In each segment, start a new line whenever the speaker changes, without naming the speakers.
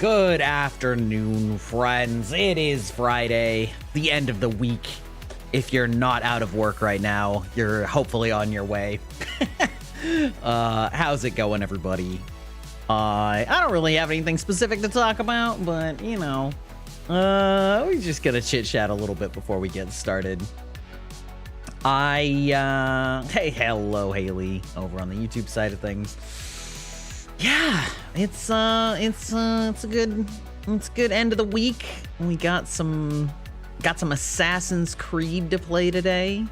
Good afternoon, friends. It is Friday, the end of the week. If you're not out of work right now, you're hopefully on your way. How's it going, everybody? I don't really have anything specific to talk about, but, you know, we're just gonna chit-chat a little bit before we get started. Hey, hello, Haley, over on the YouTube side of things. Yeah, it's a good end of the week. We got some Assassin's Creed to play today.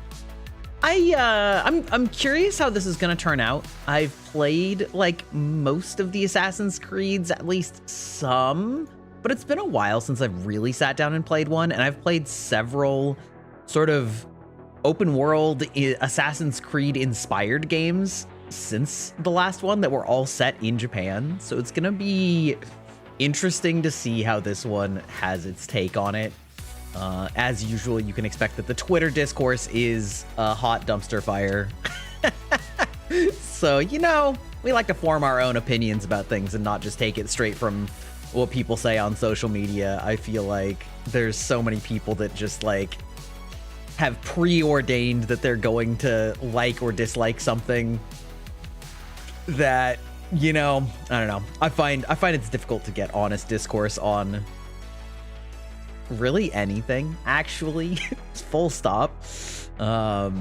I'm curious how this is gonna turn out. I've played like most of the Assassin's Creeds, at least some, but it's been a while since I've really sat down and played one, and I've played several sort of open world Assassin's Creed inspired games since the last one that were all set in Japan. So it's gonna be interesting to see how this one has its take on it. As usual, you can expect that the Twitter discourse is a hot dumpster fire. So, you know, we like to form our own opinions about things and not just take it straight from what people say on social media. I feel like there's so many people that just like have preordained that they're going to like or dislike something that, you know, I don't know. I find it's difficult to get honest discourse on really anything, actually. Full stop. So,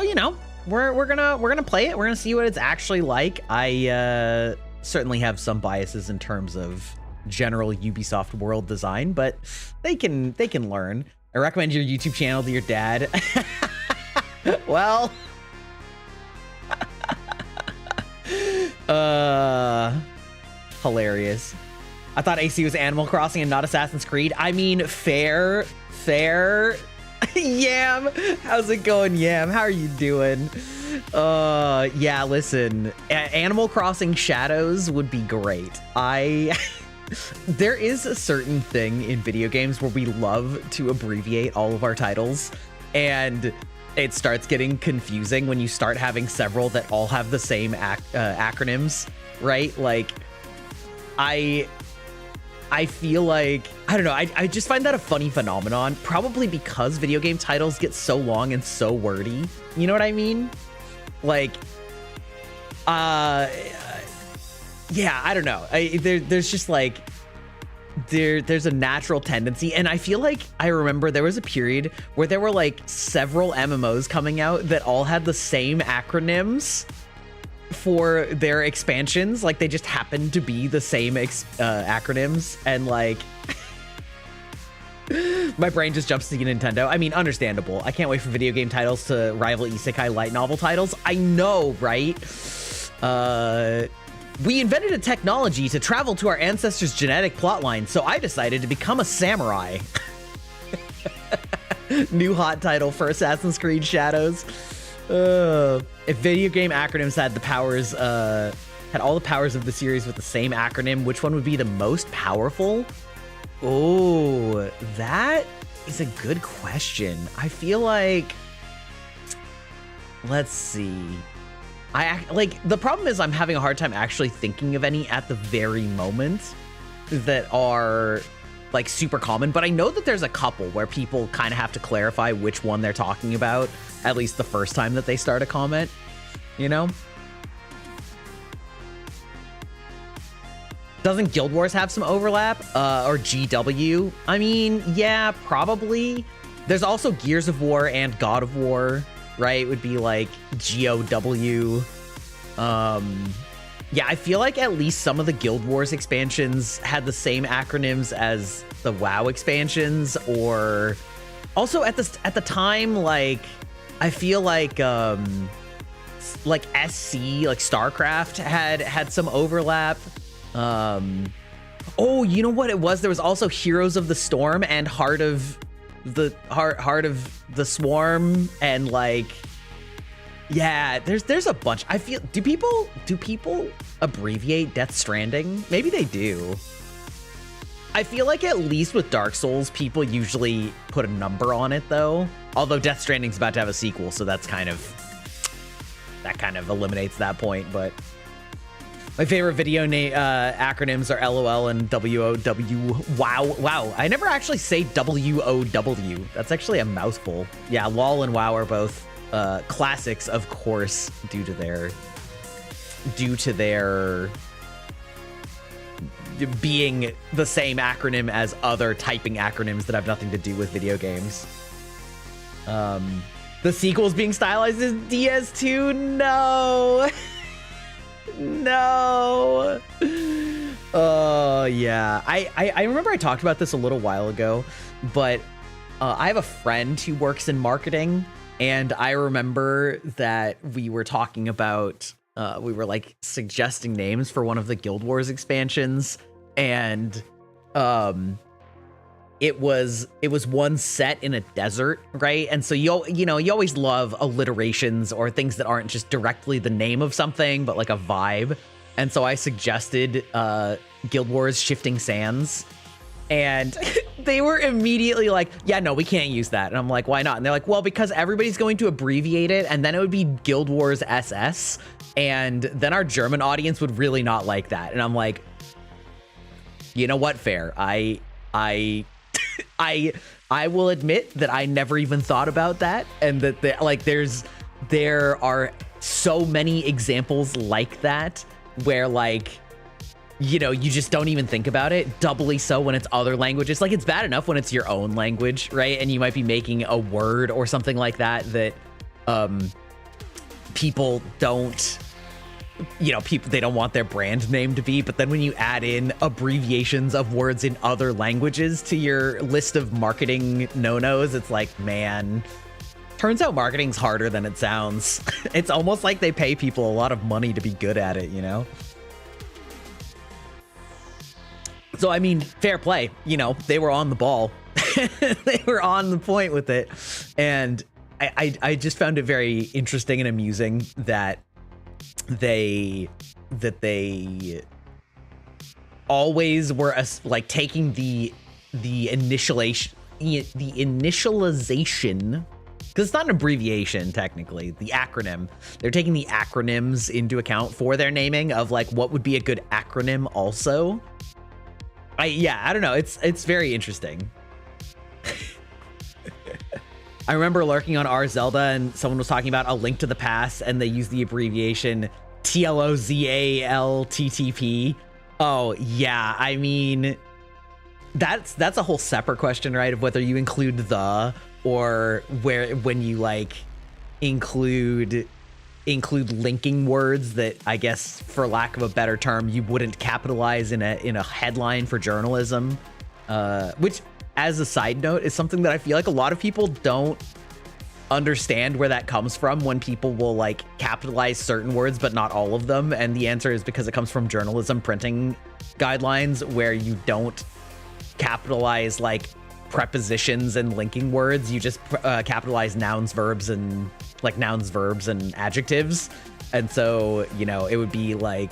you know, we're gonna play it. We're gonna see what it's actually like. I certainly have some biases in terms of general Ubisoft world design, but they can learn. I recommend your YouTube channel to your dad. Well, hilarious. I thought AC was Animal Crossing and not Assassin's Creed. I mean, fair. Yam, how's it going, Yam? How are you doing? Yeah, listen, Animal Crossing Shadows would be great. There is a certain thing in video games where we love to abbreviate all of our titles, and it starts getting confusing when you start having several that all have the same acronyms, right? Like, I feel like, I don't know, I just find that a funny phenomenon, probably because video game titles get so long and so wordy. You know what I mean? Like, yeah, I don't know. There's just like, there's a natural tendency, and I feel like I remember there was a period where there were like several MMOs coming out that all had the same acronyms for their expansions. Like, they just happened to be the same acronyms, and like my brain just jumps to Nintendo. I mean, understandable. I can't wait for video game titles to rival isekai light novel titles. I know, right? We invented a technology to travel to our ancestors' genetic plotline, so I decided to become a samurai. New hot title for Assassin's Creed Shadows. If video game acronyms had the powers, had all the powers of the series with the same acronym, which one would be the most powerful? Oh, that is a good question. I feel like, let's see. The problem is I'm having a hard time actually thinking of any at the very moment that are like super common, but I know that there's a couple where people kind of have to clarify which one they're talking about, at least the first time that they start a comment, you know? Doesn't Guild Wars have some overlap? Or GW? I mean, yeah, probably. There's also Gears of War and God of War, right? It would be like GOW. Yeah, I feel like at least some of the Guild Wars expansions had the same acronyms as the WoW expansions, or also at the time, like, I feel like SC, like StarCraft had some overlap. Oh, you know what it was? There was also Heroes of the Storm and Heart of the Swarm, and like, yeah, there's a bunch. I feel, do people abbreviate Death Stranding? Maybe they do. I feel like at least with Dark Souls, people usually put a number on it though. Although Death Stranding's about to have a sequel, so that kind of eliminates that point, but My favorite video acronyms are LOL and WOW. Wow. I never actually say WOW. That's actually a mouthful. Yeah, LOL and WoW are both classics, of course, due to their being the same acronym as other typing acronyms that have nothing to do with video games. The sequel's being stylized as DS2? No. No. Oh, yeah. I remember I talked about this a little while ago, but I have a friend who works in marketing, and I remember that we were talking about, we were like suggesting names for one of the Guild Wars expansions, and it was one set in a desert, right? And so you always love alliterations or things that aren't just directly the name of something, but like a vibe. And so I suggested Guild Wars Shifting Sands, and they were immediately like, yeah, no, we can't use that. And I'm like, why not? And they're like, well, because everybody's going to abbreviate it, and then it would be Guild Wars SS, and then our German audience would really not like that. And I'm like, you know what? Fair. I will admit that I never even thought about that, and that there are so many examples like that where, like, you know, you just don't even think about it. Doubly so when it's other languages. Like, it's bad enough when it's your own language, right? And you might be making a word or something like that people don't, you know, they don't want their brand name to be. But then when you add in abbreviations of words in other languages to your list of marketing no-nos, it's like, man, turns out marketing's harder than it sounds. It's almost like they pay people a lot of money to be good at it, you know? So, I mean, fair play, you know, they were on the ball. They were on the point with it. And I just found it very interesting and amusing that they always were like taking the initialization, because it's not an abbreviation technically, the acronym. They're taking the acronyms into account for their naming of like what would be a good acronym also. I don't know. It's very interesting. I remember lurking on R Zelda and someone was talking about A Link to the Past and they used the abbreviation TLOZALTTP. Oh yeah, I mean, that's a whole separate question, right? Of whether you include the, or when you like include linking words that, I guess, for lack of a better term, you wouldn't capitalize in a headline for journalism, which, as a side note, is something that I feel like a lot of people don't understand where that comes from, when people will like capitalize certain words but not all of them. And the answer is because it comes from journalism printing guidelines, where you don't capitalize like prepositions and linking words. You just capitalize nouns, verbs, and adjectives. And so, you know, it would be like,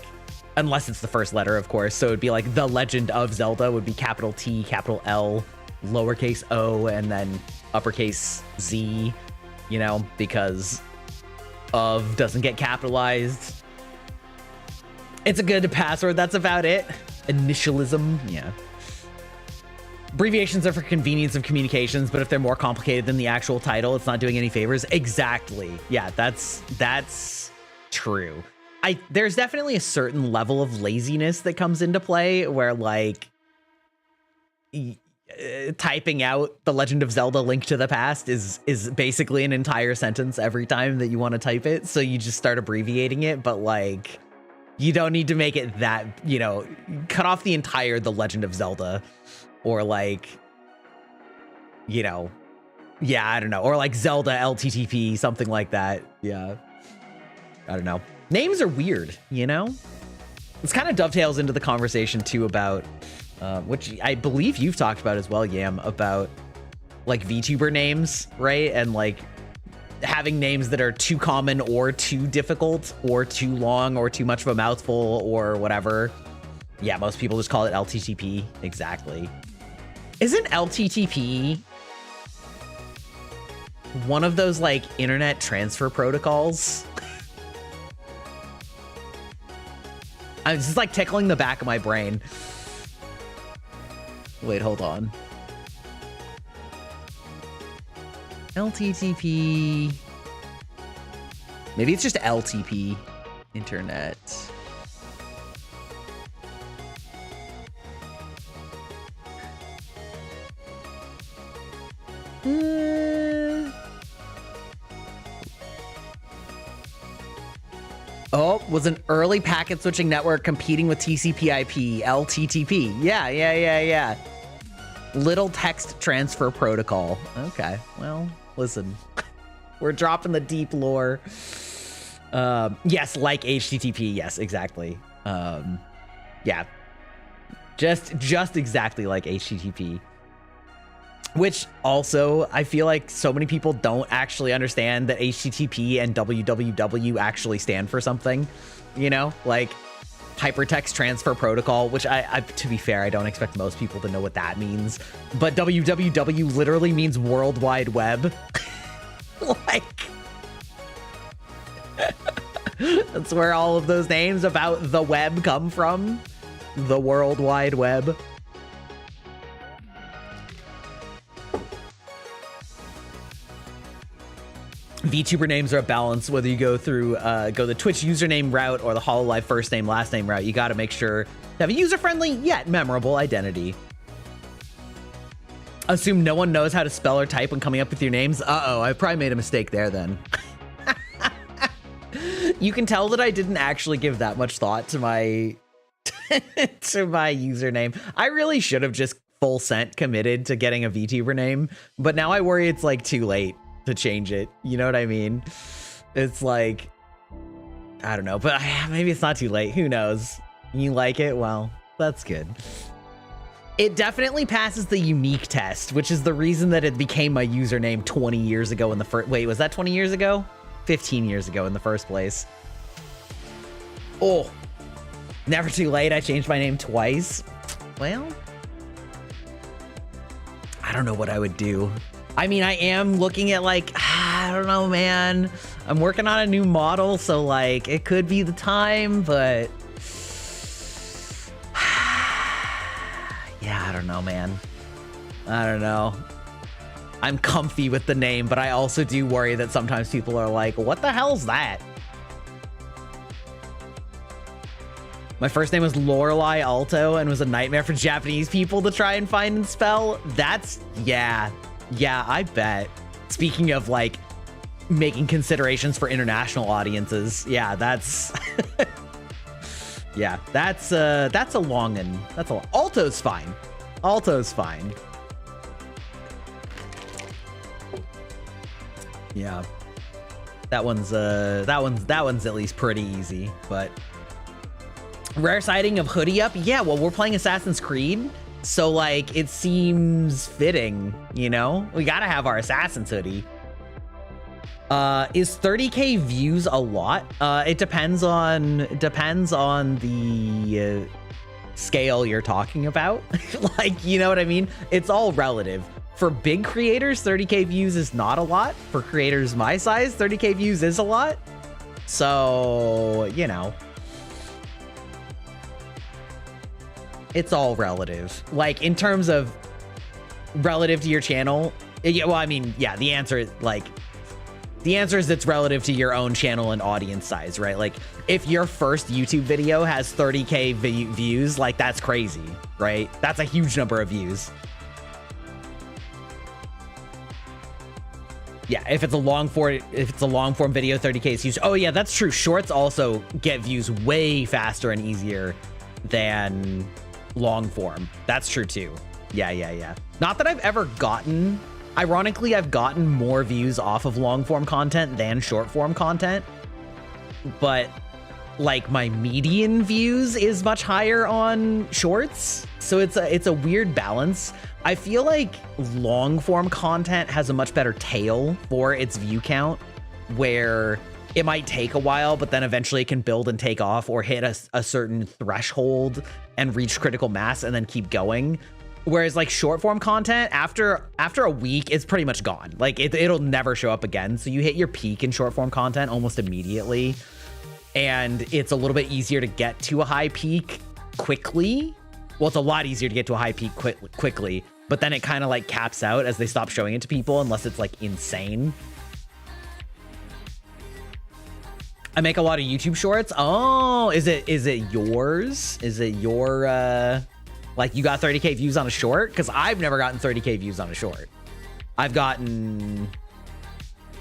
unless it's the first letter, of course. So it'd be like The Legend of Zelda would be capital T, capital L, lowercase o, and then uppercase Z, you know, because of doesn't get capitalized. It's a good password. That's about it. Initialism. Yeah. Abbreviations are for convenience of communications, but if they're more complicated than the actual title, it's not doing any favors. Exactly. Yeah, that's true. There's definitely a certain level of laziness that comes into play where, like, typing out The Legend of Zelda Link to the Past is basically an entire sentence every time that you want to type it. So you just start abbreviating it, but like, you don't need to make it that, you know, cut off the entire The Legend of Zelda, or like, you know, yeah, I don't know, or like Zelda LTTP, something like that. Yeah, I don't know. Names are weird, you know? This kind of dovetails into the conversation too about, which I believe you've talked about as well, Yam, about like VTuber names, right? And like having names that are too common or too difficult or too long or too much of a mouthful or whatever. Yeah, most people just call it LTTP. Exactly. Isn't LTTP one of those like internet transfer protocols? It's just like tickling the back of my brain. Wait, hold on. LTTP. Maybe it's just LTP. Internet. Oh, was an early packet switching network competing with TCP/IP, LTTP. Yeah. Little text transfer protocol. Okay, well, listen. We're dropping the deep lore. Yes, like HTTP. Yes, exactly. Yeah. Just exactly like HTTP. Which also, I feel like so many people don't actually understand that HTTP and www actually stand for something, you know, like hypertext transfer protocol, which I to be fair, I don't expect most people to know what that means, but www literally means World Wide Web. Like, that's where all of those names about the web come from. The World Wide Web. VTuber names are a balance, whether you go through the Twitch username route or the hololive first name last name route. You got to make sure to have a user-friendly yet memorable identity. Assume no one knows how to spell or type when coming up with your names. Uh-oh, I probably made a mistake there then. You can tell that I didn't actually give that much thought to my to my username. I really should have just full sent committed to getting a VTuber name, but now I worry it's like too late to change it. You know what I mean? It's like, I don't know, but maybe it's not too late. Who knows? You like it? Well, that's good. It definitely passes the unique test, which is the reason that it became my username 20 years ago in the first... Wait, was that 20 years ago? 15 years ago in the first place. Oh, never too late. I changed my name twice. Well, I don't know what I would do. I mean, I am looking at like, I don't know, man. I'm working on a new model, so like it could be the time, but yeah, I don't know, man. I don't know. I'm comfy with the name, but I also do worry that sometimes people are like, what the hell's that? My first name was Lorelei Alto and was a nightmare for Japanese people to try and find and spell. That's, yeah, I bet. Speaking of like making considerations for international audiences, yeah, that's, yeah, that's a longin'. That's a, Alto's fine. Alto's fine. Yeah, that one's at least pretty easy, but rare sighting of Hoodie Up. Yeah, well, we're playing Assassin's Creed, so like it seems fitting, you know? We gotta have our Assassin's hoodie. Is 30K views a lot? It depends on the scale you're talking about. Like, you know what I mean? It's all relative. For big creators, 30K views is not a lot. For creators my size, 30K views is a lot. So, you know, it's all relative. Like, in terms of relative to your channel, yeah, well, I mean, yeah, the answer is it's relative to your own channel and audience size, right? Like, if your first YouTube video has 30K views, like, that's crazy, right? That's a huge number of views. Yeah, if it's a long form video, 30K is huge. Oh yeah, that's true. Shorts also get views way faster and easier than long form. That's true too. Yeah. Not that I've ever gotten, ironically, I've gotten more views off of long form content than short form content, but like my median views is much higher on shorts. So it's a weird balance. I feel like long form content has a much better tail for its view count, where it might take a while, but then eventually it can build and take off or hit a certain threshold and reach critical mass and then keep going. Whereas like short form content, after a week, it's pretty much gone. Like it'll never show up again. So you hit your peak in short form content almost immediately. and it's a little bit easier to get to a high peak quickly. Well, it's a lot easier to get to a high peak quickly, but then it kind of like caps out as they stop showing it to people unless it's like insane. I make a lot of YouTube shorts. Oh, is it yours? Is it your like you got 30K views on a short? Because I've never gotten 30K views on a short. I've gotten,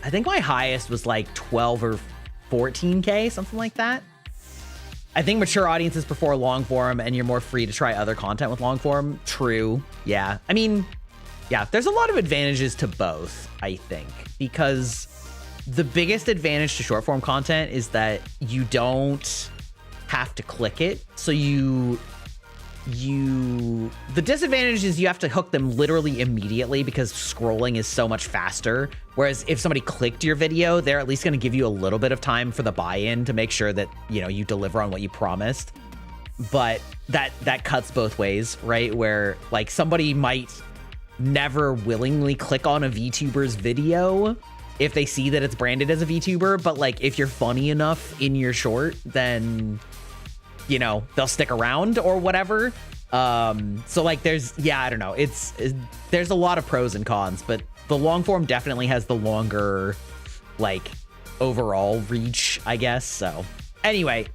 I think my highest was like 12 or 14K, something like that. I think mature audiences prefer long form and you're more free to try other content with long form. True. Yeah. I mean, yeah, there's a lot of advantages to both, I think, because the biggest advantage to short form content is that you don't have to click it. So the disadvantage is you have to hook them literally immediately because scrolling is so much faster. Whereas if somebody clicked your video, they're at least going to give you a little bit of time for the buy-in to make sure that, you know, you deliver on what you promised. But that cuts both ways, right? Where like somebody might never willingly click on a VTuber's video if they see that it's branded as a VTuber, but like if you're funny enough in your short, then, you know, they'll stick around or whatever. So like there's, yeah, I don't know. There's a lot of pros and cons, but the long form definitely has the longer like overall reach, I guess. So anyway,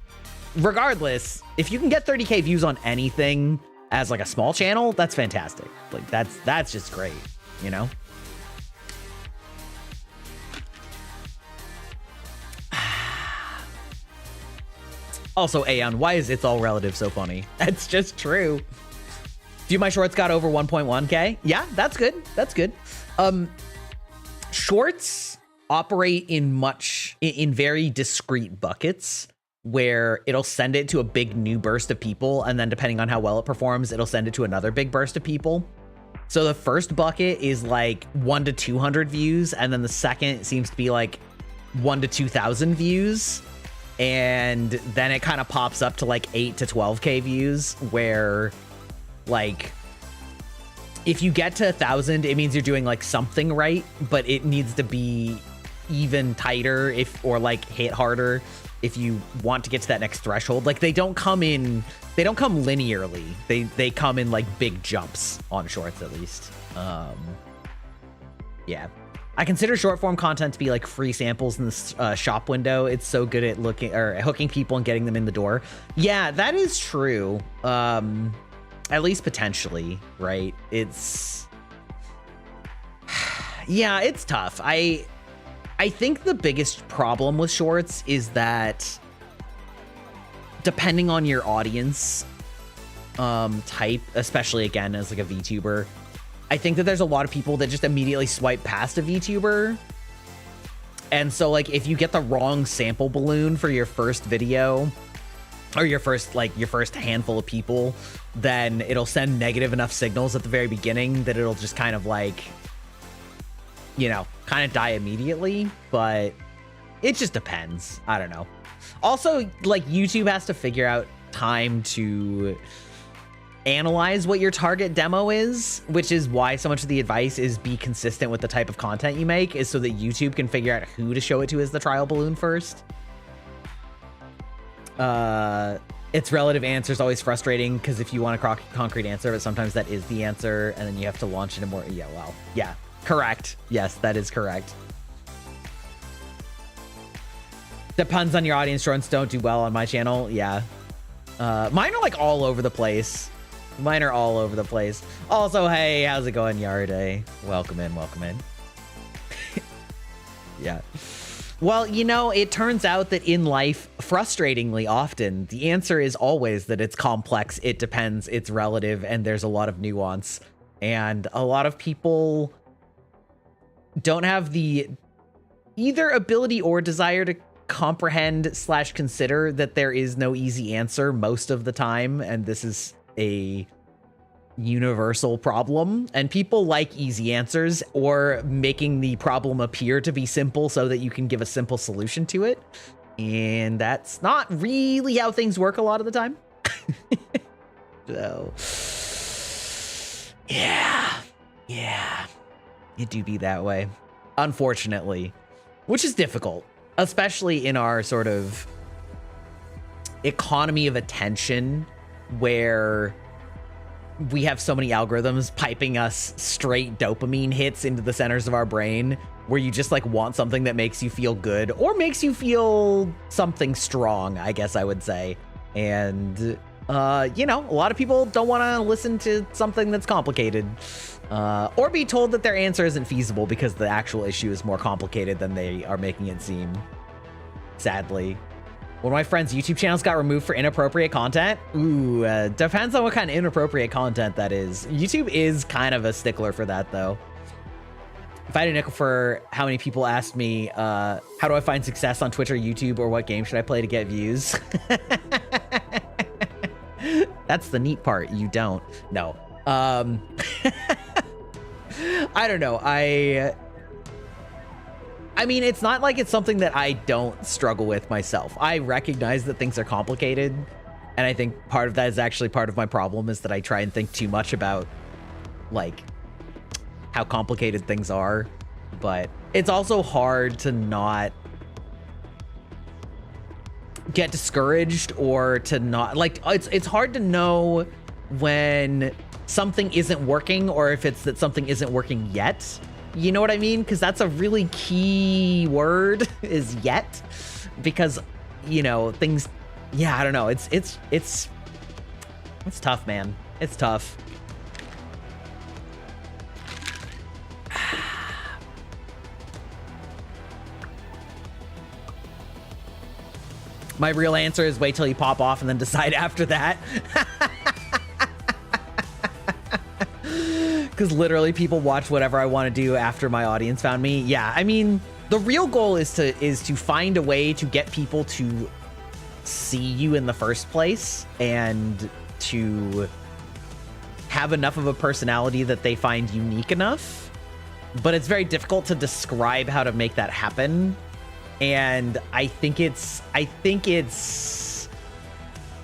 regardless, if you can get 30K views on anything as like a small channel, that's fantastic. Like that's just great, you know? Also, Aeon, why is It's All Relative so funny? That's just true. Few of my shorts got over 1.1K. Yeah, that's good. That's good. Shorts operate in very discrete buckets where it'll send it to a big new burst of people, and then depending on how well it performs, it'll send it to another big burst of people. So the first bucket is like 1 to 200 views, and then the second seems to be like 1 to 2,000 views. And then it kind of pops up to like 8 to 12K views, where like if you get to 1,000, it means you're doing like something right, but it needs to be even tighter or like hit harder if you want to get to that next threshold. Like they don't come linearly. They come in like big jumps on shorts, at least. Yeah. I consider short form content to be like free samples in the shop window. It's so good at hooking people and getting them in the door. Yeah, that is true. At least potentially, right? Yeah, it's tough. I think the biggest problem with shorts is that depending on your audience type, especially again as like a VTuber, I think that there's a lot of people that just immediately swipe past a VTuber. And so like if you get the wrong sample balloon for your first video or your first handful of people, then it'll send negative enough signals at the very beginning that it'll just kind of like, you know, kind of die immediately. But it just depends. I don't know. Also, like YouTube has to figure out time to analyze what your target demo is, which is why so much of the advice is be consistent with the type of content you make, is so that YouTube can figure out who to show it to as the trial balloon first. Its relative answer is always frustrating because if you want a concrete answer, but sometimes that is the answer, and then you have to launch into more. Yeah, well, yeah, correct. Yes, that is correct. Depends on your audience. Shorts don't do well on my channel. Yeah, mine are like all over the place. Mine are all over the place. Also, hey, how's it going, Yarday? Welcome in, welcome in. Yeah. Well, you know, it turns out that in life, frustratingly often, the answer is always that it's complex, it depends, it's relative, and there's a lot of nuance. And a lot of people don't have the either ability or desire to comprehend / consider that there is no easy answer most of the time, and this is a universal problem, and people like easy answers or making the problem appear to be simple so that you can give a simple solution to it, and that's not really how things work a lot of the time. So yeah, it do be that way, unfortunately, which is difficult, especially in our sort of economy of attention where we have so many algorithms piping us straight dopamine hits into the centers of our brain where you just like want something that makes you feel good or makes you feel something strong, I guess I would say. And, you know, a lot of people don't want to listen to something that's complicated or be told that their answer isn't feasible because the actual issue is more complicated than they are making it seem, sadly. One of my friends' YouTube channels got removed for inappropriate content. Ooh, depends on what kind of inappropriate content that is. YouTube is kind of a stickler for that, though. If I had a nickel for how many people asked me, how do I find success on Twitch or YouTube, or what game should I play to get views? That's the neat part. You don't. No. I don't know. I mean, it's not like it's something that I don't struggle with myself. I recognize that things are complicated, and I think part of that is actually part of my problem is that I try and think too much about, like, how complicated things are. But it's also hard to not get discouraged or to not, like, it's hard to know when something isn't working or if it's that something isn't working yet. You know what I mean? Because that's a really key word, is yet. Because, you know, things, yeah, I don't know. It's tough, man. It's tough. My real answer is wait till you pop off and then decide after that. Because literally people watch whatever I want to do after my audience found me. Yeah, I mean, the real goal is to find a way to get people to see you in the first place and to have enough of a personality that they find unique enough. But it's very difficult to describe how to make that happen. And I think it's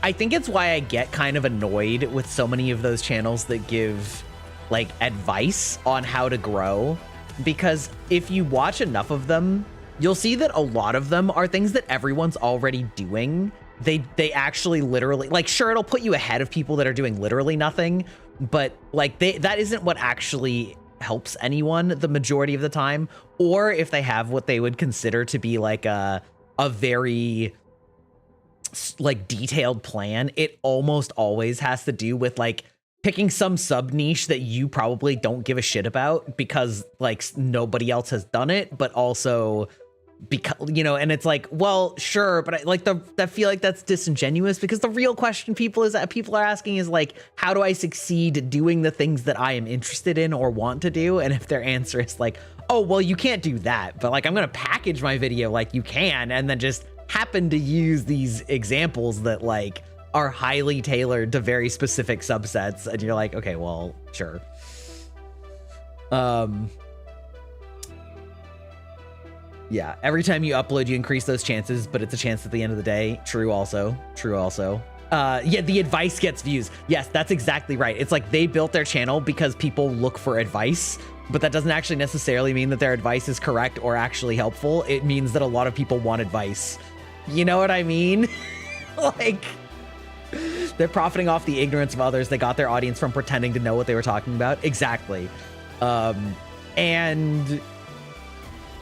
why I get kind of annoyed with so many of those channels that give like advice on how to grow, because if you watch enough of them, you'll see that a lot of them are things that everyone's already doing. They actually literally, like, sure, it'll put you ahead of people that are doing literally nothing, but like that isn't what actually helps anyone the majority of the time. Or if they have what they would consider to be like a very like detailed plan, it almost always has to do with like picking some sub niche that you probably don't give a shit about because like nobody else has done it, but also because, you know, and it's like, well, sure, but I feel like that's disingenuous, because the real question people are asking is like, how do I succeed doing the things that I am interested in or want to do? And if their answer is like, oh, well, you can't do that, but like I'm gonna package my video like you can, and then just happen to use these examples that like are highly tailored to very specific subsets, and you're like, okay, well, sure. Yeah, every time you upload, you increase those chances, but it's a chance at the end of the day. True also. Yeah, the advice gets views. Yes, that's exactly right. It's like they built their channel because people look for advice, but that doesn't actually necessarily mean that their advice is correct or actually helpful. It means that a lot of people want advice. You know what I mean? Like, they're profiting off the ignorance of others. They got their audience from pretending to know what they were talking about. Exactly. And,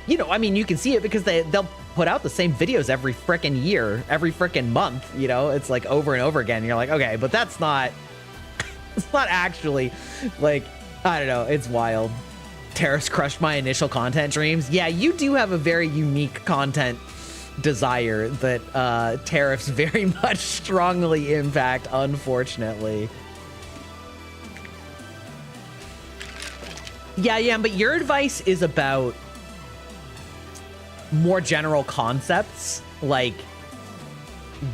you know, I mean, you can see it because they'll put out the same videos every frickin' year, every frickin' month, you know? It's like over and over again. And you're like, okay, but that's not, it's not actually, like, I don't know. It's wild. Tariffs crushed my initial content dreams. Yeah, you do have a very unique content desire that tariffs very much strongly impact, unfortunately. Yeah, but your advice is about more general concepts, like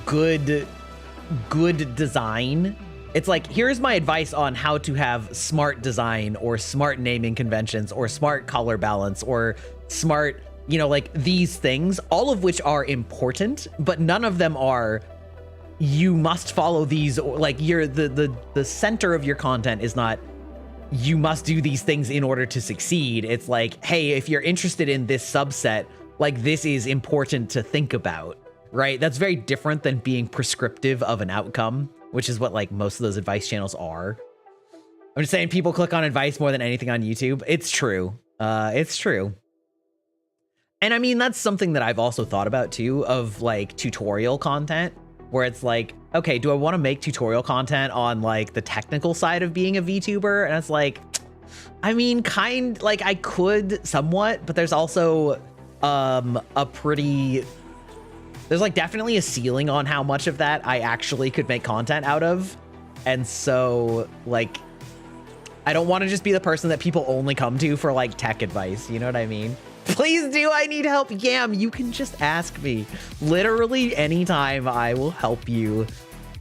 good design. It's like, here's my advice on how to have smart design or smart naming conventions or smart color balance or smart, you know, like these things, all of which are important, but none of them are, you must follow these, or like you're the center of your content is not, you must do these things in order to succeed. It's like, hey, if you're interested in this subset, like this is important to think about. right? That's very different than being prescriptive of an outcome, which is what like most of those advice channels are. I'm just saying people click on advice more than anything on YouTube. It's true. It's true. And I mean, that's something that I've also thought about too, of like tutorial content, where it's like, okay, do I want to make tutorial content on like the technical side of being a VTuber? And it's like, I mean, like I could somewhat, but there's also there's like definitely a ceiling on how much of that I actually could make content out of. And so like, I don't want to just be the person that people only come to for like tech advice. You know what I mean? Please do. I need help. Yam, you can just ask me. Literally anytime I will help you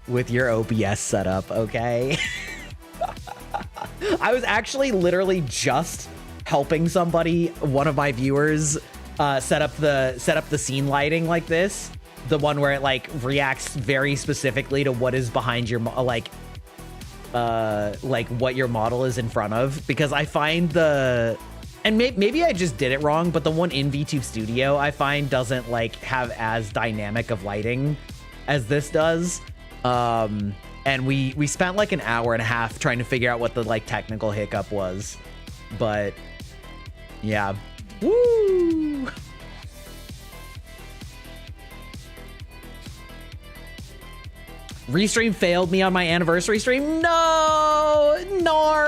with your OBS setup, okay? I was actually literally just helping somebody, one of my viewers, set up the scene lighting like this. The one where it like reacts very specifically to what is behind your like what your model is in front of, because I find and maybe I just did it wrong, but the one in VTube Studio I find doesn't like have as dynamic of lighting as this does. And we spent like an hour and a half trying to figure out what the like technical hiccup was, but yeah. Woo! Restream failed me on my anniversary stream. No, nor.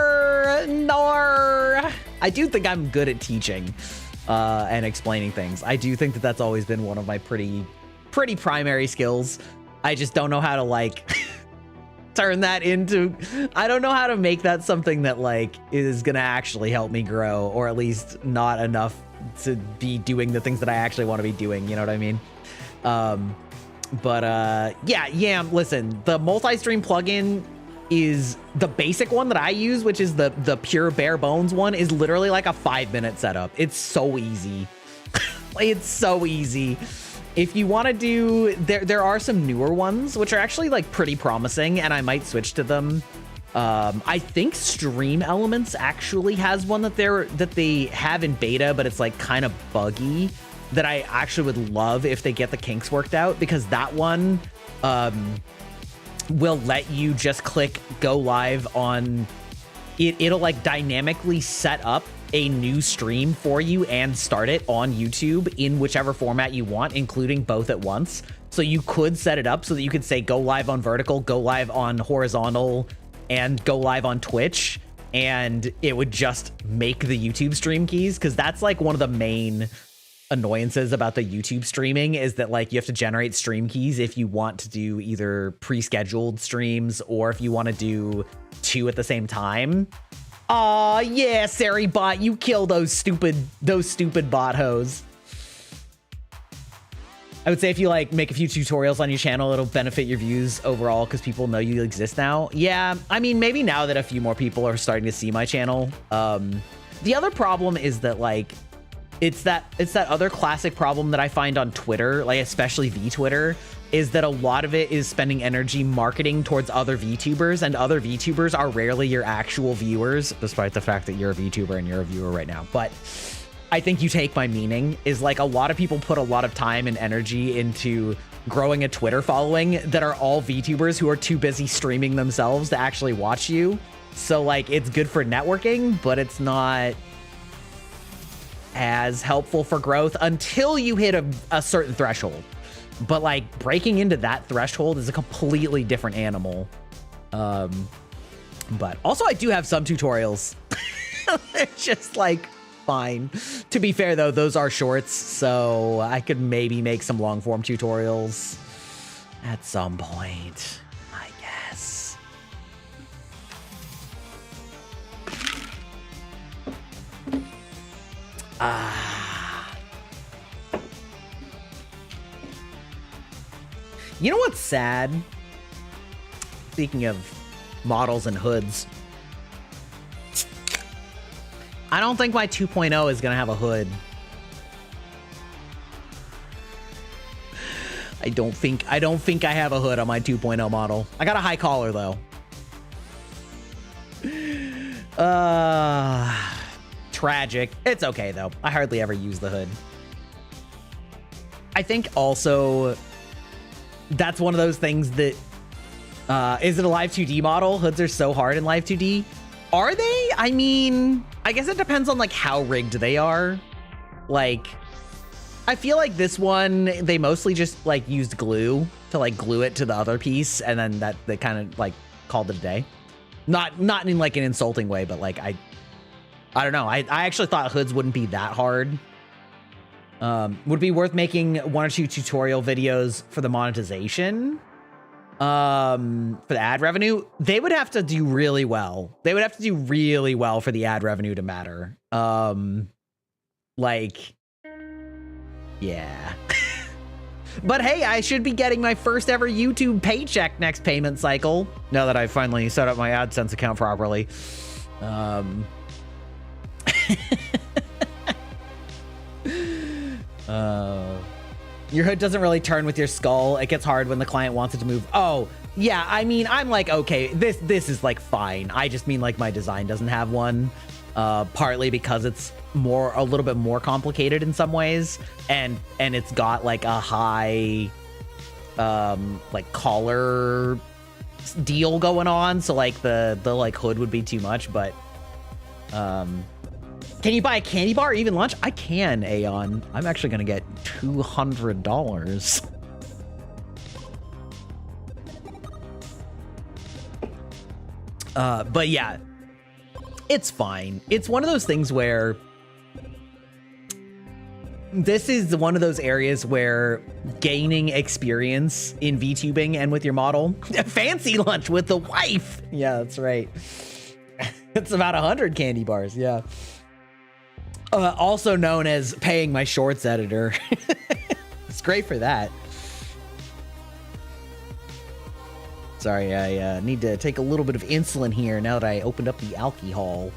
I do think I'm good at teaching and explaining things. I do think that that's always been one of my pretty primary skills. I just don't know how to like turn that into, I don't know how to make that something that like is gonna actually help me grow, or at least not enough to be doing the things that I actually want to be doing. You know what I mean? Yeah, Yam, listen, the multi-stream plugin is the basic one that I use, which is the pure bare bones one, is literally like a 5-minute setup. It's so easy. It's so easy. If you want to do, there are some newer ones, which are actually like pretty promising, and I might switch to them. I think Stream Elements actually has one that they have in beta, but it's like kind of buggy, that I actually would love if they get the kinks worked out, because that one will let you just click go live on it. It'll like dynamically set up a new stream for you and start it on YouTube in whichever format you want, including both at once. So you could set it up so that you could say go live on vertical, go live on horizontal, and go live on Twitch, and it would just make the YouTube stream keys, because that's like one of the main annoyances about the YouTube streaming, is that like you have to generate stream keys if you want to do either pre-scheduled streams or if you want to do 2 at the same time. Aw, yeah, Sari bot, you kill those stupid bot hoes. I would say if you like make a few tutorials on your channel, it'll benefit your views overall because people know you exist now. Yeah, I mean, maybe now that a few more people are starting to see my channel. The other problem is that like, it's that other classic problem that I find on Twitter, like especially VTwitter, is that a lot of it is spending energy marketing towards other VTubers, and other VTubers are rarely your actual viewers, despite the fact that you're a VTuber and you're a viewer right now. But I think you take my meaning, is like a lot of people put a lot of time and energy into growing a Twitter following that are all VTubers who are too busy streaming themselves to actually watch you. So like, it's good for networking, but it's not as helpful for growth until you hit a certain threshold. But like breaking into that threshold is a completely different animal. But also I do have some tutorials. They're just like fine. To be fair though, those are shorts, so I could maybe make some long form tutorials at some point, I guess. You know what's sad? Speaking of models and hoods, I don't think my 2.0 is gonna have a hood. I don't think I have a hood on my 2.0 model. I got a high collar though. Tragic. It's okay though. I hardly ever use the hood. I think also that's one of those things that, is it a Live 2D model? Hoods are so hard in Live 2D. Are they? I mean, I guess it depends on like how rigged they are. Like, I feel like this one, they mostly just like used glue to like glue it to the other piece. And then that they kind of like called it a day. Not in like an insulting way, but like, I don't know. I actually thought hoods wouldn't be that hard. Would it be worth making 1 or 2 tutorial videos for the monetization? For the ad revenue? They would have to do really well. They would have to do really well for the ad revenue to matter. Like, yeah. But hey, I should be getting my first ever YouTube paycheck next payment cycle, now that I've finally set up my AdSense account properly. Your hood doesn't really turn with your skull. It gets hard when the client wants it to move. Oh, yeah, I mean, I'm like, okay, this is like fine. I just mean like my design doesn't have one, partly because it's a little bit more complicated in some ways, and it's got like a high like collar deal going on, so like the like hood would be too much. But can you buy a candy bar or even lunch? I can, Aeon. I'm actually gonna get $200. But yeah, it's fine. It's one of those things where this is one of those areas where gaining experience in VTubing and with your model, fancy lunch with the wife. Yeah, that's right. It's about 100 candy bars. Yeah. Also known as paying my shorts editor. It's great for that. Sorry, I need to take a little bit of insulin here now that I opened up the alcohol.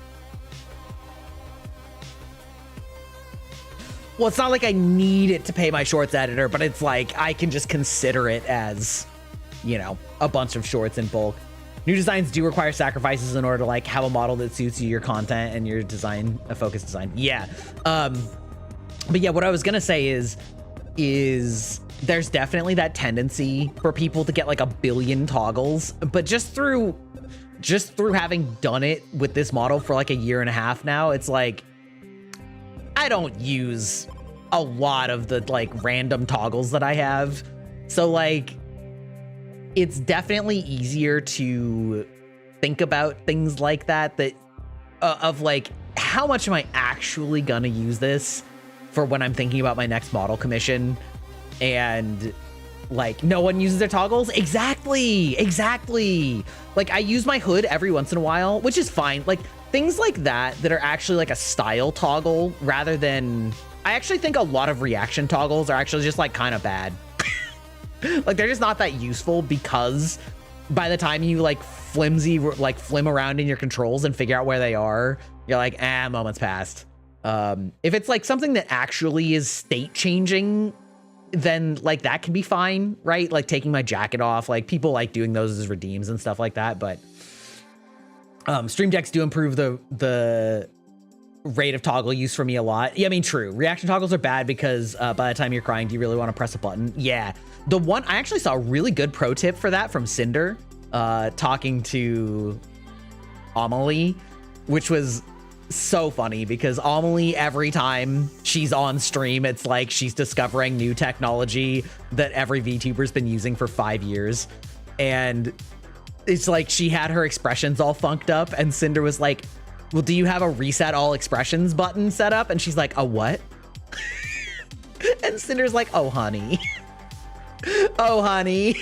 Well, it's not like I need it to pay my shorts editor, but it's like I can just consider it as, you know, a bunch of shorts in bulk. New designs do require sacrifices in order to like have a model that suits you, your content and your design, a focused design. Yeah. But yeah, what I was gonna say is there's definitely that tendency for people to get like a billion toggles, but just through having done it with this model for like a year and a half now, it's like, I don't use a lot of the like random toggles that I have. So like, it's definitely easier to think about things like that, of like, how much am I actually gonna use this for when I'm thinking about my next model commission? And like, no one uses their toggles. Exactly. Like, I use my hood every once in a while, which is fine. Like things like that are actually like a style toggle rather than, I actually think a lot of reaction toggles are actually just like kind of bad. Like they're just not that useful, because by the time you like flim around in your controls and figure out where they are, you're like, moment's passed. If it's like something that actually is state changing, then like that can be fine, right? Like taking my jacket off, like people like doing those as redeems and stuff like that. But stream decks do improve the rate of toggle use for me a lot. Yeah, I mean, true. Reaction toggles are bad because by the time you're crying, do you really want to press a button? Yeah. The one, I actually saw a really good pro tip for that from Cinder, talking to Amelie, which was so funny because Amelie, every time she's on stream, it's like she's discovering new technology that every VTuber's been using for 5 years. And it's like she had her expressions all funked up, and Cinder was like, well, do you have a reset all expressions button set up? And she's like, a what? And Cinder's like, oh, honey. Oh, honey.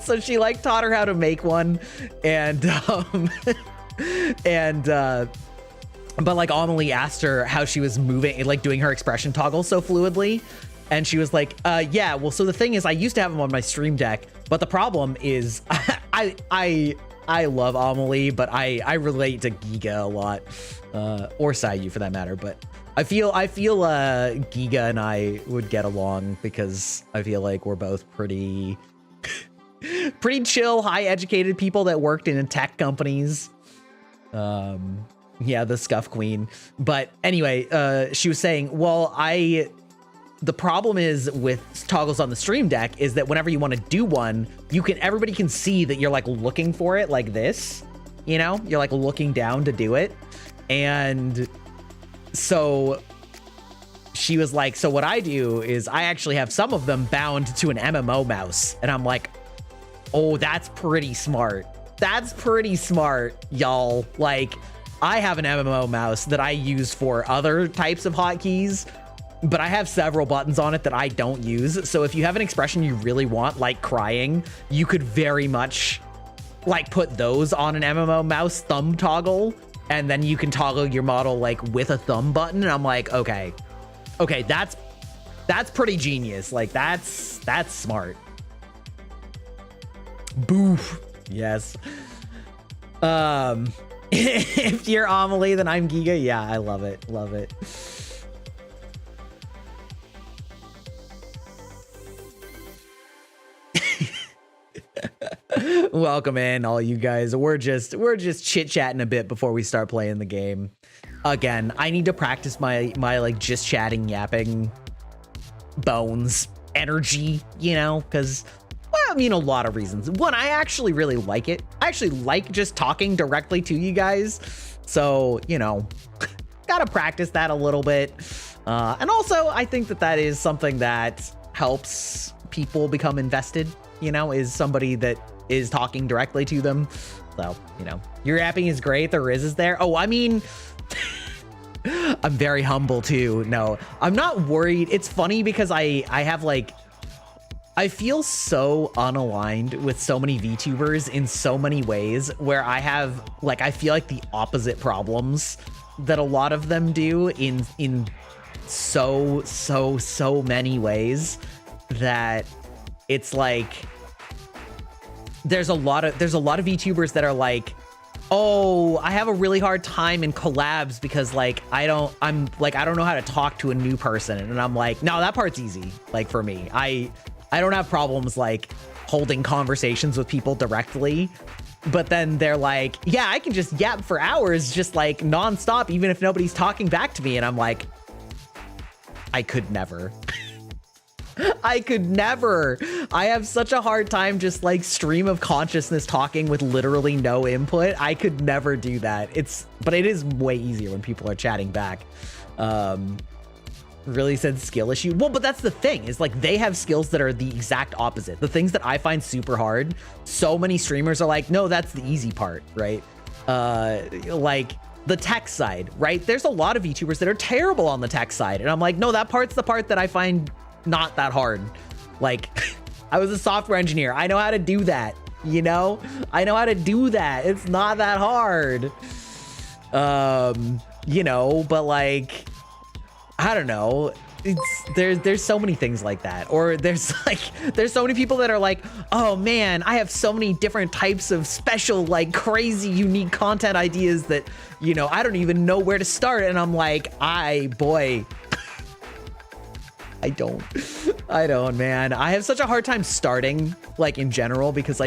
So she like taught her how to make one, and but like Amelie asked her how she was moving, like doing her expression toggle so fluidly, and she was like, yeah, well, so the thing is, I used to have them on my stream deck, but the problem is I love Amelie, but I relate to Giga a lot, or Sayu for that matter. But I feel Giga and I would get along because I feel like we're both pretty chill, high educated people that worked in tech companies. Yeah, the Scuff Queen. But anyway, she was saying, well, the problem is with toggles on the stream deck is that whenever you want to do one, everybody can see that you're like looking for it like this, you know, you're like looking down to do it. And so she was like, so what I do is I actually have some of them bound to an MMO mouse. And I'm like, oh, that's pretty smart. That's pretty smart, y'all. Like, I have an MMO mouse that I use for other types of hotkeys, but I have several buttons on it that I don't use. So if you have an expression you really want, like crying, you could very much like put those on an MMO mouse thumb toggle, and then you can toggle your model like with a thumb button. And I'm like, okay, that's pretty genius. Like that's smart. Boof. Yes. If you're Amelie, then I'm Giga. Yeah, I love it. Love it. Welcome in, all you guys. We're just chit-chatting a bit before we start playing the game. Again, I need to practice my like just chatting, yapping bones energy, you know, because, well, I mean, a lot of reasons. One, I actually really like it. I actually like just talking directly to you guys. So, you know, gotta practice that a little bit. And also, I think that is something that helps people become invested, you know, is somebody that is talking directly to them. So, you know, your yapping is great. The Riz is there. Oh, I mean, I'm very humble too. No, I'm not worried. It's funny because I have like, I feel so unaligned with so many VTubers in so many ways, where I have like, I feel like the opposite problems that a lot of them do in so many ways, that it's like, there's a lot of VTubers that are like, oh, I have a really hard time in collabs because like I don't know how to talk to a new person. And I'm like, no, that part's easy. Like for me, I don't have problems like holding conversations with people directly. But then they're like, yeah, I can just yap for hours, just like nonstop, even if nobody's talking back to me. And I'm like, I could never. I could never. I have such a hard time just like stream of consciousness talking with literally no input. I could never do that. But it is way easier when people are chatting back. Really said skill issue. Well, but that's the thing, is like they have skills that are the exact opposite. The things that I find super hard, so many streamers are like, no, that's the easy part, right? Like the tech side, right? There's a lot of VTubers that are terrible on the tech side. And I'm like, no, that part's the part that I find not that hard. Like, I was a software engineer. I know how to do that, you know? I know how to do that. It's not that hard. You know, but like, I don't know. There's so many things like that. Or there's so many people that are like, oh man, I have so many different types of special, like crazy, unique content ideas that, you know, I don't even know where to start. And I'm like, I don't, man. I have such a hard time starting, like in general, because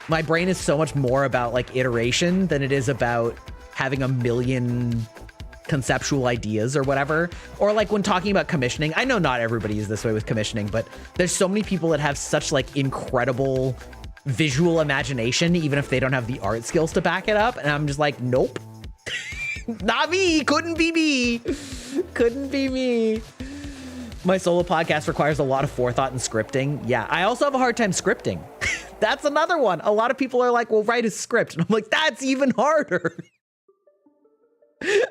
my brain is so much more about like iteration than it is about having a million conceptual ideas or whatever. Or like when talking about commissioning, I know not everybody is this way with commissioning, but there's so many people that have such like incredible visual imagination, even if they don't have the art skills to back it up. And I'm just like, nope, not me. Couldn't be me. My solo podcast requires a lot of forethought and scripting. Yeah, I also have a hard time scripting. That's another one. A lot of people are like, well, write a script. And I'm like, that's even harder.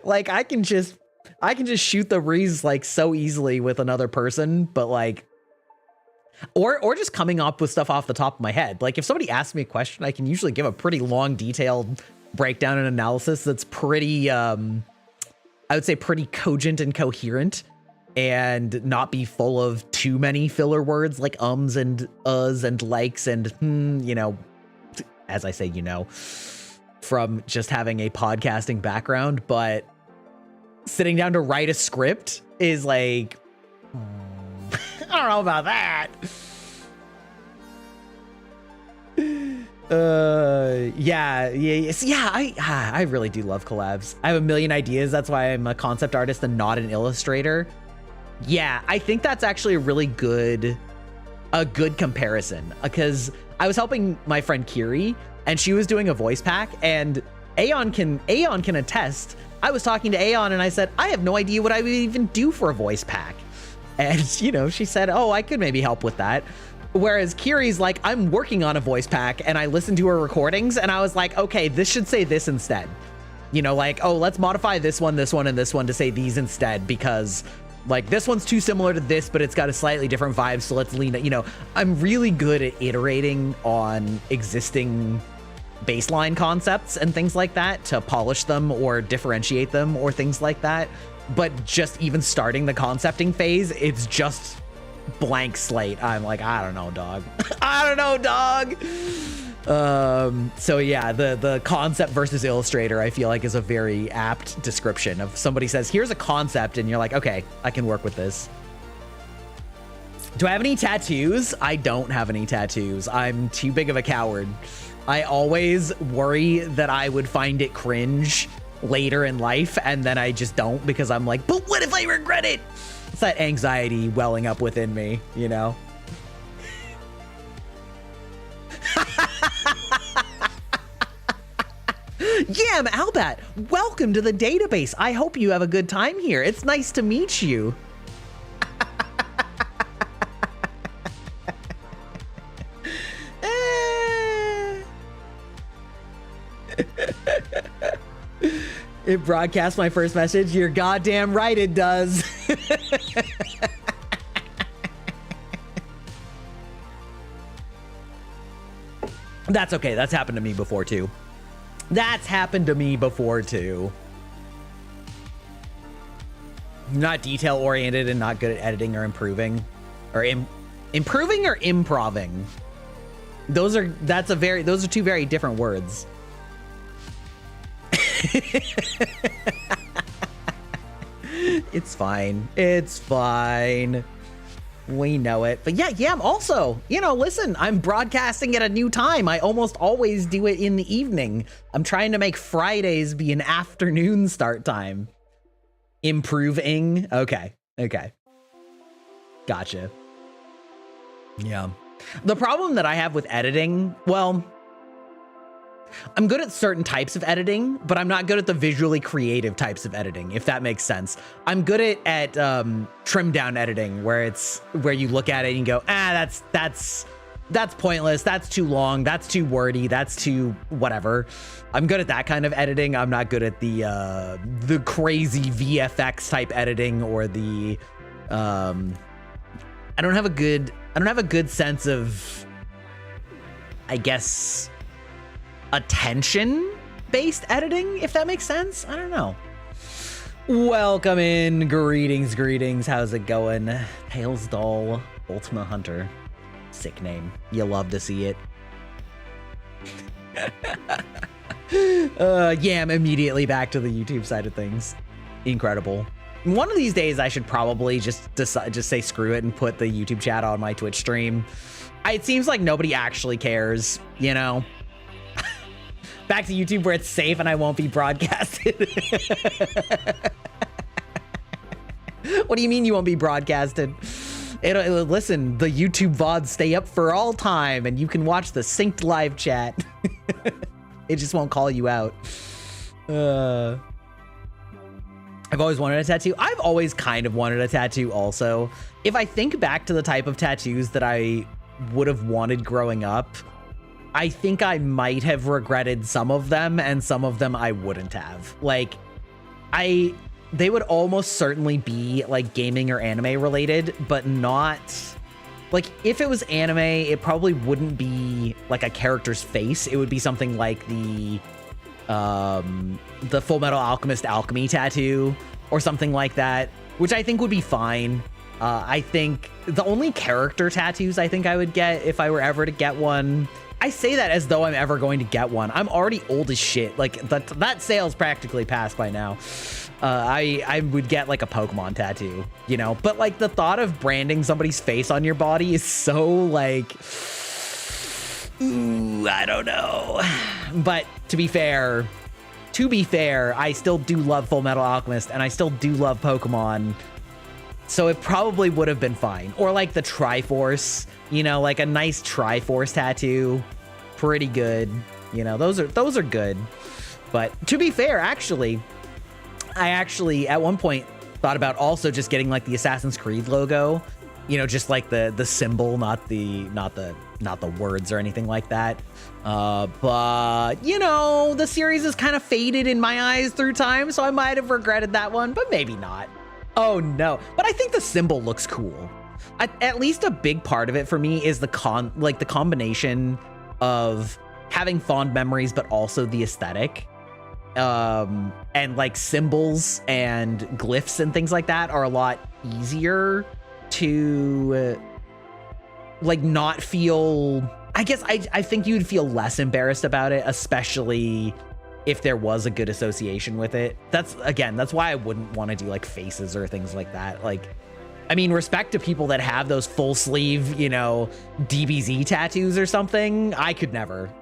Like, I can just shoot the breeze like so easily with another person, but like, or just coming up with stuff off the top of my head. Like if somebody asks me a question, I can usually give a pretty long, detailed breakdown and analysis that's pretty, I would say pretty cogent and coherent, and not be full of too many filler words like ums and uhs and likes and you know, as I say, you know, from just having a podcasting background. But sitting down to write a script is like, I don't know about that. I really do love collabs. I have a million ideas. That's why I'm a concept artist and not an illustrator. Yeah, I think that's actually a good comparison, because I was helping my friend Kiri and she was doing a voice pack, and Aeon can attest. I was talking to Aeon and I said, I have no idea what I would even do for a voice pack. And, you know, she said, oh, I could maybe help with that. Whereas Kiri's like, I'm working on a voice pack, and I listened to her recordings and I was like, okay, this should say this instead. You know, like, oh, let's modify this one, and this one to say these instead, because like this one's too similar to this, but it's got a slightly different vibe. So let's lean it. You know, I'm really good at iterating on existing baseline concepts and things like that to polish them or differentiate them or things like that. But just even starting the concepting phase, it's just blank slate. I'm like, I don't know, dog. I don't know, dog. So yeah, the concept versus illustrator, I feel like, is a very apt description of somebody says, here's a concept, and you're like, okay, I can work with this. Do I have any tattoos? I don't have any tattoos. I'm too big of a coward. I always worry that I would find it cringe later in life, and then I just don't, because I'm like, but what if I regret it? It's that anxiety welling up within me, you know? Yeah, Albat, welcome to the database. I hope you have a good time here. It's nice to meet you. It broadcasts my first message. You're goddamn right it does. That's okay. That's happened to me before too. That's happened to me before too. Not detail oriented and not good at editing or improving, or improving or improving. Those are two very different words. It's fine. It's fine. We know it. But yeah, I'm also, you know, listen, I'm broadcasting at a new time. I almost always do it in the evening. I'm trying to make Fridays be an afternoon start time. Improving. Okay. Gotcha. Yeah. The problem that I have with editing, well, I'm good at certain types of editing, but I'm not good at the visually creative types of editing, if that makes sense. I'm good at trim down editing, where you look at it and go, that's pointless, that's too long, that's too wordy, that's too whatever. I'm good at that kind of editing. I'm not good at the crazy VFX type editing, or the I don't have a good sense of, I guess, attention-based editing, if that makes sense. I don't know. Welcome in. Greetings. How's it going? Tails Doll, Ultima Hunter. Sick name. You love to see it. Yeah, I'm immediately back to the YouTube side of things. Incredible. One of these days, I should probably just say screw it and put the YouTube chat on my Twitch stream. It seems like nobody actually cares, you know? Back to YouTube where it's safe and I won't be broadcasted. What do you mean you won't be broadcasted? Listen, the YouTube VODs stay up for all time and you can watch the synced live chat. It just won't call you out. I've always wanted a tattoo. I've always kind of wanted a tattoo also. If I think back to the type of tattoos that I would have wanted growing up, I think I might have regretted some of them, and some of them I wouldn't have. Like, they would almost certainly be like gaming or anime related, but not like, if it was anime, it probably wouldn't be like a character's face. It would be something like the Full Metal Alchemist alchemy tattoo or something like that, which I think would be fine. I think the only character tattoos I think I would get if I were ever to get one, I say that as though I'm ever going to get one. I'm already old as shit. Like that sale's practically passed by now. I would get like a Pokemon tattoo, you know, but like the thought of branding somebody's face on your body is so like, ooh, I don't know. But to be fair, I still do love Full Metal Alchemist and I still do love Pokemon. So it probably would have been fine. Or like the Triforce, you know, like a nice Triforce tattoo. Pretty good. You know, those are good. But to be fair, actually, I actually at one point thought about also just getting like the Assassin's Creed logo, you know, just like the symbol, not the words or anything like that. But you know, the series has kind of faded in my eyes through time, so I might have regretted that one, but maybe not. Oh no, but I think the symbol looks cool. At least a big part of it for me is the combination of having fond memories, but also the aesthetic. And like symbols and glyphs and things like that are a lot easier to like not feel. I guess I think you'd feel less embarrassed about it, especially if there was a good association with it. That's why I wouldn't want to do like faces or things like that. Like, I mean, respect to people that have those full sleeve, you know, DBZ tattoos or something. I could never.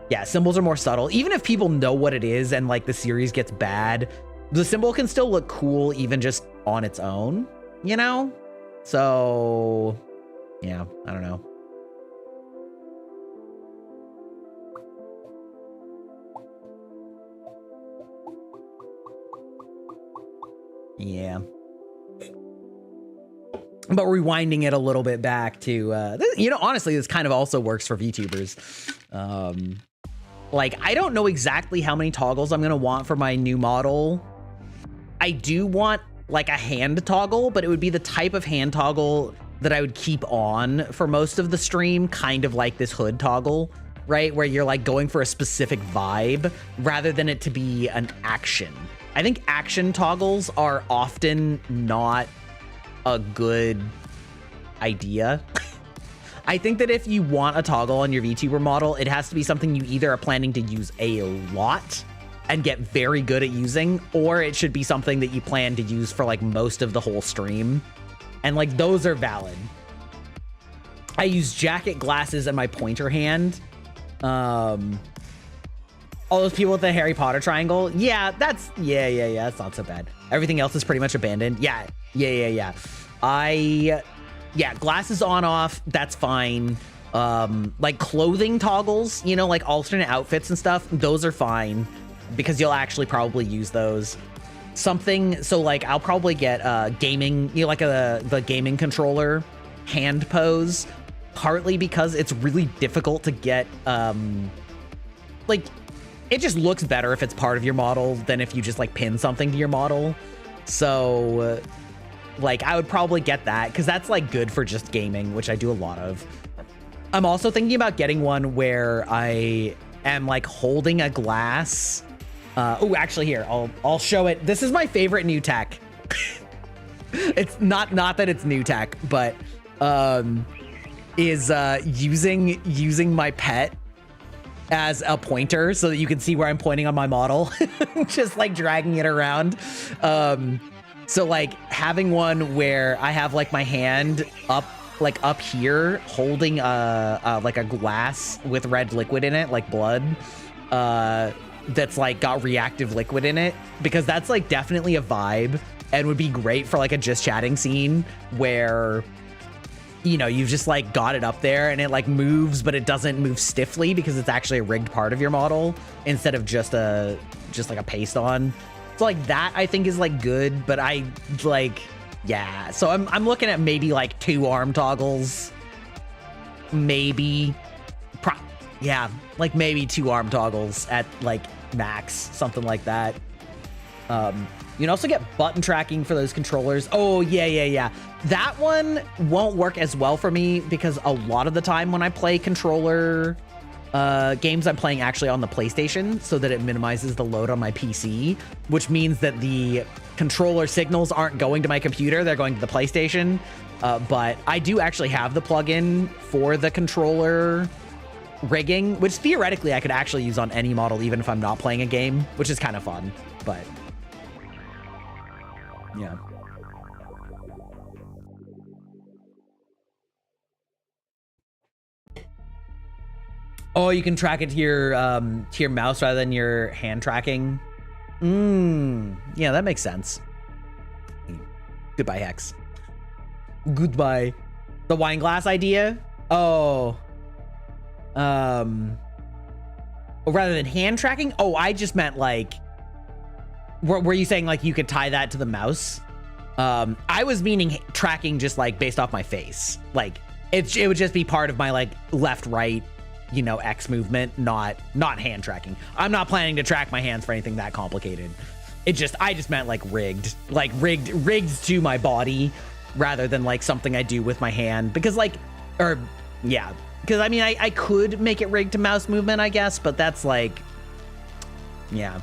Yeah, symbols are more subtle. Even if people know what it is and like the series gets bad, the symbol can still look cool even just on its own, you know? So, yeah, I don't know. Yeah. But rewinding it a little bit back to, you know, honestly, this kind of also works for VTubers. Like, I don't know exactly how many toggles I'm going to want for my new model. I do want like a hand toggle, but it would be the type of hand toggle that I would keep on for most of the stream, kind of like this hood toggle, right? Where you're like going for a specific vibe rather than it to be an action. I think action toggles are often not a good idea. I think that if you want a toggle on your VTuber model, it has to be something you either are planning to use a lot and get very good at using, or it should be something that you plan to use for like most of the whole stream. And like those are valid. I use jacket, glasses, and my pointer hand. All those people with the Harry Potter triangle. Yeah, that's that's not so bad. Everything else is pretty much abandoned. Yeah. Glasses on, off, that's fine. Like clothing toggles, you know, like alternate outfits and stuff, those are fine because you'll actually probably use those. Something, so like I'll probably get gaming, you know, like the gaming controller hand pose, partly because it's really difficult to get, like, it just looks better if it's part of your model than if you just like pin something to your model. So like I would probably get that because that's like good for just gaming, which I do a lot of. I'm also thinking about getting one where I am like holding a glass. Oh, actually here, I'll show it. This is my favorite new tech. It's not that it's new tech, but is using my pet as a pointer so that you can see where I'm pointing on my model. Just like dragging it around. So like having one where I have like my hand up here holding like a glass with red liquid in it, like blood, that's like got reactive liquid in it, because that's like definitely a vibe and would be great for like a just chatting scene where, you know, you've just like got it up there and it like moves, but it doesn't move stiffly because it's actually a rigged part of your model instead of just like a paste on. So like that I think is like good, but I like, yeah. So I'm looking at maybe like 2 arm toggles, maybe, like maybe 2 arm toggles at like max, something like that. You can also get button tracking for those controllers. Oh yeah. That one won't work as well for me because a lot of the time when I play controller games, I'm playing actually on the PlayStation so that it minimizes the load on my PC, which means that the controller signals aren't going to my computer, they're going to the PlayStation. But I do actually have the plugin for the controller rigging, which theoretically I could actually use on any model even if I'm not playing a game, which is kind of fun, but yeah. Oh, you can track it to your mouse rather than your hand tracking. Yeah, that makes sense. Goodbye, Hex. Goodbye. The wine glass idea? Oh. Rather than hand tracking? Oh, I just meant like, were you saying like you could tie that to the mouse? I was meaning tracking just like based off my face. Like it would just be part of my like left, right, you know, X movement, not hand tracking. I'm not planning to track my hands for anything that complicated. I just meant like rigged to my body rather than like something I do with my hand because like, because I mean, I could make it rigged to mouse movement, I guess, but that's like, yeah,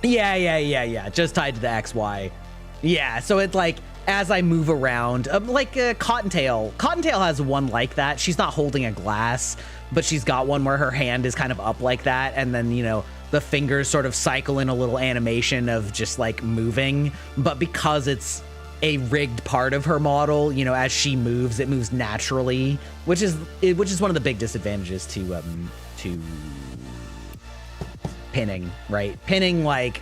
just tied to the XY. Yeah, so it's like, as I move around, like Cottontail. Cottontail has one like that. She's not holding a glass, but she's got one where her hand is kind of up like that, and then, you know, the fingers sort of cycle in a little animation of just like moving, but because it's a rigged part of her model, you know, as she moves, it moves naturally, which is one of the big disadvantages to pinning, right? Pinning like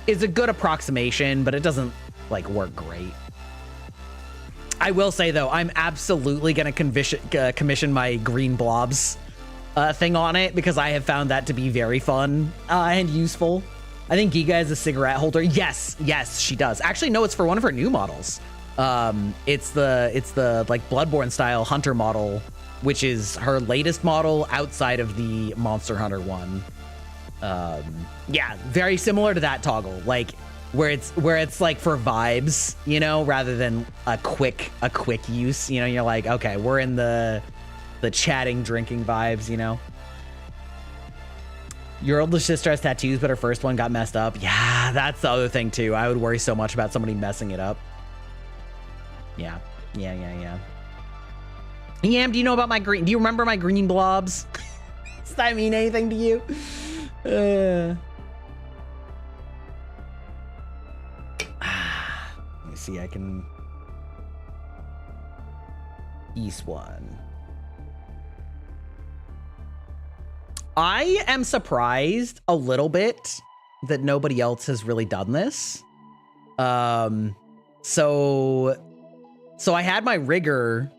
is a good approximation, but it doesn't like work great. I will say though, I'm absolutely gonna commission my green blobs thing on it because I have found that to be very fun and useful. I think Giga has a cigarette holder. Yes, she does. Actually, no, it's for one of her new models. It's the like Bloodborne style Hunter model, which is her latest model outside of the Monster Hunter one. Yeah, very similar to that toggle, like where it's like for vibes, you know, rather than a quick use. You know, you're like, okay, we're in the chatting, drinking vibes, you know. Your older sister has tattoos, but her first one got messed up. Yeah, that's the other thing too. I would worry so much about somebody messing it up. Yeah. Yam, do you know about my green? Do you remember my green blobs? Does that mean anything to you? Let me see. I can. East one. I am surprised a little bit that nobody else has really done this. So I had my rigger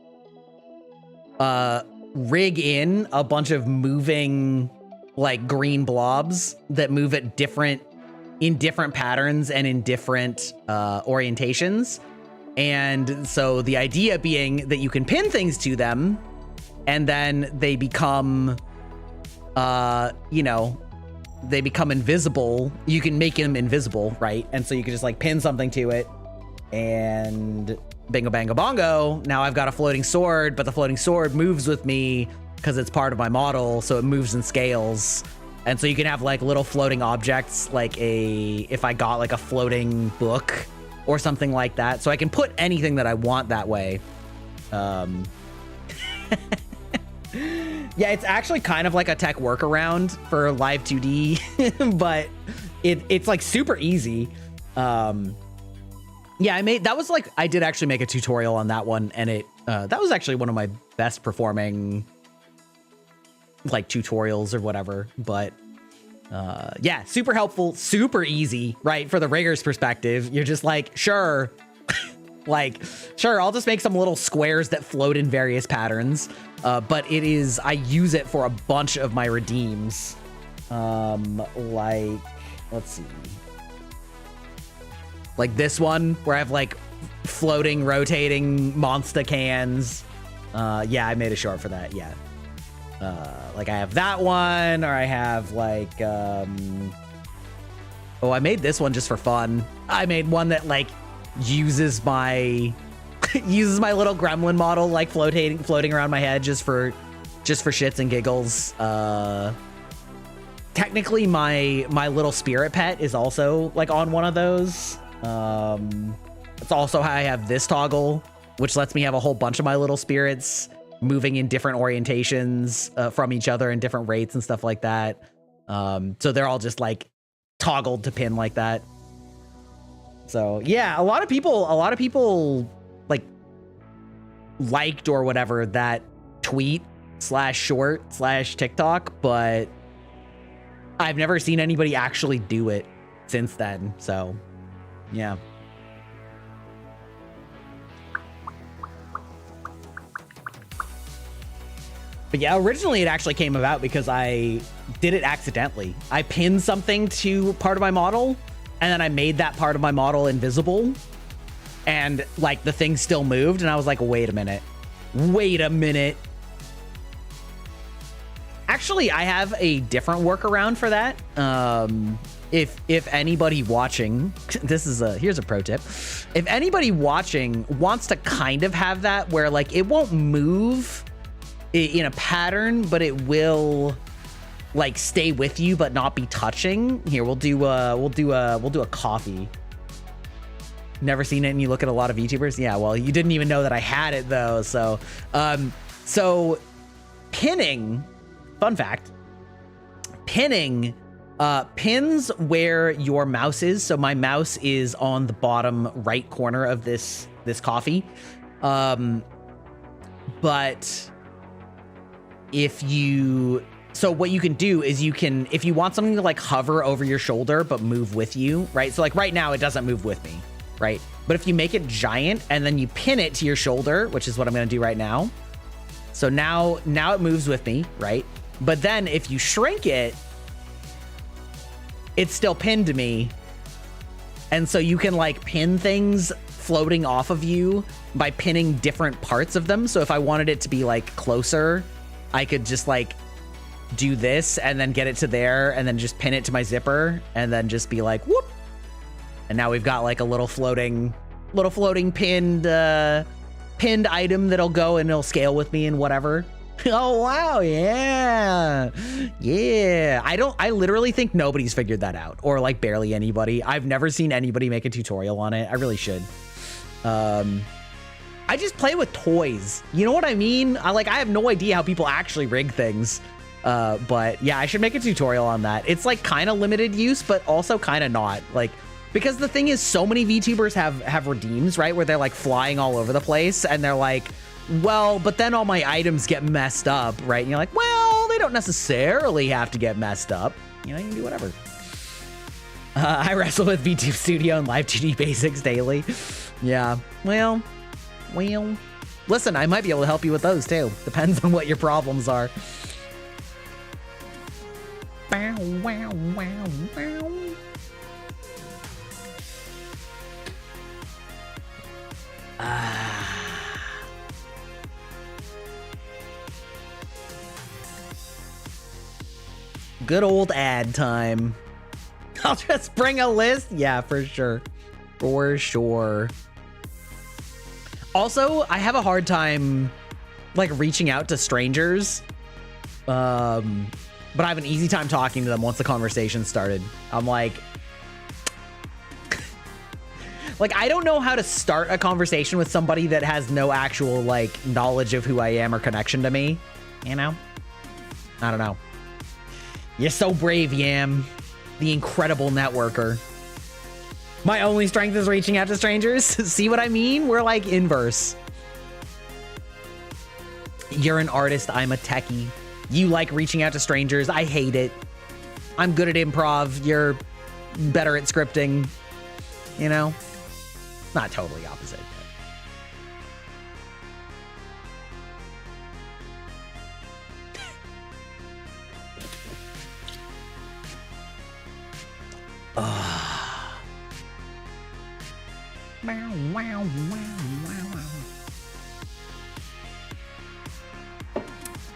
rig in a bunch of moving like green blobs that move at in different patterns and in different orientations. And so the idea being that you can pin things to them and then they become you know, they become invisible. You can make them invisible, right? And so you can just like pin something to it and bingo bango bongo. Now I've got a floating sword, but the floating sword moves with me because it's part of my model, so it moves and scales. And so you can have like little floating objects, like if I got like a floating book or something like that. So I can put anything that I want that way. Yeah, it's actually kind of like a tech workaround for live 2D, but it's like super easy. Yeah, I did actually make a tutorial on that one, and that was actually one of my best performing like tutorials or whatever. But yeah, super helpful, super easy, right? For the rigger's perspective, you're just like, sure. Like, sure, I'll just make some little squares that float in various patterns. But I use it for a bunch of my redeems. Like, let's see. Like this one, where I have like floating, rotating monster cans. Yeah, I made a short for that, yeah. Like I have that one, or I have like, oh, I made this one just for fun. I made one that like uses my little gremlin model like floating around my head just for shits and giggles. Technically my little spirit pet is also like on one of those. It's also how I have this toggle, which lets me have a whole bunch of my little spirits moving in different orientations from each other and different rates and stuff like that. So they're all just like toggled to pin like that. So yeah, a lot of people like liked or whatever that tweet /short/TikTok, but I've never seen anybody actually do it since then. So yeah. But yeah, originally it actually came about because I did it accidentally. I pinned something to part of my model, and then I made that part of my model invisible, and like the thing still moved, and I was like, wait a minute. Actually, I have a different workaround for that. If anybody watching, here's a pro tip. If anybody watching wants to kind of have that where like it won't move in a pattern, but it will like stay with you but not be touching. Here, we'll do a coffee. Never seen it, and you look at a lot of VTubers. Yeah, well, you didn't even know that I had it though. So pinning, fun fact, pinning pins where your mouse is. So my mouse is on the bottom right corner of this coffee. But so what you can do is if you want something to like hover over your shoulder but move with you, right? So like right now it doesn't move with me, right? But if you make it giant and then you pin it to your shoulder, which is what I'm gonna do right now. So now it moves with me, right? But then if you shrink it, it's still pinned to me. And so you can like pin things floating off of you by pinning different parts of them. So if I wanted it to be like closer, I could just like do this and then get it to there and then just pin it to my zipper and then just be like, whoop. And now we've got like a little floating pinned item that'll go and it'll scale with me and whatever. Oh, wow. Yeah. I literally think nobody's figured that out, or like barely anybody. I've never seen anybody make a tutorial on it. I really should. I just play with toys. You know what I mean? I have no idea how people actually rig things. But yeah, I should make a tutorial on that. It's like kind of limited use, but also kind of not. Like, because the thing is, so many VTubers have redeems, right? Where they're like flying all over the place and they're like, well, but then all my items get messed up, right? And you're like, well, they don't necessarily have to get messed up. You know, you can do whatever. I wrestle with VTube Studio and Live 2D Basics daily. Yeah, well, listen, I might be able to help you with those too. Depends on what your problems are. Bow, wow, wow, wow. Good old ad time. I'll just bring a list. Yeah, for sure. For sure. Also, I have a hard time like reaching out to strangers. But I have an easy time talking to them once the conversation started. I'm like I don't know how to start a conversation with somebody that has no actual like knowledge of who I am or connection to me. You know? I don't know. You're so brave, Yam. The incredible networker. My only strength is reaching out to strangers. See what I mean? We're like inverse. You're an artist. I'm a techie. You like reaching out to strangers. I hate it. I'm good at improv. You're better at scripting. You know? Not totally opposite.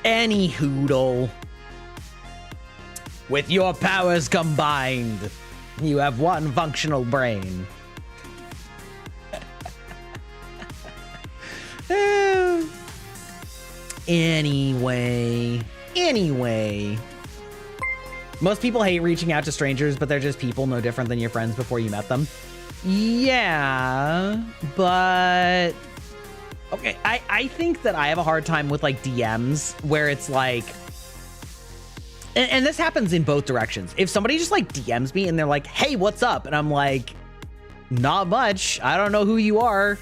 Any hoodle. With your powers combined, you have one functional brain. Anyway. Most people hate reaching out to strangers, but they're just people no different than your friends before you met them. Yeah, but okay, I think that I have a hard time with like DMs where it's like, and this happens in both directions. If somebody just like DMs me and they're like, hey, what's up? And I'm like, not much. I don't know who you are.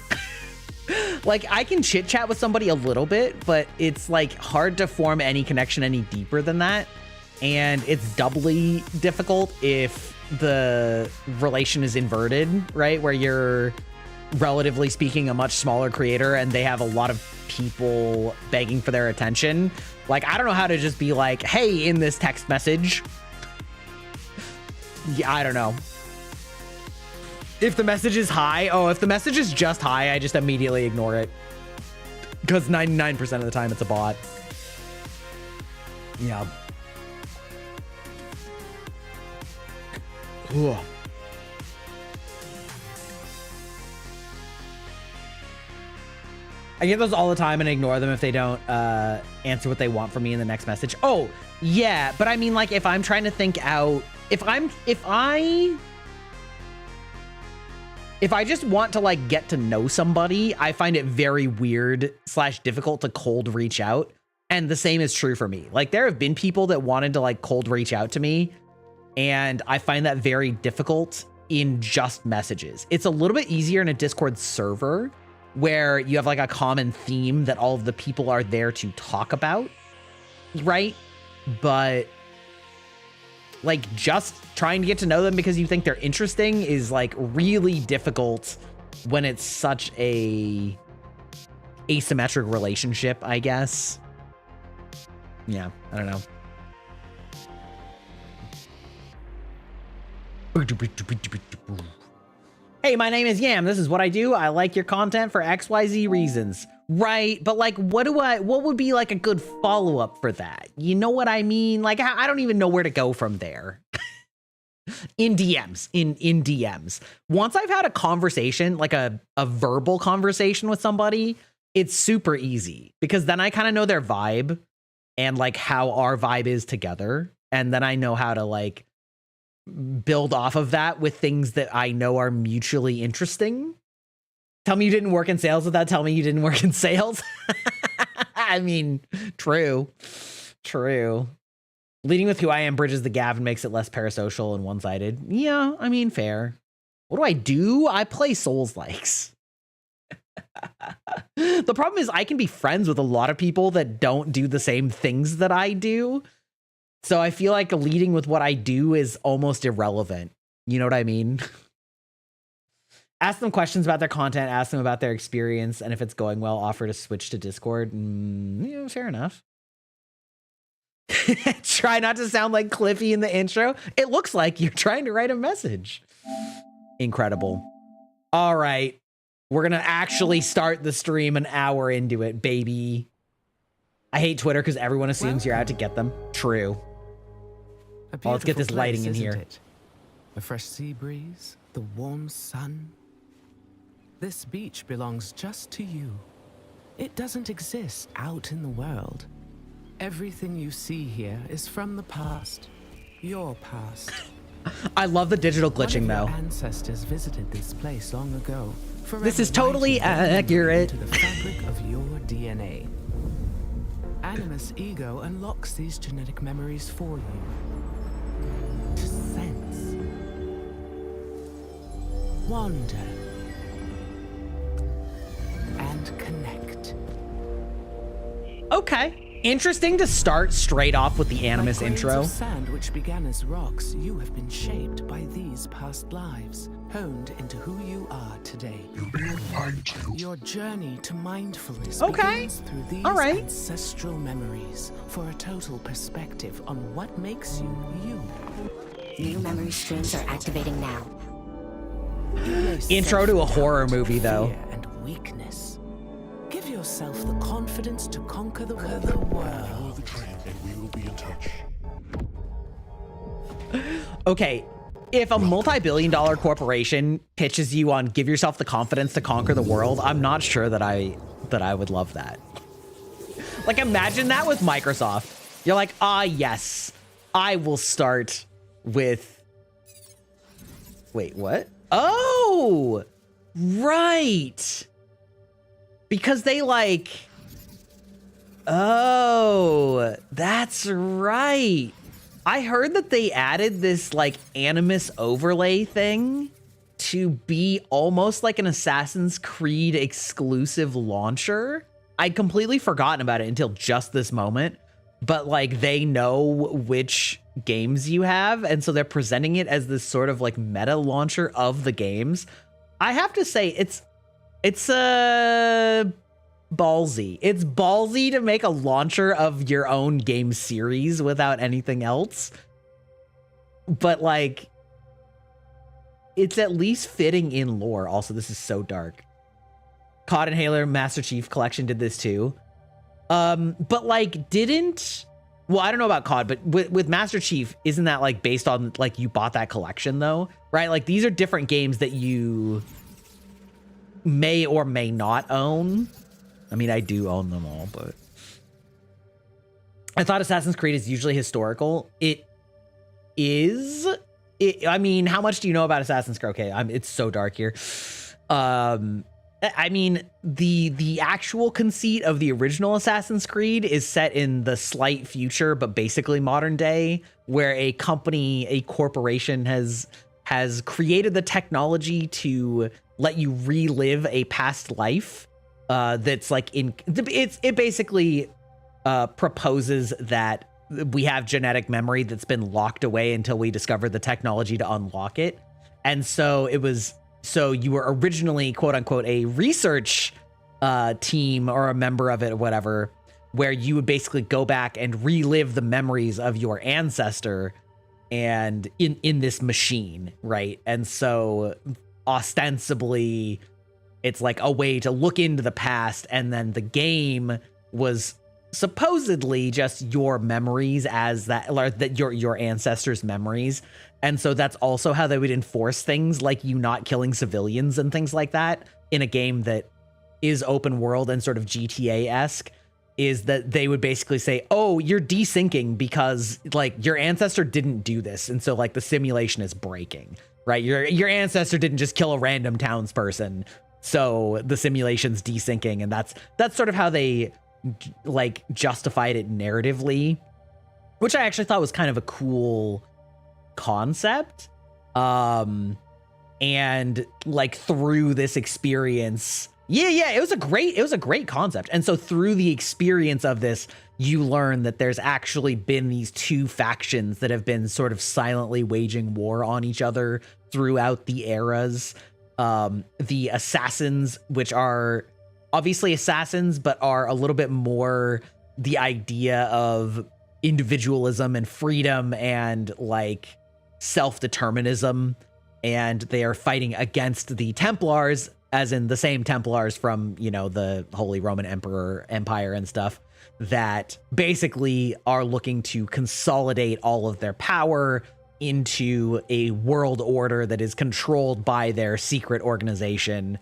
Like, I can chit chat with somebody a little bit, but it's like hard to form any connection any deeper than that. And it's doubly difficult if the relation is inverted, right? Where you're relatively speaking a much smaller creator and they have a lot of people begging for their attention. Like, I don't know how to just be like, hey, in this text message. Yeah, I don't know. If the message is hi, if the message is just hi, I just immediately ignore it. Because 99% of the time it's a bot. Yeah. Ooh. I get those all the time and ignore them if they don't answer what they want from me in the next message. Oh, yeah, but I mean, like, if I'm trying to think out, if I just want to, like, get to know somebody, I find it very weird / difficult to cold reach out. And the same is true for me. Like, there have been people that wanted to, like, cold reach out to me, and I find that very difficult in just messages. It's a little bit easier in a Discord server where you have, like, a common theme that all of the people are there to talk about, right? But, like, just trying to get to know them because you think they're interesting is, like, really difficult when it's such a asymmetric relationship, I guess. Yeah, I don't know. Hey, my name is Yam. This is what I do. I like your content for XYZ reasons. Right, but like, what would be like a good follow-up for that? You know what I mean? Like, I don't even know where to go from there. In DMs, in DMs. Once I've had a conversation, like a verbal conversation with somebody, it's super easy because then I kind of know their vibe and like how our vibe is together. And then I know how to like build off of that with things that I know are mutually interesting. Tell me you didn't work in sales without telling me you didn't work in sales. I mean, true. Leading with who I am bridges the gap and makes it less parasocial and one-sided. Yeah, I mean, fair. What do? I play Souls-likes. The problem is I can be friends with a lot of people that don't do the same things that I do. So I feel like leading with what I do is almost irrelevant. You know what I mean? Ask them questions about their content, ask them about their experience, and if it's going well, offer to switch to Discord. Yeah, fair enough. Try not to sound like Cliffy in the intro. It looks like you're trying to write a message. Incredible. All right. We're going to actually start the stream an hour into it, baby. I hate Twitter because everyone assumes you're out to get them. True. Well, let's get this lighting in here.
A fresh sea breeze, the warm sun. This beach belongs just to you. It doesn't exist out in the world. Everything you see here is from the past. Your past.
I love the digital glitching, though.
Ancestors visited this place long ago.
This is totally accurate.
To the fabric of your DNA. Animus ego unlocks these genetic memories for you. To sense. Wander. And connect.
Okay. Interesting to start straight off with the Animus intro.
Like sand which began as rocks, you have been shaped by these past lives, honed into who you are today. Your journey to mindfulness begins through these ancestral memories for a total perspective on what makes you you.
New memory streams are activating now.
Intro to a horror movie, though.
Fear and weakness. Give yourself the confidence to conquer the world.
Follow the train and we will be in touch.
Okay, if a multi-billion-dollar corporation pitches you on give yourself the confidence to conquer the world, I'm not sure that I would love that. Like, imagine that with Microsoft. You're like, yes, I will start with... Wait, what? Oh, right. Because they like... Oh, that's right. I heard that they added this like Animus overlay thing to be almost like an Assassin's Creed exclusive launcher. I'd completely forgotten about it until just this moment, but like they know which games you have, and so they're presenting it as this sort of like meta launcher of the games. I have to say it's ballsy. It's ballsy to make a launcher of your own game series without anything else. But like, it's at least fitting in lore. Also, this is so dark. COD and Halo Master Chief Collection did this too. But like, well, I don't know about COD, but with Master Chief, isn't that like based on like you bought that collection though, right? Like these are different games that you may or may not own. I mean, I do own them all, but I thought Assassin's Creed is usually historical. It is. I mean, how much do you know about Assassin's Creed? Okay, it's so dark here. I mean, the actual conceit of the original Assassin's Creed is set in the slight future, but basically modern day, where a corporation has created the technology to let you relive a past life. That's like it basically proposes that we have genetic memory that's been locked away until we discover the technology to unlock it. And so you were originally, quote unquote, a research team or a member of it or whatever, where you would basically go back and relive the memories of your ancestor and in this machine, right? And so ostensibly it's like a way to look into the past, and then the game was supposedly just your memories your ancestors' memories. And so that's also how they would enforce things like you not killing civilians and things like that in a game that is open world and sort of GTA-esque, is that they would basically say, oh, you're desyncing because like your ancestor didn't do this. And so like the simulation is breaking, right? Your ancestor didn't just kill a random townsperson. So the simulation's desyncing. And that's sort of how they like justified it narratively, which I actually thought was kind of a cool concept. And like through this experience, it was a great concept. And so through the experience of this, you learn that there's actually been these two factions that have been sort of silently waging war on each other throughout the eras. The assassins, which are obviously assassins, but are a little bit more the idea of individualism and freedom and like self-determinism. And they are fighting against the Templars, as in the same Templars from, the Holy Roman Empire and stuff, that basically are looking to consolidate all of their power into a world order that is controlled by their secret organization,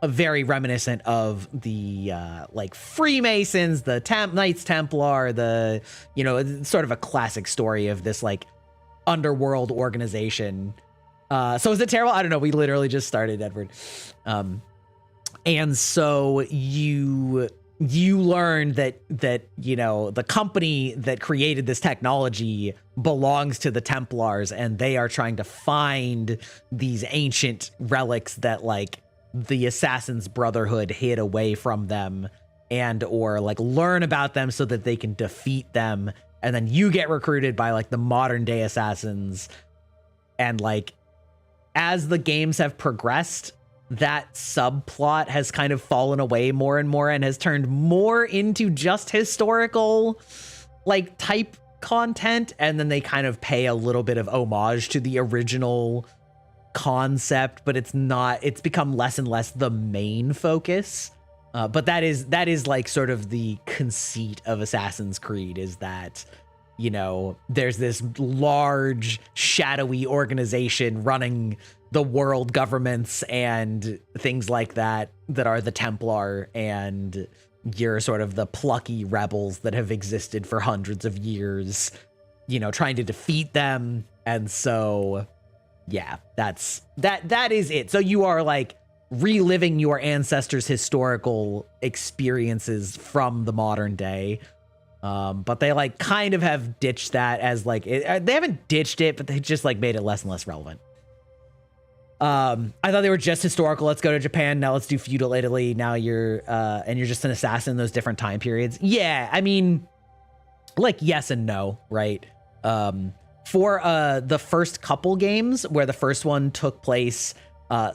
very reminiscent of the like Freemasons, the Knights Templar, sort of a classic story of this like underworld organization. So is it terrible? I don't know. We literally just started, Edward. And so you learn that the company that created this technology belongs to the Templars, and they are trying to find these ancient relics that like the Assassin's Brotherhood hid away from them, and or like learn about them so that they can defeat them. And then you get recruited by like the modern day assassins. And like, as the games have progressed, that subplot has kind of fallen away more and more and has turned more into just historical like type content. And then they kind of pay a little bit of homage to the original concept, but it's become less and less the main focus. But that is like sort of the conceit of Assassin's Creed, is that, there's this large shadowy organization running the world governments and things like that are the Templar, and you're sort of the plucky rebels that have existed for hundreds of years, trying to defeat them. And so, yeah, that is it. So you are like reliving your ancestors' historical experiences from the modern day. But they like kind of have ditched that as like, they haven't ditched it, but they just like made it less and less relevant. I thought they were just historical. Let's go to Japan. Now let's do feudal Italy. Now you're just an assassin in those different time periods. Yeah. I mean, like yes and no, right? For the first couple games, where the first one took place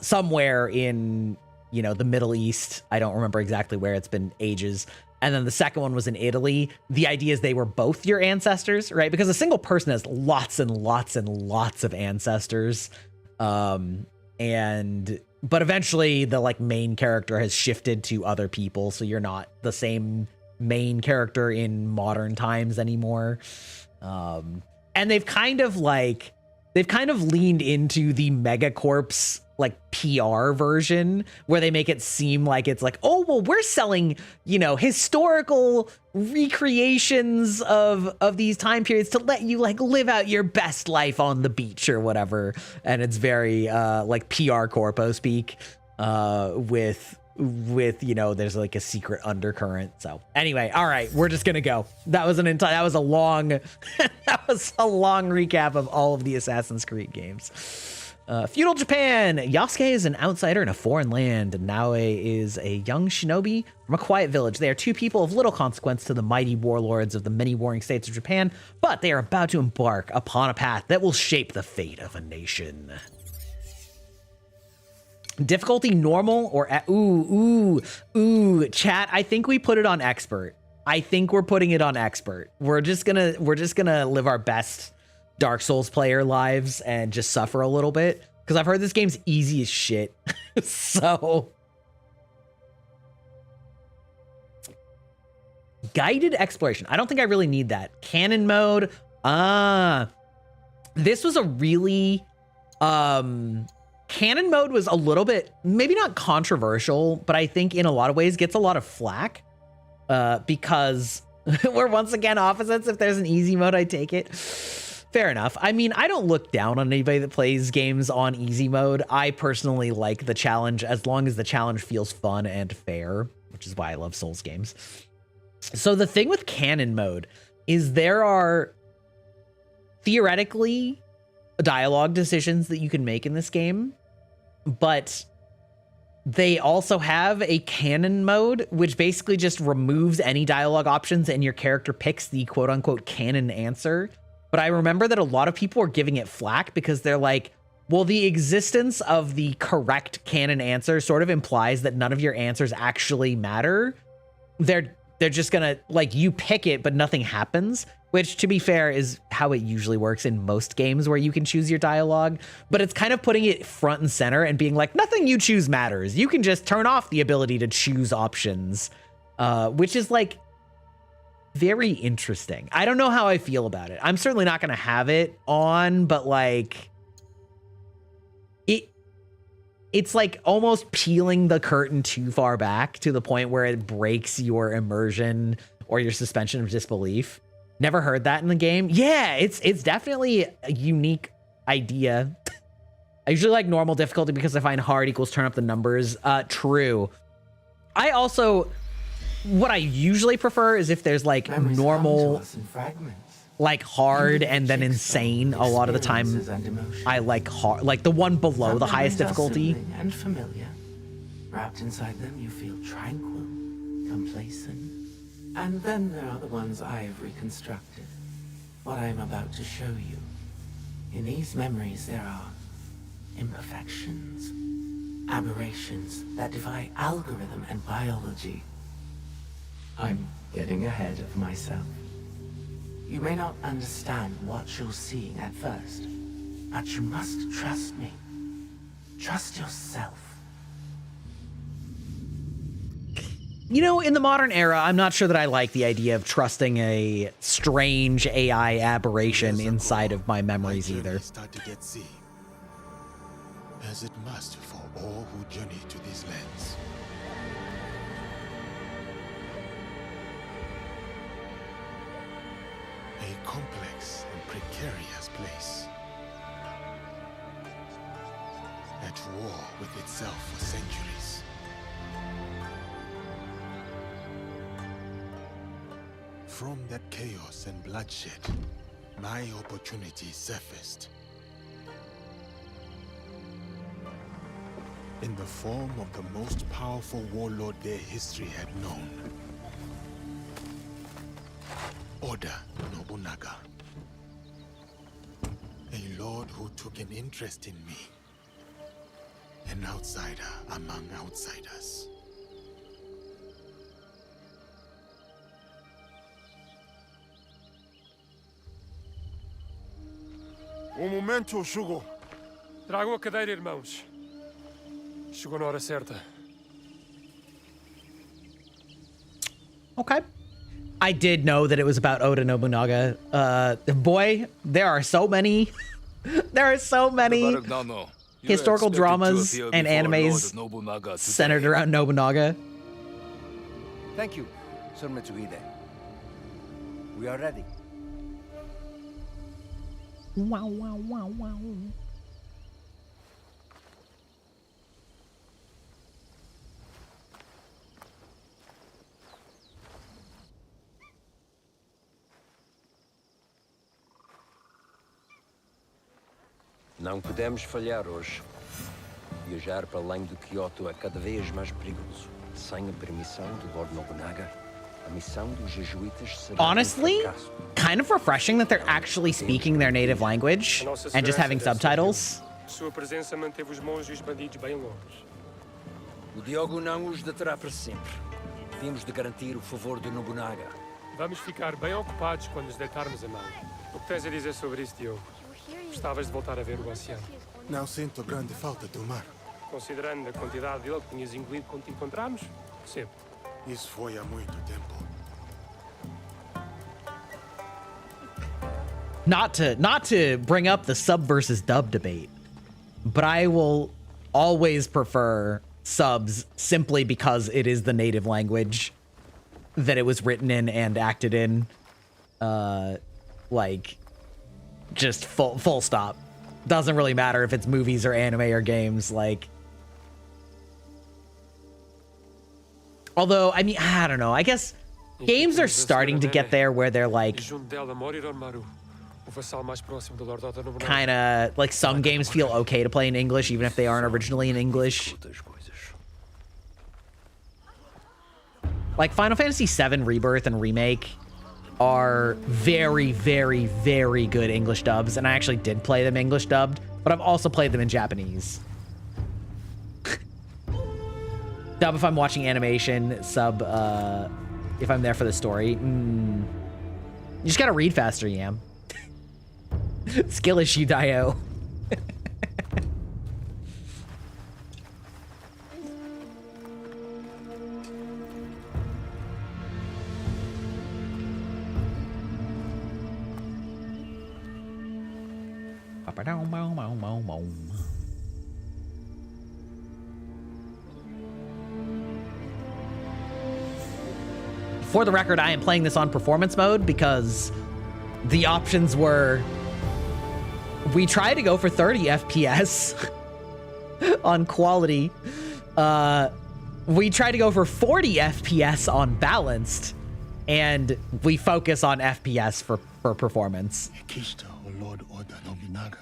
somewhere in you know, the Middle East. I don't remember exactly where, it's been ages. And then the second one was in Italy. The idea is they were both your ancestors, right? Because a single person has lots and lots and lots of ancestors. But eventually the like main character has shifted to other people. So you're not the same main character in modern times anymore. And they've kind of leaned into the Megacorp's like PR version, where they make it seem like it's like, oh, well, we're selling, you know, historical recreations of these time periods to let you like live out your best life on the beach or whatever. And it's very like PR corpo speak with, you know, there's like a secret undercurrent. So anyway, all right, we're just gonna go. That was a long recap of all of the Assassin's Creed games. Feudal Japan. Yasuke is an outsider in a foreign land, and Naoe is a young shinobi from a quiet village. They are two people of little consequence to the mighty warlords of the many warring states of Japan, but they are about to embark upon a path that will shape the fate of a nation. Difficulty normal or chat. I think we put it on expert. I think we're putting it on expert. We're just gonna live our best Dark Souls player lives and just suffer a little bit, because I've heard this game's easy as shit. So guided exploration. I don't think I really need that. Canon mode. This was a really canon mode was a little bit, maybe not controversial, but I think in a lot of ways gets a lot of flack because we're once again opposites. If there's an easy mode, I take it. Fair enough. I mean, I don't look down on anybody that plays games on easy mode. I personally like the challenge as long as the challenge feels fun and fair, which is why I love Souls games. So the thing with canon mode is there are theoretically dialogue decisions that you can make in this game, but they also have a canon mode, which basically just removes any dialogue options and your character picks the quote unquote canon answer. But I remember that a lot of people are giving it flack because they're like, well, the existence of the correct canon answer sort of implies that none of your answers actually matter. They're just gonna, like, you pick it, but nothing happens, which, to be fair, is how it usually works in most games where you can choose your dialogue. But it's kind of putting it front and center and being like, nothing you choose matters. You can just turn off the ability to choose options, which is like very interesting. I don't know how I feel about it. I'm certainly not going to have it on, but like it's like almost peeling the curtain too far back to the point where it breaks your immersion or your suspension of disbelief. Never heard that in the game. Yeah, it's definitely a unique idea. I usually like normal difficulty because I find hard equals turn up the numbers. True. I also, what I usually prefer is if there's like normal, like hard and then insane. A lot of the time I like hard, like the one below the highest difficulty.
And familiar. Wrapped inside them you feel tranquil, complacent. And then there are the ones I've reconstructed. What I'm about to show you. In these memories there are imperfections, aberrations that defy algorithm and biology. I'm getting ahead of myself. You may not understand what you're seeing at first, but you must trust me. Trust yourself.
You know, in the modern era, I'm not sure that I like the idea of trusting a strange AI aberration inside of my memories either.
Start to get seen, as it must for all who journey to these lands. A complex and precarious place. At war with itself for centuries. From that chaos and bloodshed, my opportunity surfaced. In the form of the most powerful warlord their history had known. Oda Nobunaga. A lord who took an interest in me. And an outsider among outsiders.
Momento, Shugo.
Tragam a cadeira, irmãos. Chegou na hora certa.
Okay. I did know that it was about Oda Nobunaga. Boy, there are so many historical dramas and animes centered around Nobunaga.
Thank you, Sir Mitsuhide. We are ready.
Wow, wow, wow, wow.
Não podemos falhar hoje. Viajar para além de Kyoto é cada vez mais perigoso. Sem a permissão do Lord Nobunaga, a missão dos jesuítas será
Honestly, kind of refreshing that they're actually speaking their native language and just having subtitles.
Sua presença manteve os monges e os bandidos bem longe.
O Diogo não os deterá para sempre. Temos de garantir o favor do Nobunaga.
Vamos ficar bem ocupados quando nos deitarmos a mão. O que tens a dizer sobre isso, Diogo? Gostavas de voltar a ver o oceano?
Não sinto grande falta do mar.
Considerando a quantidade dele que tinhas engolido quando te encontramos? Sempre.
Isso foi há muito tempo.
Not to bring up the sub versus dub debate, but I will always prefer subs simply because it is the native language that it was written in and acted in. Like, just full stop. Doesn't really matter if it's movies or anime or games. Like, although, I mean, I don't know. I guess games are starting to get there where they're like, kind of like some games feel okay to play in English even if they aren't originally in English. Like Final Fantasy VII Rebirth and Remake are very, very, very good English dubs, and I actually did play them English dubbed, but I've also played them in Japanese. Dub if I'm watching animation, sub if I'm there for the story. You just gotta read faster, Yam. Skill issue, Dio. For the record, I am playing this on performance mode because the options were, we try to go for 30 FPS on quality. We try to go for 40 FPS on balanced, and we focus on FPS for performance.
Lord Oda Nobunaga.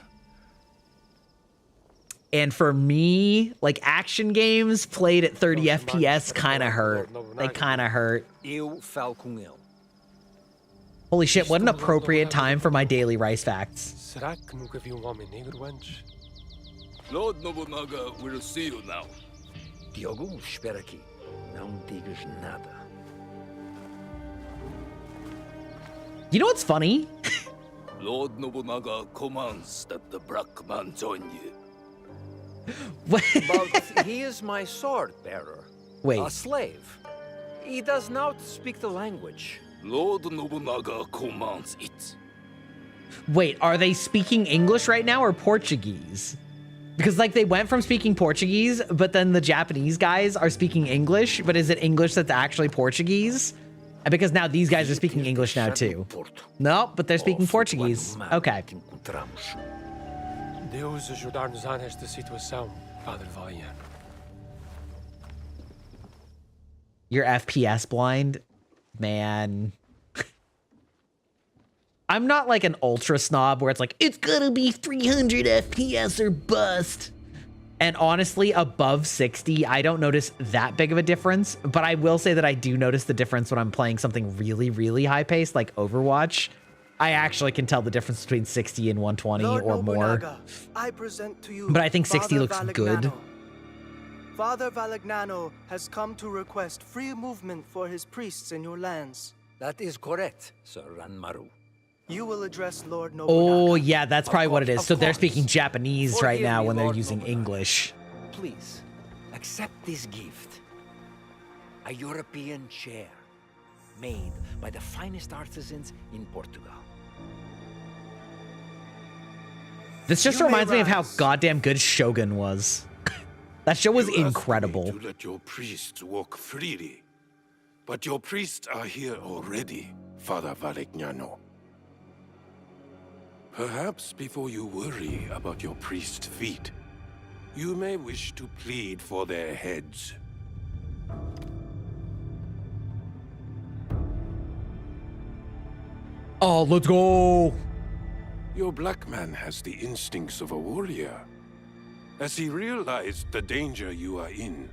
And for me, like action games played at 30 FPS kind of hurt. They kind of hurt. Holy shit, what an appropriate time for my daily rice facts.
Lord Nobunaga will see you now.
Diogo, espera aqui. Não digas nada.
You know what's funny?
Lord Nobunaga commands that the black man join you.
But he is my sword bearer.
Wait.
A slave. He does not speak the language.
Lord Nobunaga commands it.
Wait, are they speaking English right now or Portuguese? Because like they went from speaking Portuguese, but then the Japanese guys are speaking English, but is it English that's actually Portuguese? And because now these guys are speaking English now too. No, but they're speaking Portuguese. Okay.
Deus ajudar-nos-á nesta situação, Padre Valian.
You're FPS blind? Man. I'm not like an ultra snob where it's like, it's gonna be 300 FPS or bust. And honestly, above 60, I don't notice that big of a difference. But I will say that I do notice the difference when I'm playing something really, really high paced like Overwatch. I actually can tell the difference between 60 and 120 or more.
I present to you
But I think 60 looks good.
Father Valignano has come to request free movement for his priests in your lands.
That is correct, Sir Ranmaru.
You will address Lord Nobunaga.
Oh, yeah, that's probably what it is.
Of
So they're
course.
speaking Japanese
Forgive
right now
me,
when they're
Lord
using
Nobunaga.
English.
Please, accept this gift. A European chair, made by the finest artisans in Portugal.
This just
You may
reminds me of how
rise.
goddamn good Shogun was. That show was
You asked me
incredible.
to let your priests walk freely. But your priests are here already, Father Valignano. Perhaps before you worry about your priest's feet, you may wish to plead for their heads.
Oh, let's go.
Your black man has the instincts of a warrior. As he realized the danger you are in,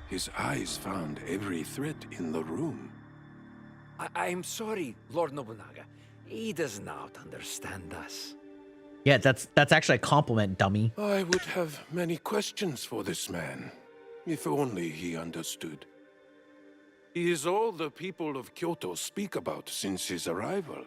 his eyes found every threat in the room.
I'm sorry, Lord Nobunaga. He does not understand us.
Yeah, that's actually a compliment, dummy.
I would have many questions for this man, if only he understood. He is all the people of Kyoto speak about since his arrival.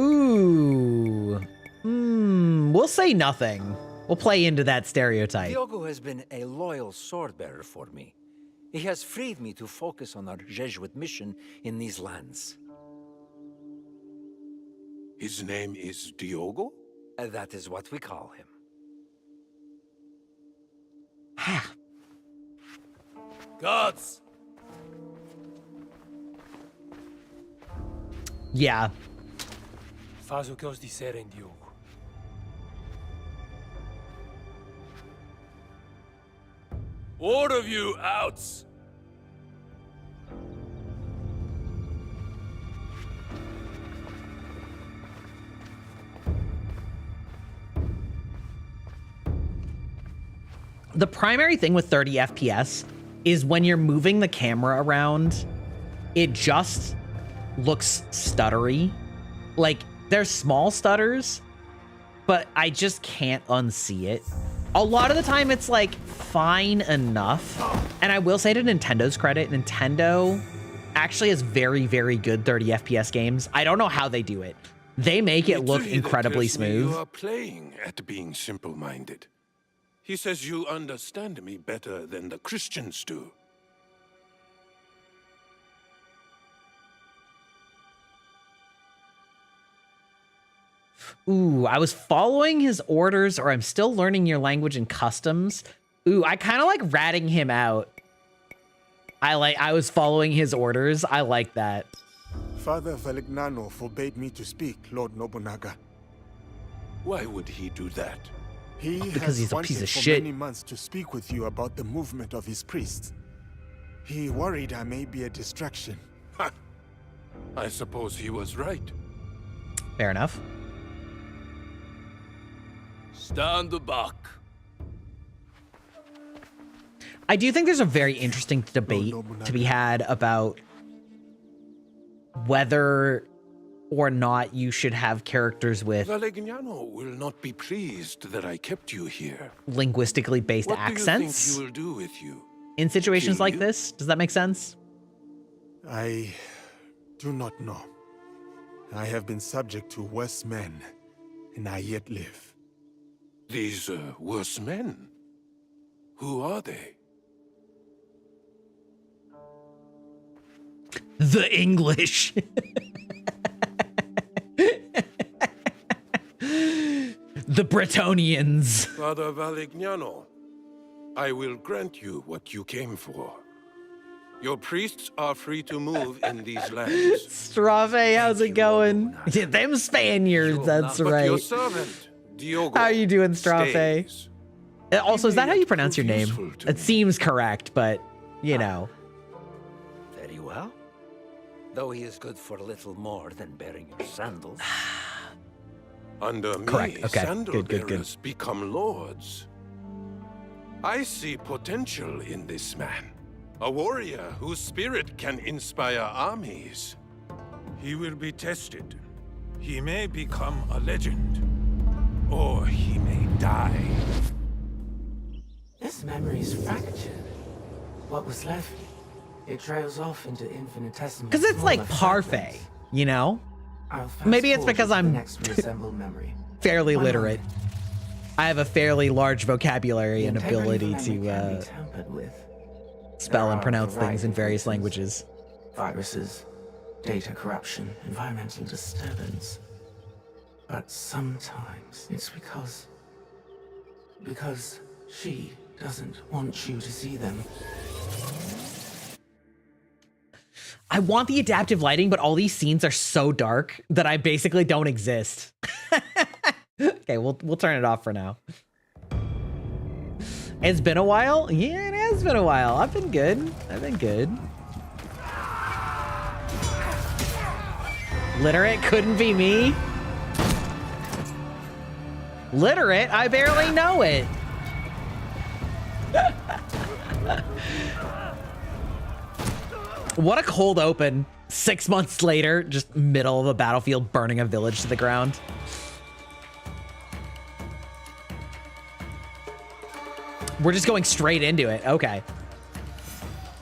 Ooh. We'll say nothing. We'll play into that stereotype.
Diogo has been a loyal sword-bearer for me. He has freed me to focus on our Jesuit mission in these lands.
His name is Diogo?
That is what we call him.
Gods!
Yeah.
Faz o que eles disserem, Diogo.
All of you outs!
The primary thing with 30 FPS is when you're moving the camera around, it just looks stuttery. Like, there's small stutters, but I just can't unsee it. A lot of the time, it's like fine enough. And I will say to Nintendo's credit, Nintendo actually has very, very good 30 FPS games. I don't know how they do it. They make it look
It's he that
incredibly
tells me
smooth.
You are playing at being simple-minded. He says you understand me better than the Christians do.
Ooh, I was following his orders, or I'm still learning your language and customs. Ooh, I kind of like ratting him out. I was following his orders. I like that.
Father Valignano forbade me to speak, Lord Nobunaga.
Why would he do that?
He
Because
has
he's a
wanted
piece of
for
shit.
many months to speak with you about the movement of his priests. He worried I may be a distraction.
Ha! I suppose he was right.
Fair enough.
Stand back.
I do think there's a very interesting debate
Nobunaga.
to be had about whether or not you should have characters with
Valignano will not be pleased that I kept you here.
linguistically based
What
accents
do you think he will do with you?
in situations
Kill
like
you?
this. Does that make sense?
I do not know. I have been subject to worse men, and I yet live.
These worse men? Who are they?
The English. The Bretonians.
Father Valignano, I will grant you what you came for. Your priests are free to move in these lands.
Strave, how's it going?
Nobunaga.
Them Spaniards, that's
But your
right.
servant, Diogo,
How are you doing, Strave?
stays.
Also, is that how you pronounce your
Prove
name?
useful to
It
me.
seems correct, but, you know.
Very well. Though he is good for little more than bearing your sandals.
Under me,
Correct. Okay.
sandal
Good, good, good.
bearers become lords. I see potential in this man. A warrior whose spirit can inspire armies. He will be tested. He may become a legend. Or he may die.
This memory is fractured. What was left? It trails off into infinitesimal.
Because it's like parfait, you know? Maybe it's because I'm fairly literate. I have a fairly large vocabulary and ability to spell and pronounce things in various languages.
Viruses, data corruption, environmental disturbance. But sometimes it's because she doesn't want you to see them.
I want the adaptive lighting, but all these scenes are so dark that I basically don't exist. Okay, we'll turn it off for now. It's been a while? Yeah, it has been a while. I've been good. Literate couldn't be me. Literate? I barely know it. What a cold open. 6 months later, just middle of a battlefield, burning a village to the ground. We're just going straight into it. Okay.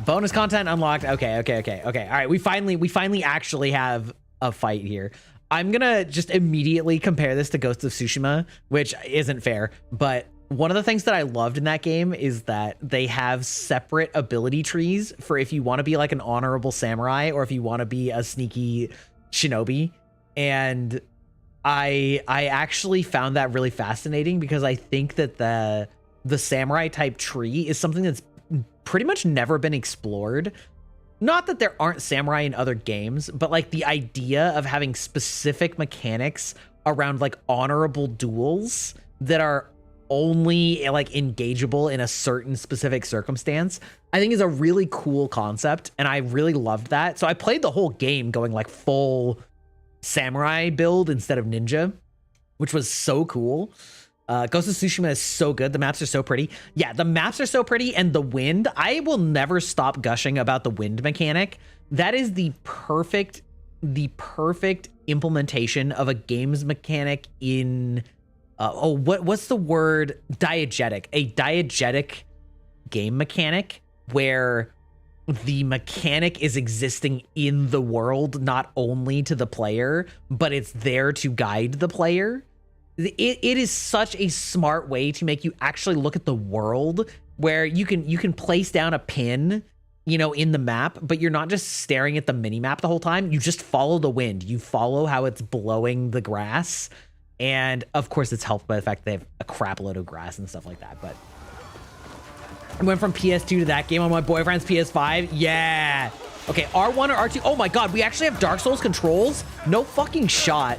Bonus content unlocked. Okay. All right, we finally actually have a fight here. I'm gonna just immediately compare this to Ghost of Tsushima, which isn't fair, but one of the things that I loved in that game is that they have separate ability trees for if you want to be like an honorable samurai or if you want to be a sneaky shinobi. And I actually found that really fascinating because I think that the samurai type tree is something that's pretty much never been explored. Not that there aren't samurai in other games, but like the idea of having specific mechanics around like honorable duels that are only like engageable in a certain specific circumstance, I think is a really cool concept. And I really loved that. So I played the whole game going like full samurai build instead of ninja, which was so cool. Ghost of Tsushima is so good. The maps are so pretty. Yeah, the maps are so pretty. And the wind, I will never stop gushing about the wind mechanic. That is the perfect implementation of a games mechanic in what's the word? Diegetic. A diegetic game mechanic where the mechanic is existing in the world, not only to the player, but it's there to guide the player. It is such a smart way to make you actually look at the world, where you can place down a pin, you know, in the map, but you're not just staring at the mini map the whole time. You just follow the wind. You follow how it's blowing the grass. And of course it's helped by the fact that they have a crap load of grass and stuff like that. But I went from PS2 to that game on my boyfriend's PS5. Yeah. Okay, R1 or R2. Oh my God, we actually have Dark Souls controls? No fucking shot.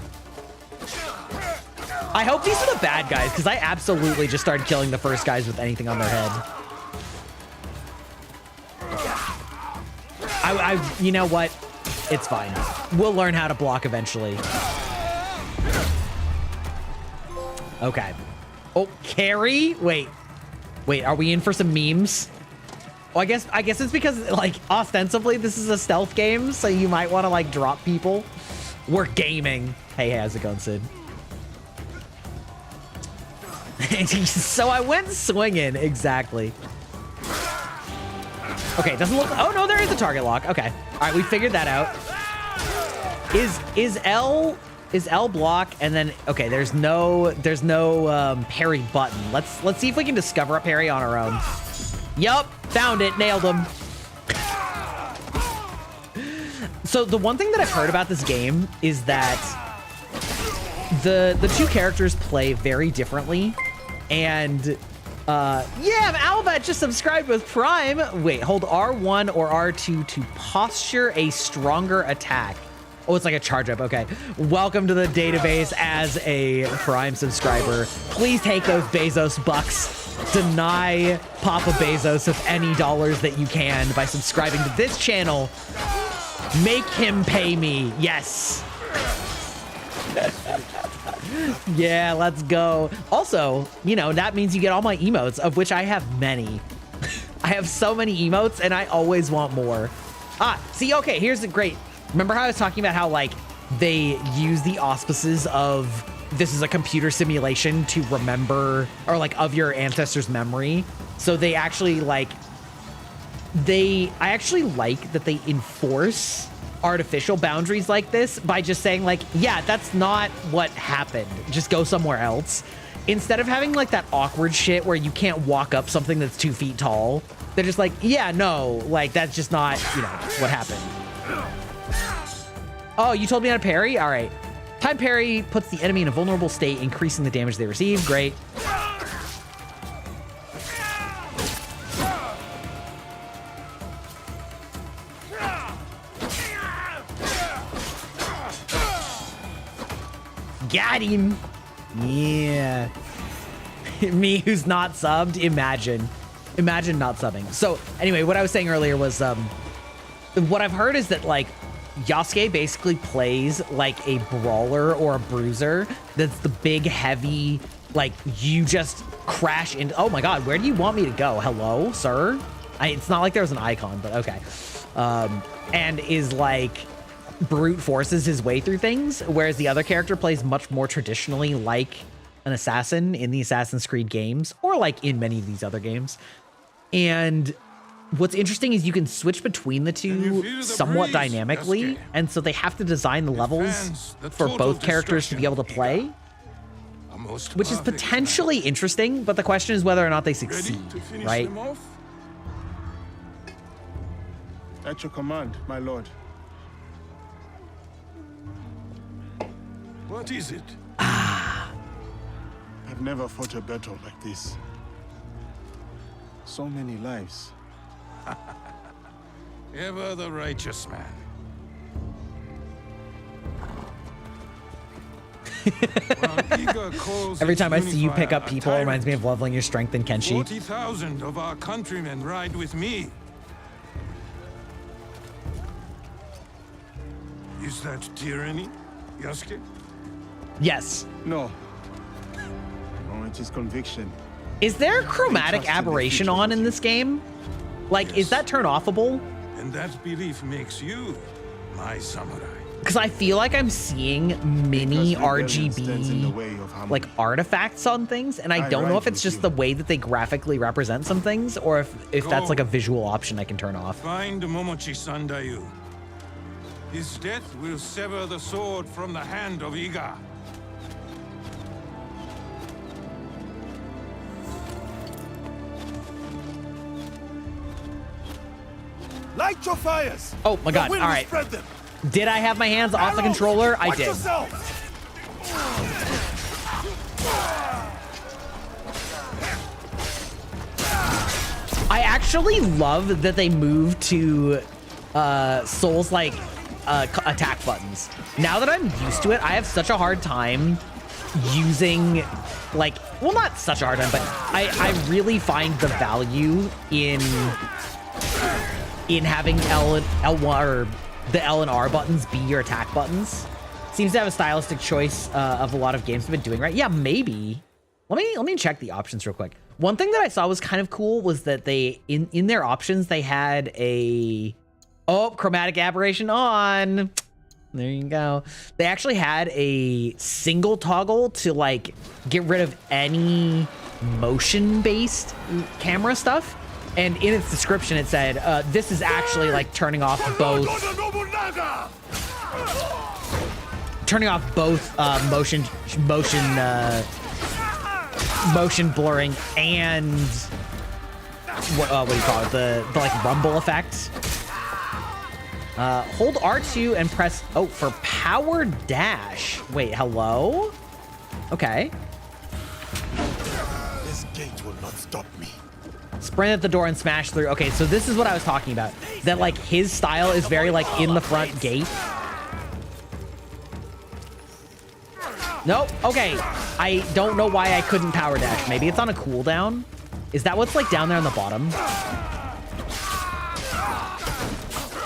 I hope these are the bad guys, because I absolutely just started killing the first guys with anything on their head. You know what? It's fine. We'll learn how to block eventually. Okay. Oh, carry? Wait, are we in for some memes? Well, I guess it's because, like, ostensibly this is a stealth game, so you might want to, like, drop people. We're gaming. Hey, how's it going, Sid? So I went swinging. Exactly. Okay, doesn't look... Oh, no, there is a target lock. Okay. All right, we figured that out. Is L block, and then... Okay, there's no parry button. Let's see if we can discover a parry on our own. Yup, found it. Nailed him. So the one thing that I've heard about this game is that the two characters play very differently. And yeah, Albat just subscribed with Prime. Wait, hold R1 or R2 to posture a stronger attack. Oh, it's like a charge up. Okay. Welcome to the database as a Prime subscriber. Please take those Bezos bucks. Deny Papa Bezos of any dollars that you can by subscribing to this channel. Make him pay me. Yes. Yeah, let's go. Also, you know, that means you get all my emotes, of which I have many. I have so many emotes, and I always want more. Ah, see, okay, here's a great... Remember how I was talking about how like they use the auspices of this is a computer simulation to remember, or like of your ancestors' memory. So they actually like, I actually like that they enforce artificial boundaries like this by just saying like, yeah, that's not what happened. Just go somewhere else. Instead of having like that awkward shit where you can't walk up something that's 2 feet tall, they're just like, yeah, no, like that's just not, you know, what happened. Oh, you told me how to parry? All right. Time parry puts the enemy in a vulnerable state, increasing the damage they receive. Great. Got him. Yeah. Me who's not subbed. Imagine not subbing. So anyway, what I was saying earlier was what I've heard is that like Yasuke basically plays like a brawler or a bruiser. That's the big, heavy, like you just crash into. Oh my God, where do you want me to go? Hello, sir? It's not like there was an icon, but okay. And is like brute forces his way through things, whereas the other character plays much more traditionally like an assassin in the Assassin's Creed games, or like in many of these other games. And what's interesting is you can switch between the two somewhat dynamically, and so they have to design the levels for both characters to be able to play, which is potentially interesting, but the question is whether or not they succeed, right?
At your command, my lord.
What is it?
I've never fought a battle like this. So many lives.
Ever the righteous man.
Every time I see you pick up people, it reminds me of leveling your strength in Kenshi.
40,000 of our countrymen ride with me. Is that tyranny, Yasuke?
Yes.
No. No, it is conviction.
Is there chromatic aberration on in this game? Like, yes. Is that turn offable?
And that belief makes you my samurai.
Because I feel like I'm seeing mini RGB like artifacts on things, and I don't know if it's just the way that they graphically represent some things, or if that's like a visual option I can turn off.
Find Momochi Sandayu. His death will sever the sword from the hand of Iga.
Light your fires!
Oh my God, all right. Did I have my hands off the controller? I did. I actually love that they moved to Souls like attack buttons. Now that I'm used to it, I have such a hard time using like, well, not such a hard time, but I really find the value in having L1 or the L and R buttons be your attack buttons. Seems to have a stylistic choice of a lot of games have been doing, right? Yeah, maybe. Let me check the options real quick. One thing that I saw was kind of cool was that they in their options they had a chromatic aberration on. There you go. They actually had a single toggle to like get rid of any motion-based camera stuff. And in its description, it said, this is actually like turning off both motion blurring and what do you call it? The like rumble effect. Hold R2 and press for power dash. Wait, hello? Okay.
This gate will not stop me.
Sprint at the door and smash through. Okay, so this is what I was talking about. That like his style is very like in the front gate. Nope. Okay. I don't know why I couldn't power dash. Maybe it's on a cooldown. Is that what's like down there on the bottom?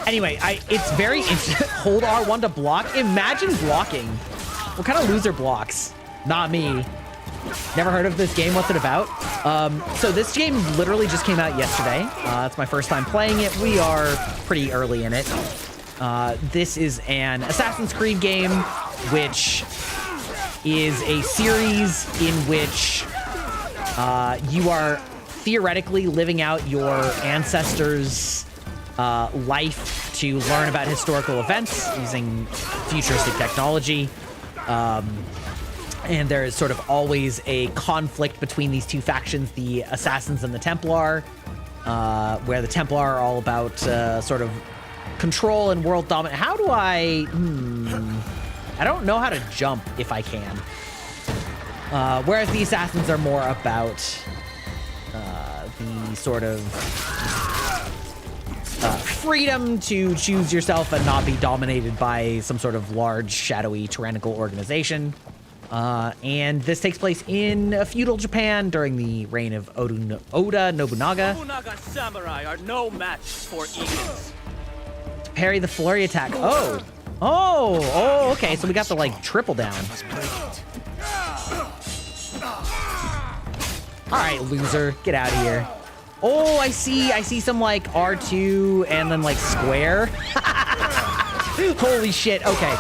Anyway, it's very interesting. Hold R1 to block. Imagine blocking. What kind of loser blocks? Not me. Never heard of this game. What's it about? So this game literally just came out yesterday. It's my first time playing it. We are pretty early in it. This is an Assassin's Creed game, which is a series in which you are theoretically living out your ancestors' life to learn about historical events using futuristic technology. And there is sort of always a conflict between these two factions, the Assassins and the Templar, where the Templar are all about sort of control and world dominance. How do I don't know how to jump if I can. Whereas the Assassins are more about the sort of freedom to choose yourself and not be dominated by some sort of large, shadowy, tyrannical organization. And this takes place in feudal Japan during the reign of Oda Nobunaga.
Nobunaga samurai are no match for eagles.
Parry the flurry attack. Oh, okay. So we got the like triple down. All right, loser, get out of here. Oh, I see some like R2 and then like square. Holy shit. Okay.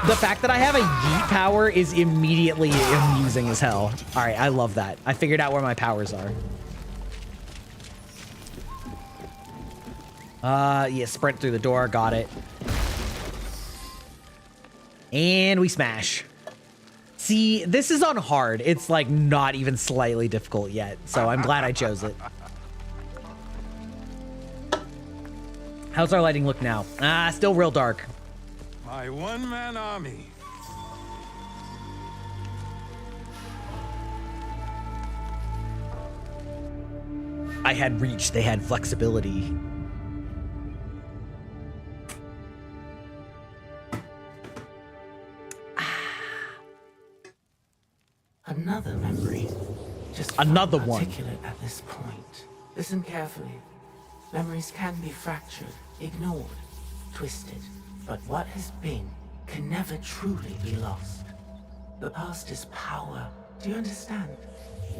The fact that I have a yeet power is immediately amusing as hell. All right, I love that. I figured out where my powers are. Yeah, sprint through the door. Got it. And we smash. See, this is on hard. It's like not even slightly difficult yet. So I'm glad I chose it. How's our lighting look now? Still real dark.
My one-man army.
I had reach, they had flexibility.
Another memory. Just
another one.
Articulate at this point. Listen carefully. Memories can be fractured, ignored, twisted. But what has been can never truly be lost. The past is power. Do you understand?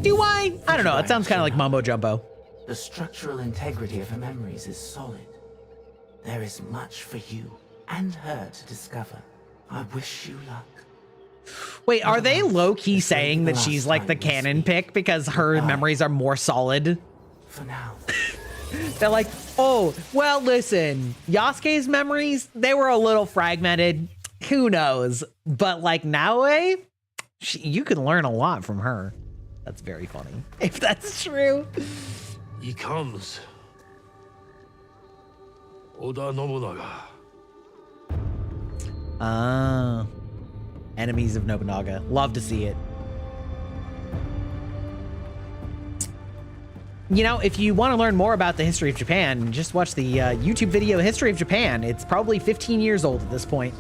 Do I? I don't know. It sounds kind of like mumbo jumbo.
The structural integrity of her memories is solid. There is much for you and her to discover. I wish you luck.
Wait, are they low-key saying that she's like the canon pick because her memories are more solid?
For now.
They're like, oh, well, listen, Yasuke's memories, they were a little fragmented. Who knows? But like Naoe, you can learn a lot from her. That's very funny. If that's true.
He comes. Oda Nobunaga.
Enemies of Nobunaga. Love to see it. You know, if you want to learn more about the history of Japan, just watch the YouTube video History of Japan. It's probably 15 years old at this point.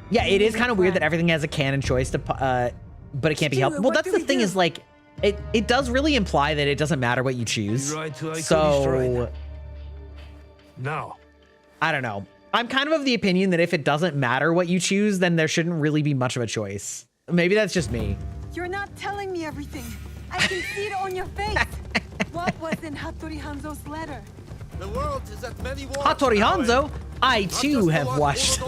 Yeah, it is kind of weird that everything has a canon choice to, but it can't be helped. Well, that's the thing is like, it does really imply that it doesn't matter what you choose. So,
now,
I don't know. I'm kind of the opinion that if it doesn't matter what you choose, then there shouldn't really be much of a choice. Maybe that's just me.
You're not telling me everything. I can see it on your face. What was in Hattori Hanzo's letter?
the world is at many wars.
Hattori Hanzo, I too have watched.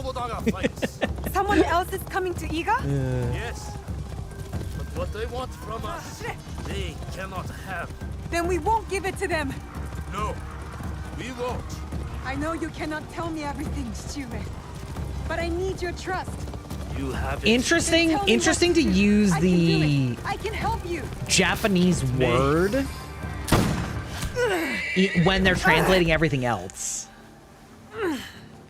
Someone else is coming to Iga?
Yes. But what they want from us, they cannot have.
Then we won't give it to them.
No, we won't.
I know you cannot tell me everything, Shichiue. But I need your trust.
You have
Interesting to use the
I can help you.
Japanese word when they're translating everything else.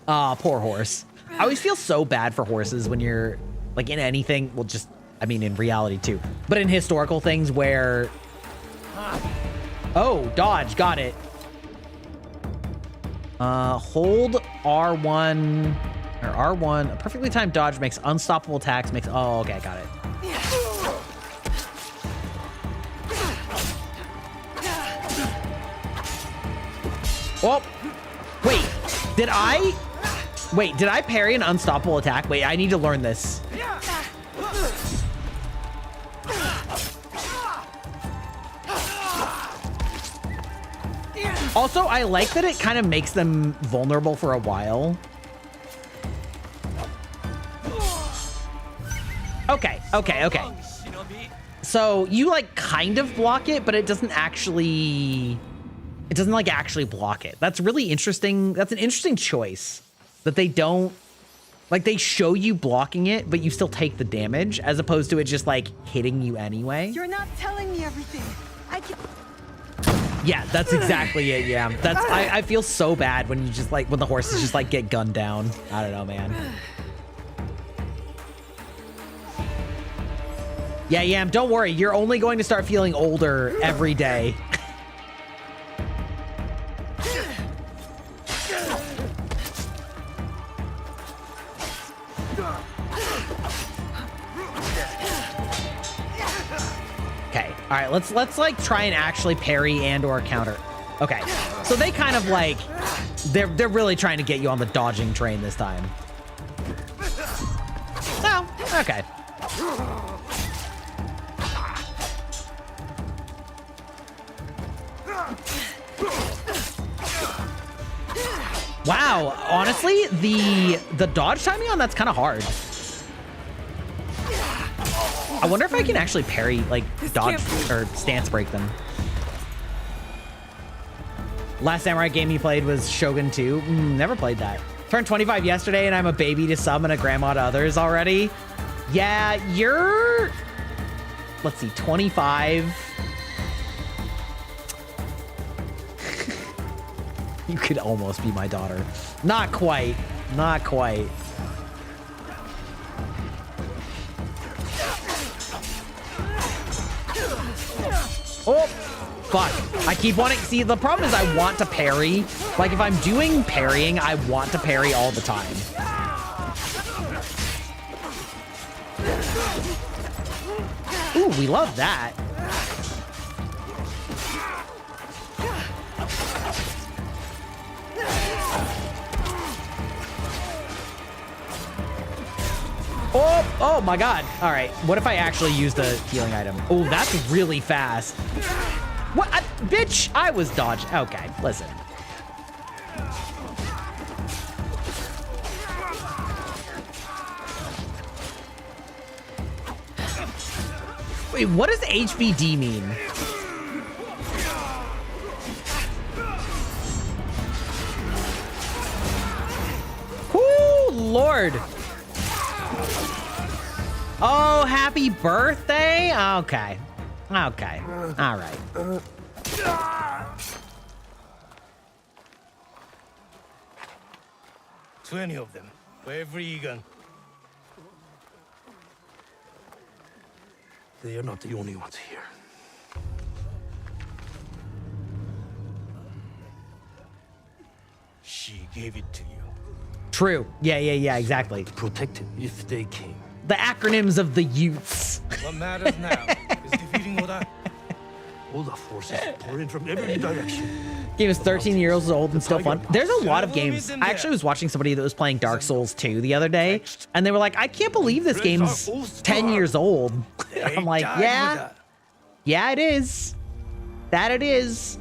Poor horse. I always feel so bad for horses when you're like in anything. Well, just, I mean, in reality too, but in historical things where, oh, dodge, got it. Hold R1 or R1. A perfectly timed dodge makes unstoppable attacks. Makes, oh, okay, got it. Oh, wait, did I parry an unstoppable attack? Wait, I need to learn this. Also, I like that it kind of makes them vulnerable for a while. Okay. So you like kind of block it, but it doesn't like actually block it. That's really interesting. That's an interesting choice that they don't like. They show you blocking it, but you still take the damage as opposed to it just like hitting you anyway.
You're not telling me everything. I can.
Yeah, that's exactly it. Yeah, I feel so bad when you just like when the horses just like get gunned down. I don't know, man. Yeah, don't worry. You're only going to start feeling older every day. Okay, all right, let's like try and actually parry and or counter. Okay, so they kind of like, they're really trying to get you on the dodging train this time. Oh, okay. Wow, honestly, the dodge timing on that's kind of hard. I wonder if I can actually parry, like, dodge or stance break them. Last Samurai game you played was Shogun 2. Never played that. Turned 25 yesterday and I'm a baby to some and a grandma to others already. Yeah, you're... Let's see, 25... You could almost be my daughter. Not quite. Not quite. Oh, fuck. I keep wanting... See, the problem is I want to parry. Like, if I'm doing parrying, I want to parry all the time. Ooh, we love that. Oh my god. All right. What if I actually use the healing item? Oh, that's really fast. What? Bitch, I was dodged. Okay, listen. Wait, what does HBD mean? Whoo, Lord. Oh, happy birthday? Okay. Okay. All right.
20 of them for every gun. They are not the only ones here. She gave it to you.
True. Yeah, exactly.
To protect him if they came.
The acronyms of the youths.
What matters now is defeating Oda. Oda forces pour in from every direction.
Game is 13 years old and still fun. There's a lot of games. I actually was watching somebody that was playing Dark Souls 2 the other day, and they were like, I can't believe this game's 10 years old. I'm like, yeah, it is. That it is.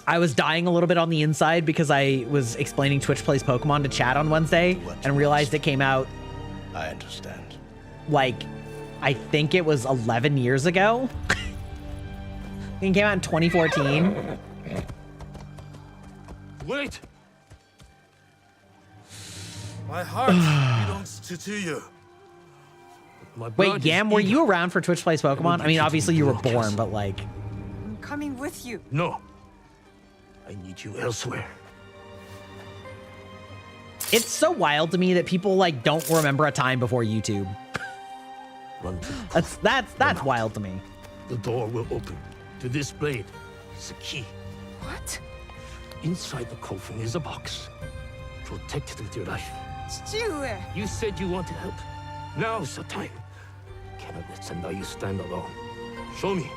I was dying a little bit on the inside because I was explaining Twitch Plays Pokemon to chat on Wednesday and realized it came out.
I understand.
Like, I think it was 11 years ago. It came out in 2014.
Wait! My heart belongs to Tetsuya.
Wait, Yam, were you around for Twitch Plays Pokemon? I mean, obviously you were born, but like...
I'm coming with you.
No. I need you elsewhere.
It's so wild to me that people like don't remember a time before YouTube.
Run
That's wild to me.
The door will open to this blade. It's a key.
What?
Inside the coffin is a box. Protect it with your life.
Chichiue!
You said you wanted help. Now's the time. Cannot let Sendayu stand alone. Show me.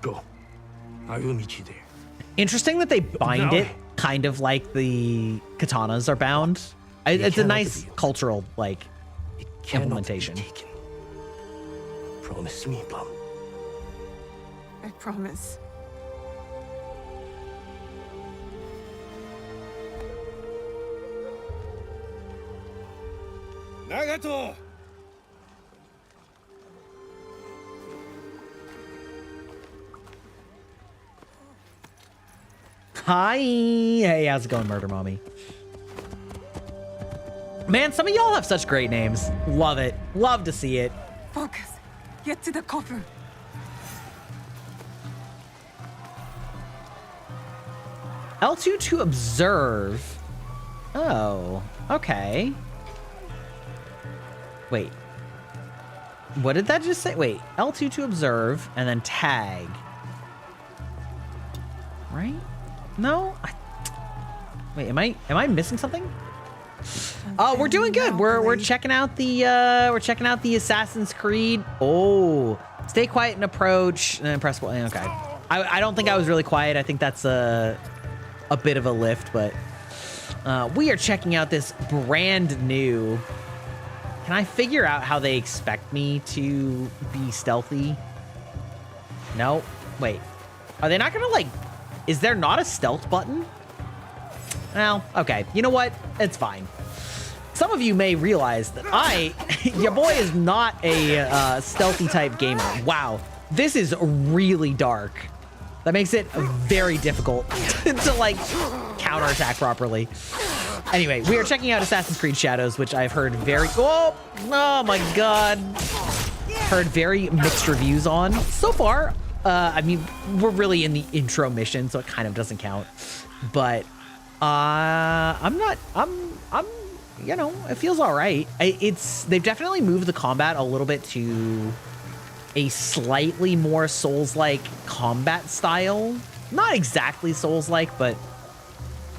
Go. I will meet you there.
Interesting that they bind it kind of like the katanas are bound. It's a nice cultural, like, implementation.
Promise me, Plum.
I promise.
Nagato!
Hi. Hey, how's it going, Murder Mommy? Man, some of y'all have such great names. Love it. Love to see it.
Focus. Get to the copper.
L2 to observe. Oh, okay. Wait. What did that just say? Wait, L2 to observe and then tag. Right? No? Wait, am I missing something? Oh, we're doing good. We're checking out the Assassin's Creed. Oh, stay quiet and approach and then press play. Okay. I don't think I was really quiet. I think that's a bit of a lift, but we are checking out this brand new. Can I figure out how they expect me to be stealthy? No. Wait. Are they not gonna like? Is there not a stealth button? Well, okay. You know what? It's fine. Some of you may realize that your boy is not a stealthy type gamer. Wow, this is really dark. That makes it very difficult to like counterattack properly. Anyway, we are checking out Assassin's Creed Shadows, which I've heard oh my God, heard very mixed reviews on so far. I mean, we're really in the intro mission, so it kind of doesn't count. But I'm you know, it feels all right. They've definitely moved the combat a little bit to a slightly more Souls-like combat style. Not exactly Souls-like, but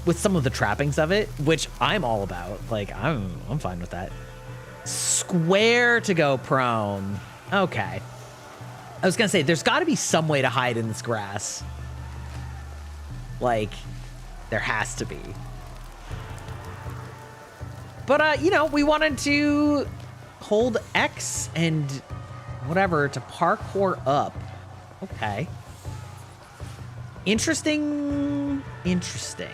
with some of the trappings of it, which I'm all about. Like, I'm fine with that. Square to go prone. Okay. I was gonna say, there's gotta be some way to hide in this grass. Like, there has to be. But, you know, we wanted to hold X and whatever to parkour up. Okay. Interesting. Interesting.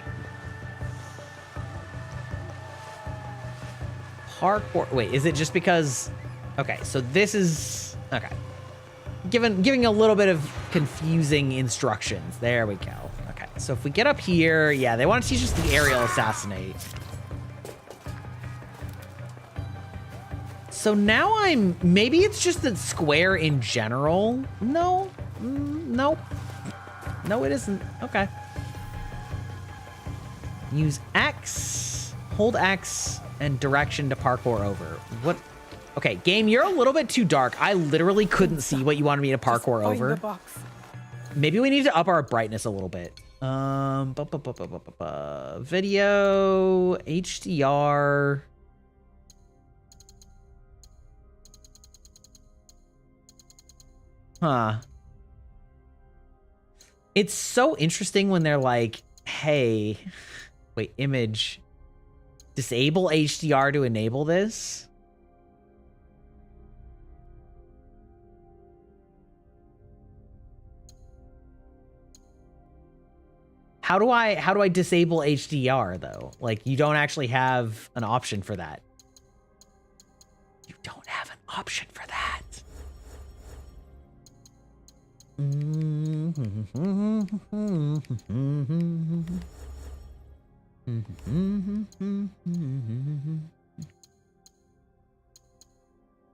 Parkour. Wait, is it just because? Okay, so this is okay. Giving a little bit of confusing instructions. There we go. Okay, so if we get up here, yeah, they want to teach us the aerial assassinate. So now maybe it's just that square in general. No, nope. No, it isn't. Okay. Use X, hold X, and direction to parkour over. What? Okay, game, you're a little bit too dark. I literally couldn't see what you wanted me to parkour over. Maybe we need to up our brightness a little bit. Video, HDR. Huh. It's so interesting when they're like, hey, wait, image, disable HDR to enable this. How do I disable HDR though? Like, you don't actually have an option for that. You don't have an option for that.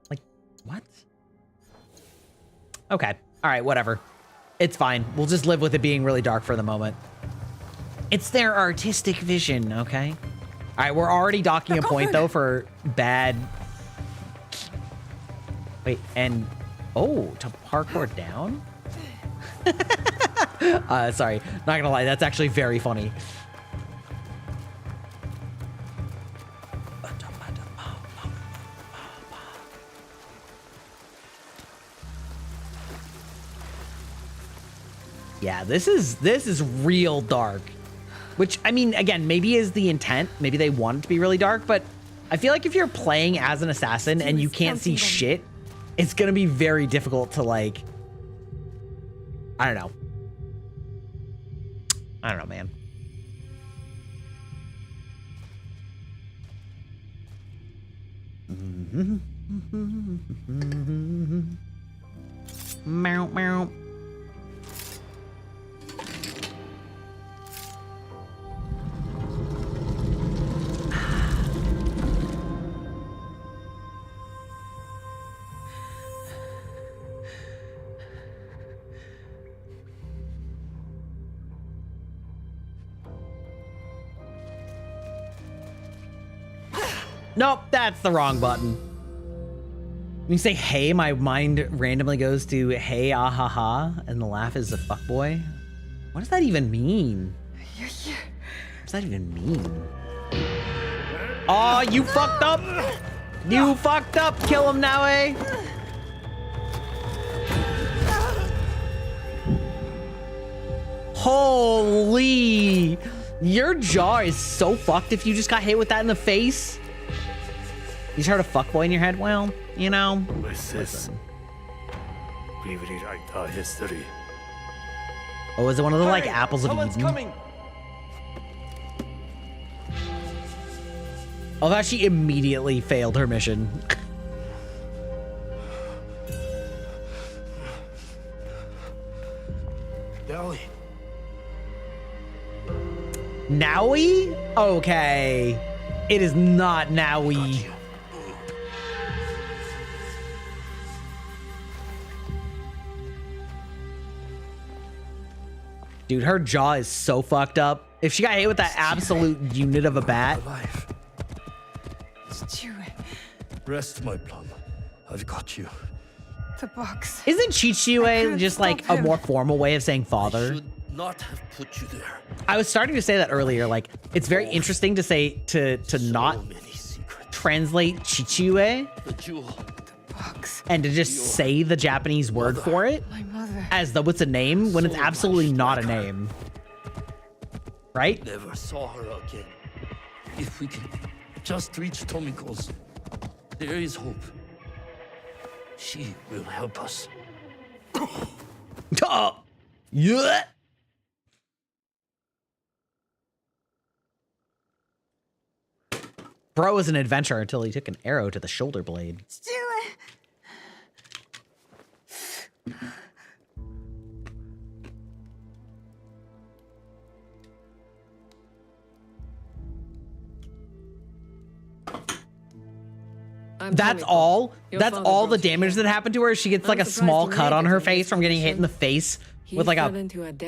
Like, what? Okay. All right, whatever. It's fine. We'll just live with it being really dark for the moment. It's their artistic vision, okay? All right, we're already docking a point, though, for bad... Wait, and... Oh, to parkour down? Sorry, not gonna lie, that's actually very funny. Yeah, this is real dark. Which, I mean, again, maybe is the intent. Maybe they want it to be really dark, but I feel like if you're playing as an assassin and you can't see shit, it's gonna be very difficult to like, I don't know. I don't know, man. Meow, meow. Nope, that's the wrong button. When you say hey, my mind randomly goes to hey, ah, ha, ha, and the laugh is a fuckboy. What does that even mean?
You're here.
What does that even mean? Oh, you fucked up! You fucked up! Kill him now, eh? Holy! Your jaw is so fucked if you just got hit with that in the face. You just heard a fuckboy in your head? Well, you know. Listen.
We rewrite our history.
Oh, is it one of the like apples of Eden?
Coming.
Oh, that she immediately failed her mission.
Dolly.
Nowie? Okay. It is not Nowie. Dude, her jaw is so fucked up. If she got hit with that absolute unit of a bat.
Rest, my plum. I've got you.
The box.
Isn't Chichue just like a more formal way of saying father?
Should not have put you there.
I was starting to say that earlier. Like, it's very interesting to say to not translate Chichue
The jewel.
and to just say the Japanese word for it
My mother.
as though it's a name when it's absolutely not a name. Right?
Never saw her again. If we can just reach Tomiko's, there is hope. She will help us.
Oh, yeah. Bro was an adventurer until he took an arrow to the shoulder blade. That's all. That's all the damage that happened to her. She gets like a small cut on her face from getting hit in the face with like a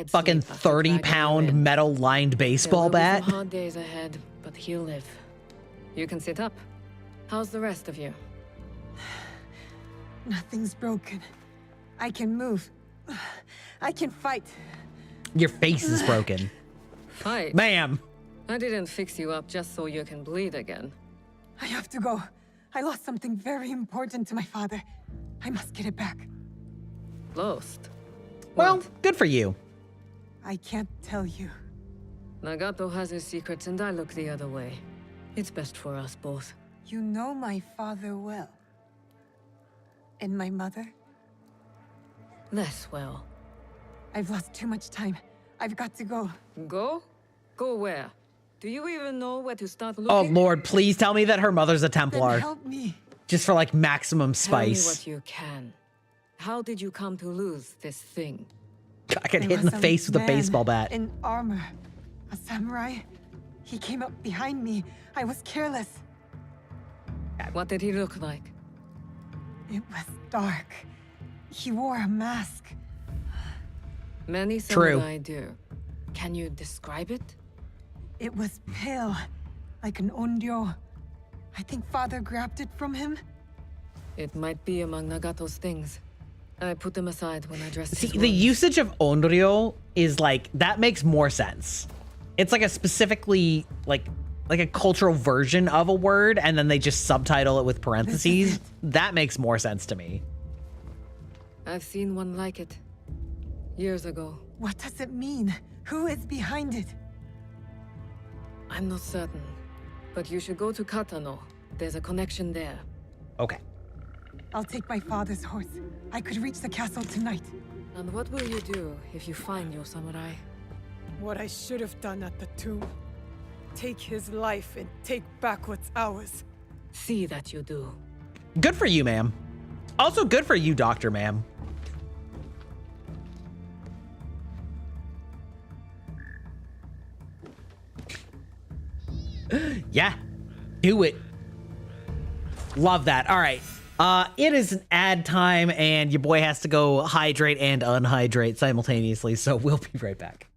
fucking 30-pound metal-lined baseball bat.
Hard days ahead, but he'll live. You can sit up. How's the rest of you?
Nothing's broken. I can move. I can fight.
Your face is broken.
Fight?
Ma'am.
I didn't fix you up just so you can bleed again.
I have to go. I lost something very important to my father. I must get it back.
Lost?
Well, good for you.
I can't tell you.
Nagato has his secrets and I look the other way. It's best for us both.
You know my father well. And my mother?
Less well.
I've lost too much time. I've got to go.
Go? Go where? Do you even know where to start looking?
Oh Lord, please tell me that her mother's a Templar.
Then help me.
Just for like maximum
Tell me
spice.
what you can. How did you come to lose this thing?
I got
There
hit in
was
the face with a
man
baseball bat.
in armor. A samurai. He came up behind me. I was careless.
What did he look like?
It was dark. He wore a mask.
Many
True.
samurai do. Can you describe it?
It was pale, like an onryo. I think father grabbed it from him.
It might be among Nagato's things. I put them aside when I dressed
See,
his
the
wounds.
usage of onryo is like, that makes more sense. It's like a specifically, like a cultural version of a word, and then they just subtitle it with parentheses. That makes more sense to me.
I've seen one like it. Years ago.
What does it mean? Who is behind it?
I'm not certain. But you should go to Katano. There's a connection there.
Okay.
I'll take my father's horse. I could reach the castle tonight.
And what will you do if you find your samurai?
What I should have done at the tomb. Take his life and take back what's ours.
See that you do.
Good for you, ma'am. Also good for you, Doctor, ma'am. Yeah, do it. Love that. All right. It is an ad time, and your boy has to go hydrate and unhydrate simultaneously, so we'll be right back.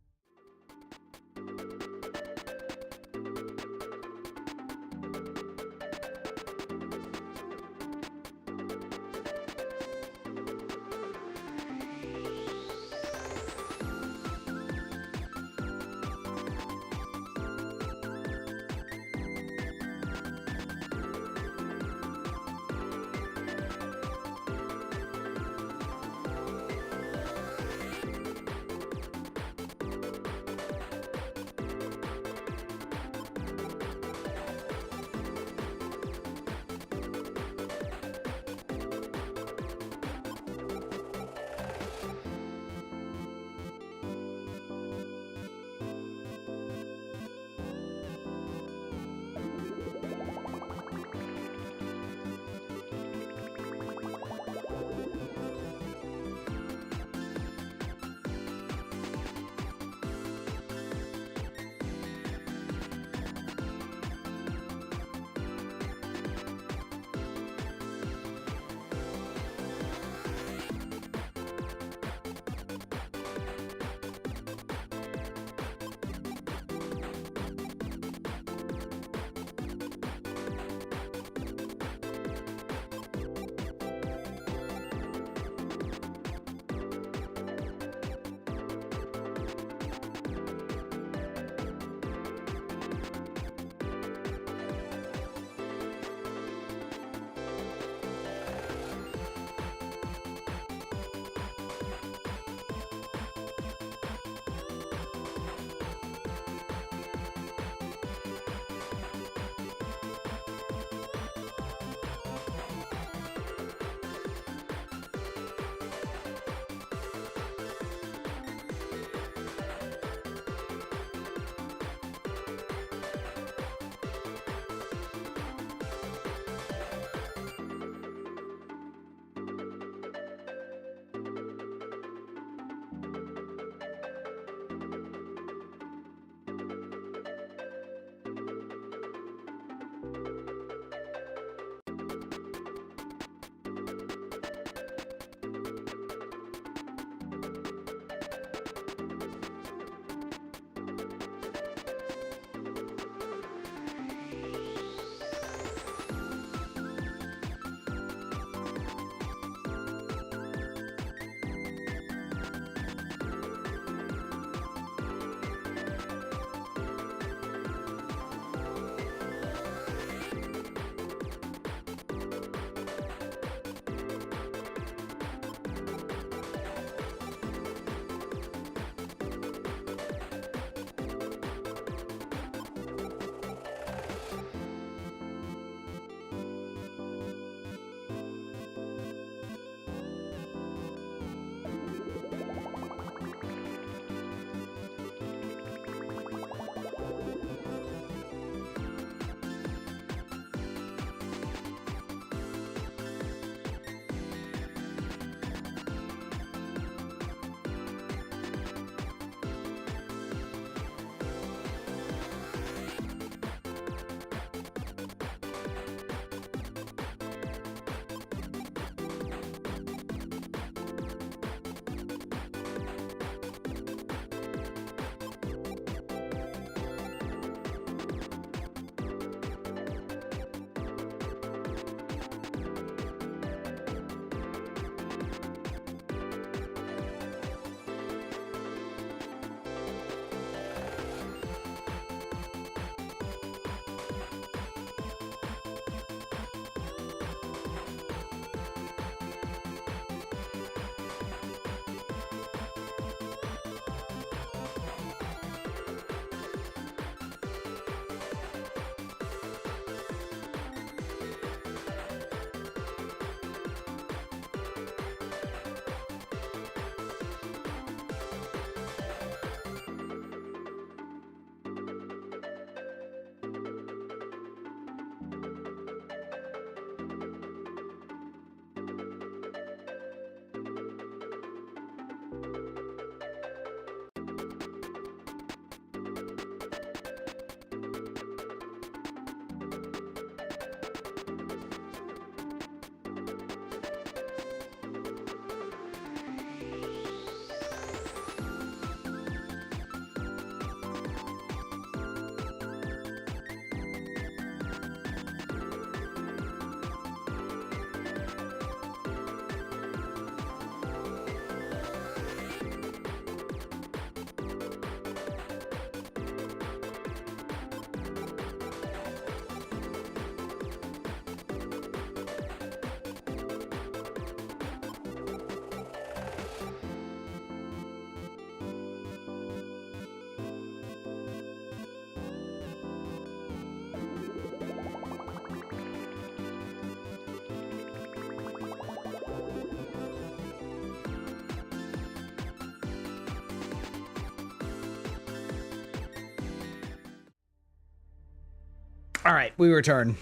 All right, we return.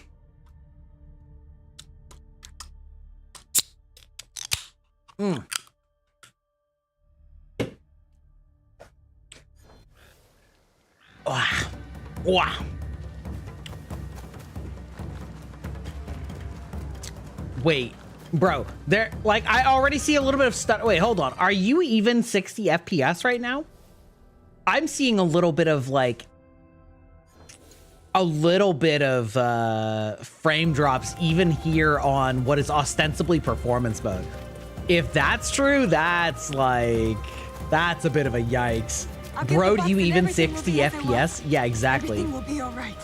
Wow. Wow. Wait, bro, there, like, I already see a little bit of stuff. Wait, hold on. Are you even 60 FPS right now? I'm seeing a little bit of like, frame drops even here on what is ostensibly performance mode. If that's true, that's like, that's a bit of a yikes. Bro, do you even 60 FPS? Yeah, exactly.
Everything will be all right.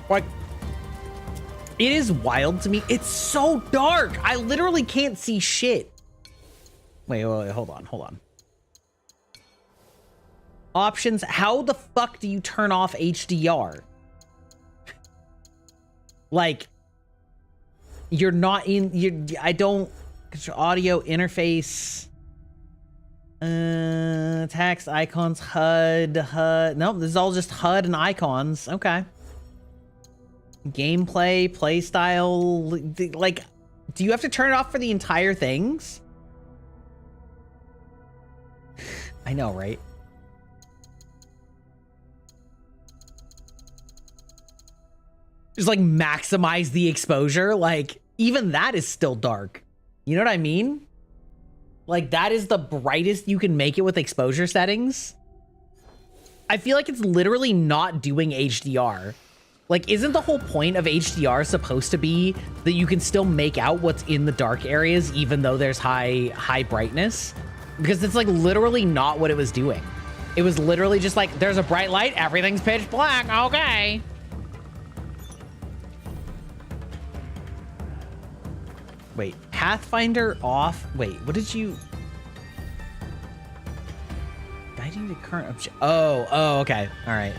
Like, it is wild to me. It's so dark. I literally can't see shit. Wait, hold on. Options. How the fuck do you turn off HDR? Like, you're not in, I don't, audio interface. Text, icons, HUD. Nope, this is all just HUD and icons. Okay. Gameplay, play style. Like, do you have to turn it off for the entire things? I know, right? Just like maximize the exposure. Like, even that is still dark. You know what I mean? Like, that is the brightest you can make it with exposure settings. I feel like it's literally not doing HDR. Like, isn't the whole point of HDR supposed to be that you can still make out what's in the dark areas even though there's high brightness? Because it's like literally not what it was doing. It was literally just like, there's a bright light, everything's pitch black, okay. Wait, Pathfinder off. Wait, what did you? Guiding the current object. Oh, okay. All right.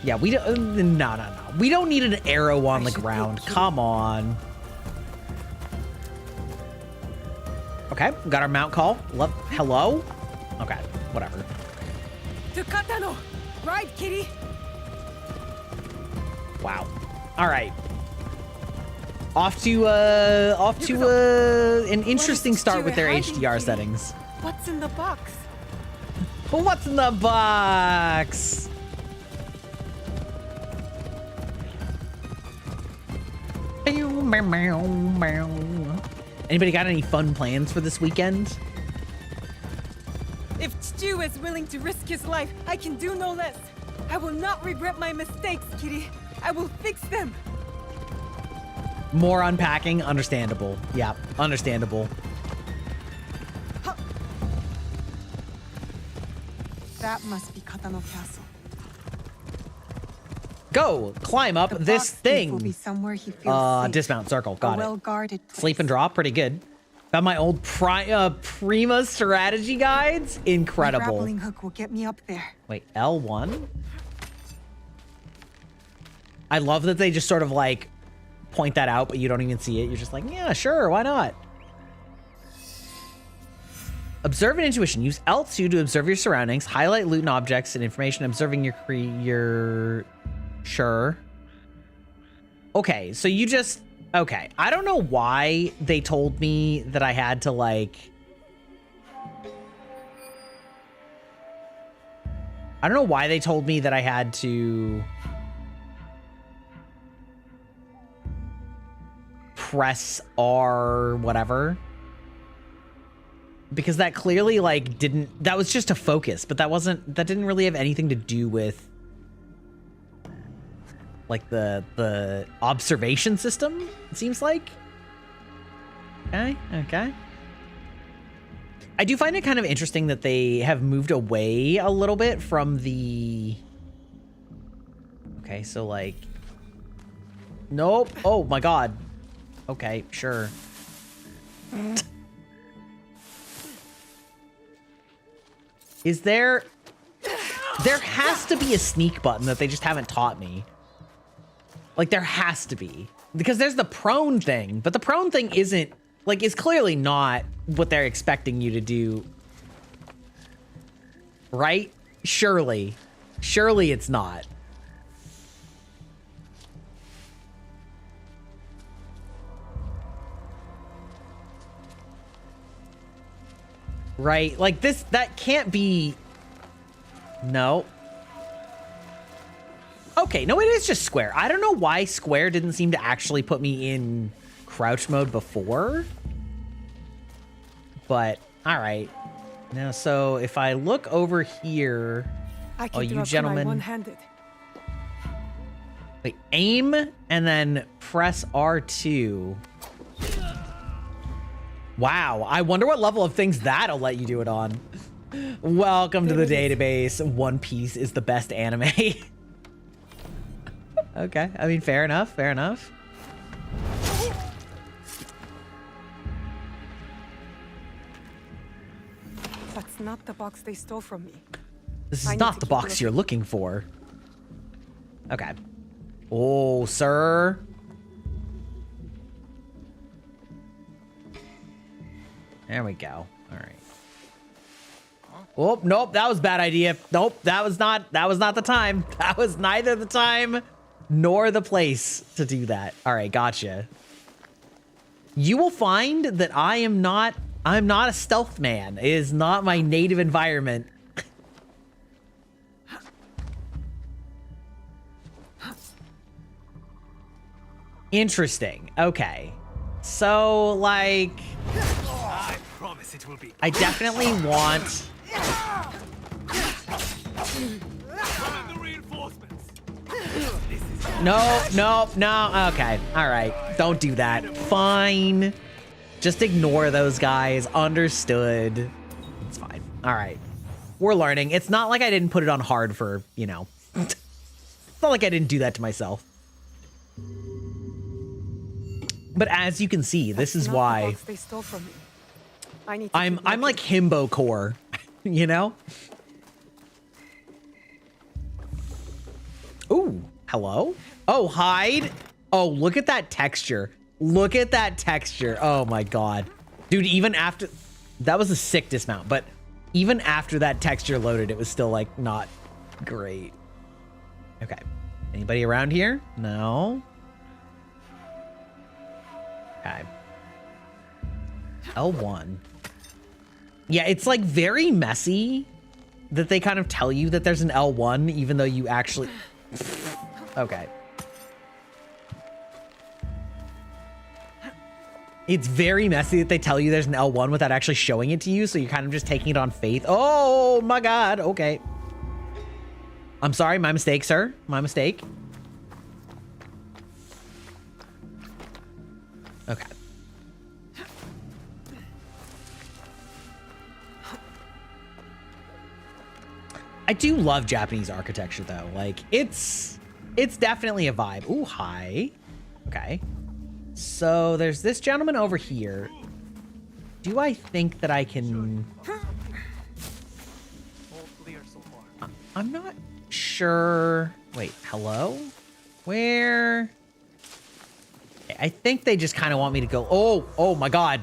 Yeah, we don't. No. We don't need an arrow on the ground. Come on. Okay, got our mount call. Hello? Okay, whatever.
To Katano. Right, kitty.
Wow. All right. Off to an interesting start with their HDR settings.
What's in the box?
What's in the box? Anybody got any fun plans for this weekend?
If Stu is willing to risk his life, I can do no less. I will not regret my mistakes, kitty. I will fix them.
More unpacking, understandable. Yeah, understandable.
That must be Katano Castle.
Go, climb up this thing.
Will be somewhere he feels safe.
Dismount, circle, got it.
Well-guarded.
Sleep and drop, pretty good. Found my old Prima strategy guides. Incredible.
My grappling hook will get me up there.
Wait, L1? I love that they just sort of like point that out, but you don't even see it. You're just like, yeah, sure, why not? Observe and intuition. Use L2 to observe your surroundings, highlight loot and objects and information, observing your sure. Okay, so you just, okay. I don't know why they told me that I had to like, I don't know why they told me that I had to press R whatever, because that clearly like didn't, that was just a focus, but that didn't really have anything to do with like the observation system, it seems like. Okay. I do find it kind of interesting that they have moved away a little bit from the, okay, so like, nope. Oh my God. Okay, sure. Is there has to be a sneak button that they just haven't taught me. Like, there has to be. Because there's the prone thing, but the prone thing isn't, like, is clearly not what they're expecting you to do. Right? Surely. Surely it's not. Right? Like this, that can't be... No. Okay, no, it is just square. I don't know why square didn't seem to actually put me in crouch mode before. But, all right. Now, so if I look over here... Oh, you gentlemen...
One-handed.
Wait, aim and then press R2. Wow, I wonder what level of things that'll let you do it on. Welcome to the database. One Piece is the best anime. Okay, I mean, fair enough, fair enough.
That's not the box they stole from me.
This is not the box you're looking for. Okay. Oh, sir. There we go. All right. Oh, nope, that was a bad idea. Nope, that was not the time. That was neither the time nor the place to do that. All right, gotcha. You will find that I'm not a stealth man. It is not my native environment. Interesting. Okay. So, like,
I promise it will be.
I definitely want... No, no, no. Okay. All right. Don't do that. Fine. Just ignore those guys. Understood. It's fine. All right. We're learning. It's not like I didn't put it on hard for, you know. It's not like I didn't do that to myself. But as you can see, this is why
They stole from me.
I'm like himbo core, you know? Ooh, hello? Oh, hide. Oh, look at that texture. Look at that texture. Oh my God. Dude, even after, that was a sick dismount, but even after that texture loaded, it was still like not great. Okay. Anybody around here? No. Okay. L1. Yeah, it's like very messy that they kind of tell you that there's an L1 even though you actually... Okay. It's very messy that they tell you there's an L1 without actually showing it to you, so you're kind of just taking it on faith. Oh my God, okay. I'm sorry, my mistake, sir. My mistake. Okay. I do love Japanese architecture though. Like it's definitely a vibe. Ooh, hi. Okay. So there's this gentleman over here. Do I think that I can... I'm not sure. Wait, hello? Where? I think they just kind of want me to go. Oh my God.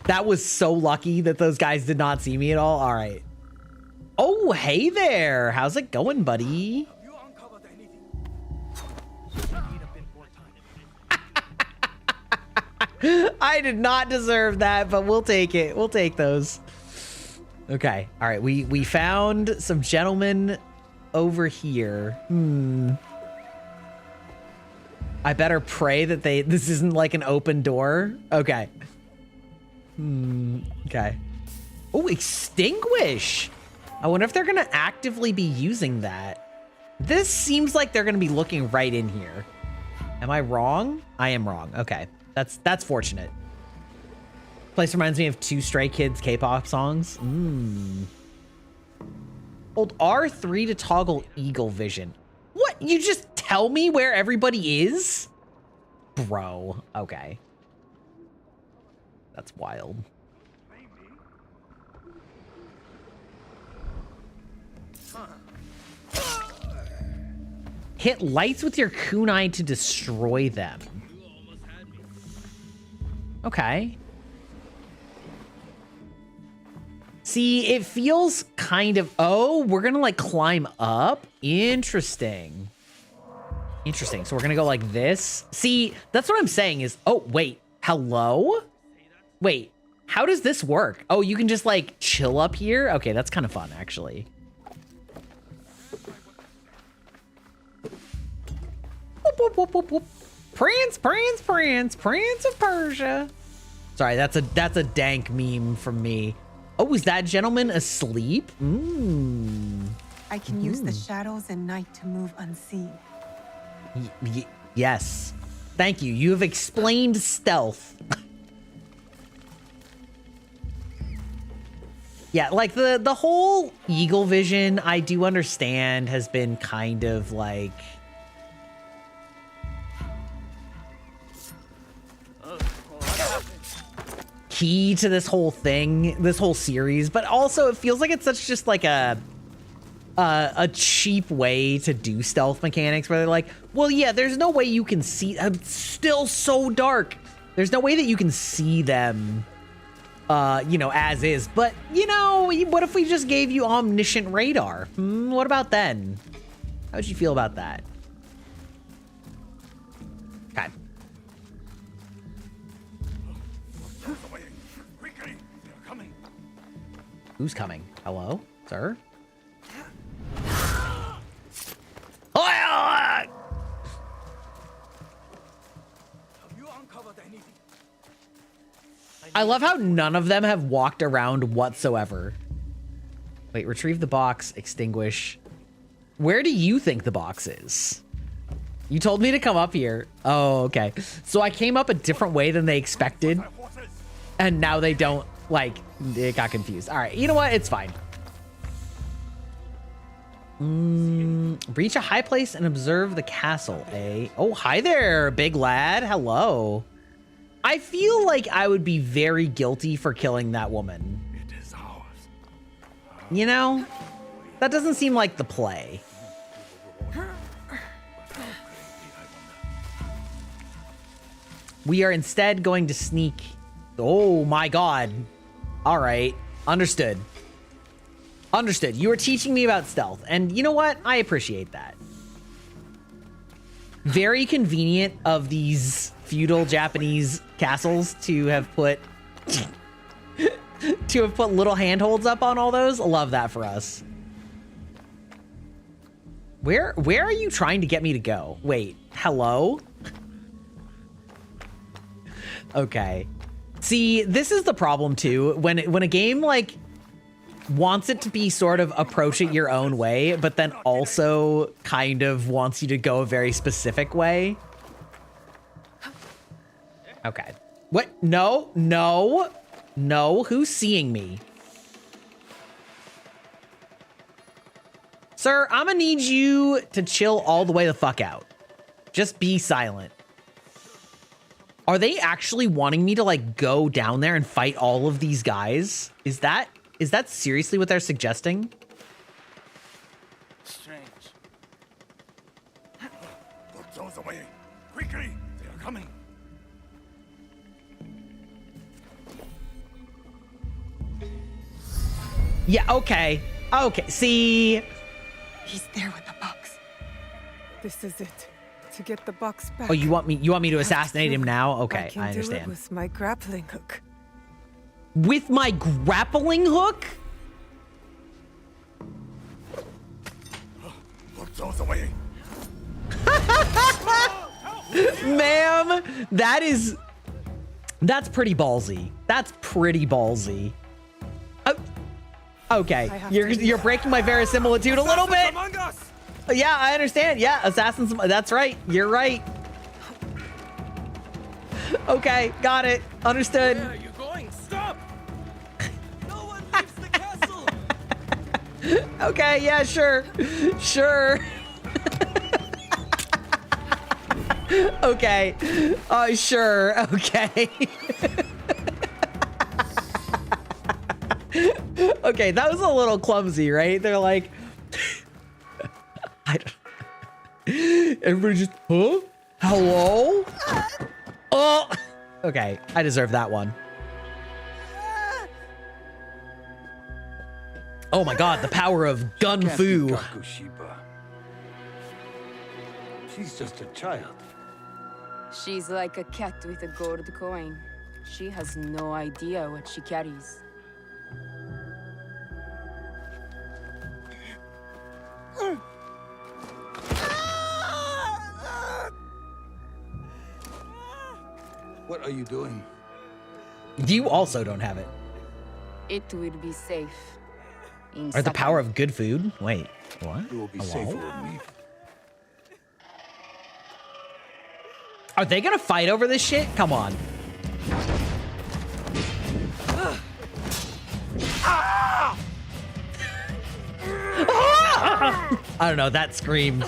That was so lucky that those guys did not see me at all. All right. Oh, hey there. How's it going, buddy? I did not deserve that, but we'll take it. We'll take those. Okay. All right. We found some gentlemen over here. I better pray that this isn't like an open door. Okay. Okay. Oh, extinguish. I wonder if they're going to actively be using that. This seems like they're going to be looking right in here. Am I wrong? I am wrong. Okay. That's fortunate. Place reminds me of two Stray Kids K-pop songs. Hold R3 to toggle eagle vision. What? You just tell me where everybody is? Bro. Okay. That's wild. Hit lights with your kunai to destroy them. Okay. See, it feels kind of, oh, we're gonna like climb up. Interesting. Interesting. So we're gonna go like this. See, that's what I'm saying is, oh, wait, hello? Wait, how does this work? Oh, you can just like chill up here? Okay, that's kind of fun, actually. Whoop, whoop, whoop, whoop, whoop. Prince, Prince, Prince, Prince of Persia. Sorry, that's a dank meme from me. Oh, is that gentleman asleep?
I can use the shadows and night to move unseen.
Yes. Thank you. You have explained stealth. Yeah, like the whole eagle vision, I do understand, has been kind of like key to this whole thing, this whole series, but also it feels like it's such just like a cheap way to do stealth mechanics where they're like, well, yeah, there's no way you can see, it's still so dark. There's no way that you can see them, you know, as is, but you know, what if we just gave you omniscient radar? What about then? How would you feel about that? Okay. Who's coming? Hello, sir? I love how none of them have walked around whatsoever. Wait, retrieve the box, extinguish. Where do you think the box is? You told me to come up here. Oh, okay. So I came up a different way than they expected. And now they don't, like, it got confused. All right, you know what? It's fine. Reach a high place and observe the castle, eh? Oh, hi there, big lad. Hello. I feel like I would be very guilty for killing that woman. It is ours. You know? That doesn't seem like the play. We are instead going to sneak. Oh my god. All right. Understood. Understood. You are teaching me about stealth. And you know what? I appreciate that. Very convenient of these feudal Japanese castles to have put little handholds up on all those. Love that for us. Where are you trying to get me to go? Wait, hello? Okay. See, this is the problem too. When a game like wants it to be sort of approach it your own way, but then also kind of wants you to go a very specific way. Okay. What? No, no, no. Who's seeing me? Sir, I'm gonna need you to chill all the way the fuck out. Just be silent. Are they actually wanting me to like go down there and fight all of these guys? Is that seriously what they're suggesting?
Strange. Put those away. Quickly, they are coming.
Yeah, okay. Okay, see.
He's there with the box. This is it. To get the box back.
Oh, you want me to assassinate him now? Okay, I
I can do it
understand.
with my grappling hook.
With my grappling hook?
Put those away.
Ma'am, that's pretty ballsy. That's pretty ballsy. Oh, okay, you're breaking my verisimilitude a little bit. Yeah, I understand. Yeah, assassins. That's right. You're right. Okay, got it. Understood.
Where are you going? Stop! No one leaves the castle.
Okay, yeah, sure. Sure. Okay. Sure. Okay. Okay, that was a little clumsy, right? They're like, I don't. Everybody just, huh? Hello? Oh. Okay, I deserve that one. Oh my god, the power of gun fu.
Kakushiba. She's just a child.
She's like a cat with a gold coin. She has no idea what she carries.
What are you doing?
You also don't have it.
It will be safe.
Or the power of good food? Wait, what?
It will be
Hello?
safer with me.
Are they gonna fight over this shit? Come on. I don't know, that scream.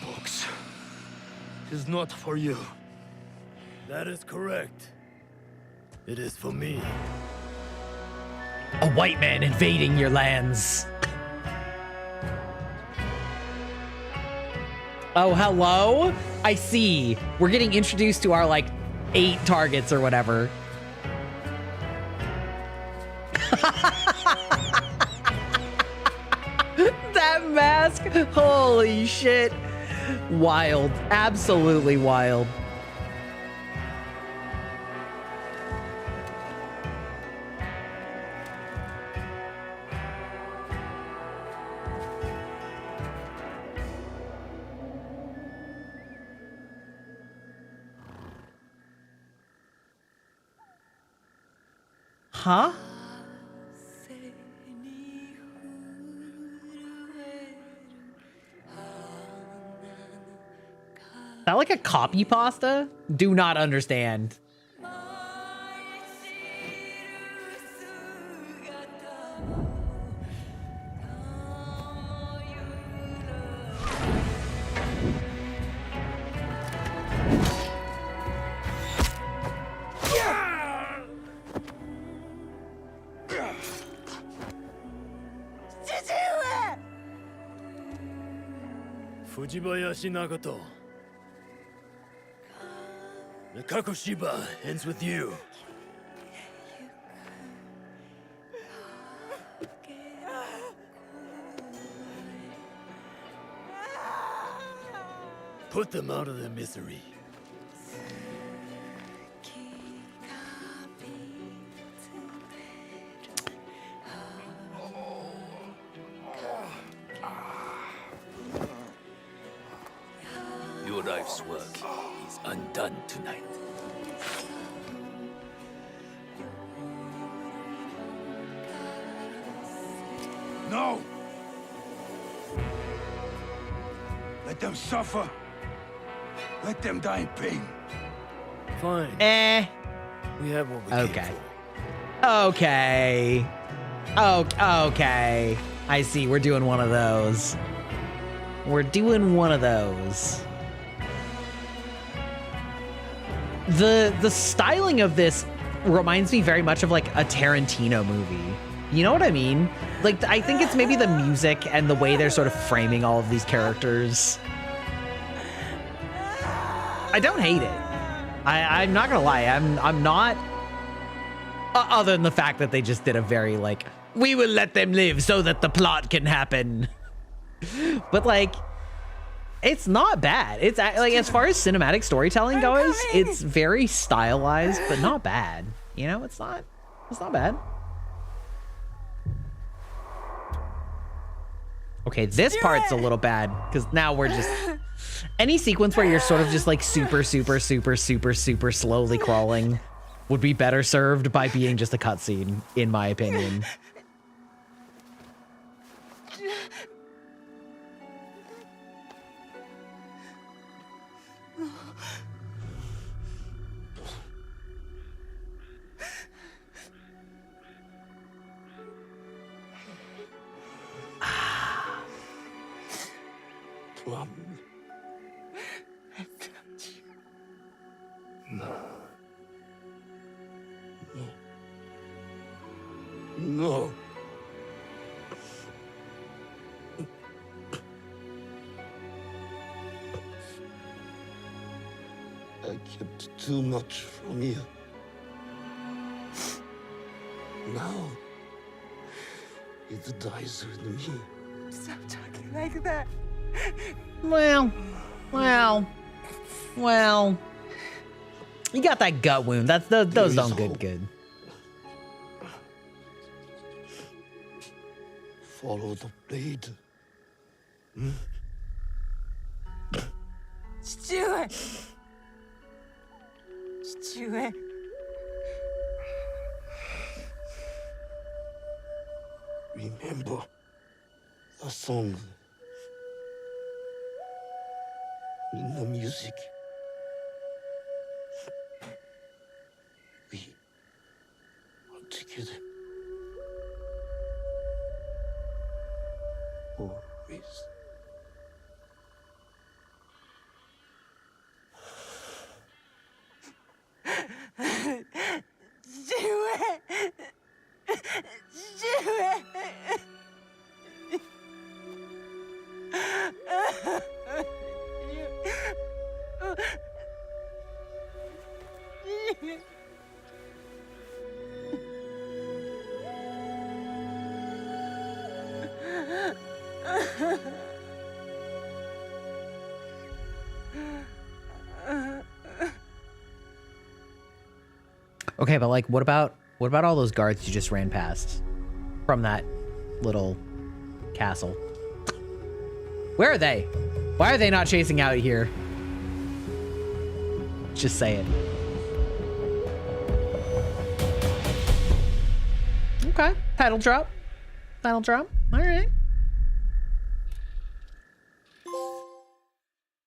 Box is not for you.
That is correct. It is for me.
A white man invading your lands. Oh, hello? I see. We're getting introduced to our, like, 8 targets or whatever. That mask, holy shit. Wild, absolutely wild. Huh? Is that like a copy pasta? Do not understand.
Fujibayashi Nagato. The Kakushiba ends with you. Put them out of their misery. Your life's work is undone tonight.
No! Let them suffer. Let them die in pain.
Fine. We have what we
Okay. Okay. Oh, okay. I see. We're doing one of those. We're doing one of those. The styling of this reminds me very much of like a Tarantino movie. You know what I mean? Like, I think it's maybe the music and the way they're sort of framing all of these characters. I don't hate it. I'm not gonna lie. I'm not. Other than the fact that they just did a very like, we will let them live so that the plot can happen. But like, it's not bad. It's like, as far as cinematic storytelling goes, it's very stylized, but not bad. You know, it's not bad. Okay, this part's a little bad because now we're just any sequence where you're sort of just like super slowly crawling would be better served by being just a cutscene, in my opinion.
No. I kept too much from you. Now, it dies with me.
Stop talking like that.
Well. You got that gut wound. Those don't good.
Follow the blade.
Just do it. Just do it.
Remember the song in the music. We are together. Always.
Do it. Do it.
Okay, but like, what about all those guards you just ran past from that little castle? Where are they? Why are they not chasing out here? Just say it. Okay, title drop. All right.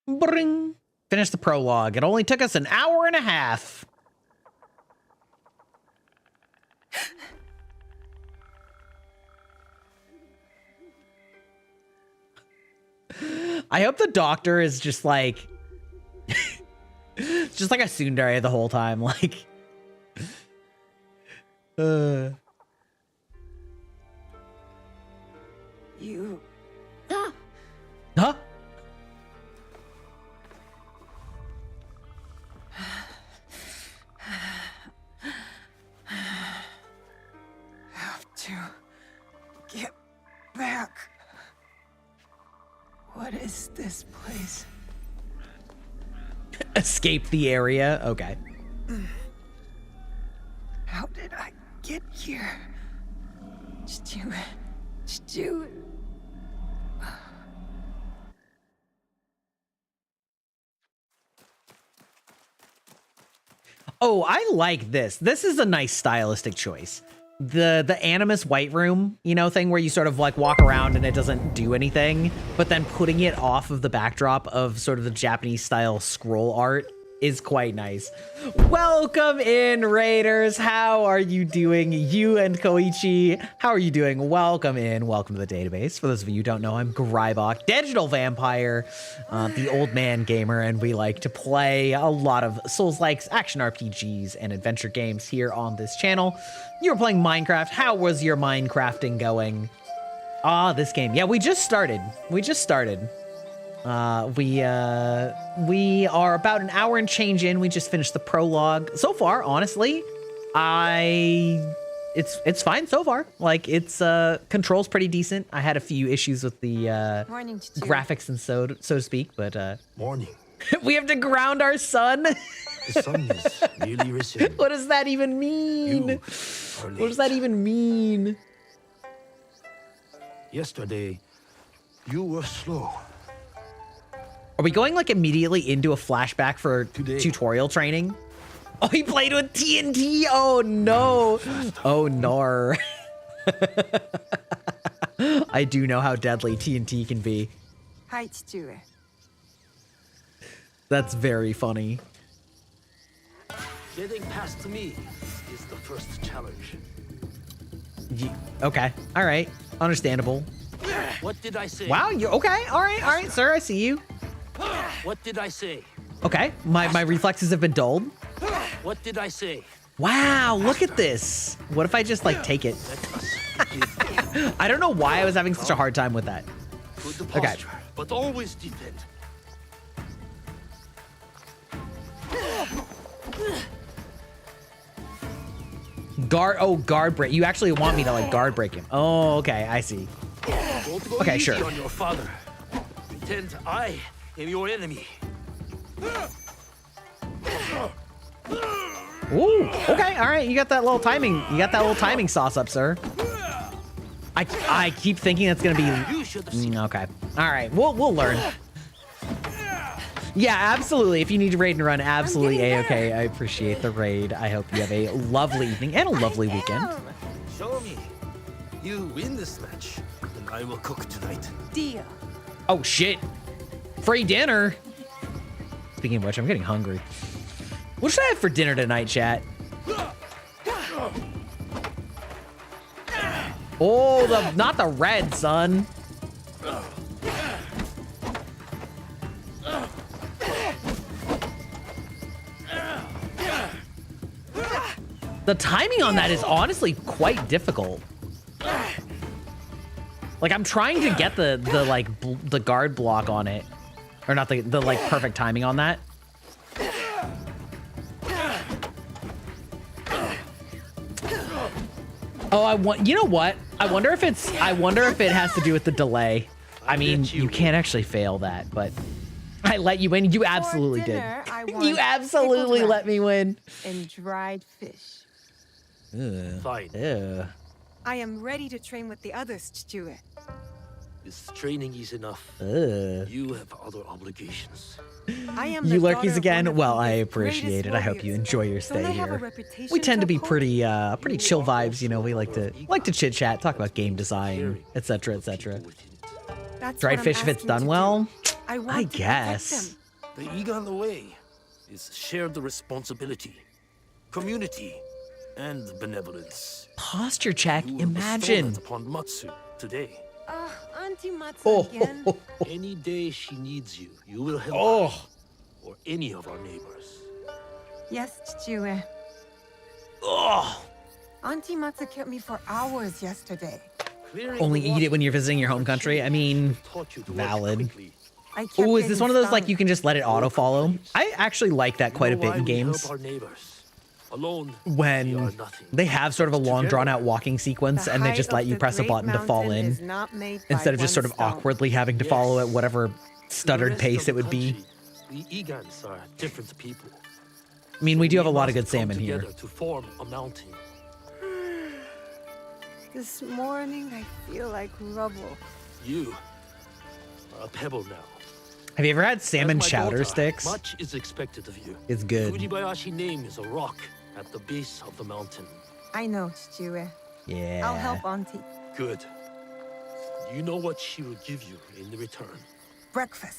Bring. Finish the prologue. It only took us an hour and a half. I hope the doctor is just like just like a tsundere the whole time, like
You
Huh?
have to get back. What is this place?
Escape the area. Okay.
How did I get here? Just do it. Just do it.
Oh, I like this. This is a nice stylistic choice. The Animus White Room, you know, thing where you sort of like walk around and it doesn't do anything, but then putting it off of the backdrop of sort of the Japanese style scroll art is quite nice. Welcome in, Raiders. How are you doing? You and Koichi, how are you doing? Welcome in. Welcome to the database. For those of you who don't know, I'm Grybach, digital vampire, the old man gamer, and we like to play a lot of Souls-likes, action RPGs, and adventure games here on this channel. You were playing Minecraft. How was your Minecrafting going? Ah, this game. Yeah, we just started. We are about an hour and change in. We just finished the prologue. So far, honestly, it's fine so far. Like, it's controls pretty decent. I had a few issues with the graphics and so to speak, but
Morning.
we have to ground our sun.
The sun is nearly risen.
What does that even mean? What does that even mean?
Yesterday, you were slow.
Are we going like immediately into a flashback for tutorial training? Oh, he played with TNT. Oh no. Oh no. I do know how deadly TNT can be.
vtuber.
That's very funny.
Getting past me is the first challenge.
Okay. All right. Understandable.
What did I say?
Wow. You okay? All right, sir. I see you.
What did I say?
Okay. My reflexes have been dulled.
What did I say?
Wow. Look at this. What if I just like take it? I don't know why I was having such a hard time with that.
Good posture, but always defend.
Guard break. You actually want me to like guard break him. Oh, okay, I see. Okay, sure.
On your father. Pretend I am your enemy.
Ooh, okay, all right. You got that little timing. You got that little timing sauce up, sir. I keep thinking that's gonna be okay. All right, we'll learn. Yeah, absolutely. If you need to raid and run, absolutely a-okay. I appreciate the raid. I hope you have a lovely evening and a lovely weekend.
Show me. You win this match, and I will cook tonight.
Deal.
Oh shit! Free dinner. Speaking of which, I'm getting hungry. What should I have for dinner tonight, chat? Oh, not the red, son. The timing on that is honestly quite difficult. Like I'm trying to get the guard block on it, or not the like perfect timing on that. Oh, you know what? I wonder if it has to do with the delay. I mean, you can't actually fail that, but I let you win. You absolutely did. You absolutely let me win.
And dried fish.
Fine.
Ew.
I am ready to train with the others, Stuart.
This training is enough. You have other obligations.
I am
You lurkies again? Well, I appreciate it. I hope you enjoy your stay here. We tend to be pretty chill vibes, you know. We like to chit chat, talk about game design, etc., etc. Dried fish if it's done well, I guess.
The Egon the way is shared the responsibility, community, and benevolence.
Posture check. Imagine.
Upon Matsu today.
Auntie Matsu again.
Any day she needs you, you will help her, or any of our neighbors.
Yes, Stuart. Auntie Matsu kept me for hours yesterday.
Only eat it when you're visiting your home country. I mean, valid. Oh, is this one of those like you can just let it auto follow? I actually like that quite a bit in games. When they have sort of a long drawn out walking sequence and they just let you press a button to fall in instead of just sort of awkwardly having to follow at whatever stuttered pace it would be.
The Egans are different people.
I mean, we do have a lot of good salmon here.
To form a mountain.
This morning I feel like rubble.
You are a pebble now.
Have you ever had salmon chowder sticks?
Much is expected of you.
It's good.
Fujibayashi name is a rock at the base of the mountain.
I know, Stuart.
Yeah.
I'll help Auntie.
Good. You know what she will give you in return.
Breakfast.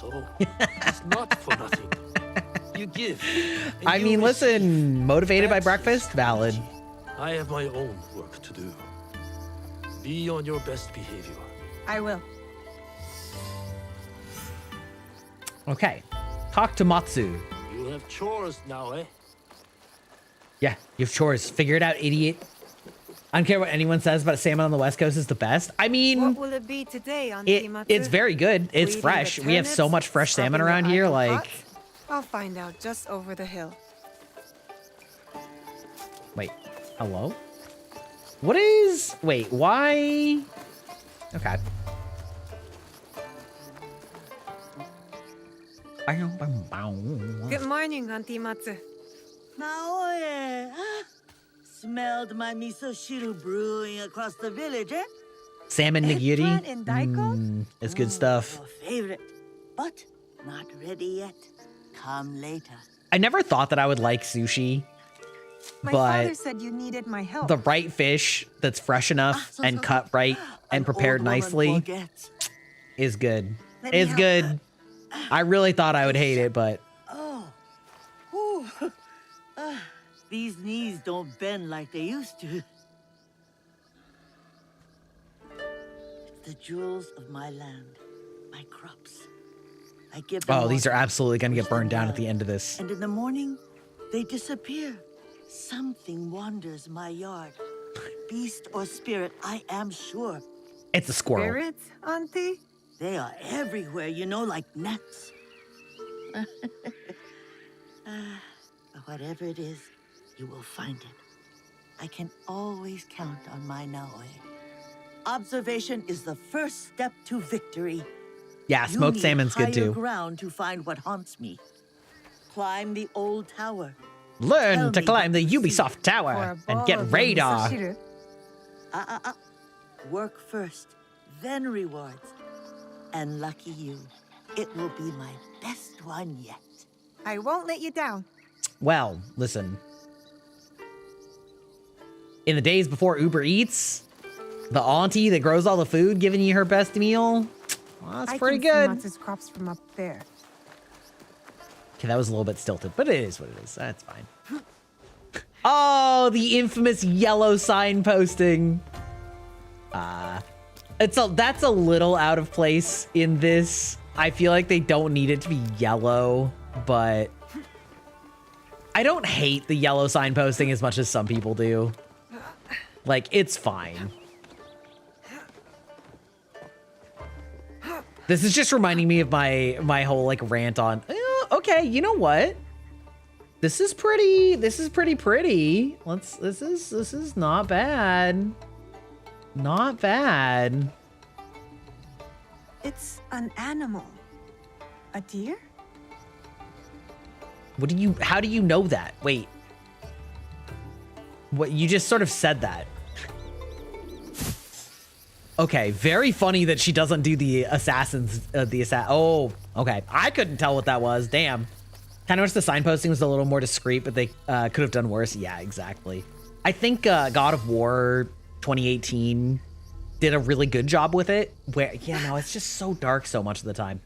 So, it's not for nothing. You give.
I mean, listen, motivated by breakfast? Valid.
I have my own work to do. Be on your best behavior.
I will.
Okay. Talk to Matsu.
You have chores now, eh?
Yeah, you have chores. Figure it out, idiot. I don't care what anyone says about salmon on the West Coast is the best. I mean,
what will it be today, Auntie Matsu?
It's very good. It's fresh. We have so much fresh salmon around here. Like,
I'll find out just over the hill.
Wait, hello? What is? Wait, why? Okay.
Good morning, Auntie Matsu.
Naoe, smelled my miso shiru brewing across the village, eh?
Salmon nigiri.
Eggplant and daikon?
It's good stuff.
Your favorite, but not ready yet. Come later.
I never thought that I would like sushi,
My
but
father said you needed my help.
the right fish that's fresh enough and cut right and prepared nicely is good. It's good. I really thought I would hate it, but
these knees don't bend like they used to. It's the jewels of my land, my crops. I give them
these are
water,
absolutely gonna get burned down at the end of this.
and in the morning, they disappear. Something wanders my yard. Beast or spirit, I am sure.
It's a squirrel.
Spirits, Auntie?
They are everywhere, you know, like gnats. Whatever it is, you will find it. I can always count on my Naoi. Observation is the first step to victory.
Yeah, smoked salmon's good too.
Ground to find what haunts me. Climb the old tower.
Learn to climb the Ubisoft tower and get radar.
Work first, then rewards. And lucky you, it will be my best one yet.
I won't let you down.
Well, listen. In the days before Uber Eats, the auntie that grows all the food giving you her best meal, well, that's pretty good.
I can see Matsu's crops from up there.
Okay, that was a little bit stilted, but it is what it is. That's fine. Oh, the infamous yellow signposting. That's a little out of place in this. I feel like they don't need it to be yellow, but I don't hate the yellow signposting as much as some people do. Like, it's fine. This is just reminding me of my whole like rant on, okay, you know what? This is pretty pretty. This is not bad. Not bad.
It's an animal. A deer?
How do you know that? Wait. What, you just sort of said that. Okay, very funny that she doesn't do the oh, okay. I couldn't tell what that was. Damn. Kind of wish the signposting was a little more discreet, but they could have done worse. Yeah, exactly. I think God of War 2018 did a really good job with it. Where, yeah, no, it's just so dark so much of the time.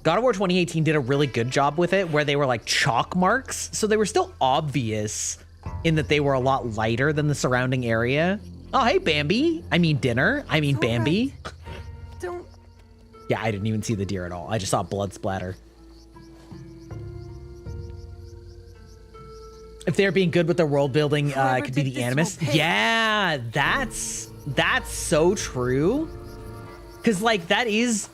God of War 2018 did a really good job with it, where they were like chalk marks. So they were still obvious in that they were a lot lighter than the surrounding area. Oh, hey, Bambi. I mean dinner. I mean Bambi.
Don't.
Yeah, I didn't even see the deer at all. I just saw blood splatter. If they're being good with their world building, it could be the Animus. Yeah, that's so true. Cause like that is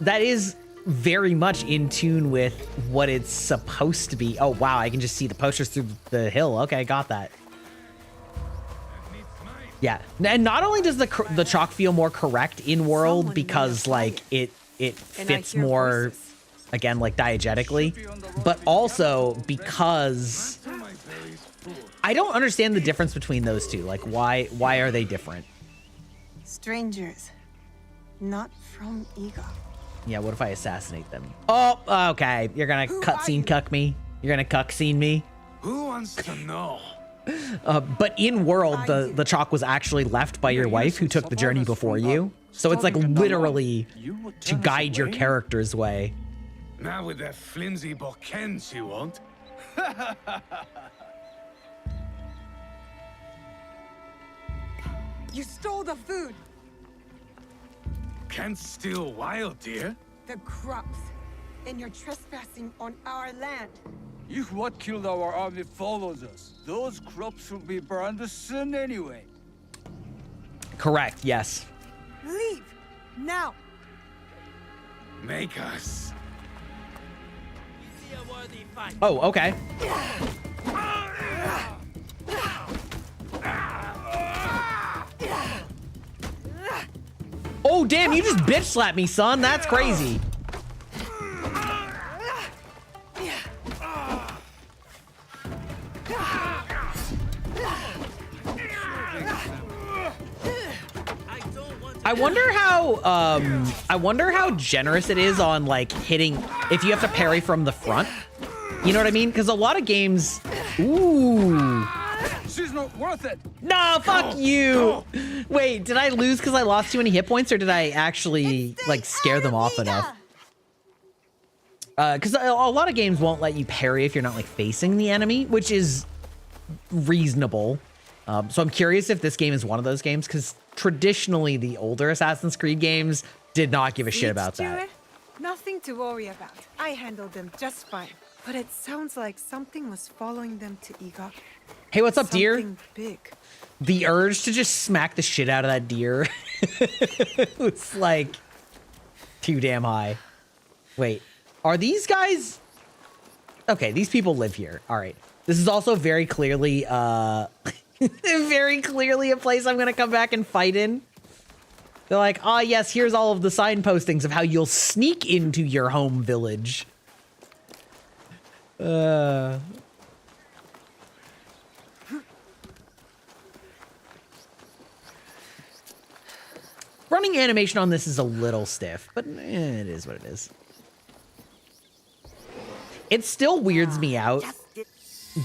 very much in tune with what it's supposed to be. Oh wow, I can just see the posters through the hill. Okay, got that. Yeah, and not only does the chalk feel more correct in world because like it fits more, again, like diegetically, but also because I don't understand the difference between those two. Like why are they different?
Strangers, not from Ego.
Yeah, what if I assassinate them? Oh, okay. You're gonna cutscene cuck me. You're gonna cutscene me.
Who wants to know?
But in world, the chalk was actually left by your wife who took the journey before you. So it's like literally to guide your character's way.
Now with that flimsy bokens you won't.
You stole the food.
Can't steal wild deer.
The crops. And you're trespassing on our land.
If what killed our army follows us, those crops will be burned soon anyway.
Correct, yes.
Leave! Now!
Make us.
Oh, okay. Oh, damn, you just bitch slapped me, son. That's crazy. I wonder how generous it is on like hitting if you have to parry from the front. You know what I mean? Because a lot of games. Ooh.
She's not worth it.
No, fuck you. Wait, did I lose because I lost too many hit points, or did I actually like scare them off enough? Because a lot of games won't let you parry if you're not like facing the enemy, which is reasonable. So I'm curious if this game is one of those games, because traditionally the older Assassin's Creed games did not give a shit about that.
Nothing to worry about. I handled them just fine. But it sounds like something was following them to Ego.
Hey, what's up, deer?
Something big.
The urge to just smack the shit out of that deer. It's like too damn high. Wait, are these guys? Okay, these people live here. All right. This is also very clearly Very clearly a place I'm gonna come back and fight in. They're like, ah, yes, here's all of the signpostings of how you'll sneak into your home village. Running animation on this is a little stiff, but it is what it is. It still weirds me out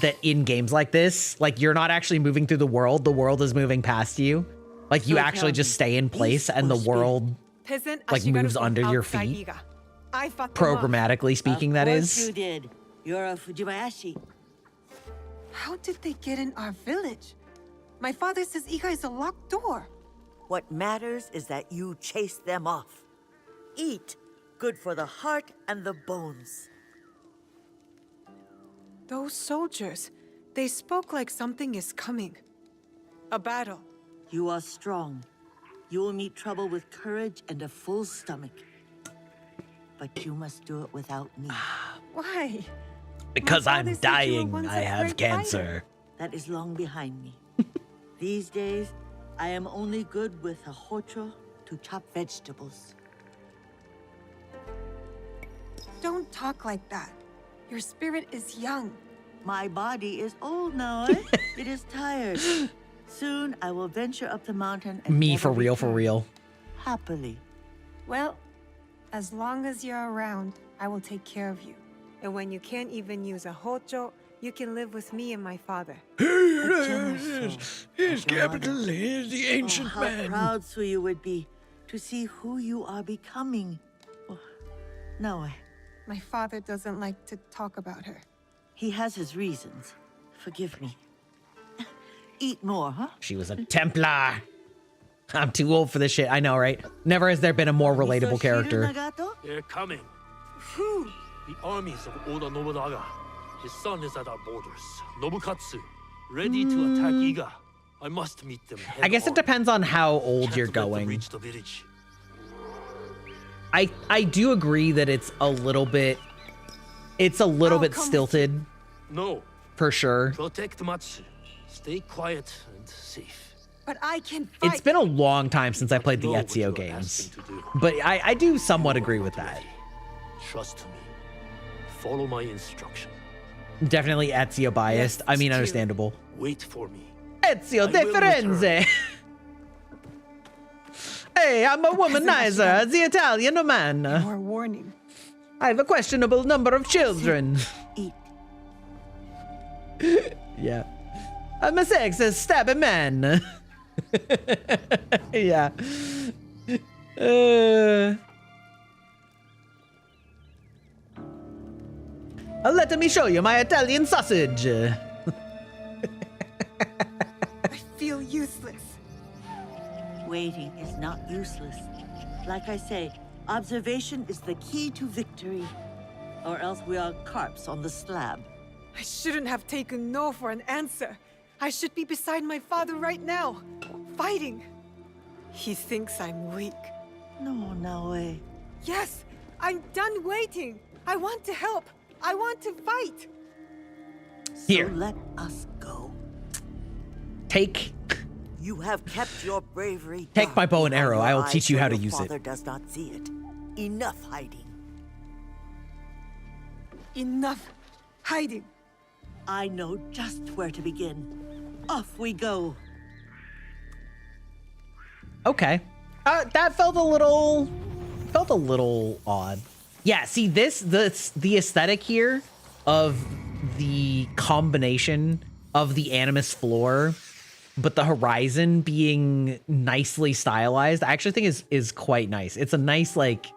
that in games like this, like you're not actually moving through the world is moving past you. Like you actually just stay in place and the world like moves under your feet. Programmatically speaking, that is.
You did. You're a Fujibayashi.
How did they get in our village? My father says Iga is a locked door.
What matters is that you chase them off. Eat. Good for the heart and the bones.
Those soldiers, they spoke like something is coming. A battle.
You are strong. You will meet trouble with courage and a full stomach. But you must do it without me.
Why?
Because I'm dying. I have cancer.
That is long behind me. These days, I am only good with a hocho to chop vegetables.
Don't talk like that. Your spirit is young.
My body is old now, eh? It is tired. Soon I will venture up the mountain and
me for real.
Happily.
Well, as long as you're around, I will take care of you. And when you can't even use a hocho, you can live with me and my father.
His capital is the ancient man.
How proud Suyu would be to see who you are becoming. No,
my father doesn't like to talk about her.
He has his reasons. Forgive me. Eat more, huh?
She was a Templar. I'm too old for this shit. I know, right? Never has there been a more relatable character.
They're coming.
Who?
The armies of Oda Nobunaga. His son is at our borders. Nobukatsu, ready to attack Iga. I must meet them.
I guess it depends on how old you're going.
Reach the village.
I do agree that it's a little bit stilted.
No.
For sure.
Protect Matsu. Stay quiet and safe.
But I can fight.
It's been a long time since I played the Ezio games. But I do somewhat agree with that.
Trust me. Follow my instruction.
Definitely Ezio biased.
Yes,
I mean, understandable.
Wait for me.
Ezio de Firenze. Hey, I'm a womanizer, the Italian man.
More warning.
I have a questionable number of children.
Eat.
Yeah. I'm a sexist, stabby man. Yeah. Let me show you my Italian sausage.
I feel useless.
Waiting is not useless. Like I say, observation is the key to victory. Or else we are carps on the slab.
I shouldn't have taken no for an answer. I should be beside my father right now, fighting. He thinks I'm weak.
No way.
Yes, I'm done waiting. I want to help. I want to fight.
Here.
So let us go.
Take.
You have kept your bravery.
Take my bow and arrow. I will teach you how to use it.
Your father does not see it. Enough hiding.
Enough hiding.
I know just where to begin. Off we go.
Okay. That felt a little odd. Yeah, see the aesthetic here of the combination of the Animus floor, but the horizon being nicely stylized, I actually think is quite nice. It's a nice like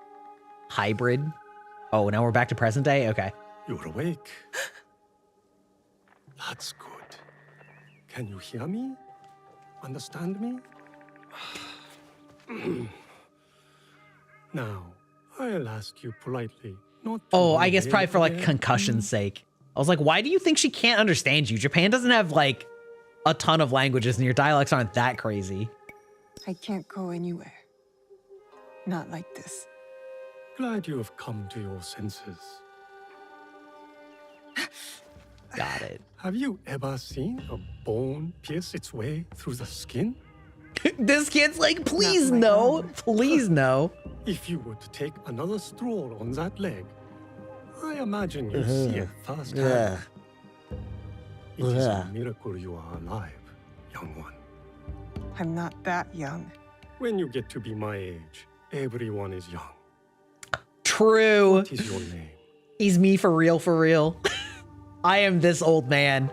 hybrid. Oh, now we're back to present day? Okay.
You're awake. That's good. Can you hear me? Understand me? Now, I'll ask you politely not to...
Oh, I guess probably for like concussion's sake. I was like, why do you think she can't understand you? Japan doesn't have like a ton of languages and your dialects aren't that crazy.
I can't go anywhere. Not like this.
Glad you have come to your senses.
Got it.
Have you ever seen a bone pierce its way through the skin?
This kid's like, please no, please no.
If you were to take another stroll on that leg, I imagine you'll see it firsthand. It is a miracle you are alive, young one.
I'm not that young.
When you get to be my age, everyone is young.
True.
What is your name?
He's me for real, for real. I am this old man.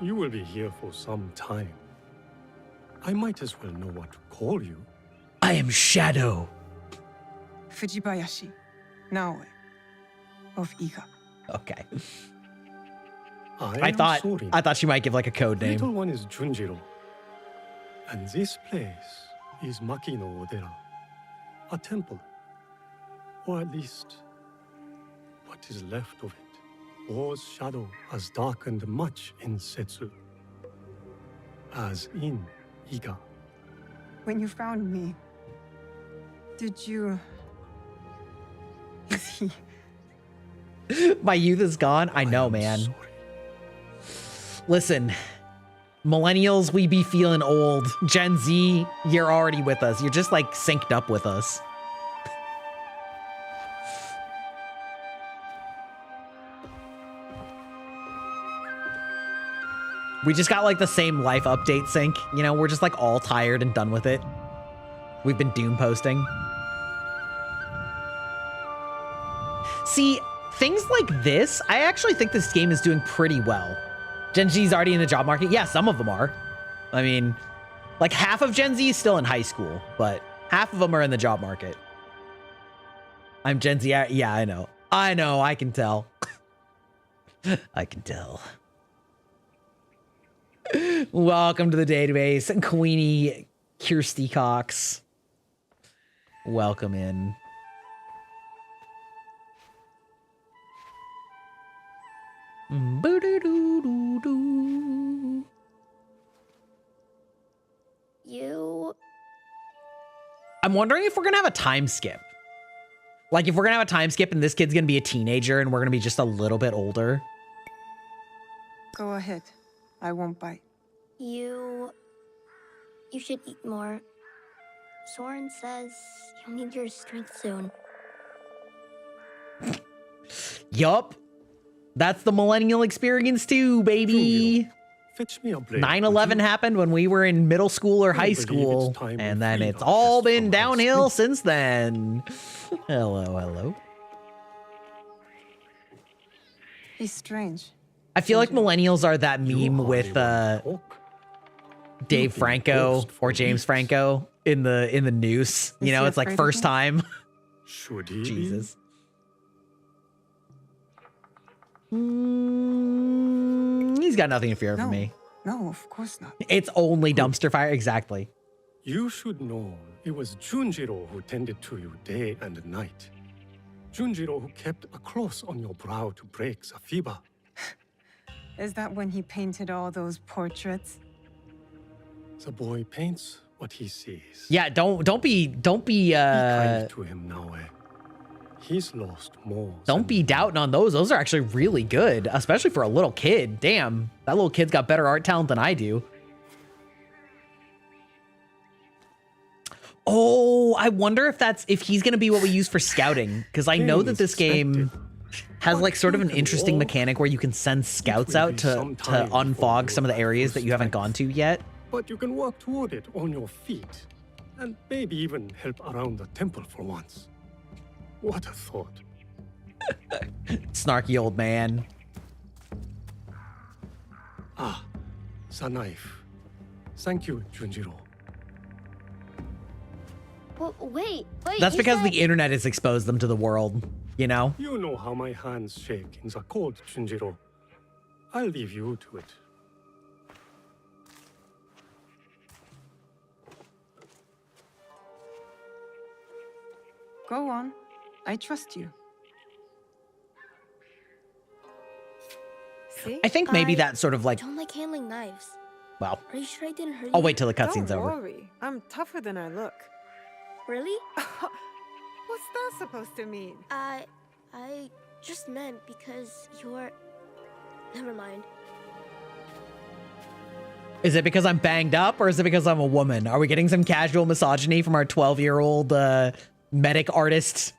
You will be here for some time. I might as well know what to call you.
I am Shadow.
Fujibayashi, Naoe, of Iga.
Okay.
I
thought she might give like a code name.
Little one is Junjiro. And this place is Makino Odera, a temple. Or at least, what is left of it. War's shadow has darkened much in Setsu, as in Iga.
When you found me, did you... Is he...
My youth is gone? I know, man.
Sorry.
Listen, millennials, we be feeling old. Gen Z, you're already with us. You're just like synced up with us. We just got like the same life update sync. You know, we're just like all tired and done with it. We've been doom posting. See, things like this, I actually think this game is doing pretty well. Gen Z's already in the job market. Yeah, some of them are. I mean, like half of Gen Z is still in high school, but half of them are in the job market. I'm Gen Z. Yeah, I know. I can tell. I can tell. Welcome to the database, Queenie Kirsty Cox. Welcome in. I'm wondering if we're gonna have a time skip. Like if we're gonna have a time skip and this kid's gonna be a teenager and we're gonna be just a little bit older.
Go ahead. I won't bite.
You should eat more. Soren says you'll need your strength soon.
Yup. That's the millennial experience too, baby.
Fetch me a blade.
9/11 happened when we were in middle school or high school, and then it's all been downhill since then. Hello.
He's strange.
I feel like millennials are that meme with Dave Franco or James Franco in the news. You know, it's like first time.
Should he?
Jesus. He's got nothing to fear from me.
No, of course not.
It's only dumpster fire. Exactly.
You should know it was Junjiro who tended to you day and night. Junjiro who kept a cross on your brow to break the fever.
Is that when he painted all those portraits?
The boy paints what he sees.
Yeah, don't be
Be kind to him now, He's lost more.
Don't be doubting on those. Those are actually really good, especially for a little kid. Damn, that little kid's got better art talent than I do. Oh, I wonder if he's gonna be what we use for scouting, because I know that this game has like sort of an interesting mechanic where you can send scouts out to unfog some of the areas that you haven't gone to yet.
But you can walk toward it on your feet, and maybe even help around the temple for once. What a thought.
Snarky old man.
Ah, the knife. Thank you, Junjiro.
Well, wait.
That's because the internet has exposed them to the world, you know?
You know how my hands shake in the cold, Junjiro. I'll leave you to it.
Go on. I trust you. See?
I think maybe that sort of like...
I don't like handling knives.
Well,
Are you sure I didn't hurt you?
I'll wait till the cutscene's over.
Don't worry. I'm tougher than I look.
Really?
What's that supposed to mean?
I just meant because you're... Never mind.
Is it because I'm banged up or is it because I'm a woman? Are we getting some casual misogyny from our 12-year-old medic artist?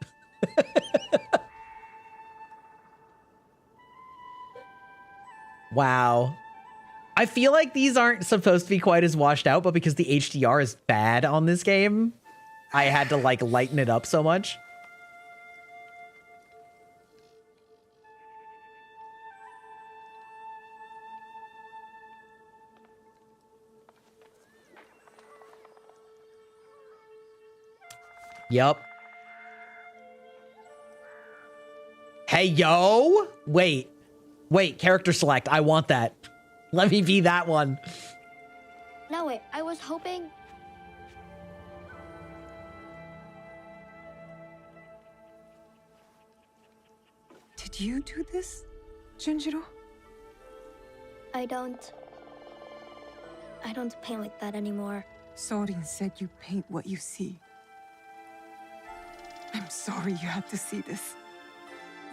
Wow. I feel like these aren't supposed to be quite as washed out, but because the HDR is bad on this game, I had to like lighten it up so much. Yep. Hey, yo. Wait, character select. I want that. Let me be that one.
No, wait, I was hoping...
Did you do this, Junjiro?
I don't paint like that anymore.
Sorin said you paint what you see. I'm sorry you had to see this.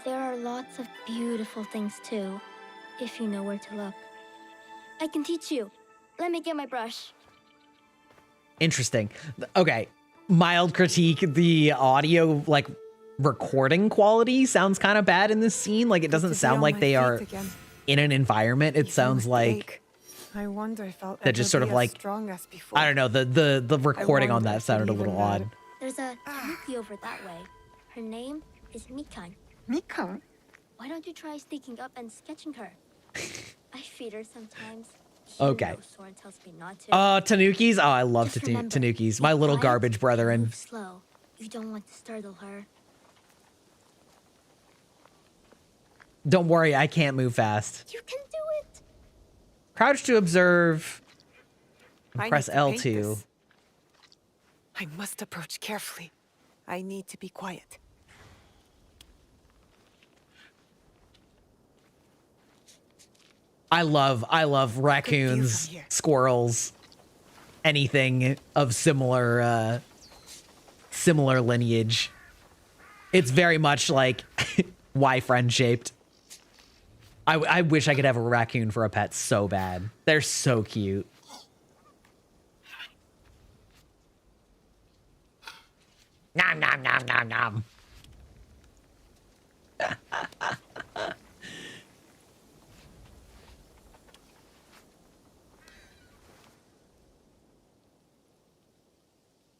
There are lots of beautiful things too, if you know where to look. I can teach you. Let me get my brush.
Interesting. Okay. Mild critique. The audio, like, recording quality sounds kind of bad in this scene. Like, it doesn't sound like they are in an environment. It sounds like
I wonder if I'll
that just sort of like,
strong as before.
I don't know, the recording on that sounded a little odd.
There's a tanuki over that way. Her name is Mikan.
Mikan?
Why don't you try sneaking up and sketching her? I feed her sometimes.
Okay.
Soren tells me not to.
Tanukis? Oh, I love Tanukis. My little garbage brethren.
Move slow. You don't want to startle her.
Don't worry, I can't move fast.
You can do it.
Crouch to observe.
I
Press
need to paint
L2.
this. I must approach carefully. I need to be quiet.
I love raccoons, squirrels, anything of similar similar lineage. It's very much like Y-friend shaped. I wish I could have a raccoon for a pet so bad. They're so cute. Nom nom nom nom nom.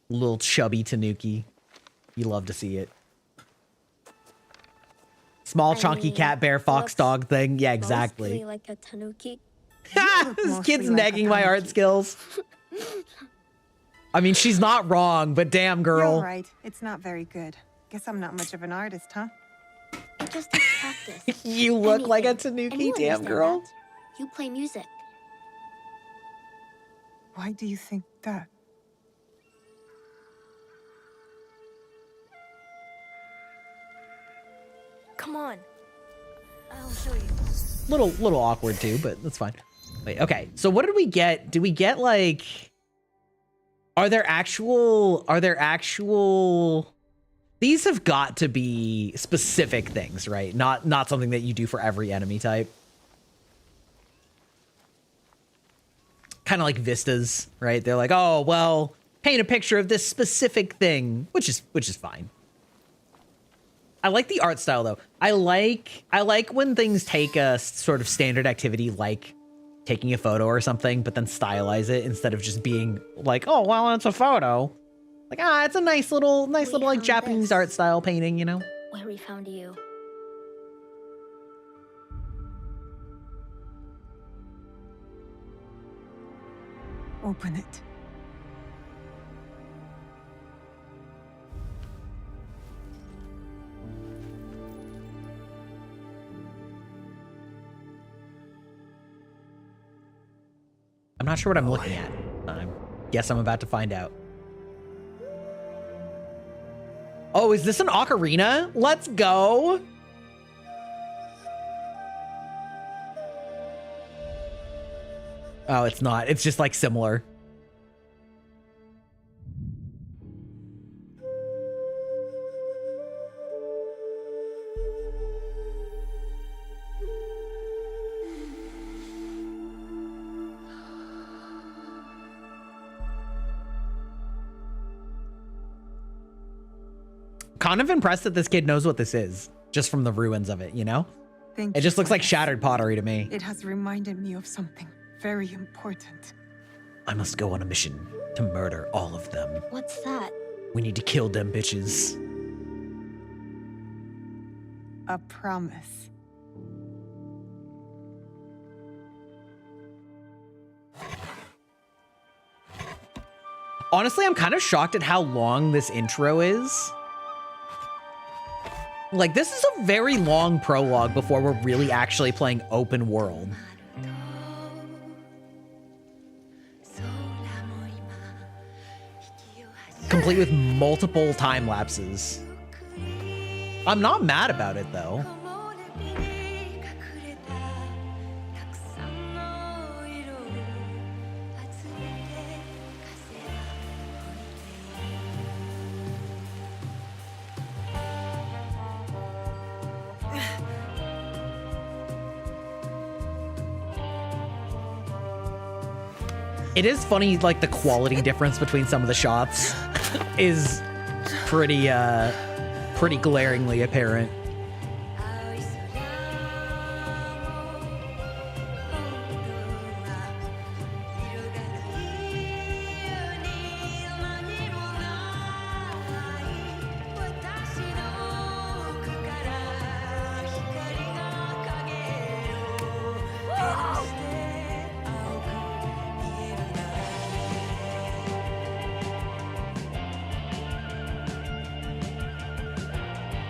Little chubby Tanuki. You love to see it. Small, chunky cat, bear, fox, dog thing. Yeah, exactly.
Mostly like a tanuki.
This kid's negging my art skills. I mean, she's not wrong, but damn, girl.
You're right. It's not very good. Guess I'm not much of an artist, huh?
It just takes practice.
You look like a Tanuki, damn girl.
That. You play music.
Why do you think that?
Come on. I'll show you.
Little awkward too, but that's fine. Wait, okay. So what did we get? Did we get like... Are there actual... These have got to be specific things, right? Not something that you do for every enemy type. Kind of like vistas, right? They're like, oh, well, paint a picture of this specific thing, which is fine. I like the art style though. I like when things take a sort of standard activity like taking a photo or something, but then stylize it instead of just being like, oh, well, it's a photo. Like, it's a nice little like Japanese art style painting, you know?
Where we found you.
Open it.
I'm not sure what I'm looking at. I guess I'm about to find out. Oh, is this an ocarina? Let's go. Oh, it's not. It's just like similar. kind of impressed that this kid knows what this is, just from the ruins of it, you know?
Thank
it
you
just looks
for
like
this.
shattered pottery to me.
It has reminded me of something very important.
I must go on a mission to murder all of them.
What's that?
We need to kill them bitches.
A promise.
Honestly, I'm kind of shocked at how long this intro is. Like, this is a very long prologue before we're really actually playing open world. Complete with multiple time lapses. I'm not mad about it, though. It is funny, like, the quality difference between some of the shots is pretty glaringly apparent.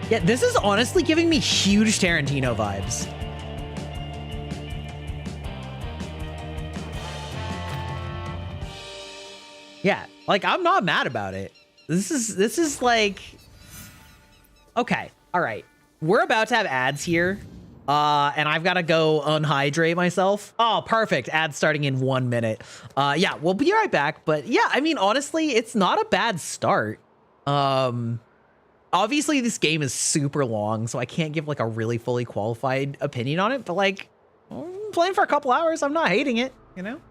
Yeah, this is honestly giving me huge Tarantino vibes. Yeah, like, I'm not mad about it. This is like, okay, all right. We're about to have ads here, and I've got to go unhydrate myself. Oh, perfect. Ads starting in 1 minute. Yeah, we'll be right back. But yeah, I mean, honestly, it's not a bad start. Obviously, this game is super long, so I can't give like a really fully qualified opinion on it. But like, playing for a couple hours, I'm not hating it, you know?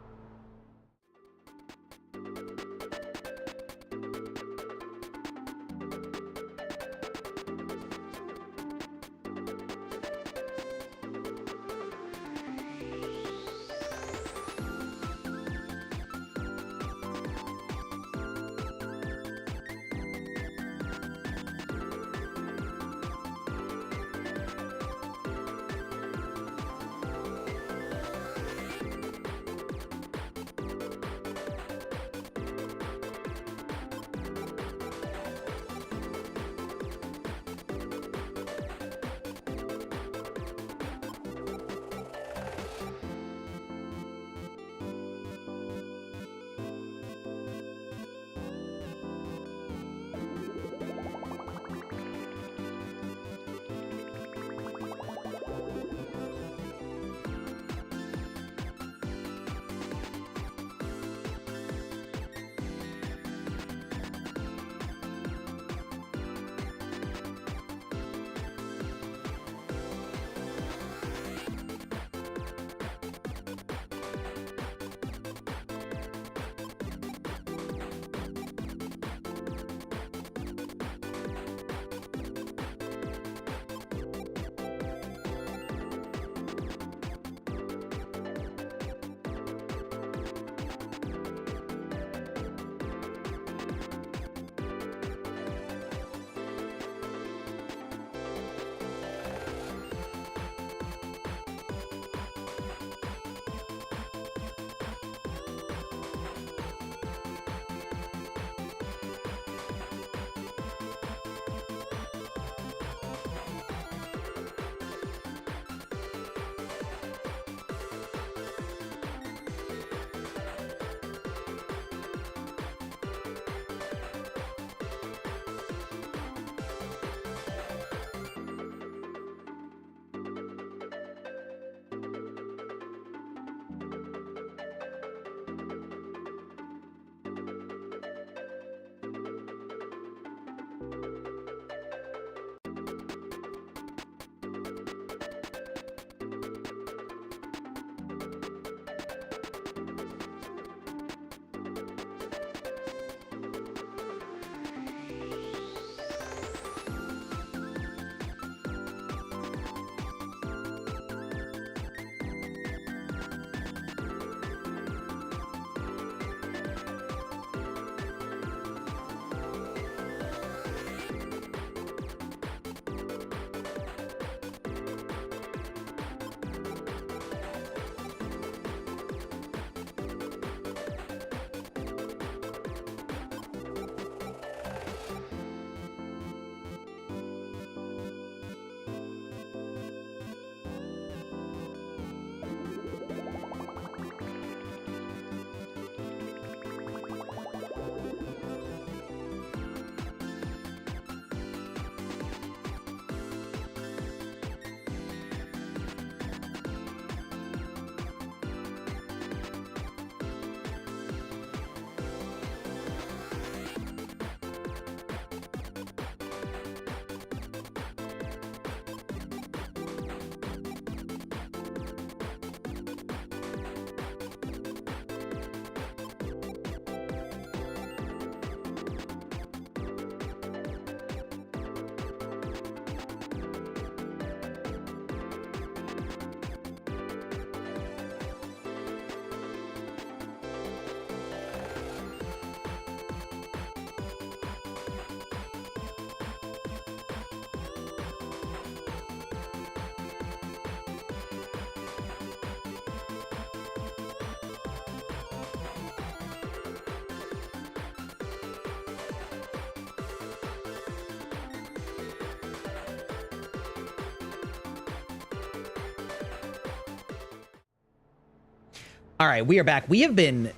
All right, we are back. We have been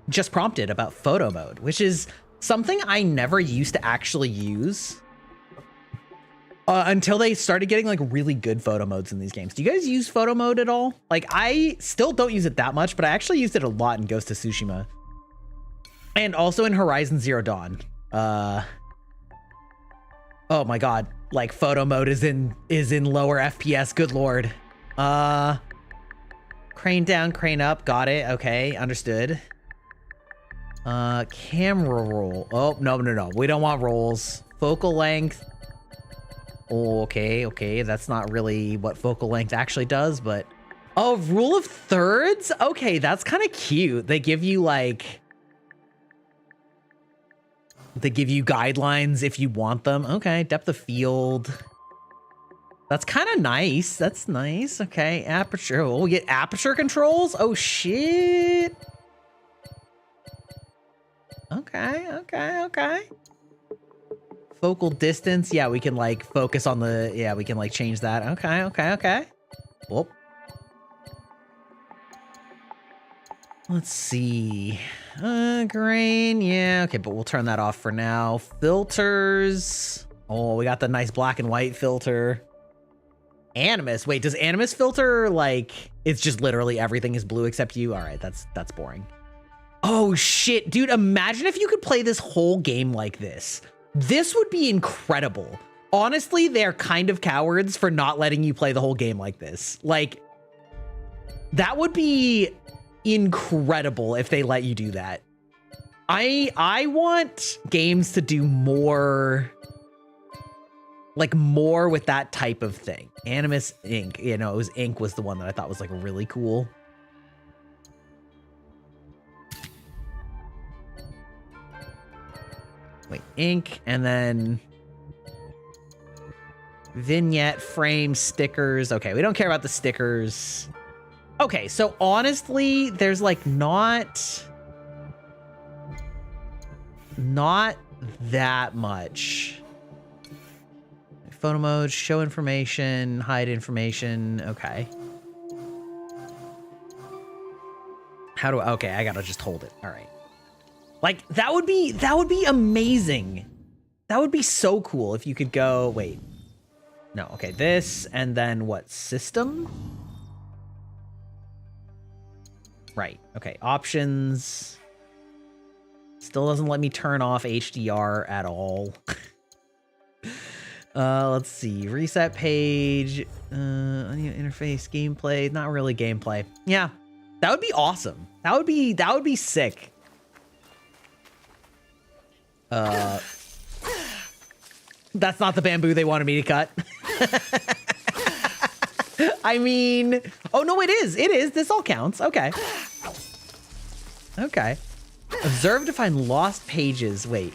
just prompted about photo mode, which is something I never used to actually use until they started getting like really good photo modes in these games. Do you guys use photo mode at all? Like, I still don't use it that much, but I actually used it a lot in Ghost of Tsushima and also in Horizon Zero Dawn. Oh my god, like photo mode is in lower FPS. Good lord. Crane down, crane up. Got it. Okay, understood. Camera roll. Oh, no. We don't want rolls. Focal length. Oh, okay. That's not really what focal length actually does, but... Oh, rule of thirds? Okay, that's kind of cute. They give you, like... They give you guidelines if you want them. Okay, depth of field. That's kind of nice. That's nice. Okay, aperture. Oh, we get aperture controls? Oh, shit. Okay. Focal distance. Yeah, we can, like, focus on the... Yeah, we can, like, change that. Okay. Whoop. Let's see. Grain. Yeah, okay, but we'll turn that off for now. Filters. Oh, we got the nice black and white filter. Animus. Wait, does Animus filter, like, it's just literally everything is blue except you? All right, that's boring. Oh, shit. Dude, imagine if you could play this whole game like this. This would be incredible. Honestly, they're kind of cowards for not letting you play the whole game like this. Like, that would be incredible if they let you do that. I want games to do more... Like, more with that type of thing. Animus Ink. You know, it was Ink was the one that I thought was, like, really cool. Wait, Ink, and then... Vignette, frame, stickers. Okay, we don't care about the stickers. Okay, so honestly, there's, like, not that much... Photo mode, show information, hide information. Okay. How do I, okay, I gotta just hold it. All right. Like, that would be amazing. That would be so cool if you could go, wait. No, okay, this, and then what, system? Right, okay, options. Still doesn't let me turn off HDR at all. Let's see. Reset page. Interface gameplay. Not really gameplay. Yeah, that would be awesome. That would be sick. That's not the bamboo they wanted me to cut. I mean, oh no, it is. It is. This all counts. Okay. Okay. Observe to find lost pages. Wait.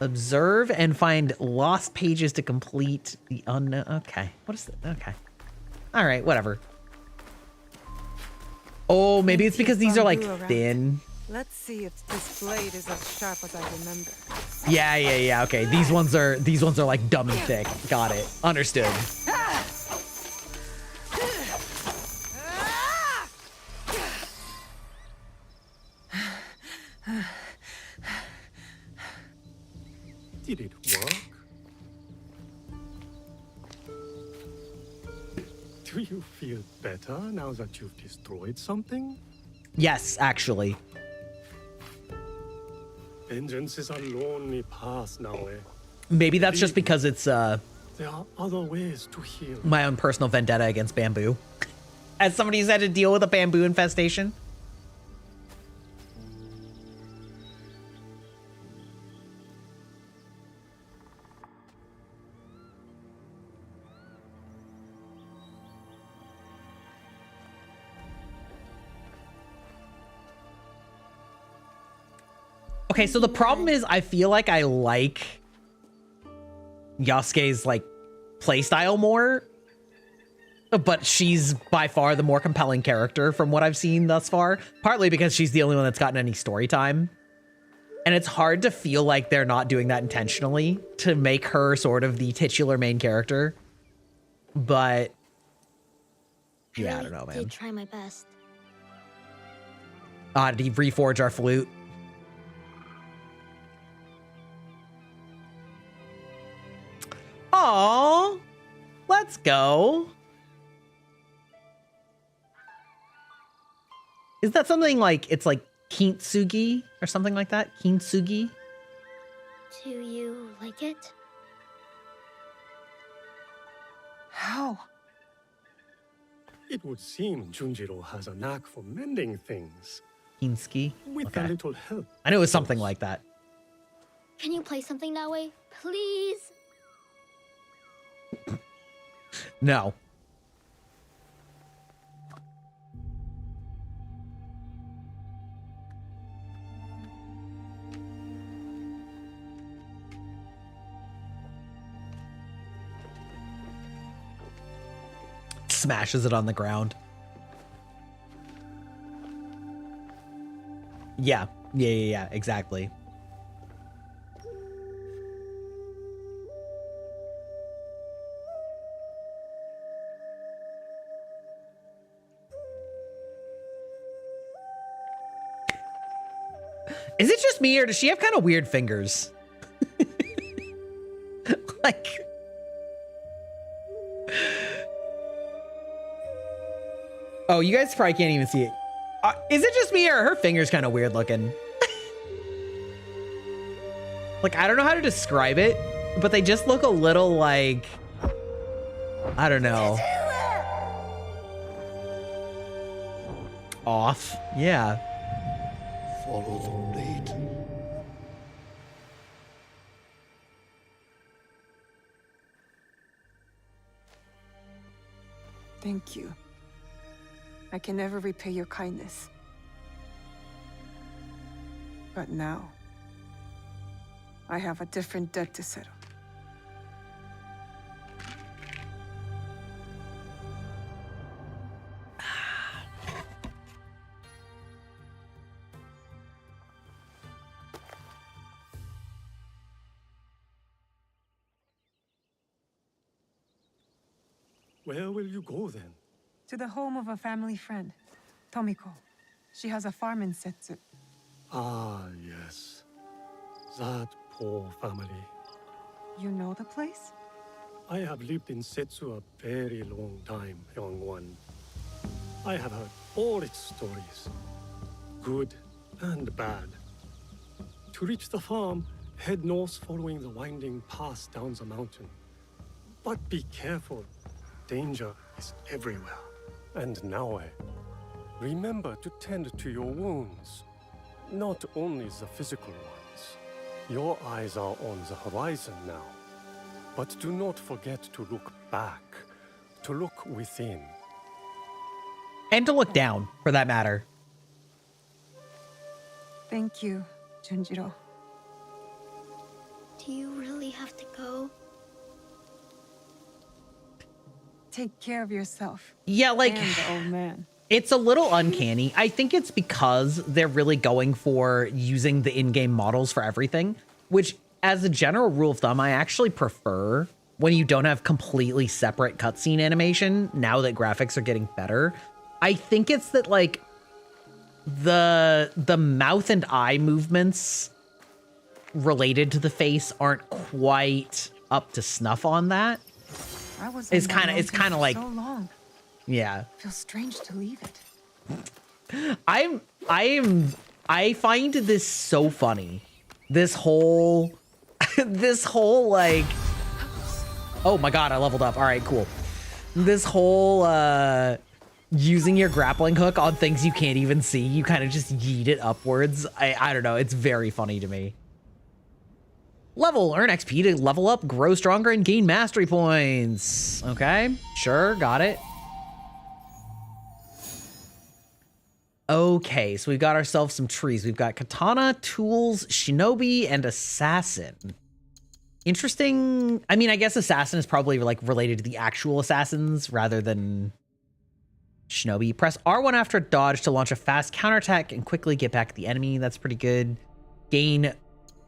Observe and find lost pages to complete the unknown. Okay. What is that? Okay. All right. Whatever. Oh, maybe it's because these are like thin.
Let's see if this blade is as sharp as I remember.
Yeah. Okay. These ones are like dumb and thick. Got it. Understood.
Did it work? Do you feel better now that you've destroyed something?
Yes, actually.
Vengeance is a lonely path now, eh?
Maybe that's just because it's
there are other ways to heal.
My own personal vendetta against bamboo. As somebody who's had to deal with a bamboo infestation. Okay, so the problem is I feel like I like Yasuke's like playstyle more, but she's by far the more compelling character from what I've seen thus far, partly because she's the only one that's gotten any story time. And it's hard to feel like they're not doing that intentionally to make her sort of the titular main character. But yeah, I don't know, man.
I did try my best.
Did he reforge our flute? Aww. Let's go. Is that something like, it's like kintsugi or something like that? Kintsugi?
Do you like it?
How?
It would seem Junjiro has a knack for mending things.
Kinski?
With a little help.
I knew it was something like that.
Can you play something that way, please?
No. Smashes it on the ground. Yeah, exactly. Is it just me, or does she have kind of weird fingers? Like... Oh, you guys probably can't even see it. Is it just me, or are her fingers kind of weird looking? Like, I don't know how to describe it, but they just look a little like... I don't know. Off. Yeah.
Follow the blade.
Thank you. I can never repay your kindness. But now, I have a different debt to settle.
Where will you go then?
To the home of a family friend, Tomiko. She has a farm in Setsu.
Ah, yes. That poor family.
You know the place?
I have lived in Setsu a very long time, young one. I have heard all its stories, good and bad. To reach the farm, head north following the winding path down the mountain. But be careful. Danger is everywhere. And now, remember to tend to your wounds. Not only the physical ones. Your eyes are on the horizon now. But do not forget to look back, to look within.
And to look down, for that matter.
Thank you, Junjiro.
Do you really have to go?
Take care of yourself.
Yeah, like...
And the old man.
It's a little uncanny. I think it's because they're really going for using the in-game models for everything, which, as a general rule of thumb, I actually prefer when you don't have completely separate cutscene animation, now that graphics are getting better. I think it's that, like, the mouth and eye movements related to the face aren't quite up to snuff on that. It's kind of like,
so long.
Yeah.
Feels strange to leave it.
I find this so funny. This whole like, oh my god, I leveled up. All right, cool. This whole using your grappling hook on things you can't even see, you kind of just yeet it upwards. I don't know, it's very funny to me. Level, earn XP to level up, grow stronger, and gain mastery points. Okay, sure, got it. Okay, so we've got ourselves some trees. We've got katana, tools, shinobi, and assassin. Interesting. I mean, I guess assassin is probably like related to the actual assassins rather than shinobi. Press R1 after dodge to launch a fast counterattack and quickly get back at the enemy. That's pretty good. Gain...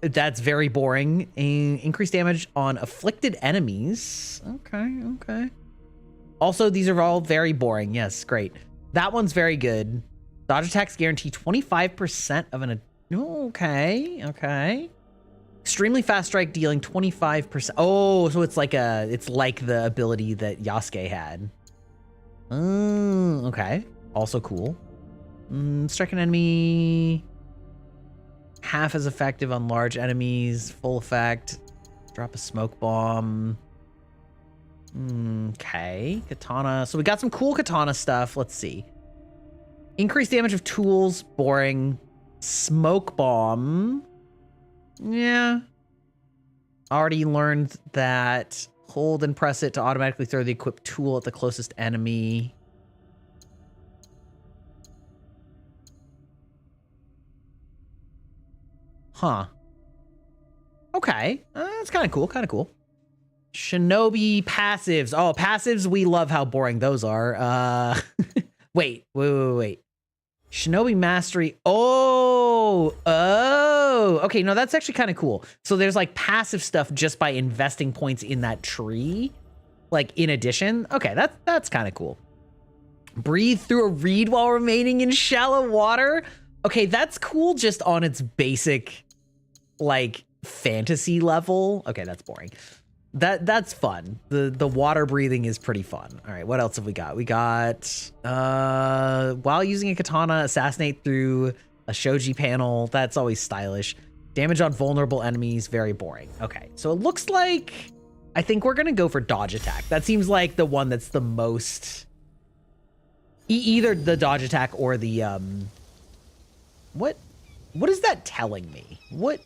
That's very boring. Increase damage on afflicted enemies. Okay. Also, these are all very boring. Yes, great. That one's very good. Dodge attacks guarantee 25% of an... Okay, okay. Extremely fast strike dealing 25%. Oh, so it's like the ability that Yasuke had. Okay. Also cool. Strike an enemy. Half as effective on large enemies. Full effect. Drop a smoke bomb. Okay. Katana. So we got some cool katana stuff. Let's see. Increased damage of tools. Boring. Smoke bomb. Yeah. Already learned that. Hold and press it to automatically throw the equipped tool at the closest enemy. Huh. Okay. That's kind of cool. Kind of cool. Shinobi passives. Oh, passives. We love how boring those are. Wait. Shinobi mastery. Oh. Okay. No, that's actually kind of cool. So there's like passive stuff just by investing points in that tree. Like in addition. Okay. That's kind of cool. Breathe through a reed while remaining in shallow water. Okay. That's cool just on its basic like fantasy level. Okay. That's boring. That's fun. The water breathing is pretty fun. All right, what else have we got? We got while using a katana, assassinate through a shoji panel. That's always stylish. Damage on vulnerable enemies, very boring. Okay, so it looks like I think we're gonna go for dodge attack. That seems like the one that's the most either the dodge attack or the what is that telling me? What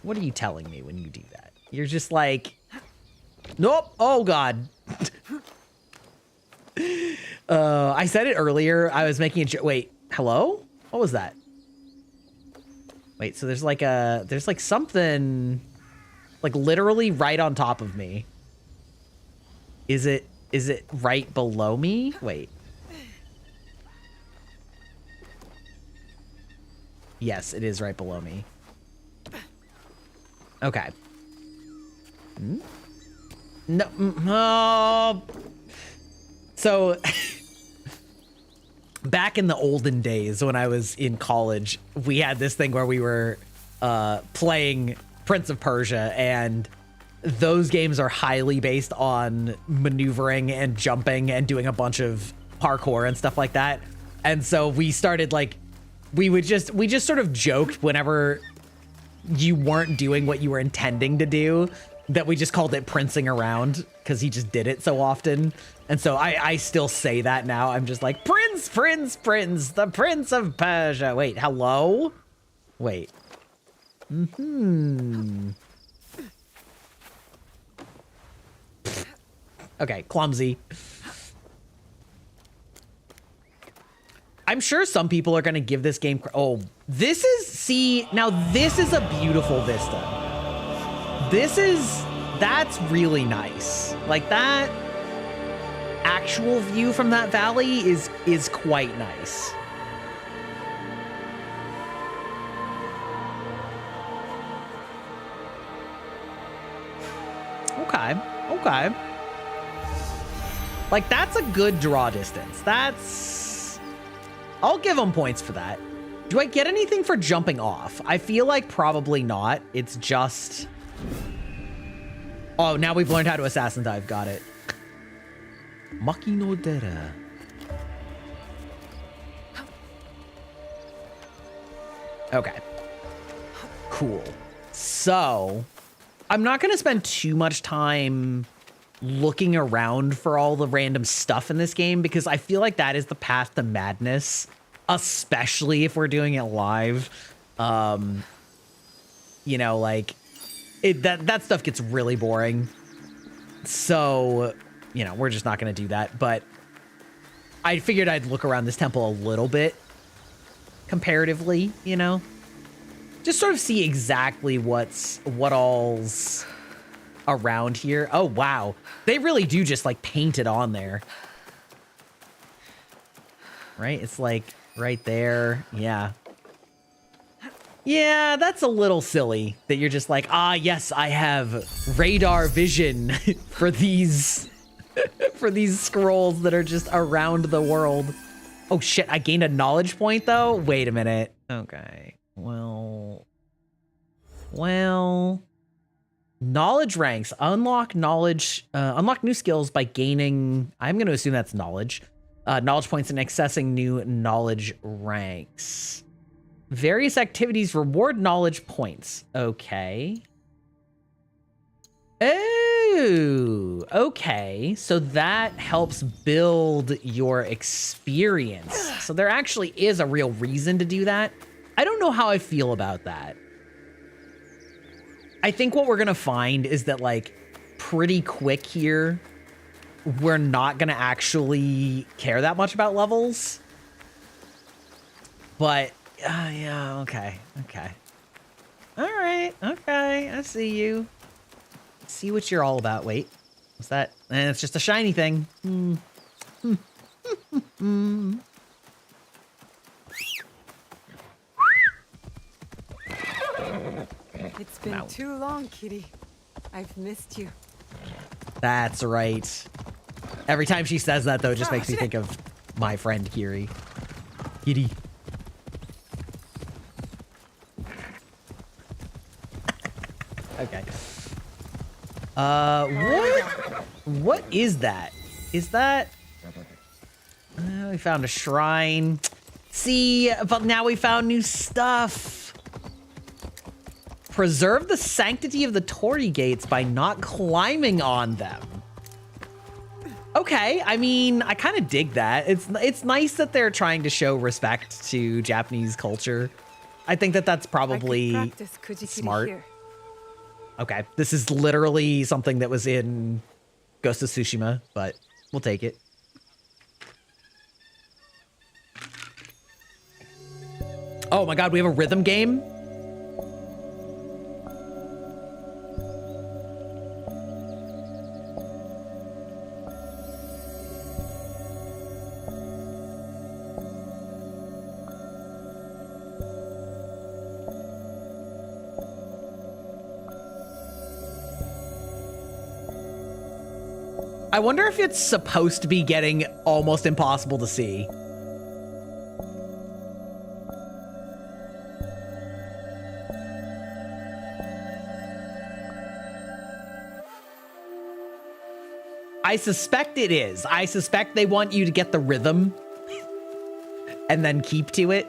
are you telling me when you do that? You're just like, nope. Oh God. I said it earlier. I was making a joke. Wait, hello? What was that? Wait, so there's like something like literally right on top of me. Is it right below me? Wait. Yes, it is right below me. Okay. No. So back in the olden days when I was in college, we had this thing where we were playing Prince of Persia, and those games are highly based on maneuvering and jumping and doing a bunch of parkour and stuff like that. And so we started like we just sort of joked whenever you weren't doing what you were intending to do, that we just called it princing around because he just did it so often. And so I still say that now. I'm just like, Prince, the Prince of Persia. Wait, hello? Wait. Okay, clumsy. I'm sure some people are going to give this game... Oh, this is... Now this is a beautiful vista. That's really nice. Like that actual view from that valley is quite nice. Okay. Like that's a good draw distance. I'll give them points for that. Do I get anything for jumping off? I feel like probably not. It's just... Oh, now we've learned how to assassin dive. Got it. Maki no Dera. Okay. Cool. So, I'm not going to spend too much time looking around for all the random stuff in this game because I feel like that is the path to madness, especially if we're doing it live. You know, like that stuff gets really boring. So, you know, we're just not going to do that. But I figured I'd look around this temple a little bit comparatively, you know, just sort of see exactly what all's around here. Oh, wow. They really do just like paint it on there. Right? It's like right there. Yeah. Yeah, that's a little silly that you're just like, ah, yes, I have radar vision for these for these scrolls that are just around the world. Oh shit, I gained a knowledge point though? Wait a minute. Okay. Well, knowledge ranks. Unlock knowledge, unlock new skills by gaining, I'm going to assume that's knowledge. Knowledge points and accessing new knowledge ranks. Various activities reward knowledge points. Okay. Oh, okay. So that helps build your experience. So there actually is a real reason to do that. I don't know how I feel about that. I think what we're going to find is that, like, pretty quick here, we're not going to actually care that much about levels. But, yeah, okay. All right, okay, I see you. See what you're all about. Wait, what's that? And it's just a shiny thing.
It's been too long, kitty. I've missed you.
That's right. Every time she says that, though, it just makes me think of my friend Kiri. Kitty. Okay. What is that? Is that... we found a shrine. See, but now we found new stuff. Preserve the sanctity of the Torii gates by not climbing on them. Okay, I mean, I kind of dig that. It's nice that they're trying to show respect to Japanese culture. I think that that's probably smart. Here. Okay, this is literally something that was in Ghost of Tsushima, but we'll take it. Oh my god, we have a rhythm game? I wonder if it's supposed to be getting almost impossible to see. I suspect it is. I suspect they want you to get the rhythm and then keep to it.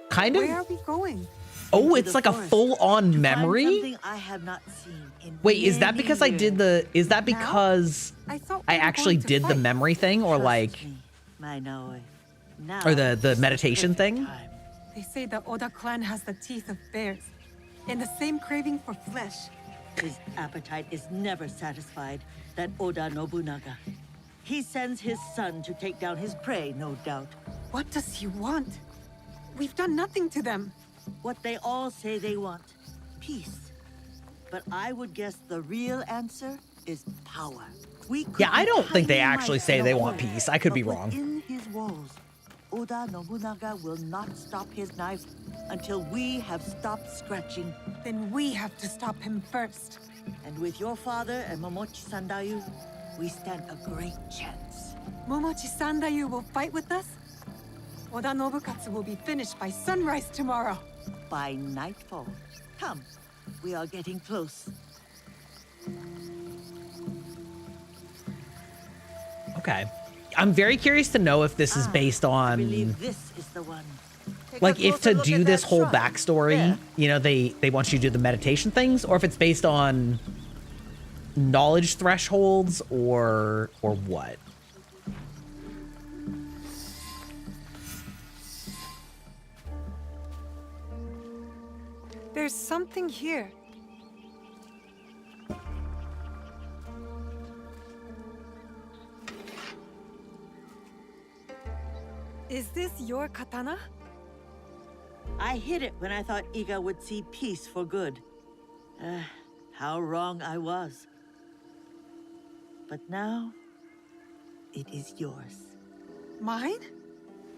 Kind of.
Where are we going?
Oh, it's like a full-on memory?
I have not seen in
Wait, is that because I did the... Is that because I actually did the memory thing, or like... Or the meditation thing?
They say the Oda clan has the teeth of bears and the same craving for flesh.
His appetite is never satisfied, that Oda Nobunaga. He sends his son to take down his prey, no doubt.
What does he want? We've done nothing to them.
What they all say they want, peace. But I would guess the real answer is power.
Yeah, I don't think they actually say they want peace. I could be wrong.
In his walls, Oda Nobunaga will not stop his knife until we have stopped scratching.
Then we have to stop him first.
And with your father and Momochi Sandayu, we stand a great chance.
Momochi Sandayu will fight with us? Oda Nobukatsu will be finished by sunrise tomorrow.
By nightfall. Come, we are getting close.
Okay. I'm very curious to know if this is based on...
I believe this is the one.
Like, if to do this whole backstory, you know, they want you to do the meditation things, or if it's based on knowledge thresholds, or what?
There's something here. Is this your katana?
I hid it when I thought Iga would see peace for good. How wrong I was. But now, it is yours.
Mine?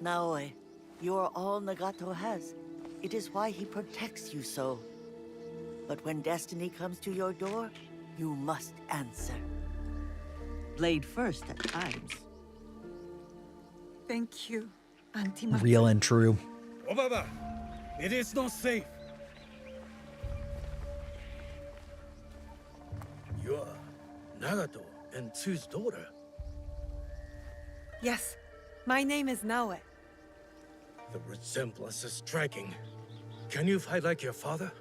Naoi, you're all Nagato has. It is why he protects you so. But when destiny comes to your door, you must answer. Blade first at times.
Thank you, Auntie.
Real and true.
Obaba, it is not safe. You are Nagato and Tsu's daughter.
Yes, my name is Naoe.
The resemblance is striking. Can you fight like your father?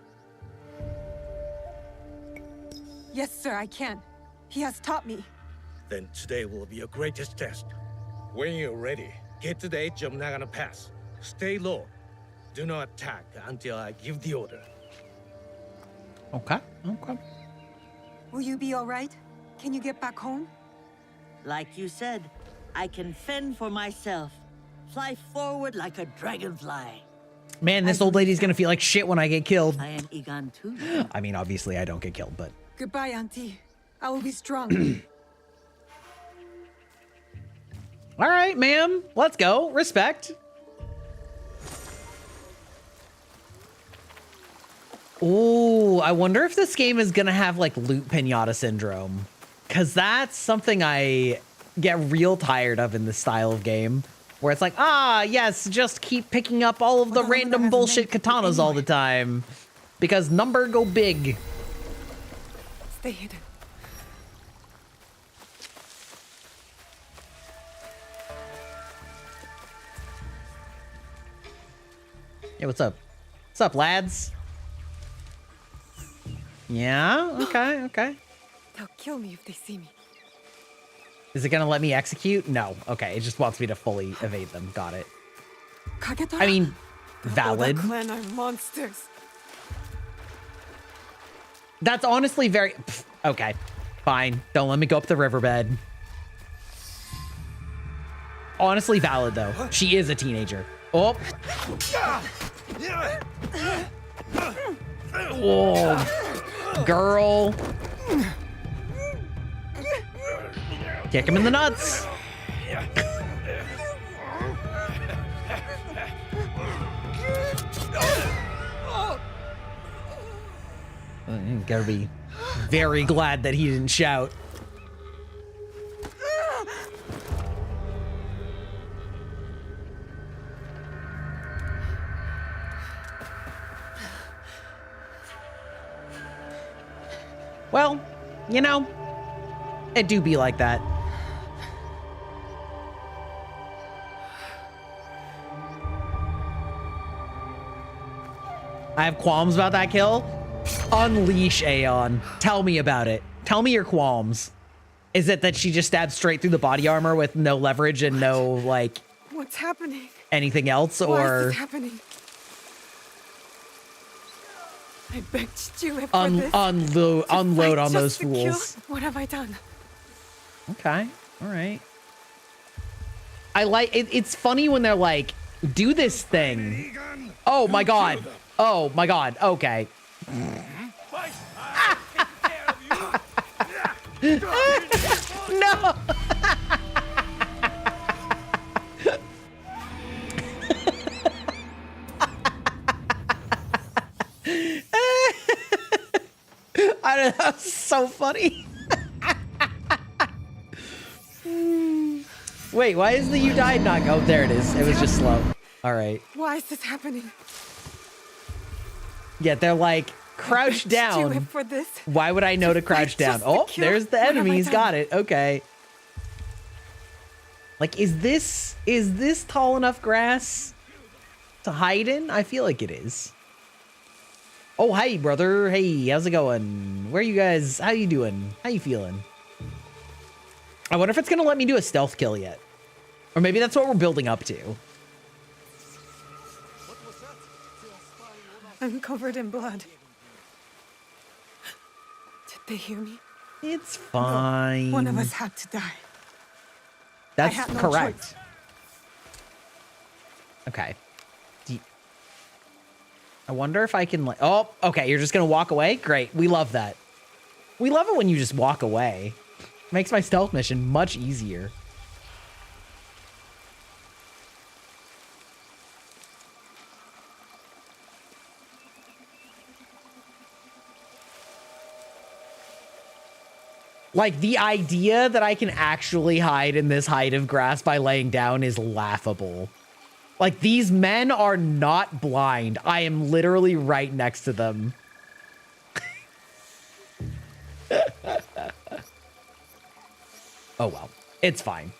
Yes, sir, I can. He has taught me.
Then today will be your greatest test. When you're ready, get to the edge of Nagano Pass. Stay low. Do not attack until I give the order.
Okay, okay.
Will you be all right? Can you get back home?
Like you said, I can fend for myself. Fly forward like a dragonfly.
Man, this old lady's gonna feel like shit when I get killed.
I am Igan too.
I mean, obviously I don't get killed, but...
Goodbye, Auntie. I will be strong.
All right, ma'am. Let's go. Respect. Ooh, I wonder if this game is gonna have like loot pinata syndrome. Cause that's something I get real tired of in this style of game. Where it's like, ah, yes, just keep picking up all of the random bullshit katanas all the time. Because number go big.
Stay hidden.
Hey, what's up? What's up, lads? Yeah, okay, okay.
They'll kill me if they see me.
Is it gonna let me execute? No. Okay, it just wants me to fully evade them. Got it. I mean, valid.
The clan are monsters.
That's honestly very... Pff, okay, fine. Don't let me go up the riverbed. Honestly valid, though. She is a teenager. Oh. Whoa. Girl. Kick him in the nuts. Gotta be very glad that he didn't shout. Well, you know, it do be like that. I have qualms about that kill. Unleash Aeon. Tell me about it. Tell me your qualms. Is it that she just stabbed straight through the body armor with no leverage and no, like...
What's happening?
Anything else, or...
Why is this happening? I begged you for this.
Unload on those
to kill?
fools.
What have I done?
Okay. All right. I like... It's funny when they're like, do this thing. Oh, my God. Oh, my God. Okay. No. I don't know, that's so funny. Wait, why is the you died not go? Oh, there it is. It was just slow. All right.
Why is this happening?
Yeah, they're like, crouch down.
For this?
Why would I know to crouch down? Oh, there's the enemies. Got it. Okay. Like, is this tall enough grass to hide in? I feel like it is. Oh, hey, brother. Hey, how's it going? Where you guys? How you doing? How you feeling? I wonder if it's going to let me do a stealth kill yet. Or maybe that's what we're building up to.
I'm covered in blood. Did they hear me?
It's fine.
No, one of us had to die.
That's
no
correct.
choice.
Okay. I wonder if I can like... Oh, okay. You're just going to walk away? Great. We love that. We love it when you just walk away. Makes my stealth mission much easier. Like, the idea that I can actually hide in this height of grass by laying down is laughable. Like, these men are not blind. I am literally right next to them. Oh, well. It's fine.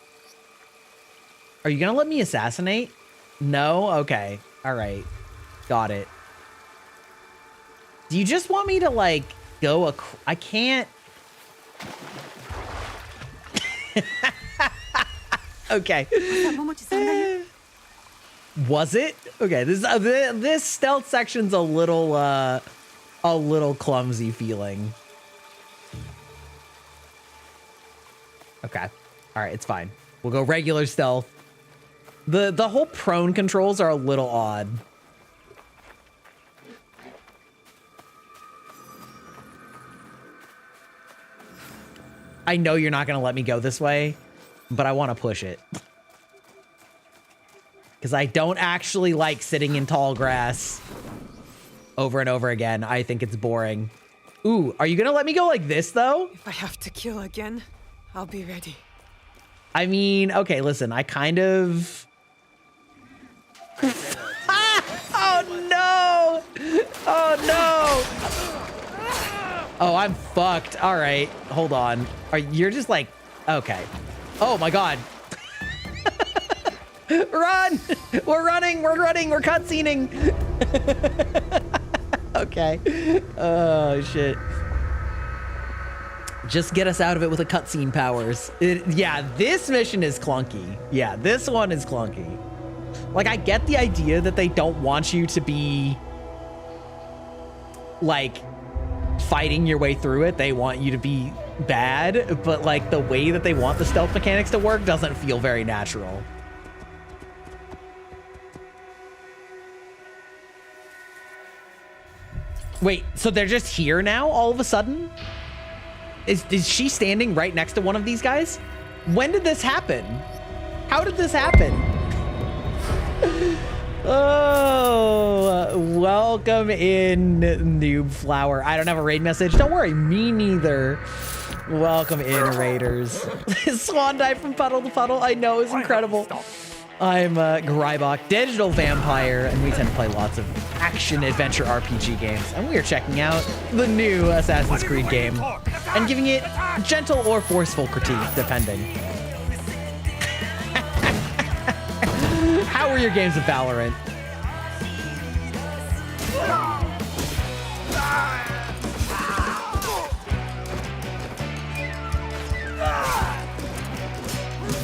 Are you gonna let me assassinate? No? Okay. All right. Got it. Do you just want me to, like, go I can't... Okay. Was it? Okay, this stealth section's a little clumsy feeling. Okay. All right, it's fine. We'll go regular stealth. The whole prone controls are a little odd. I know you're not going to let me go this way, but I want to push it. Because I don't actually like sitting in tall grass over and over again. I think it's boring. Ooh, are you going to let me go like this, though?
If I have to kill again, I'll be ready.
I mean, okay, listen, I kind of... Oh, no! Oh, no! Oh, I'm fucked. All right, hold on. You're just like... Okay. Oh, my God. Run! We're running! We're running! We're cutscening! Okay. Oh, shit. Just get us out of it with the cutscene powers. Yeah, this mission is clunky. Yeah, this one is clunky. Like, I get the idea that they don't want you to be, like, fighting your way through it. They want you to be bad, but, like, the way that they want the stealth mechanics to work doesn't feel very natural. Wait, so they're just here now all of a sudden? Is she standing right next to one of these guys? When did this happen? How did this happen? Oh, welcome in, Noob Flower. I don't have a raid message. Don't worry, me neither. Welcome in, Raiders. Swan dive from puddle to puddle. I know, it's incredible. I'm Grybach, digital vampire, and we tend to play lots of action-adventure RPG games. And we are checking out the new Assassin's Creed game and giving it gentle or forceful critique, depending. How were your games of Valorant?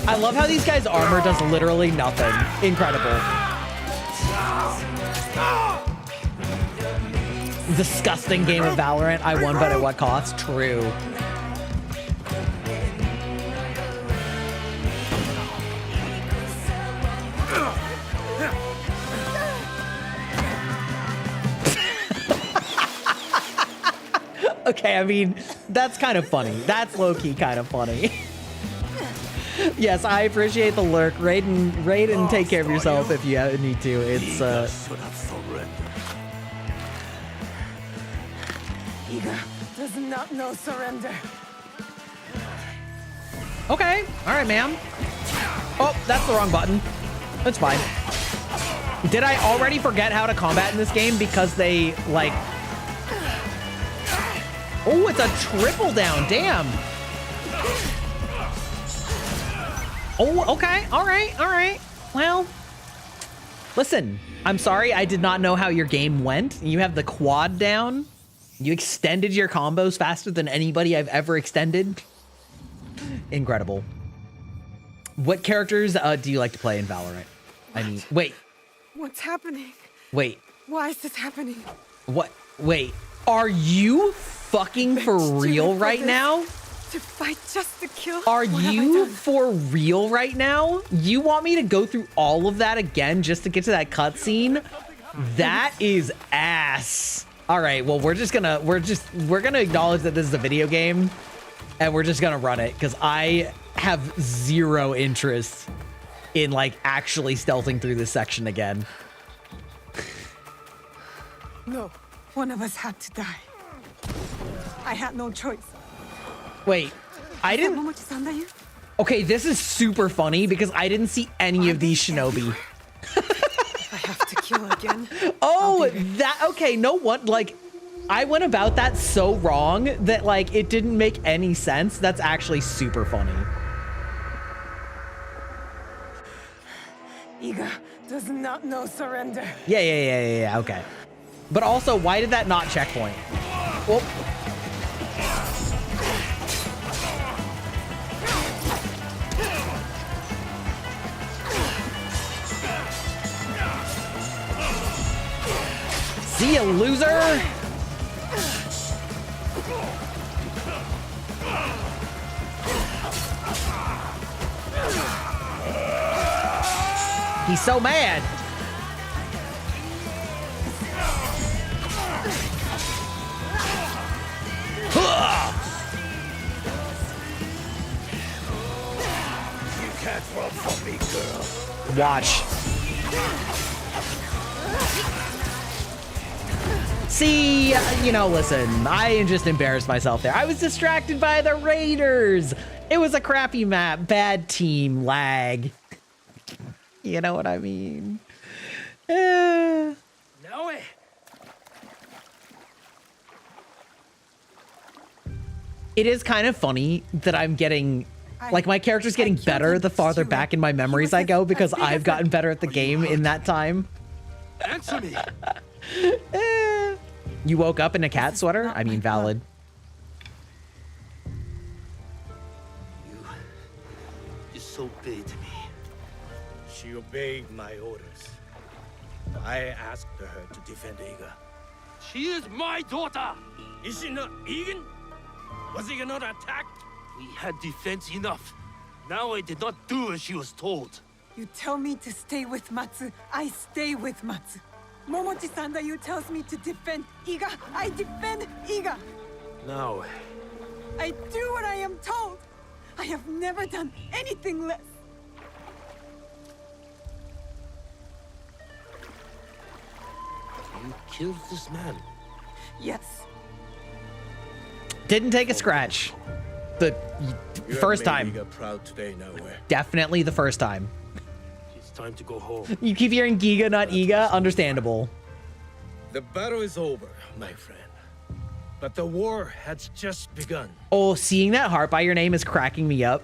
I love how these guys' armor does literally nothing. Incredible. Disgusting game of Valorant. I won, but at what cost? True. Okay, I mean, that's kind of funny. That's low-key kind of funny. Yes, I appreciate the lurk. Raid and take care of yourself if you need to. It's
Iga does not know surrender.
Okay. All right, ma'am. Oh, that's the wrong button. That's fine. Did I already forget how to combat in this game because they, like... Oh, it's a triple down. Damn. Oh, okay. All right. All right. Well, listen, I'm sorry. I did not know how your game went. You have the quad down. You extended your combos faster than anybody I've ever extended. Incredible. What characters do you like to play in Valorant? I mean, wait.
What's happening?
Wait.
Why is this happening?
What? Wait. Are you fucking for real right now?
To fight just to kill?
Are you for real right now? You want me to go through all of that again just to get to that cutscene? That is ass. All right, well, we're gonna acknowledge that this is a video game and we're just gonna run it because I have zero interest in like actually stealthing through this section again.
No, one of us had to die. I had no choice.
Wait, I didn't. Okay, this is super funny because I didn't see any of these shinobi.
I have to kill again.
Oh, that okay. No what? Like, I went about that so wrong that like it didn't make any sense. That's actually super funny.
Iga does not know surrender.
Yeah. Okay. But also, why did that not checkpoint? Well. See ya, loser! He's so mad.
You can't run from me, girl.
Watch. See, you know, listen, I just embarrassed myself there. I was distracted by the Raiders. It was a crappy map, bad team, lag. You know what I mean?
No way.
It is kind of funny that I'm getting, like, my character's getting better the farther back in my memories I go because I've gotten better at the game in that time.
Answer me.
You woke up in a cat sweater? I mean, valid.
You disobeyed me.
She obeyed my orders. I asked her to defend Iga.
She is my daughter!
Is she not Egan? Was Iga not attacked?
We had defense enough. Now I did not do as she was told.
You tell me to stay with Matsu, I stay with Matsu. Momochi-san you tells me to defend Iga, I defend Iga.
No.
I do what I am told. I have never done anything less.
You killed this man.
Yes.
Didn't take a scratch. The first time.
Iga proud today, nowhere.
Definitely the first time.
It's time to go home.
You keep hearing Giga, not Iga. Understandable.
The battle is over, my friend. But the war has just begun.
Oh, seeing that heart by your name is cracking me up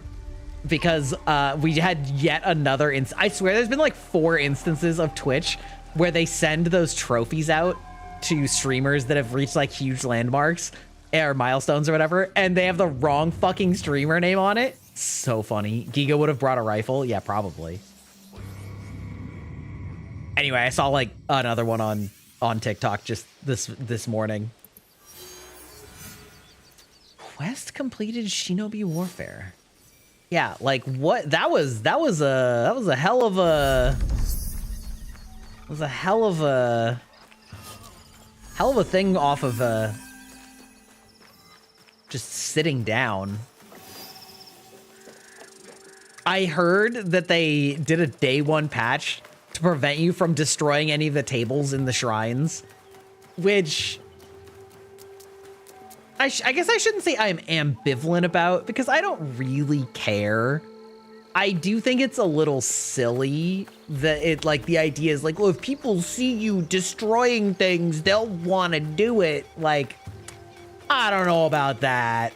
because we had yet another I swear there's been like 4 instances of Twitch where they send those trophies out to streamers that have reached like huge landmarks or milestones or whatever, and they have the wrong fucking streamer name on it. So funny. Giga would have brought a rifle. Yeah, probably. Anyway, I saw like another one on TikTok just this morning. Quest completed Shinobi Warfare. Yeah, like what? That was a hell of a thing off of just sitting down. I heard that they did a day 1 patch to prevent you from destroying any of the tables in the shrines, which I guess I shouldn't say I'm ambivalent about because I don't really care. I do think it's a little silly that it like the idea is like, well, if people see you destroying things, they'll want to do it. Like, I don't know about that.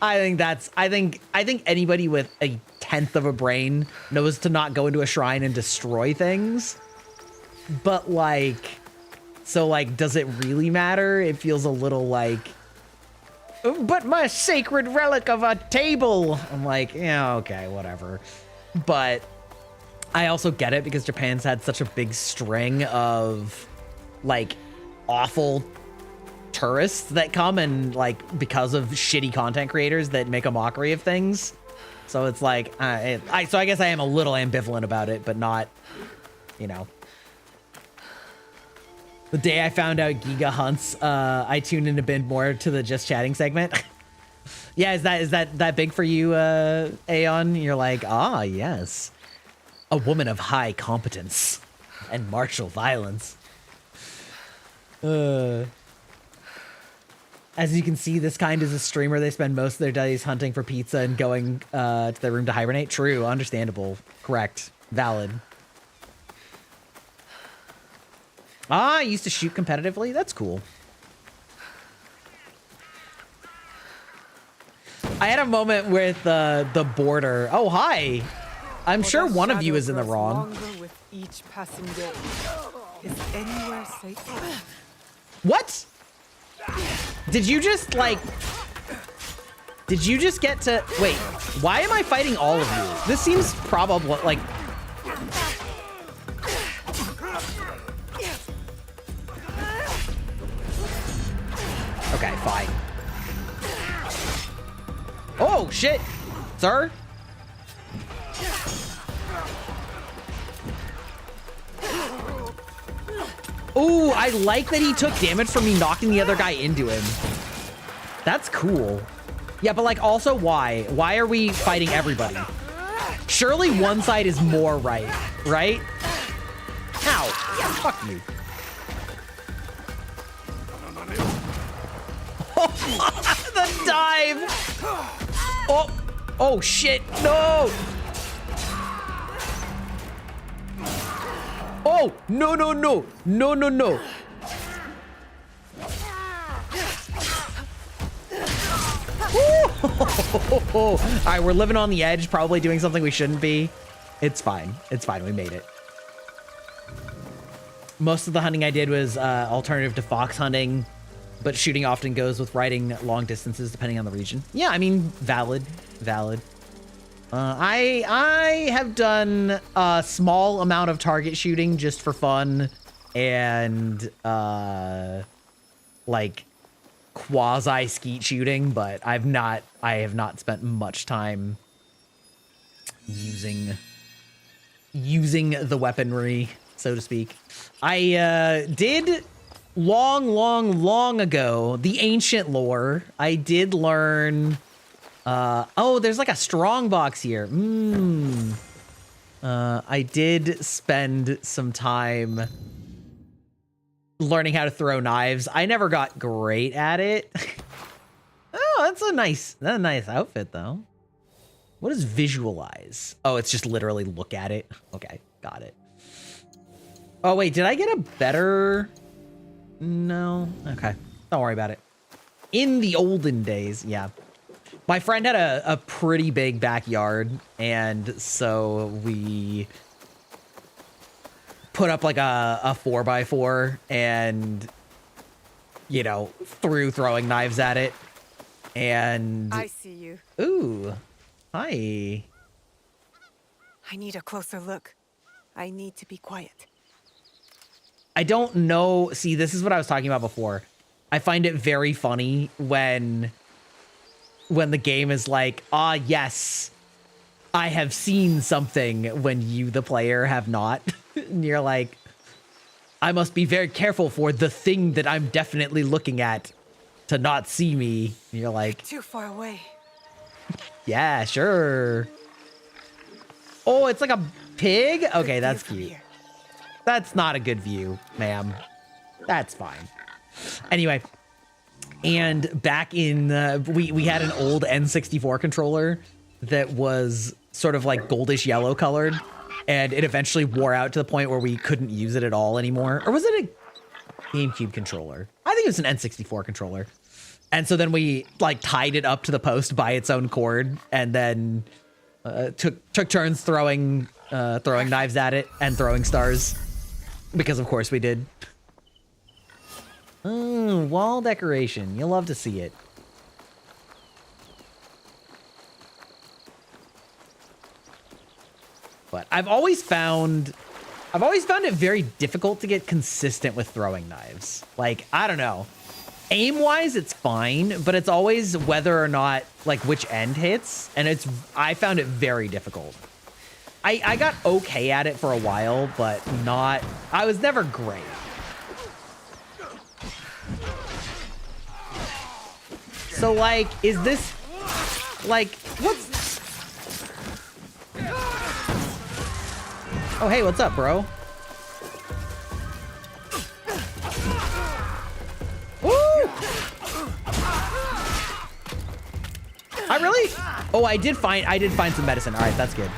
I think anybody with a 1/10 of a brain knows to not go into a shrine and destroy things. But like, so like, does it really matter? It feels a little like, but my sacred relic of a table. I'm like, yeah, okay, whatever. But I also get it because Japan's had such a big string of like awful tourists that come and like because of shitty content creators that make a mockery of things. So it's like, so I guess I am a little ambivalent about it, but not, you know. The day I found out Giga hunts, I tuned in a bit more to the just chatting segment. Yeah, is that big for you, Aeon? You're like, ah, yes. A woman of high competence and martial violence. As you can see, this kind is a streamer. They spend most of their days hunting for pizza and going to their room to hibernate. True, understandable, correct, valid. Ah, I used to shoot competitively. That's cool. I had a moment with the border. Oh, hi. I'm sure one of you is in the wrong.
With each passing day. Is anywhere safe?
What? Did you just like... Did you just get to... Wait, why am I fighting all of you? This seems probably like... Okay, fine. Oh, shit. Sir? Ooh, I like that he took damage from me knocking the other guy into him. That's cool. Yeah, but like also why? Why are we fighting everybody? Surely one side is more right? Ow. Yeah, fuck you. The dive! Oh! Oh shit! No! Oh! No, no, no! No, no, no! Alright, we're living on the edge, probably doing something we shouldn't be. It's fine. It's fine. We made it. Most of the hunting I did was alternative to fox hunting, but shooting often goes with riding long distances depending on the region. Yeah, I mean, valid. I have done a small amount of target shooting just for fun and like quasi skeet shooting, but I have not spent much time using the weaponry, so to speak. I did long ago, the ancient lore, I did learn oh, there's like a strong box here. I did spend some time learning how to throw knives. I never got great at it. Oh, that's a nice outfit though. What is visualize? Oh, it's just literally look at it. Okay, got it. Oh wait, did I get a better? No, okay, don't worry about it. In the olden days, yeah. My friend had a pretty big backyard, and so we put up like a 4x4 and, you know, threw throwing knives at it. And
I see you.
Ooh, hi.
I need a closer look. I need to be quiet.
I don't know. See, this is what I was talking about before. I find it very funny when the game is like, ah, yes, I have seen something when you, the player, have not. And you're like, I must be very careful for the thing that I'm definitely looking at to not see me. And you're like,
too far away.
Yeah, sure. Oh, it's like a pig? Okay, that's cute. That's not a good view, ma'am. That's fine. Anyway. And back in, we had an old N64 controller that was sort of like goldish yellow colored, and it eventually wore out to the point where we couldn't use it at all anymore. Or was it a GameCube controller? I think it was an N64 controller. And so then we like tied it up to the post by its own cord, and then took turns throwing knives at it and throwing stars, because of course we did. Oh, wall decoration. You'll love to see it. But I've always found it very difficult to get consistent with throwing knives. Like, I don't know. Aim-wise, it's fine, but it's always whether or not, like, which end hits, and I found it very difficult. I got okay at it for a while, but I was never great. So, like, is this, like, what's... Oh, hey, what's up, bro? Woo! Oh, I did find some medicine. All right, that's good.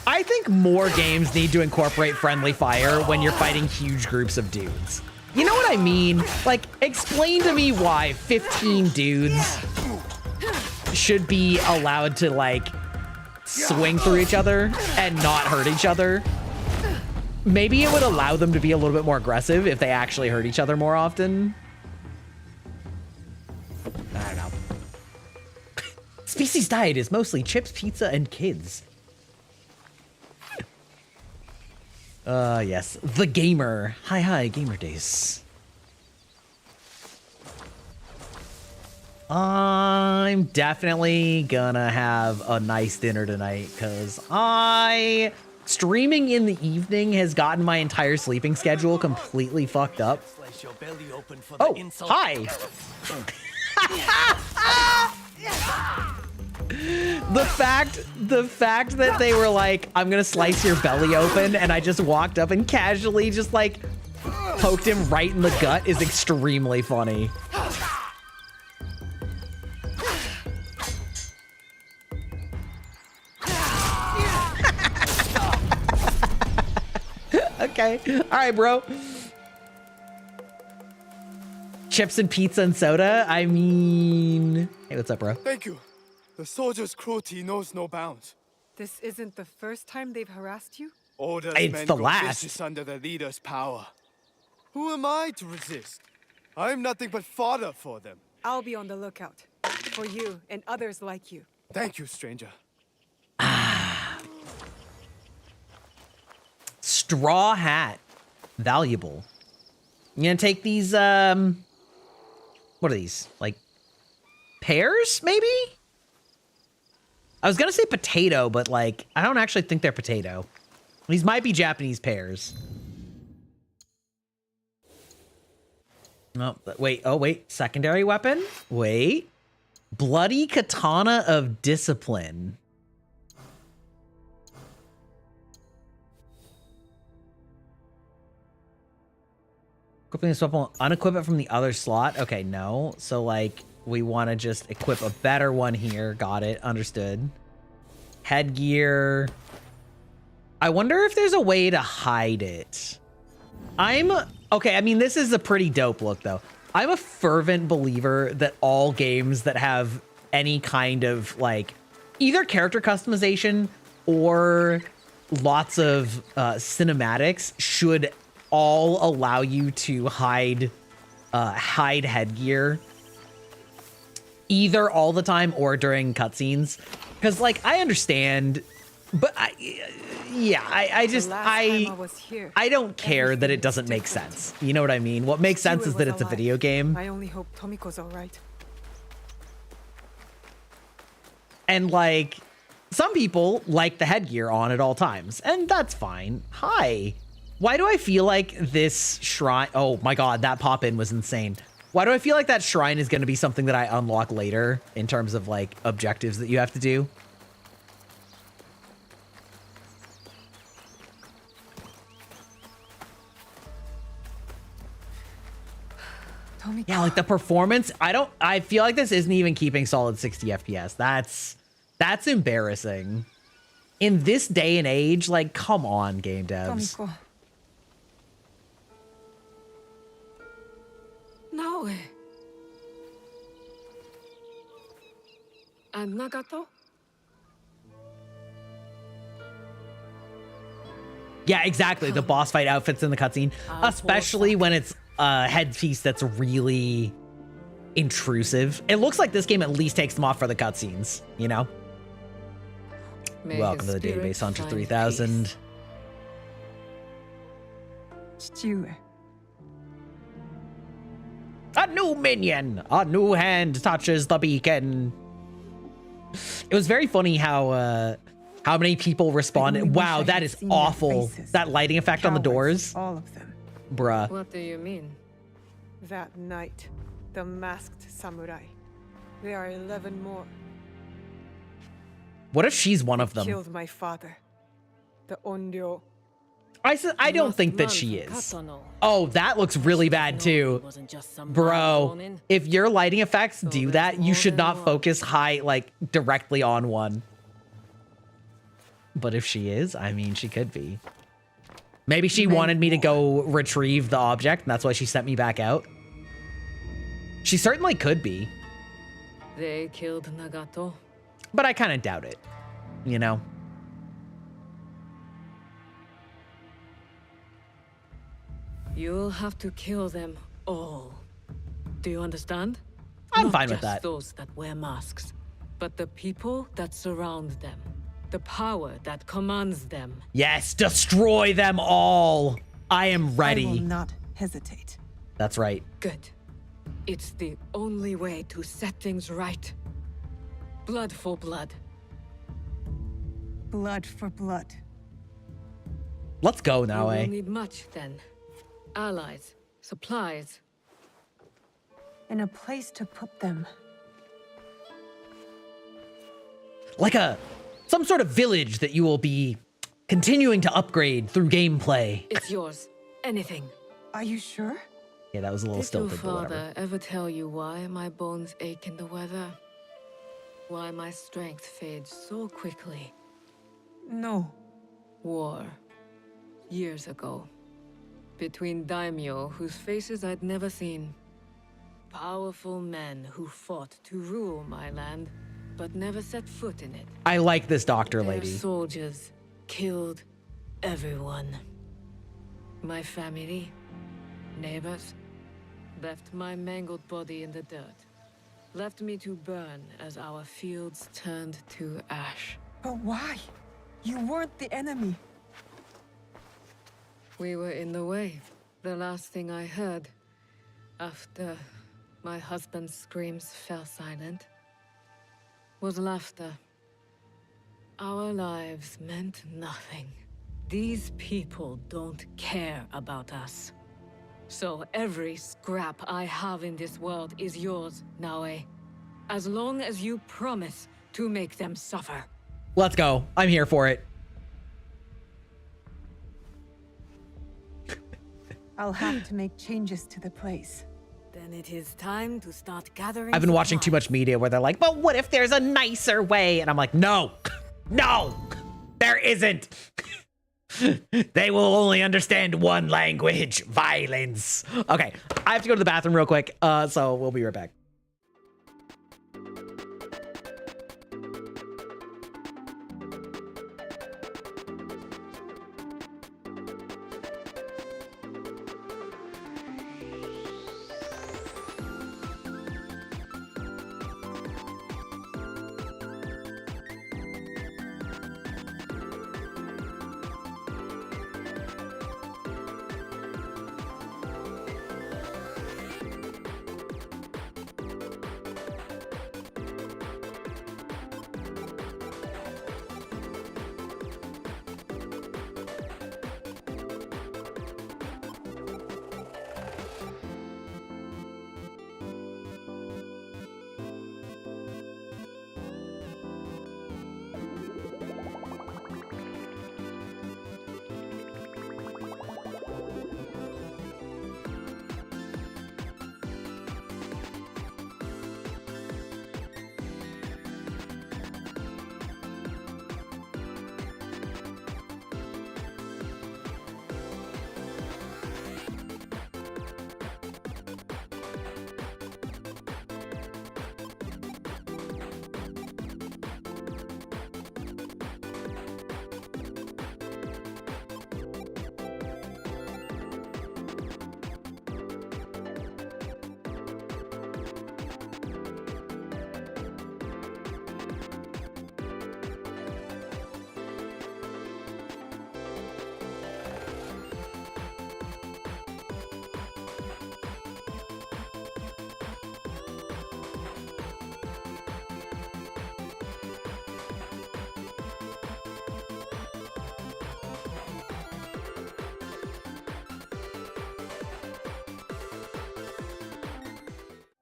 I think more games need to incorporate friendly fire when you're fighting huge groups of dudes. You know what I mean? Like, explain to me why 15 dudes should be allowed to, like, swing through each other and not hurt each other. Maybe it would allow them to be a little bit more aggressive if they actually hurt each other more often. I don't know. Species diet is mostly chips, pizza, and kids. Yes. The Gamer. Hi, Gamer Days. I'm definitely gonna have a nice dinner tonight because streaming in the evening has gotten my entire sleeping schedule completely fucked up. Oh, hi. The fact that they were like, I'm gonna slice your belly open, and I just walked up and casually just like poked him right in the gut is extremely funny. Okay. All right, bro. Chips and pizza and soda? I mean... Hey, what's up, bro?
Thank you. The soldiers' cruelty knows no bounds.
This isn't the first time they've harassed you?
Orders
It's
men
the
go
last.
vicious under the leader's power. Who am I to resist? I'm nothing but fodder for them.
I'll be on the lookout. For you and others like you.
Thank you, stranger.
Straw hat. Valuable. You gonna take these, what are these? Like, pears, maybe? I was gonna say potato, but like, I don't actually think they're potato. These might be Japanese pears. Oh, wait. Oh, wait. Secondary weapon? Wait. Bloody Katana of Discipline. Equipping this weapon, unequip it from the other slot. Okay, no. So, like, we want to just equip a better one here. Got it. Understood. Headgear. I wonder if there's a way to hide it. Okay, I mean, this is a pretty dope look, though. I'm a fervent believer that all games that have any kind of, like, either character customization or lots of cinematics should all allow you to hide headgear either all the time or during cutscenes. Because, like, I understand, but I don't care that it doesn't make sense. You know what I mean? What makes sense is that it's a video game.
I only hope Tomiko's all right.
And, like, some people like the headgear on at all times, and that's fine. Hi. Why do I feel like this shrine... Oh, my God, that pop-in was insane. Why do I feel like that shrine is going to be something that I unlock later in terms of, like, objectives that you have to do? Yeah, like the performance, I feel like this isn't even keeping solid 60 FPS. That's embarrassing. In this day and age, like, come on, game devs.
Tomiko. No. And Nagato?
Yeah, exactly. The boss fight outfits in the cutscene, especially when it's a headpiece that's really intrusive. It looks like this game at least takes them off for the cutscenes, you know? Welcome to the database, Hunter 3000. A new minion! A new hand touches the beacon. It was very funny how many people responded. Wow, that is awful. That lighting effect on the doors.
All of them.
Bruh.
What do you mean?
That night, the masked samurai. There are 11 more.
What if she's one of them?
Killed my father. The Onryo.
I don't think that she is. Oh, that looks really bad too. Bro, if your lighting effects do that, you should not focus high, like, directly on one. But if she is, I mean, she could be. Maybe she wanted me to go retrieve the object, and that's why she sent me back out. She certainly could be.
They killed Nagato.
But I kind of doubt it, you know?
You'll have to kill them all. Do you understand?
I'm
Not
fine with
just
that.
those that wear masks, but the people that surround them. The power that commands them.
Yes, destroy them all. I am ready.
I will not hesitate.
That's right.
Good. It's the only way to set things right. Blood for blood.
Blood for blood.
Let's go now,
We
eh?
will need much then. Allies, supplies.
And a place to put them.
Like some sort of village that you will be continuing to upgrade through gameplay.
It's yours. Anything.
Are you sure?
Yeah, that was a little
Did your
stilted, but whatever.
father ever tell you why my bones ache in the weather? Why my strength fades so quickly?
No.
War. Years ago. Between daimyo whose faces I'd never seen. Powerful men who fought to rule my land, but never set foot in it.
I like this doctor
Their
lady.
soldiers killed everyone. My family, neighbors, left my mangled body in the dirt. Left me to burn as our fields turned to ash.
But why? You weren't the enemy.
We were in the way. The last thing I heard, after my husband's screams fell silent, was laughter. Our lives meant nothing. These people don't care about us. So every scrap I have in this world is yours, Naue. As long as you promise to make them suffer.
Let's go. I'm here for it.
I'll have to make changes to the place.
Then it is time to start gathering.
I've been watching too much media where they're like, but what if there's a nicer way? And I'm like, no, no, there isn't. They will only understand one language, violence. Okay, I have to go to the bathroom real quick, so we'll be right back.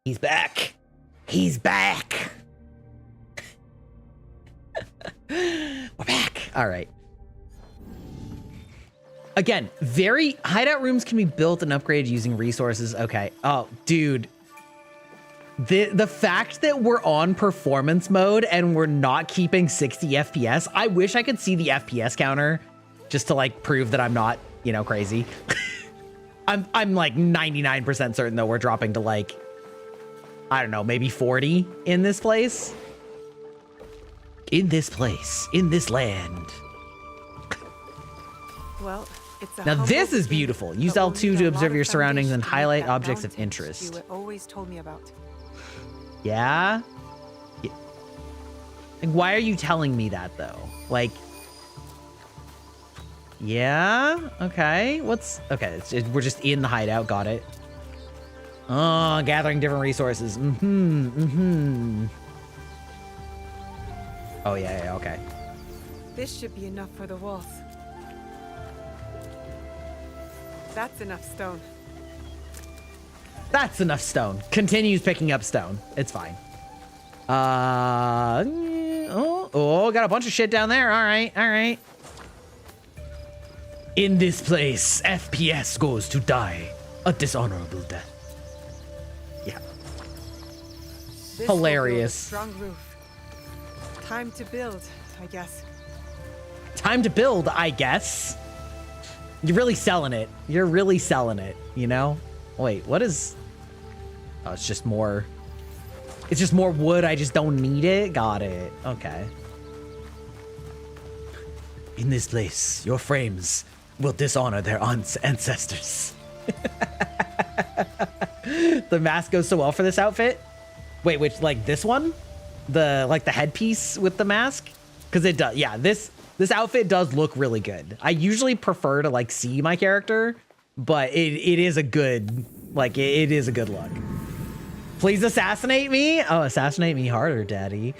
He's back. He's back. We're back. All right. Again, hideout rooms can be built and upgraded using resources. Okay. Oh, dude. The fact that we're on performance mode and we're not keeping 60 FPS, I wish I could see the FPS counter just to like prove that I'm not, you know, crazy. I'm like 99% certain though we're dropping to like, I don't know, maybe 40 in this place. In this place, in this land.
Well, it's a
now this is beautiful. Use L2 to observe your surroundings and highlight objects of interest.
You always told me about.
Yeah? Like, why are you telling me that though? Like, yeah, okay. Okay, we're just in the hideout, got it. Oh, gathering different resources. Oh, yeah, okay.
This should be enough for the walls. That's enough stone.
That's enough stone. Continues picking up stone. It's fine. Got a bunch of shit down there. All right. In this place, FPS goes to die a dishonorable death. Yeah.
This
hilarious.
Strong roof. Time to build, I guess.
Time to build, I guess. You're really selling it. You're really selling it, you know? Wait, what is... Oh, it's just more... It's just more wood. I just don't need it. Got it. Okay. In this place, your frames will dishonor their ancestors. The mask goes so well for this outfit. Wait, which, like this one? The headpiece with the mask? Because it does. Yeah, this outfit does look really good. I usually prefer to like see my character, but it is a good, like, it is a good look. Please assassinate me. Oh, assassinate me harder, daddy.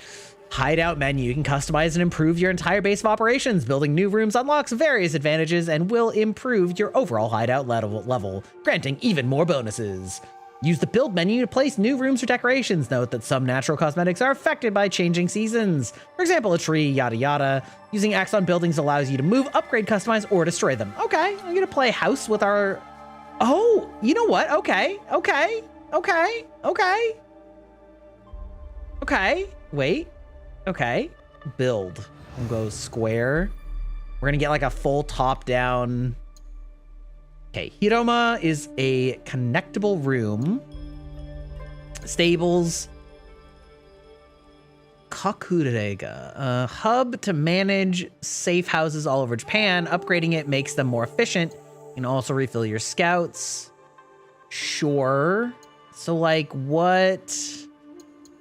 Hideout menu. You can customize and improve your entire base of operations. Building new rooms unlocks various advantages and will improve your overall hideout level, granting even more bonuses. Use the build menu to place new rooms or decorations. Note that some natural cosmetics are affected by changing seasons. For example, a tree, yada yada. Using X on buildings allows you to move, upgrade, customize, or destroy them. Okay, I'm gonna play house with our... Oh, you know what? Okay. Wait. Okay. Build. We'll go square. We're gonna get like a full top down... Okay, Hiroma is a connectable room. Stables. Kakurega, a hub to manage safe houses all over Japan. Upgrading it makes them more efficient. You can also refill your scouts. Sure. So like what?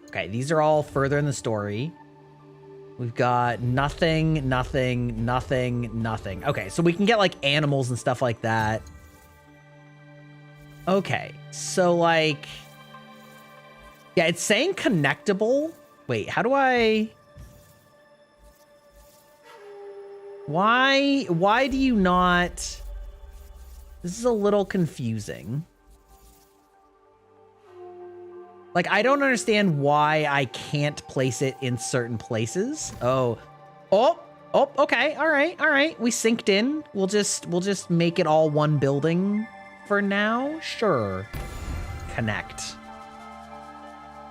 Okay, these are all further in the story. We've got nothing. Okay, so we can get like animals and stuff like that. Okay, so like, yeah, it's saying connectable. Wait, how do I... Why do you not... This is a little confusing. Like, I don't understand why I can't place it in certain places. Oh, okay, all right. We synced in. We'll just make it all one building for now. Sure. Connect.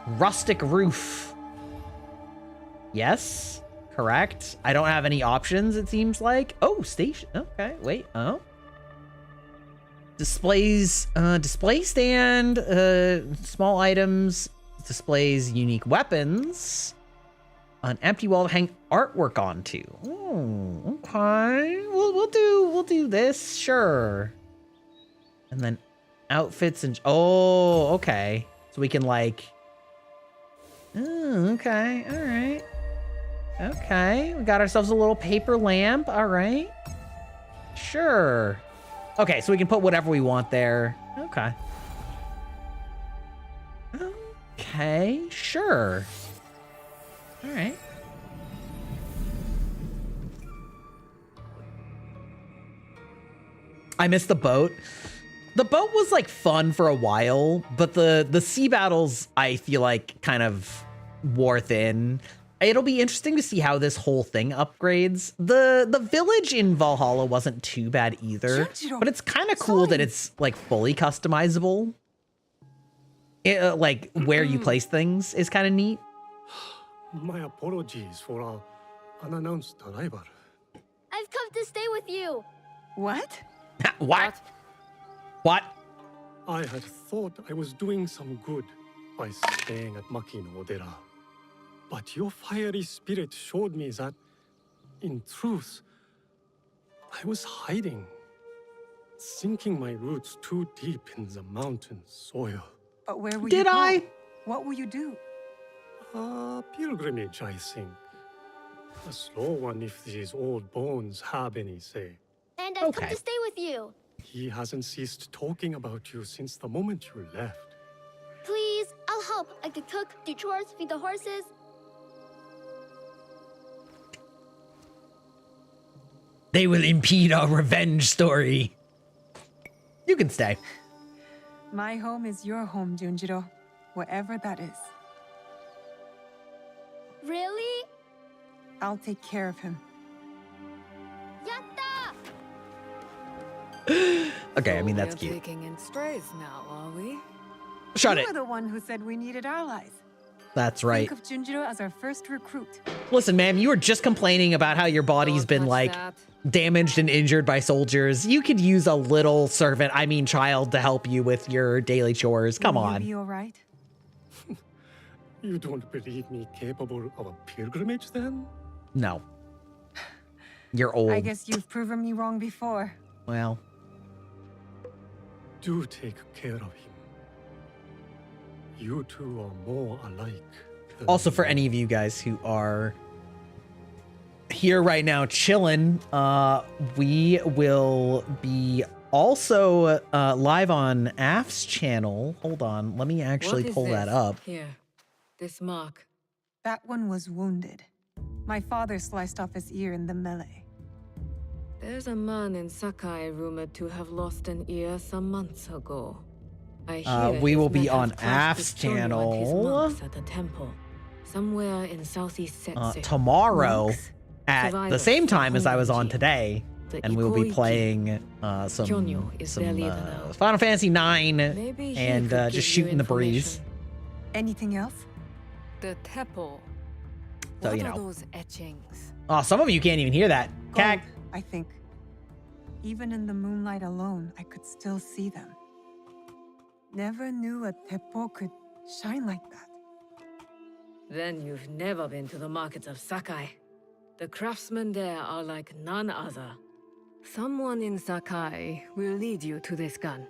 Rustic roof. Yes, correct. I don't have any options, it seems like. Oh, station. Okay, wait. Oh. Displays, display stand, small items, displays unique weapons, an empty wall to hang artwork onto. Oh, okay. We'll do this, sure. And then outfits and okay. So we can like, okay, all right. Okay, we got ourselves a little paper lamp, all right. Sure. Okay, so we can put whatever we want there. Okay. Okay, sure. All right. I missed the boat. The boat was like fun for a while, but the sea battles I feel like kind of wore thin. It'll be interesting to see how this whole thing upgrades. The village in Valhalla wasn't too bad either, but it's kind of cool that it's like fully customizable. Like where you place things is kind of neat.
My apologies for our unannounced arrival.
I've come to stay with you.
What?
What? What?
I had thought I was doing some good by staying at Maki no Odera. But your fiery spirit showed me that, in truth, I was hiding, sinking my roots too deep in the mountain soil.
But where will you go? What will you do?
A pilgrimage, I think. A slow one if these old bones have any say.
And I've come to stay with you.
He hasn't ceased talking about you since the moment you left.
Please, I'll help. I could cook, do chores, feed the horses.
They will impede our revenge story. You can stay.
My home is your home, Junjiro. Wherever that is.
Really?
I'll take care of him.
Okay, I mean, that's cute.
Taking in strays now, are we?
Shut
You
it.
were the one who said we needed allies.
That's right.
Think of Junjiro as our first recruit.
Listen, ma'am, you were just complaining about how your body's been like damaged and injured by soldiers. You could use a little servant, I mean child, to help you with your daily chores. Come
Will
on.
you be all right?
You don't believe me capable of a pilgrimage, then?
No. You're old.
I guess you've proven me wrong before.
Well.
Do take care of him. You two are more alike.
Also, for any of you guys who are here right now chilling, we will be also live on Af's channel. Hold on, let me actually pull that up.
Here, this mark.
That one was wounded. My father sliced off his ear in the melee.
There's a man in Sakai rumored to have lost an ear some months ago. I hear
we
his
will be
men have
on
clashed
Af's
with Shonyu and his
channel.
monks at the temple, somewhere in southeast Setsu.
Tomorrow
Monks?
at the
Survivors
same
from
time as I was on
Hongunji.
today,
The
and we'll be
Ikoiki.
playing
Kyonyu is their leader now.
Final Fantasy IX
Maybe he
and
could
just
give you
shooting the breeze.
information.
Anything else?
The temple.
So,
What
you
are
know.
those etchings?
Oh, some of you can't even hear that.
Gold, I think. Even in the moonlight alone, I could still see them. Never knew a teppo could shine like that.
Then you've never been to the markets of Sakai. The craftsmen there are like none other. Someone in Sakai will lead you to this gun.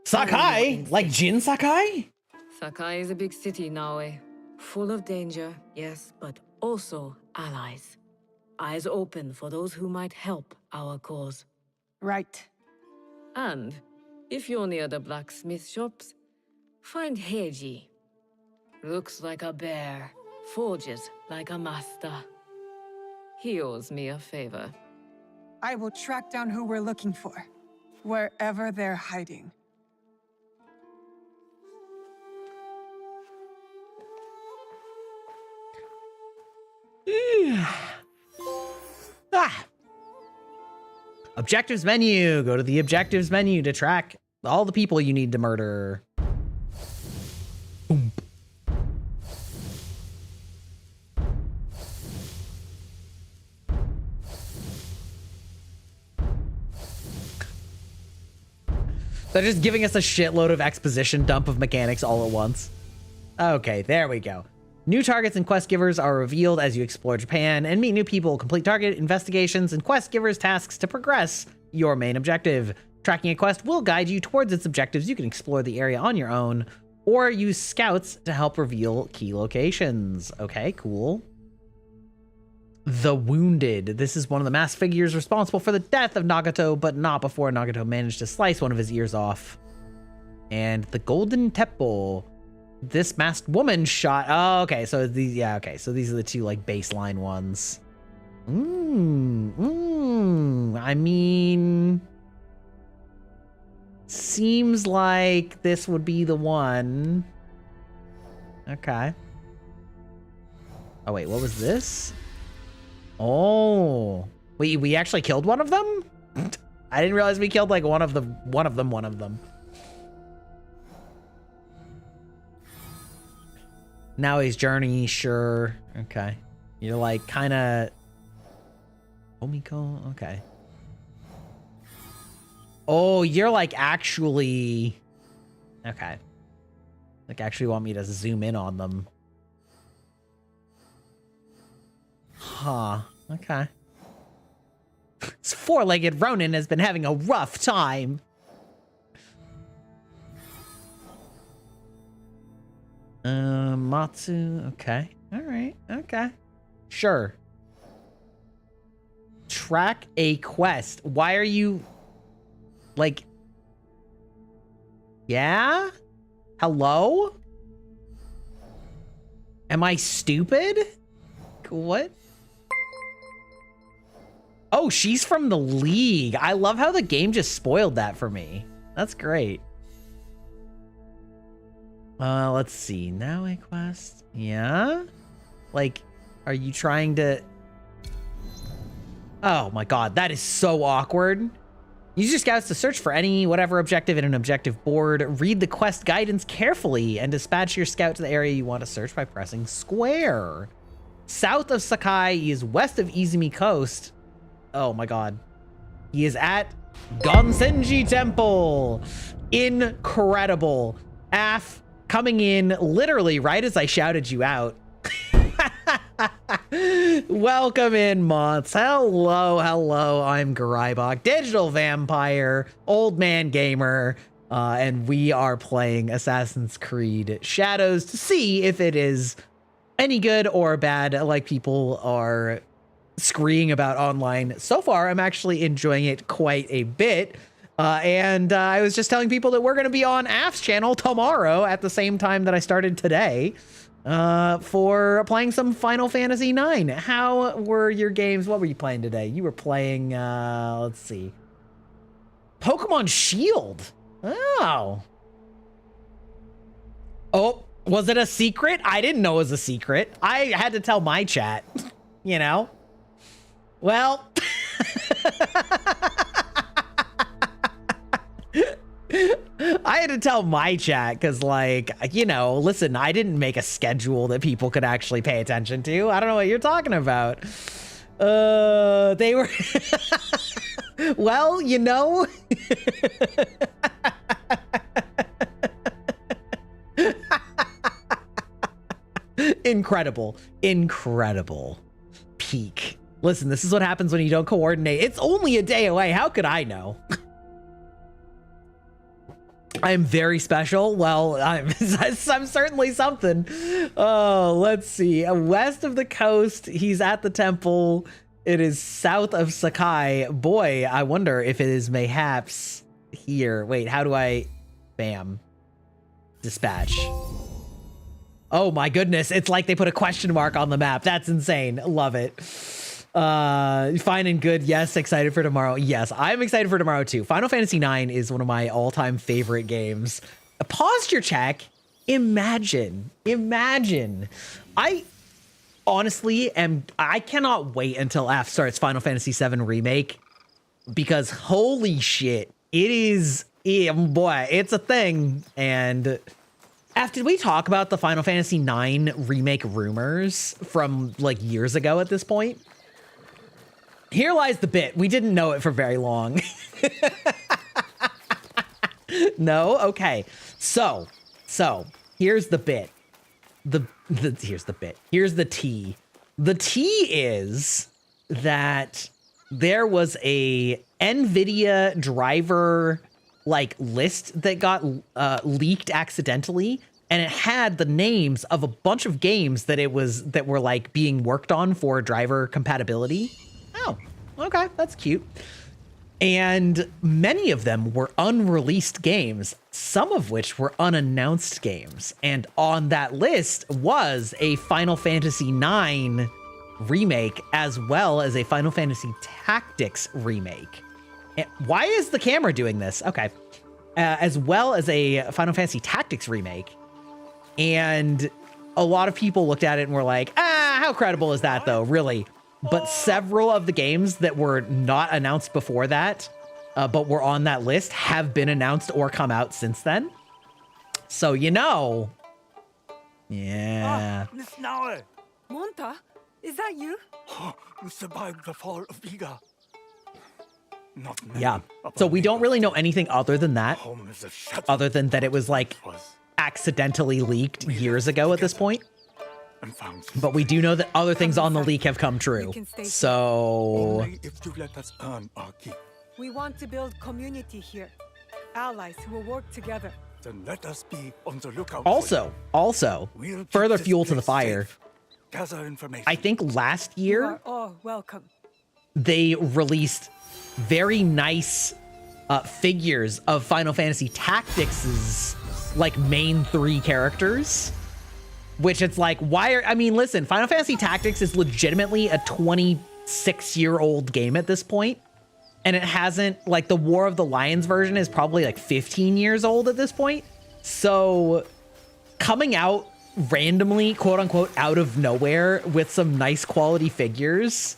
Sakai? Like Jin Sakai?
Sakai is a big city, Naue. Full of danger, yes, but also allies. Eyes open for those who might help our cause.
Right.
And if you're near the blacksmith shops, find Heiji. Looks like a bear, forges like a master. He owes me a favor.
I will track down who we're looking for, wherever they're hiding.
Objectives menu. Go to the objectives menu to track all the people you need to murder. Boom. They're just giving us a shitload of exposition dump of mechanics all at once. Okay, there we go. New targets and quest givers are revealed as you explore Japan and meet new people. Complete target investigations and quest givers tasks to progress your main objective. Tracking a quest will guide you towards its objectives. You can explore the area on your own or use scouts to help reveal key locations. Okay, cool. The Wounded. This is one of the masked figures responsible for the death of Nagato, but not before Nagato managed to slice one of his ears off. And the Golden Teppo. This masked woman shot. Oh, okay. So these, yeah, okay. So these are the two like baseline ones. I mean, seems like this would be the one. Okay. Oh, wait, what was this? Oh, we actually killed one of them? I didn't realize we killed like one of them. Now his journey, sure. Okay. You're like kind of... Omiko? Okay. Oh, you're like actually... Okay. Like actually want me to zoom in on them. Huh. Okay. This four-legged Ronin has been having a rough time. Matsu. Okay. All right. Okay. Sure. Track a quest. Why are you... Like... Yeah? Hello? Am I stupid? What? Oh, she's from the League. I love how the game just spoiled that for me. That's great. Let's see. Now a quest. Yeah? Like, are you trying to... Oh my god, that is so awkward. Use your scouts to search for any whatever objective in an objective board. Read the quest guidance carefully and dispatch your scout to the area you want to search by pressing square. South of Sakai, he is west of Izumi Coast. Oh my god. He is at Gonsenji Temple. Incredible. Af coming in literally right as I shouted you out. Welcome in, Moths. Hello, hello. I'm Garibok, digital vampire, old man gamer, and we are playing Assassin's Creed Shadows to see if it is any good or bad, like people are screaming about online. So far, I'm actually enjoying it quite a bit. And I was just telling people that we're going to be on Af's channel tomorrow at the same time that I started today. For playing some Final Fantasy IX. How were your games? What were you playing today? You were playing, let's see. Pokemon Shield. Oh. Oh, was it a secret? I didn't know it was a secret. I had to tell my chat, you know? Well. I had to tell my chat because, like, you know, listen, I didn't make a schedule that people could actually pay attention to. I don't know what you're talking about. They were... Well, you know... Incredible. Incredible. Peak. Listen, this is what happens when you don't coordinate. It's only a day away. How could I know? I'm very special. Well, I'm certainly something. Oh, let's see. West of the coast, he's at the temple. It is south of Sakai. Boy, I wonder if it is mayhaps here. Wait, how do I... Bam. Dispatch. Oh my goodness. It's like they put a question mark on the map. That's insane. Love it. Fine and good. Yes. Excited for tomorrow. Yes, I'm excited for tomorrow too. Final Fantasy IX is one of my all-time favorite games. A posture check. Imagine. I honestly I cannot wait until F starts Final Fantasy VII Remake because holy shit, it is, boy, it's a thing. And F, did we talk about the Final Fantasy IX remake rumors from like years ago at this point? Here lies the bit. We didn't know it for very long. No? Okay. So here's the bit. Here's the bit. Here's the tea. The tea is that there was a NVIDIA driver like list that got leaked accidentally, and it had the names of a bunch of games that were like being worked on for driver compatibility. Oh, okay, that's cute. And many of them were unreleased games, some of which were unannounced games. And on that list was a Final Fantasy IX remake, as well as a Final Fantasy Tactics remake. And why is the camera doing this? Okay. As well as a Final Fantasy Tactics remake. And a lot of people looked at it and were like, how credible is that though, really? But several of the games that were not announced before that, but were on that list, have been announced or come out since then. So, you know. Yeah.
Miss Naue!
Monta, is that you?
You survived the fall of Iga. Not
Yeah. So we don't really know anything other than that. Other than that it was like accidentally leaked years ago at this point. But we do know that other things on the leak have come true. So
only if you let us earn our keep.
We want to build community here. Allies who will work together.
Then let us be on the lookout.
also,
We'll
further
keep
fuel
this
to the
place
fire.
safe. Gather information.
I think last
You
year
are all welcome.
they released very nice figures of Final Fantasy Tactics' like main 3 characters, which it's like, why are, I mean, listen, Final Fantasy Tactics is legitimately a 26-year-old game at this point, and it hasn't, like, the War of the Lions version is probably like 15 years old at this point. So coming out randomly, quote unquote, out of nowhere with some nice quality figures,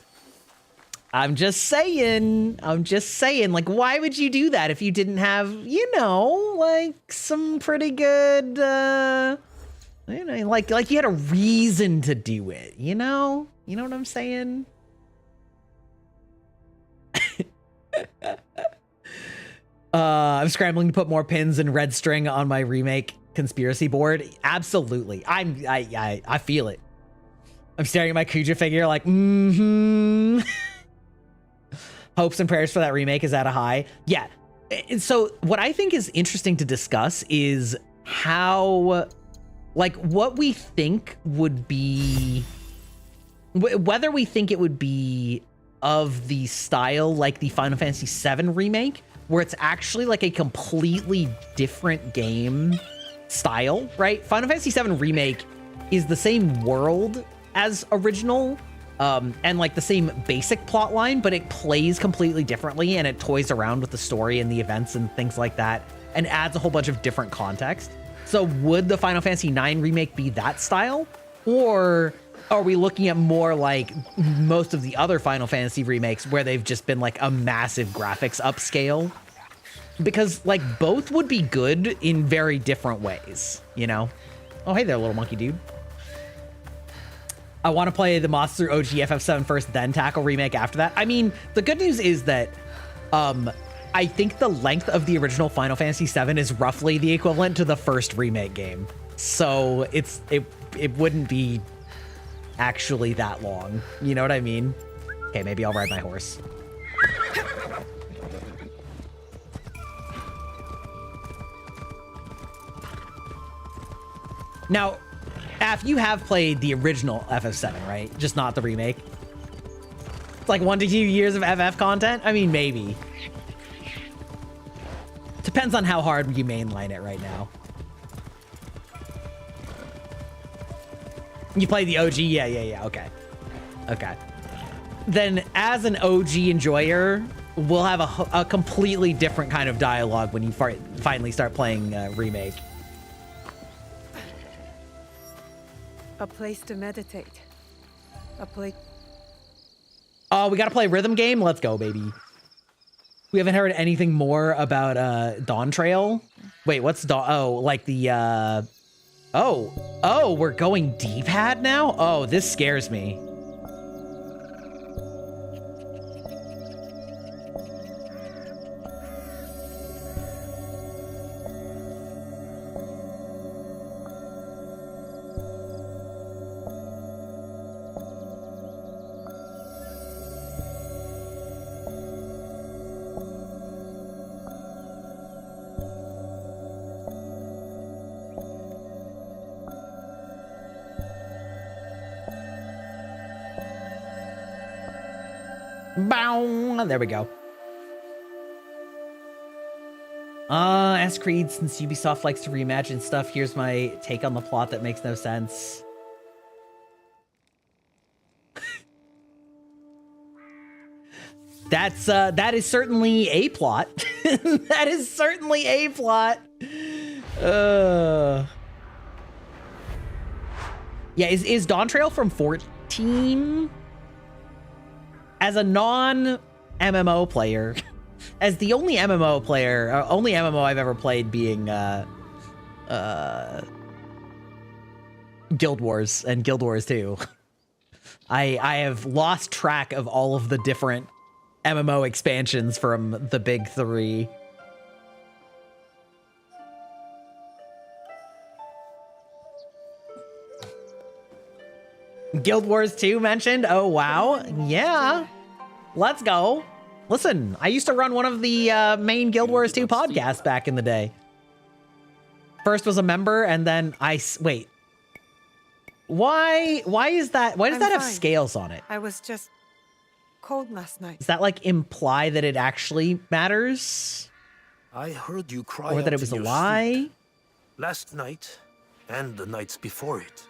I'm just saying, like, why would you do that if you didn't have, you know, like some pretty good, you know, like you had a reason to do it, you know? You know what I'm saying? I'm scrambling to put more pins and red string on my remake conspiracy board. Absolutely. I feel it. I'm staring at my Kuja figure like, hopes and prayers for that remake is at a high. Yeah. So what I think is interesting to discuss is how, like, what we think would be, whether we think it would be of the style like the Final Fantasy VII remake, where it's actually like a completely different game style, right? Final Fantasy VII remake is the same world as original, and like the same basic plot line, but it plays completely differently and it toys around with the story and the events and things like that and adds a whole bunch of different context. So would the Final Fantasy IX remake be that style? Or are we looking at more like most of the other Final Fantasy remakes where they've just been like a massive graphics upscale? Because like both would be good in very different ways, you know? Oh, hey there, little monkey dude. I want to play the Monster OG FF7 first, then tackle remake after that. I mean, the good news is that I think the length of the original Final Fantasy VII is roughly the equivalent to the first remake game. So it wouldn't be actually that long. You know what I mean? Okay, maybe I'll ride my horse. Now, Af, you have played the original FF7, right? Just not the remake. It's like 1 to 2 years of FF content? I mean, maybe. Depends on how hard you mainline it right now. You play the OG? Yeah. Okay. Then as an OG enjoyer, we'll have a completely different kind of dialogue when you finally start playing remake.
A place to meditate. A place.
Oh, we gotta play rhythm game? Let's go, baby. We haven't heard anything more about Dawn Trail. Wait, what's Dawn? Oh, like the Oh, we're going D-pad now? Oh, this scares me. Bow. There we go. Ask Creed, since Ubisoft likes to reimagine stuff, here's my take on the plot that makes no sense. That is certainly a plot. That is certainly a plot. Yeah, is Dawn Trail from 14? 2018. As a non-MMO player, as the only MMO player, only MMO I've ever played being Guild Wars and Guild Wars 2. I have lost track of all of the different MMO expansions from the big three. Guild Wars 2 mentioned? Oh, wow. Yeah. Let's go. Listen, I used to run one of the main Guild Wars 2 podcasts back in the day. First was a member, and then wait. Why is that? Why does that have scales on it?
I was just cold last night.
Does that like imply that it actually matters?
I heard you cry
or that it
out
was
in
a
your
lie?
sleep. Last night and the nights before it.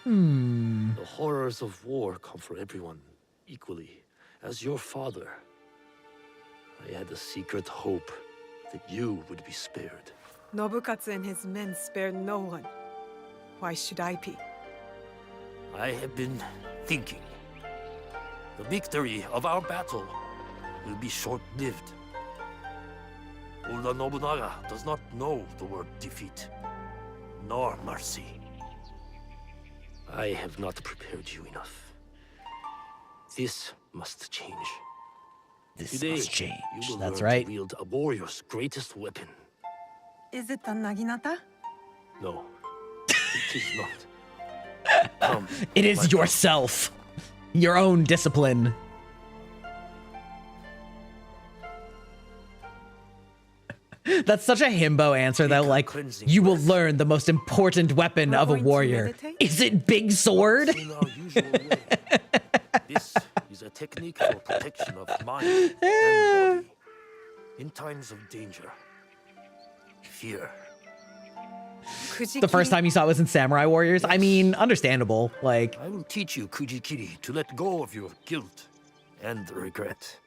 The horrors of war come for everyone equally. As your father, I had a secret hope that you would be spared.
Nobukatsu and his men spared no one. Why should I be?
I have been thinking. The victory of our battle will be short-lived. Oda Nobunaga does not know the word defeat, nor mercy. I have not prepared you enough. This must change.
This must change.
You will
That's
learn
right.
to wield a warrior's greatest weapon.
Is it the Naginata?
No, it is not. Come,
It is yourself. Your own discipline. That's such a himbo answer, though. Like, you will learn the most important weapon of a warrior. Is it big sword?
In our usual way. This is a technique for protection of mind and body. In times of danger, fear.
The first time you saw it was in Samurai Warriors. I mean, understandable. Like,
I will teach you, Kujikiri, to let go of your guilt and regret.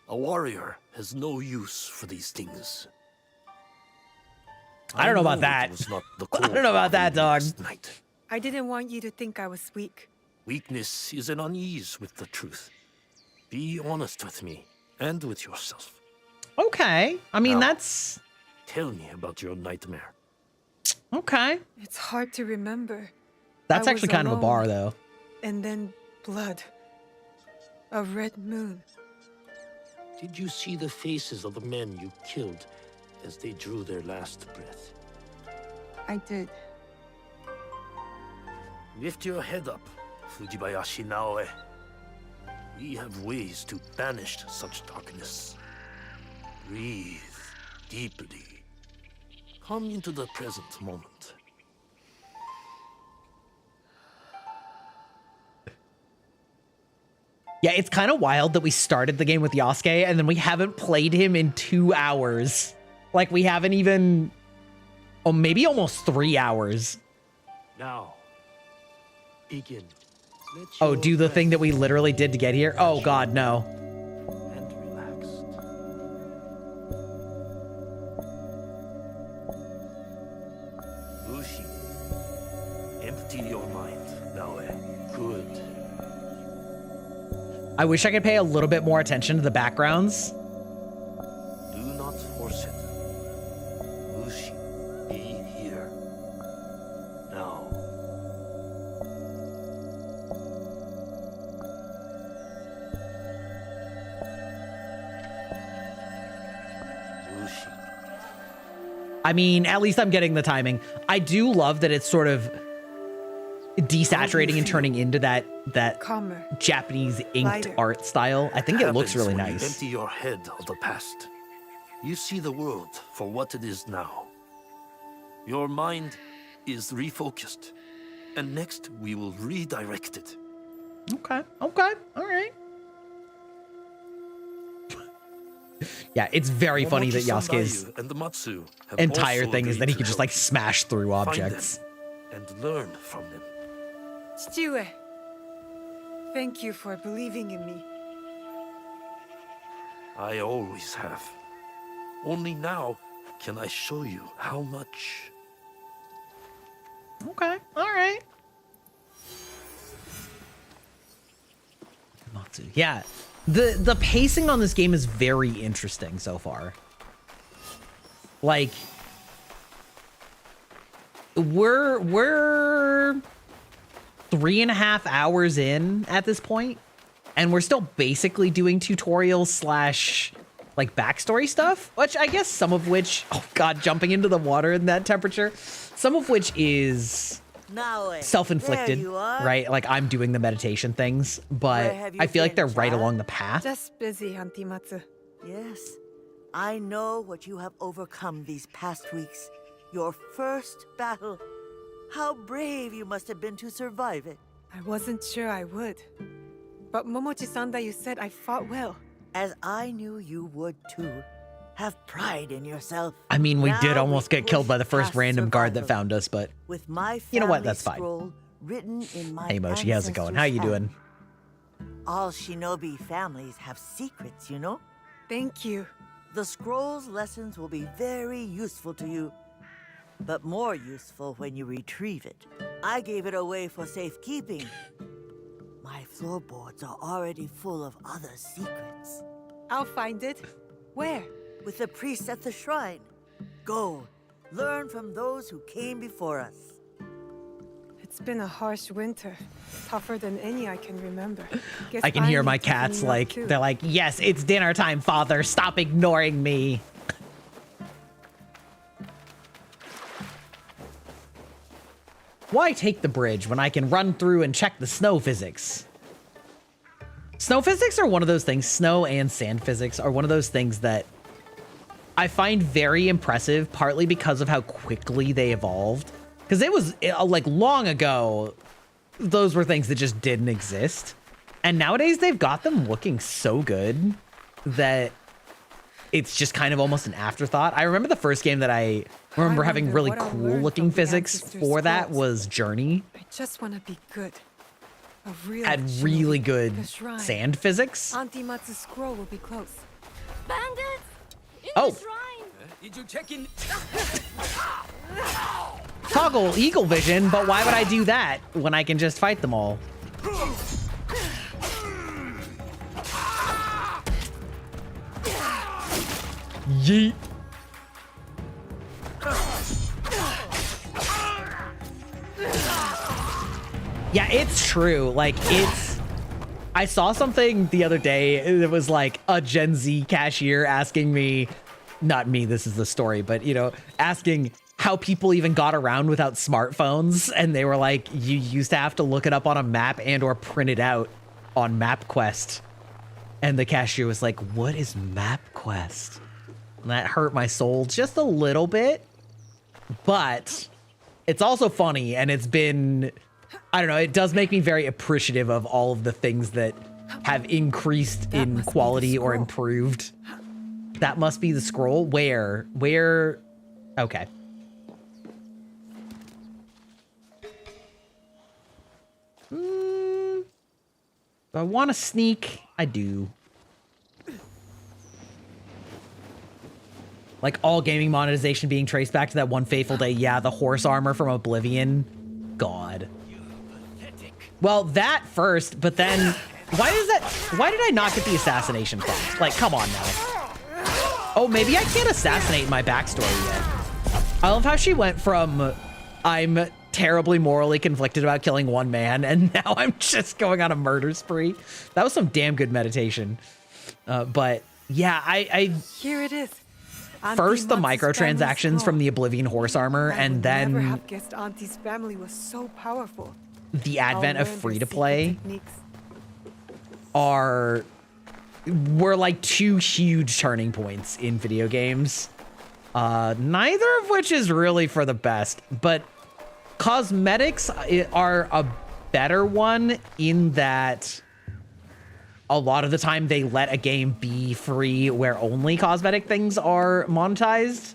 A warrior has no use for these things.
I don't know about that. I don't know about that, dog.
I didn't want you to think I was weak.
Weakness is an unease with the truth. Be honest with me and with yourself.
Okay. I mean,
Now,
that's...
Tell me about your nightmare.
Okay.
It's hard to remember.
That's
I
actually
was
kind of a
alone,
bar, though.
And then blood. A red moon.
Did you see the faces of the men you killed as they drew their last breath?
I did.
Lift your head up, Fujibayashi Naoe. We have ways to banish such darkness. Breathe deeply. Come into the present moment.
Yeah, it's kind of wild that we started the game with Yasuke and then we haven't played him in 2 hours. Like, we haven't even... Oh, maybe almost 3 hours.
Now, begin.
Oh, do the thing that we literally did to get here? Oh, God, no.
And relaxed. Lucy, empty your mind, Naoe. Good.
I wish I could pay a little bit more attention to the backgrounds.
Do not force it. Lucy, be here. Now. Lucy.
I mean, at least I'm getting the timing. I do love that it's sort of desaturating and turning into that
Calmer.
Japanese inked
Lighter.
art style. I think it looks
Happens
really
when you
nice.
empty your head of the past. You see the world for what it is now. Your mind is refocused, and next we will redirect it.
Okay, okay, all right. Yeah, it's very funny that Yasuke's
and the Matsu have
entire
also
thing is
agreed
that he
to
can just
help
like smash through
you. Find
objects.
them and learn from them.
Chichiue. Thank you for believing in me.
I always have. Only now can I show you how much.
Okay, all right. Antimatsu. Yeah. The pacing on this game is very interesting so far. Like, we're 3.5 hours in at this point, and we're still basically doing tutorials slash like backstory stuff, which I guess some of which, oh god, jumping into the water in that temperature, some of which is self-inflicted, right? Like I'm doing the meditation things, but I feel like they're right along the path.
Just busy, Antimatsu.
Yes, I know what you have overcome these past weeks. Your first battle. How brave you must have been to survive it.
I wasn't sure I would. But Momochi-san, you said I fought well.
As I knew you would too. Have pride in yourself.
I mean, we did almost get killed by the first random guard that found us, but
with my
you know what? That's fine.
Written in my
hey, Moshi, how's it going? How you doing?
All shinobi families have secrets, you know?
Thank you.
The scroll's lessons will be very useful to you, but more useful when you retrieve it. I gave it away for safekeeping. My floorboards are already full of other secrets.
I'll find it. Where?
With the priests at the shrine. Go, learn from those who came before us.
It's been a harsh winter. Tougher than any I can remember.
I can hear my cats like, they're like, yes, it's dinner time, father. Stop ignoring me. Why take the bridge when I can run through and check the snow physics? Snow physics are one of those things, snow and sand physics are one of those things that I find very impressive, partly because of how quickly they evolved. Because it was like long ago, those were things that just didn't exist. And nowadays they've got them looking so good that it's just kind of almost an afterthought. I remember the first game that I remember having really cool looking physics for that was Journey.
I just want to be good. A real
had really good sand physics.
Antimatsu's scroll will be close.
Bandits!
Oh.
Did you check in?
Toggle eagle vision, but why would I do that when I can just fight them all? Yeet. Yeah, it's true. Like, I saw something the other day. It was like a Gen Z cashier asking me, not me, this is the story, but, you know, asking how people even got around without smartphones. And they were like, you used to have to look it up on a map and or print it out on MapQuest. And the cashier was like, what is MapQuest? And that hurt my soul just a little bit. But it's also funny, and it's been, I don't know, it does make me very appreciative of all of the things that have increased in quality or improved. That must be the scroll. Where? Okay. Do I want to sneak? I do. Like all gaming monetization being traced back to that one fateful day. Yeah, the horse armor from Oblivion. God. Well, that first, but then why did I not get the assassination prompt? Like, come on now. Oh, maybe I can't assassinate my backstory yet. I love how she went from I'm terribly morally conflicted about killing one man, and now I'm just going on a murder spree. That was some damn good meditation. But yeah, I
here it is.
First, the microtransactions from the Oblivion horse armor, and then
never have guessed Auntie's family was so powerful.
The advent of free-to-play were like two huge turning points in video games. Neither of which is really for the best, but cosmetics are a better one in that a lot of the time they let a game be free where only cosmetic things are monetized.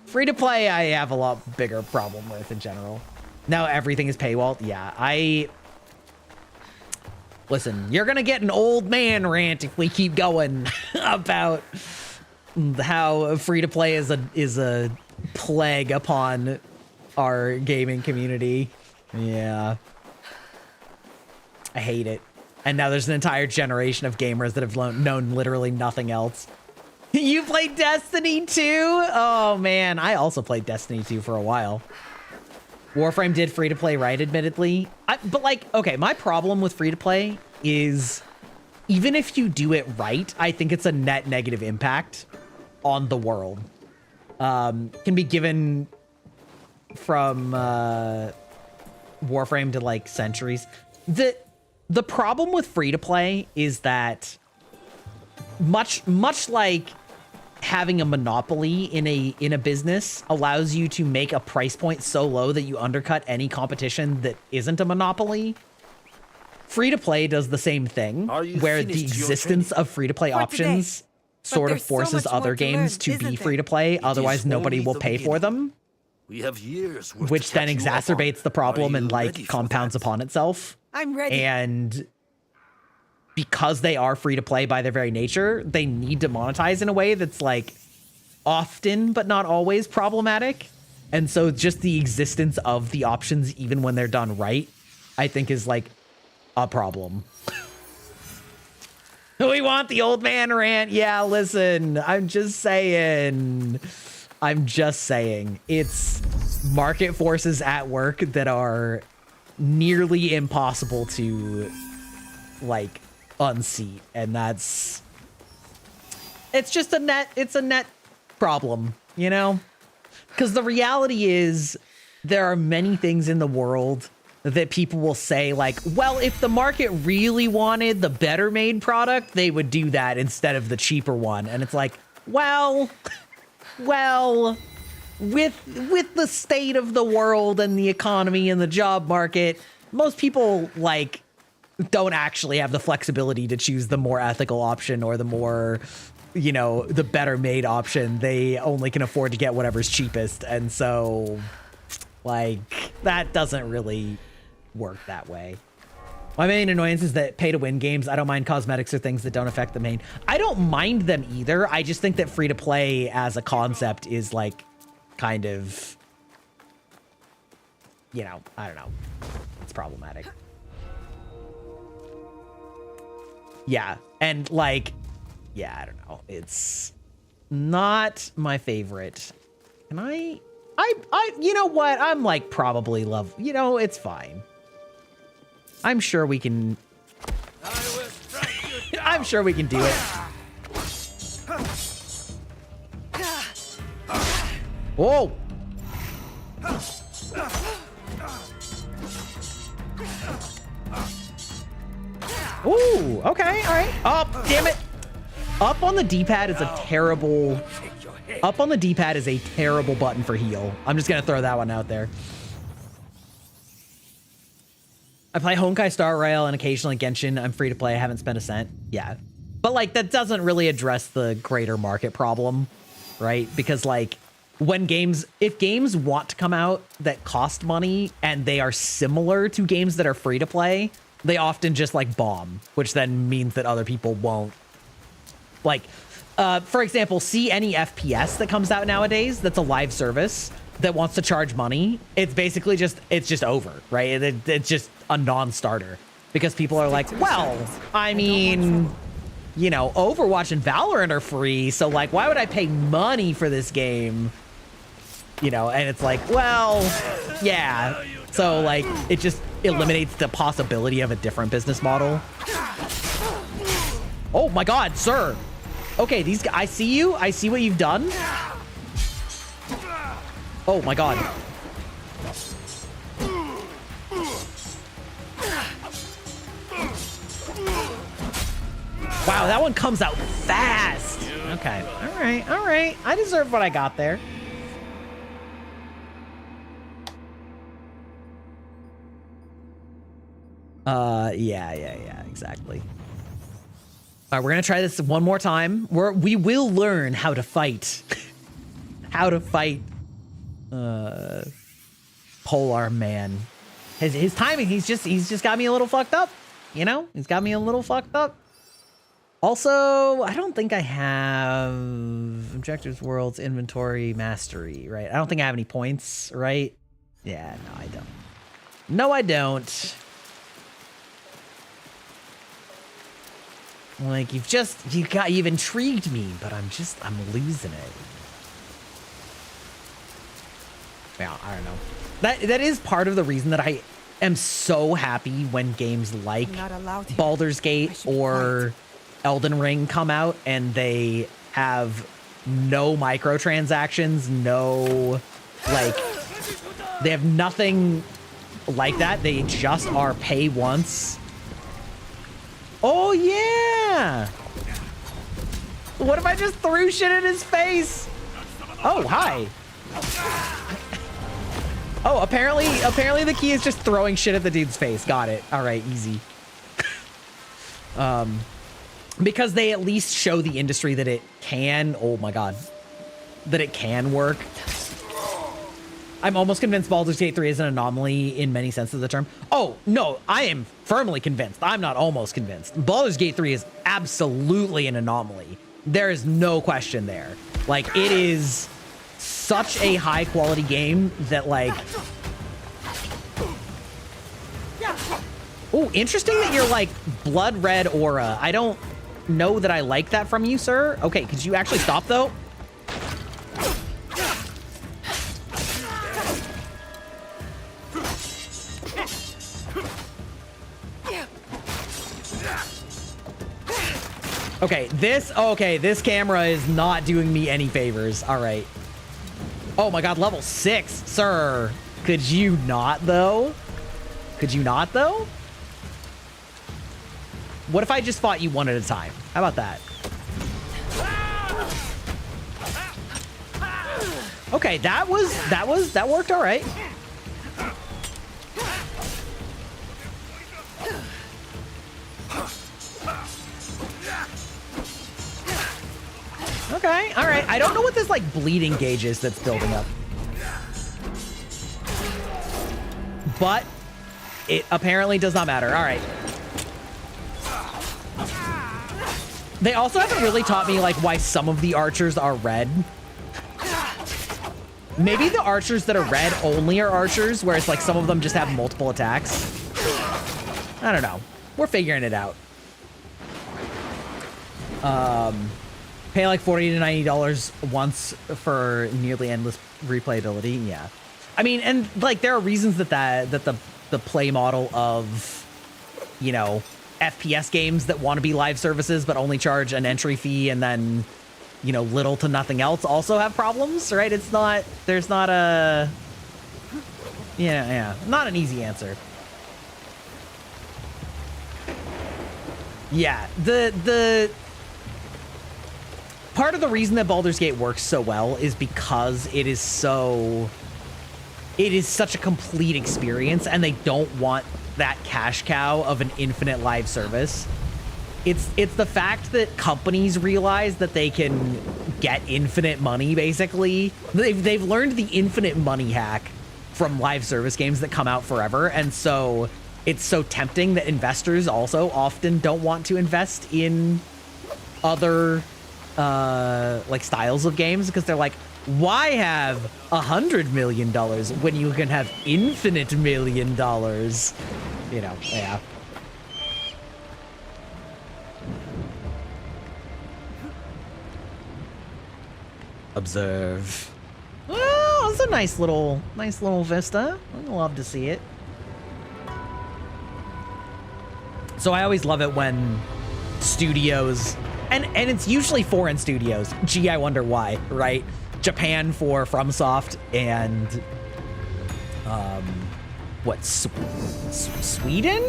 Free to play, I have a lot bigger problem with in general. Now everything is paywalled. Yeah, listen, you're gonna get an old man rant if we keep going about how free to play is a plague upon our gaming community. Yeah. I hate it. And now there's an entire generation of gamers that have known literally nothing else. You played Destiny 2? Oh man, I also played Destiny 2 for a while. Warframe did free-to-play right, admittedly. But like, okay, my problem with free-to-play is even if you do it right, I think it's a net negative impact on the world. Can be given from Warframe to like centuries. The problem with free-to-play is that much like having a monopoly in a business allows you to make a price point so low that you undercut any competition that isn't a monopoly. Free-to-play does the same thing, where the existence of free-to-play options sort of forces other games to be free-to-play, otherwise nobody will pay for them.
We have years,
which then exacerbates the problem and like compounds upon itself.
I'm ready.
And because they are free to play by their very nature, they need to monetize in a way that's like often, but not always problematic. And so just the existence of the options, even when they're done right, I think is like a problem. We want the old man rant. Yeah, listen, I'm just saying. It's market forces at work that are nearly impossible to like unseat, and it's a net problem, you know? Because the reality is there are many things in the world that people will say like, well, if the market really wanted the better made product, they would do that instead of the cheaper one. And it's like, well, with the state of the world and the economy and the job market, most people like don't actually have the flexibility to choose the more ethical option or the more, you know, the better made option. They only can afford to get whatever's cheapest. And so like that doesn't really work that way. My main annoyance is that pay to win games, I don't mind cosmetics or things that don't affect the main. I don't mind them either. I just think that free to play as a concept is like kind of, you know, I don't know. It's problematic. Yeah. And like, yeah, I don't know. It's not my favorite. Can I, you know what? I'm like probably you know, it's fine. I'm sure we can. I'm sure we can do it. Whoa. Ooh, okay, all right. Oh, damn it. Up on the D-pad is a terrible... Up on the D-pad is a terrible button for heal. I'm just going to throw that one out there. I play Honkai Star Rail and occasionally Genshin. I'm free to play. I haven't spent a cent. Yeah. But like that doesn't really address the greater market problem, right? Because like if games want to come out that cost money and they are similar to games that are free to play, they often just like bomb, which then means that other people won't. Like, for example, see any FPS that comes out nowadays that's a live service that wants to charge money, it's basically just, it's just over, right? It's just a non-starter because people are like, well, I mean, you know, Overwatch and Valorant are free, so like, why would I pay money for this game? You know, and it's like, well, yeah. So like, it just eliminates the possibility of a different business model. Oh my God, sir. Okay, these guys, I see you. I see what you've done. Oh my God. Wow, that one comes out fast. Okay, all right, all right. I deserve what I got there. Yeah, exactly. All right, we're gonna try this one more time. We will learn how to fight. How to fight Polar Man. His timing, he's just got me a little fucked up. You know, he's got me a little fucked up. Also, I don't think I have Objectives, Worlds, Inventory, Mastery, right? I don't think I have any points, right? Yeah, no, I don't. No, I don't. Like, you've intrigued me, but I'm losing it. Yeah, I don't know. That is part of the reason that I am so happy when games like Baldur's Gate or Elden Ring come out and they have no microtransactions, they have nothing like that. They just are pay once. Oh, yeah. What if I just threw shit in his face? Oh, hi. Oh, apparently the key is just throwing shit at the dude's face. Got it. All right, easy. Because they at least show the industry that it can, oh my God, that it can work. I'm almost convinced Baldur's Gate 3 is an anomaly in many senses of the term. Oh, no, I am firmly convinced. I'm not almost convinced. Baldur's Gate 3 is absolutely an anomaly. There is no question there. Like, it is such a high quality game that, like, oh, interesting that you're like blood red aura. I don't know that I like that from you, sir. Okay, could you actually stop though? Okay, this camera is not doing me any favors. All right. Oh my God, level 6, sir. Could you not though? Could you not though? What if I just fought you one at a time? How about that? Okay, that worked all right. Okay, all right. I don't know what this like bleeding gauge is that's building up. But it apparently does not matter. All right. They also haven't really taught me like why some of the archers are red. Maybe the archers that are red only are archers, whereas like some of them just have multiple attacks. I don't know. We're figuring it out. Pay like $40 to $90 once for nearly endless replayability. Yeah. I mean, and like there are reasons that the play model of, you know, FPS games that want to be live services but only charge an entry fee and then, you know, little to nothing else also have problems, right? It's not, there's not a, yeah, not an easy answer. Yeah, the part of the reason that Baldur's Gate works so well is because it is such a complete experience and they don't want that cash cow of an infinite live service. It's the fact that companies realize that they can get infinite money, basically. They've learned the infinite money hack from live service games that come out forever, and so it's so tempting that investors also often don't want to invest in other like styles of games because they're like, why have $100 million when you can have infinite $1 million? You know, yeah. Observe. Well, it's a nice little vista. I'd love to see it. So I always love it when studios, and it's usually foreign studios. Gee, I wonder why, right? Japan for FromSoft and what, Sweden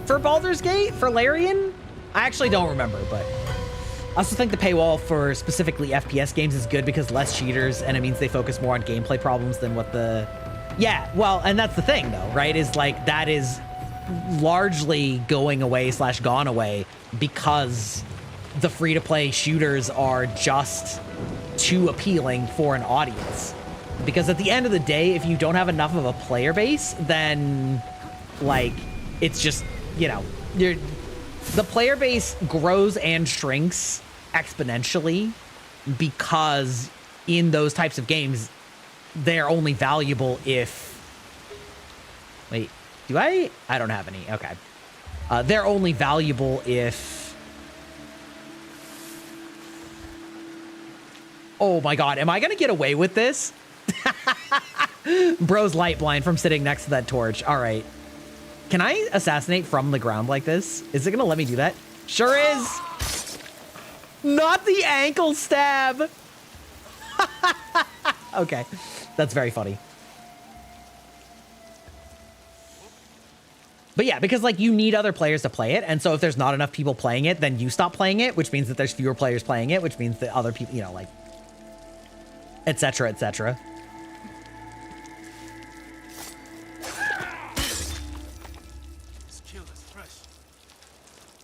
for Baldur's Gate for Larian? I actually don't remember, but I also think the paywall for specifically FPS games is good because less cheaters, and it means they focus more on gameplay problems than what the, yeah, well, and that's the thing though, right? Is like that is largely going away / gone away because the free-to-play shooters are just too appealing for an audience. Because at the end of the day, if you don't have enough of a player base, then like it's just, you know, the player base grows and shrinks exponentially because in those types of games, they're only valuable if, wait, do I don't have any. Okay. They're only valuable if Oh my god, am I gonna get away with this? Bro's light blind from sitting next to that torch. All right. Can I assassinate from the ground like this? Is it gonna let me do that? Sure is. Not the ankle stab. Okay, that's very funny. But yeah, because like you need other players to play it. And so if there's not enough people playing it, then you stop playing it, which means that there's fewer players playing it, which means that other people, you know, like, etc., etc.
This kill is fresh.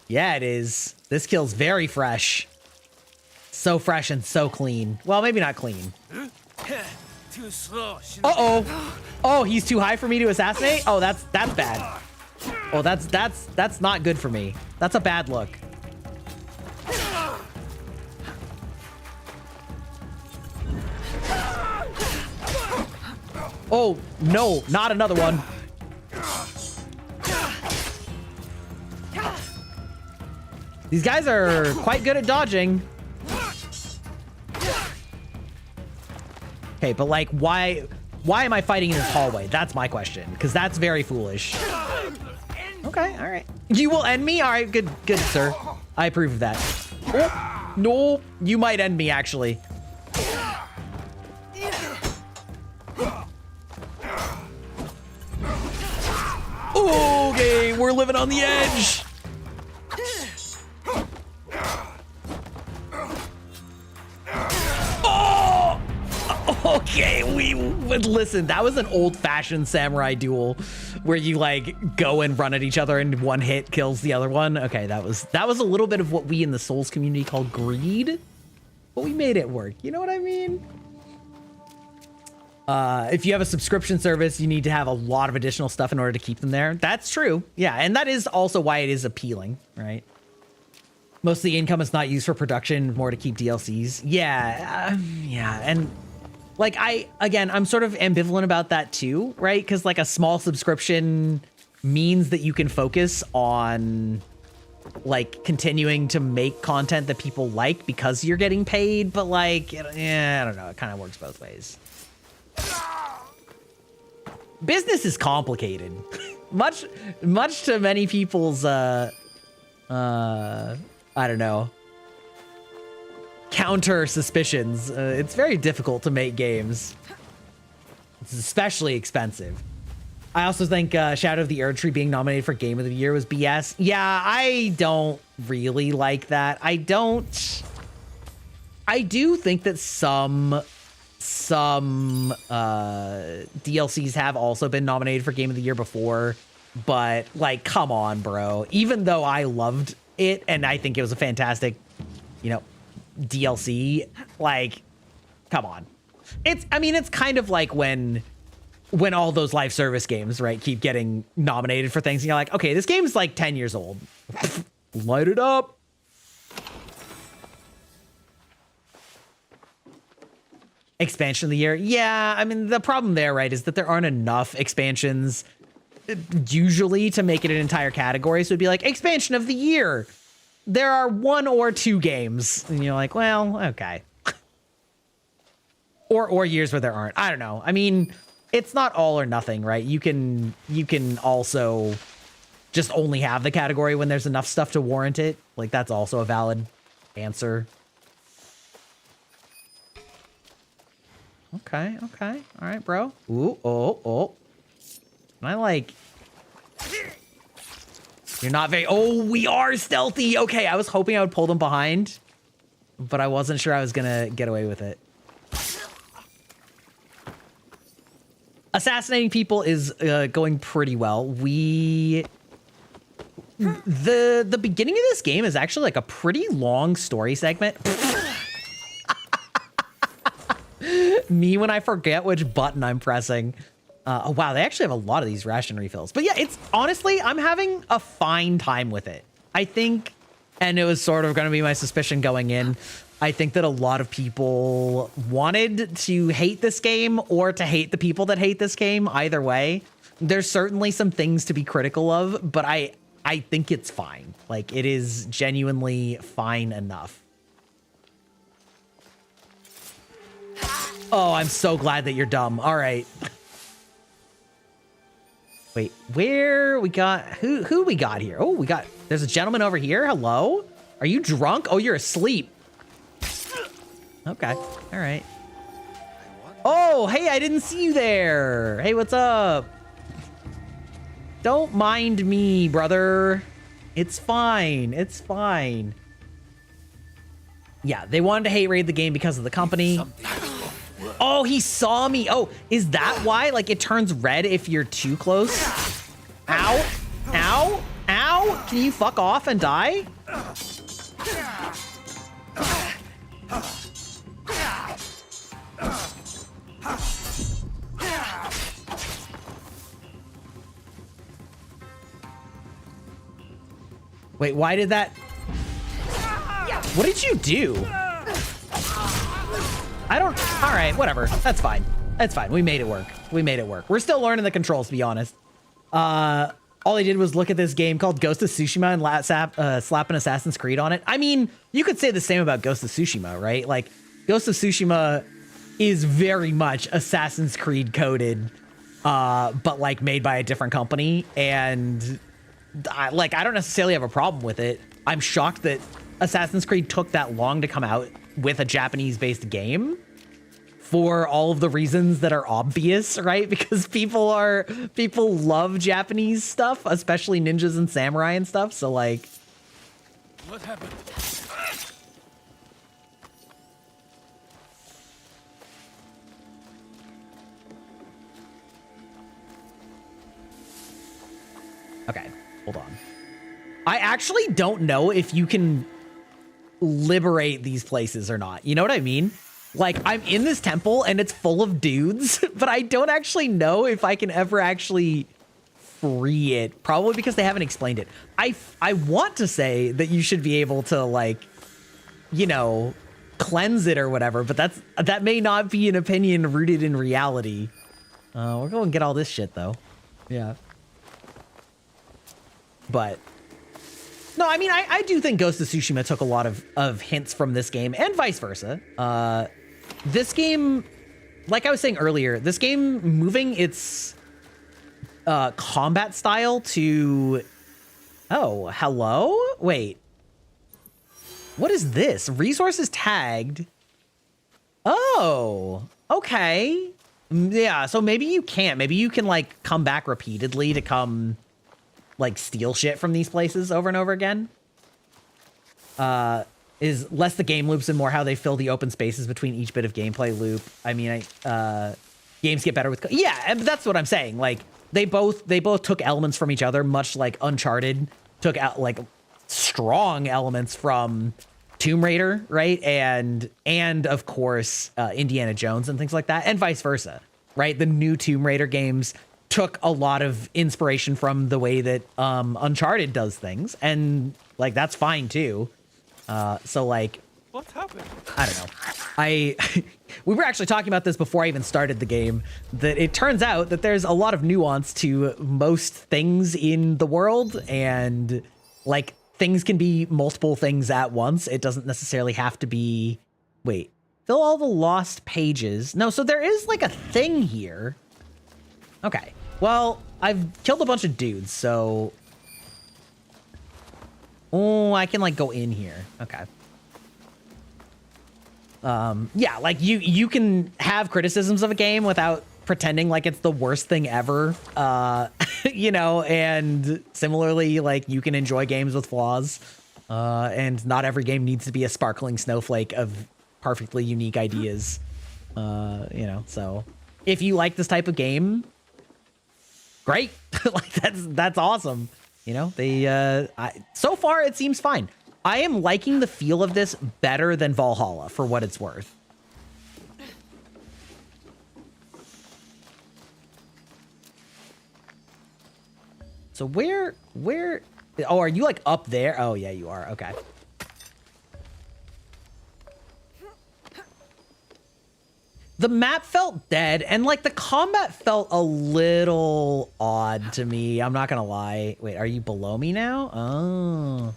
Yeah, it is. This kill's very fresh. So fresh and so clean. Well, maybe not clean.
Too slow.
Uh-oh. Oh, he's too high for me to assassinate? Oh, that's bad. Oh, that's not good for me. That's a bad look. Oh, no, not another one. These guys are quite good at dodging. Okay, but like, why am I fighting in this hallway? That's my question, because that's very foolish. Okay, all right. You will end me? All right, good, sir. I approve of that. Oh, no, you might end me, actually. Okay, we're living on the edge. Okay, we would listen. That was an old-fashioned samurai duel where you like go and run at each other and one hit kills the other one. Okay, that was a little bit of what we in the Souls community call greed, but we made it work. You know what I mean? If you have a subscription service, you need to have a lot of additional stuff in order to keep them there. That's true. Yeah, and that is also why it is appealing, right? Most of the income is not used for production, more to keep DLCs. Yeah, yeah, and like I'm sort of ambivalent about that too, right? Because like a small subscription means that you can focus on like continuing to make content that people like because you're getting paid, but like, yeah, I don't know, it kind of works both ways. Business is complicated. much to many people's I don't know, counter suspicions. It's very difficult to make games. It's especially expensive. I also think Shadow of the Erd Tree being nominated for Game of the Year was BS. Yeah, I don't really like that. I do think that some DLCs have also been nominated for Game of the Year before, but like, come on, bro. Even though I loved it and I think it was a fantastic, you know, DLC, like, come on. I mean, it's kind of like when all those live service games, right, keep getting nominated for things and you're like, okay, this game's like 10 years old. Light it up. Expansion of the year. Yeah, I mean, the problem there, right, is that there aren't enough expansions usually to make it an entire category. So it'd be like expansion of the year. There are 1 or 2 games. And you're like, well, okay. or years where there aren't. I don't know. I mean, it's not all or nothing, right? You can also just only have the category when there's enough stuff to warrant it. Like, that's also a valid answer. Okay. All right, bro. Ooh, oh. Can I, like... You're not very... Oh, we are stealthy! Okay, I was hoping I would pull them behind, but I wasn't sure I was gonna get away with it. Assassinating people is going pretty well. The beginning of this game is actually, like, a pretty long story segment. Me when I forget which button I'm pressing. Oh, wow, they actually have a lot of these ration refills. But yeah, it's honestly, I'm having a fine time with it. I think, and it was sort of going to be my suspicion going in, I think that a lot of people wanted to hate this game or to hate the people that hate this game. Either way, there's certainly some things to be critical of, but I think it's fine. Like, it is genuinely fine enough. Oh, I'm so glad that you're dumb. All right. Wait, where we got who we got here? Oh, there's a gentleman over here. Hello? Are you drunk? Oh, you're asleep. Okay. All right. Oh, hey, I didn't see you there. Hey, what's up? Don't mind me, brother. It's fine. It's fine. Yeah, they wanted to hate raid the game because of the company. Oh, he saw me. Oh, is that why? Like, it turns red if you're too close? Ow. Ow. Ow. Can you fuck off and die? Wait, why did that... What did you do? I don't... All right, whatever. That's fine. That's fine. We made it work. We made it work. We're still learning the controls, to be honest. All I did was look at this game called Ghost of Tsushima and slap an Assassin's Creed on it. I mean, you could say the same about Ghost of Tsushima, right? Like, Ghost of Tsushima is very much Assassin's Creed coded, but like made by a different company. And I don't necessarily have a problem with it. I'm shocked that Assassin's Creed took that long to come out with a Japanese-based game for all of the reasons that are obvious, right? Because people love Japanese stuff, especially ninjas and samurai and stuff. So like,
what happened?
Okay, hold on. I actually don't know if you can liberate these places or not. You know what I mean? Like, I'm in this temple and it's full of dudes, but I don't actually know if I can ever actually free it. Probably because they haven't explained it. I want to say that you should be able to, like, you know, cleanse it or whatever, but that may not be an opinion rooted in reality. We're going to get all this shit, though. Yeah. But... no, I mean, I do think Ghost of Tsushima took a lot of hints from this game and vice versa. This game, like I was saying earlier, this game moving its combat style to... oh, hello? Wait. What is this? Resources tagged. Oh, okay. Yeah, so maybe you can't. Maybe you can, like, come back repeatedly to come... like steal shit from these places over and over again. Is less the game loops and more how they fill the open spaces between each bit of gameplay loop. I mean, games get better with... yeah, and that's what I'm saying. Like, they both took elements from each other, much like Uncharted took out, like, strong elements from Tomb Raider, right? And of course, Indiana Jones and things like that, and vice versa, right? The new Tomb Raider games took a lot of inspiration from the way that Uncharted does things, and like that's fine too. So like,
what happened?
I don't know. We were actually talking about this before I even started the game, that it turns out that there's a lot of nuance to most things in the world, and like things can be multiple things at once. It doesn't necessarily have to be, wait, fill all the lost pages. No, so there is like a thing here. Okay. Well, I've killed a bunch of dudes, so... oh, I can, like, go in here. Okay. Yeah, like, you can have criticisms of a game without pretending like it's the worst thing ever. You know, and similarly, like, you can enjoy games with flaws. And not every game needs to be a sparkling snowflake of perfectly unique ideas. You know, so... if you like this type of game... great. Like that's awesome. You know, they so far it seems fine. I am liking the feel of this better than Valhalla for what it's worth. So where oh, are you like up there? Oh yeah, you are. Okay. The map felt dead, and like the combat felt a little odd to me. I'm not gonna lie. Wait, are you below me now? Oh.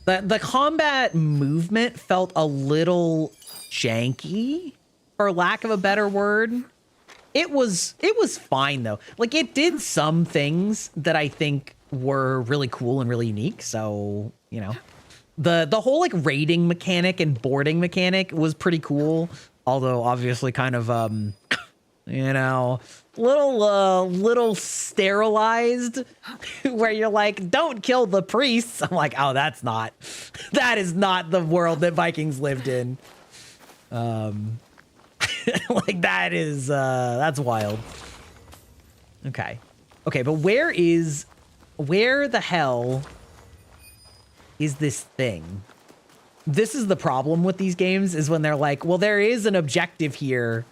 The combat movement felt a little janky, for lack of a better word. It was fine though. Like it did some things that I think were really cool and really unique. So, you know, the whole like raiding mechanic and boarding mechanic was pretty cool. Although obviously kind of, you know, little sterilized where you're like, don't kill the priests. I'm like, oh, that is not the world that Vikings lived in. Like that's wild. Okay, but where the hell is this thing? This is the problem with these games, is when they're like, well, there is an objective here,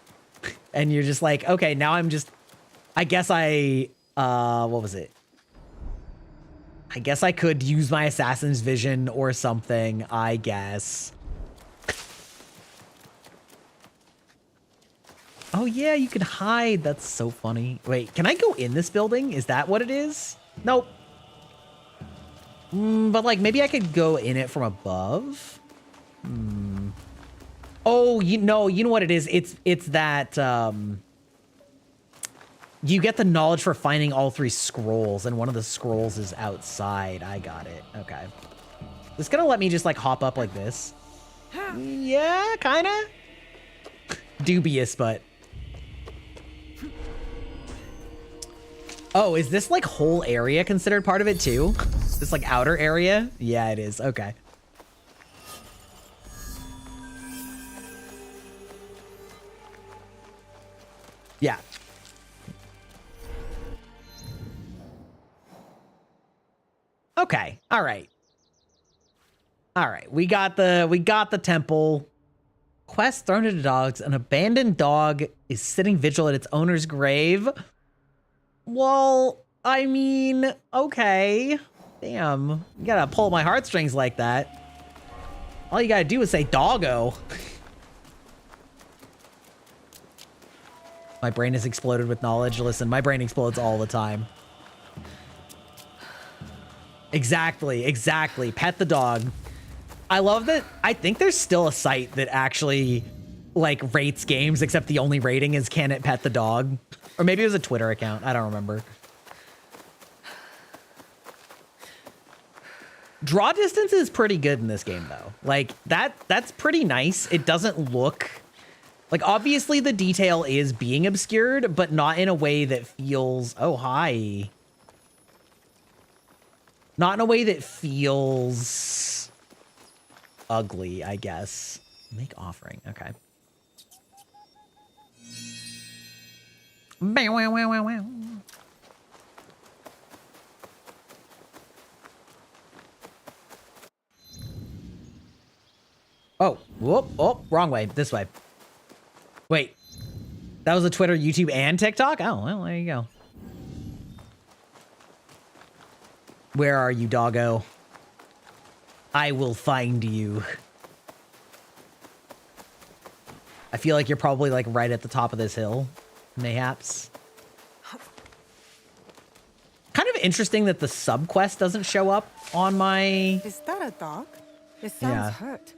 and you're just like, okay, now I guess what was it? I guess I could use my assassin's vision or something, I guess. Oh yeah, you can hide. That's so funny. Wait, can I go in this building? Is that what it is? Nope. But like maybe I could go in it from above. Oh, you know what it is? It's that you get the knowledge for finding all 3 scrolls, and one of the scrolls is outside. I got it. Okay. It's gonna let me just like hop up like this. Yeah, kinda. Dubious, but. Oh, is this like whole area considered part of it too? This like outer area? Yeah, it is. Okay. Yeah. Okay. All right. All right. We got the temple. Quest thrown to the dogs. An abandoned dog is sitting vigil at its owner's grave. Well, I mean, okay. Damn. You gotta pull my heartstrings like that. All you gotta do is say doggo. My brain has exploded with knowledge. Listen, my brain explodes all the time. Exactly. Pet the dog. I love that. I think there's still a site that actually like rates games, except the only rating is can it pet the dog? Or maybe it was a Twitter account. I don't remember. Draw distance is pretty good in this game though. Like that's pretty nice. It doesn't look like, obviously the detail is being obscured, but not in a way that feels, oh, hi. Not in a way that feels ugly, I guess. Make offering. Okay. Bow, wow, wow, wow, wow. Oh, whoop, oh, wrong way. This way. Wait. That was a Twitter, YouTube, and TikTok? Oh, well, there you go. Where are you, doggo? I will find you. I feel like you're probably like right at the top of this hill, mayhaps. Kind of interesting that the sub quest doesn't show up on my...
Is that a dog? It sounds hurt.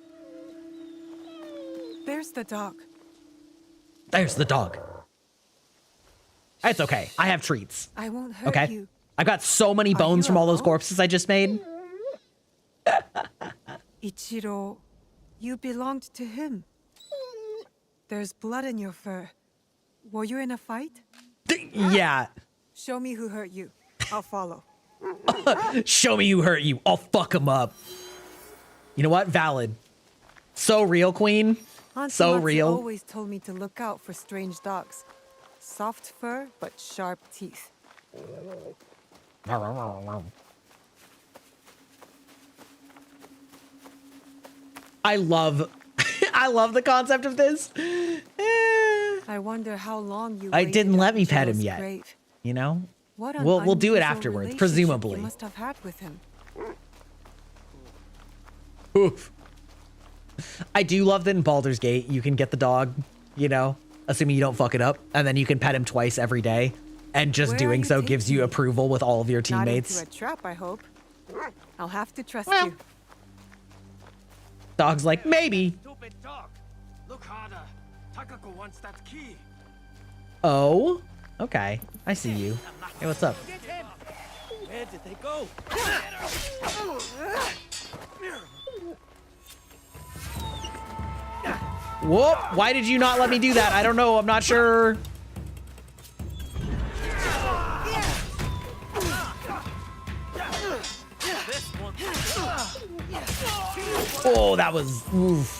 There's the dog.
There's the dog. It's okay. I have treats.
I won't hurt you.
I've got so many bones from all those corpses I just made.
Ichiro, you belonged to him. There's blood in your fur. Were you in a fight?
Yeah.
Show me who hurt you. I'll follow.
Show me who hurt you. I'll fuck him up. You know what? Valid. So real, Queen.
Auntie
So
Matsu
real.
always told me to look out for strange dogs. Soft fur, but sharp teeth.
I love the concept of this.
I wonder how long you
I didn't
waited
let
on
me pet him
Joe's
yet.
grave.
You know?
What an
We'll do it
unusual
afterwards,
relationship
presumably.
You must have had with him.
Oof. I do love that in Baldur's Gate you can get the dog, you know, assuming you don't fuck it up, and then you can pet him twice every day, and just
Where
doing
are
so
you
gives you
taking me?
approval with all of your teammates.
Not into a trap, I hope. I'll have to trust you.
Dog's like, maybe.
Look harder. Takako wants that key.
Oh, okay. I see you. Hey, what's up?
Where did they go?
Whoop! Why did you not let me do that? I don't know. I'm not sure. Oh, that was... Oof.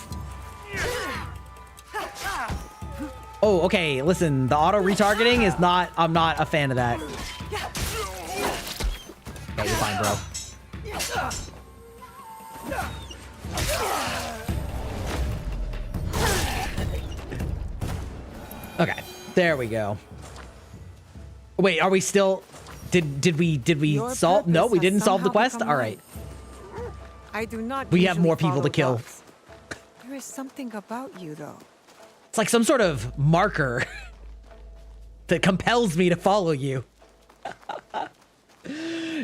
Oh, okay. Listen, the auto retargeting is not... I'm not a fan of that. Okay, you're fine, bro. Okay, there we go. Wait, are we still... Did we solve... No, we didn't solve the quest? All right.
I do not.
We have more people to kill.
Dogs. There is something about you, though.
It's like some sort of marker that compels me to follow you. Yeah,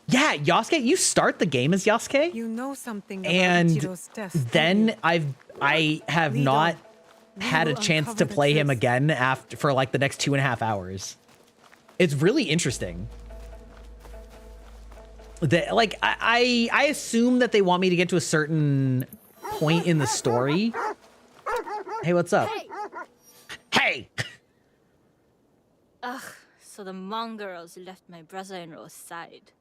Yasuke, you start the game as Yasuke.
You know something about
and
Ichiro's death,
then I have not had a chance to play him again for like the next 2.5 hours. It's really interesting. Like I assume that they want me to get to a certain point in the story. Hey, what's up? Hey!
Ugh, so the mongrels left my brother-in-law's side.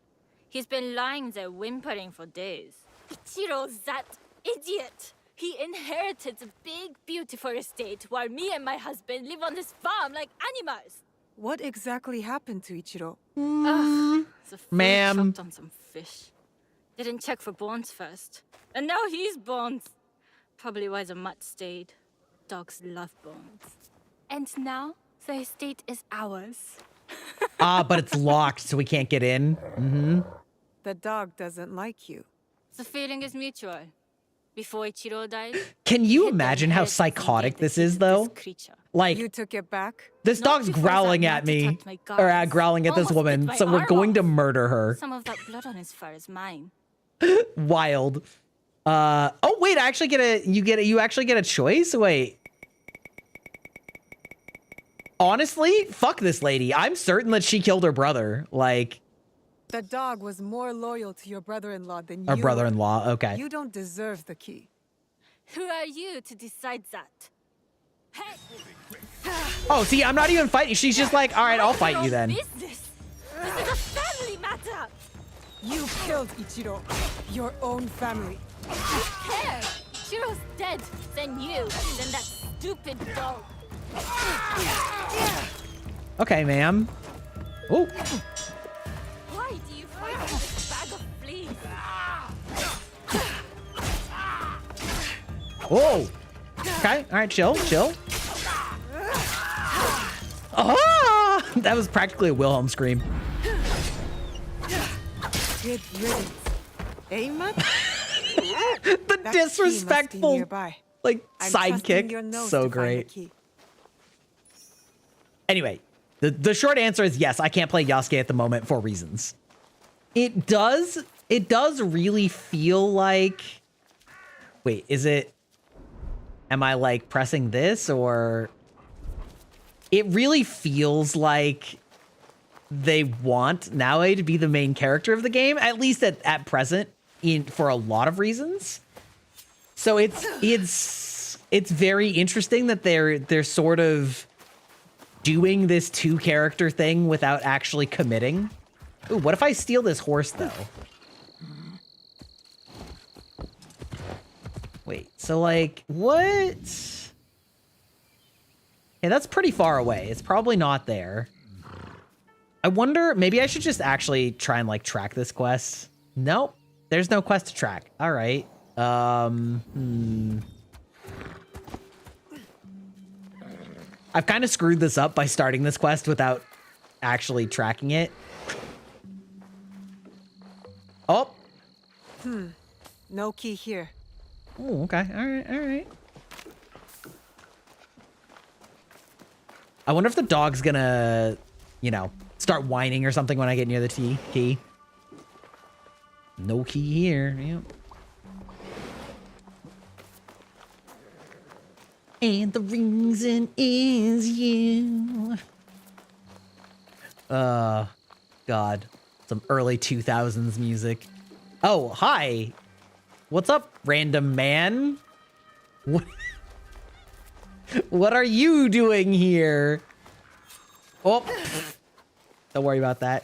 He's been lying there whimpering for days. Ichiro's that idiot! He inherited a big, beautiful estate while me and my husband live on this farm like animals.
What exactly happened to Ichiro?
Ugh, the food
Ma'am.
chopped on some fish. Didn't check for bones first. And now he's bones. Probably why the mutt stayed. Dogs love bones. And now the estate is ours.
But it's locked, so we can't get in. Mm-hmm.
The dog doesn't like you.
The feeling is mutual. Before Ichiro died,
Can you imagine how psychotic this is, though? Like,
You took it back?
this dog's growling at me, or growling at this woman, so we're going to murder her.
some of that blood on his fur is mine.
Wild. Oh wait, I actually you actually get a choice? Wait. Honestly, fuck this lady. I'm certain that she killed her brother. Like,
The dog was more loyal to your brother-in-law than you.
our brother-in-law. Okay.
You don't deserve the key.
Who are you to decide that?
Oh, see, I'm not even fighting. She's just like, all right, I'll fight you then.
Business. This is a family matter.
You killed Ichiro, your own family.
Who cares? Ichiro's dead. Then you. Then that stupid dog.
Okay, ma'am. Oh.
Why do you fight with this bag of fleas?
Whoa. Okay. All right. Chill. Ah! That was practically a Wilhelm scream.
Good riddance. Eh, Mutt?
The disrespectful, like, sidekick. So great. Anyway, the short answer is yes, I can't play Yasuke at the moment for reasons. It does really feel like... Wait, is it... Am I, like, pressing this, or... It really feels like they want Naoe to be the main character of the game, at least at present, for a lot of reasons. So it's very interesting that they're sort of doing this two-character thing without actually committing. Ooh, what if I steal this horse, though? Wait, so, like, what? Hey, that's pretty far away. It's probably not there. I wonder, maybe I should just actually try and, like, track this quest. Nope, there's no quest to track. All right. I've kind of screwed this up by starting this quest without actually tracking it. Oh.
No key here.
Oh, okay. All right. I wonder if the dog's gonna, you know, start whining or something when I get near the key. No key here. Yep. And the reason is you. God. Some early 2000s music. Oh, hi. What's up, random man? What are you doing here? Oh, don't worry about that.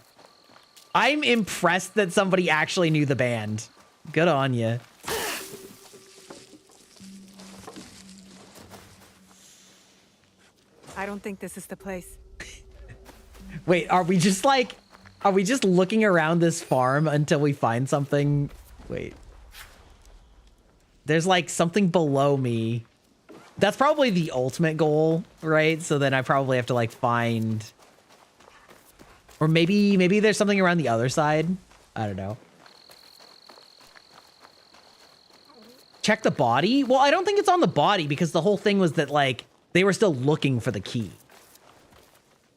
I'm impressed that somebody actually knew the band. Good on you.
I don't think this is the place.
Wait, are we just looking around this farm until we find something? Wait. There's like something below me. That's probably the ultimate goal, right? So then I probably have to like find, or maybe there's something around the other side. I don't know. Check the body? Well, I don't think it's on the body because the whole thing was that like they were still looking for the key.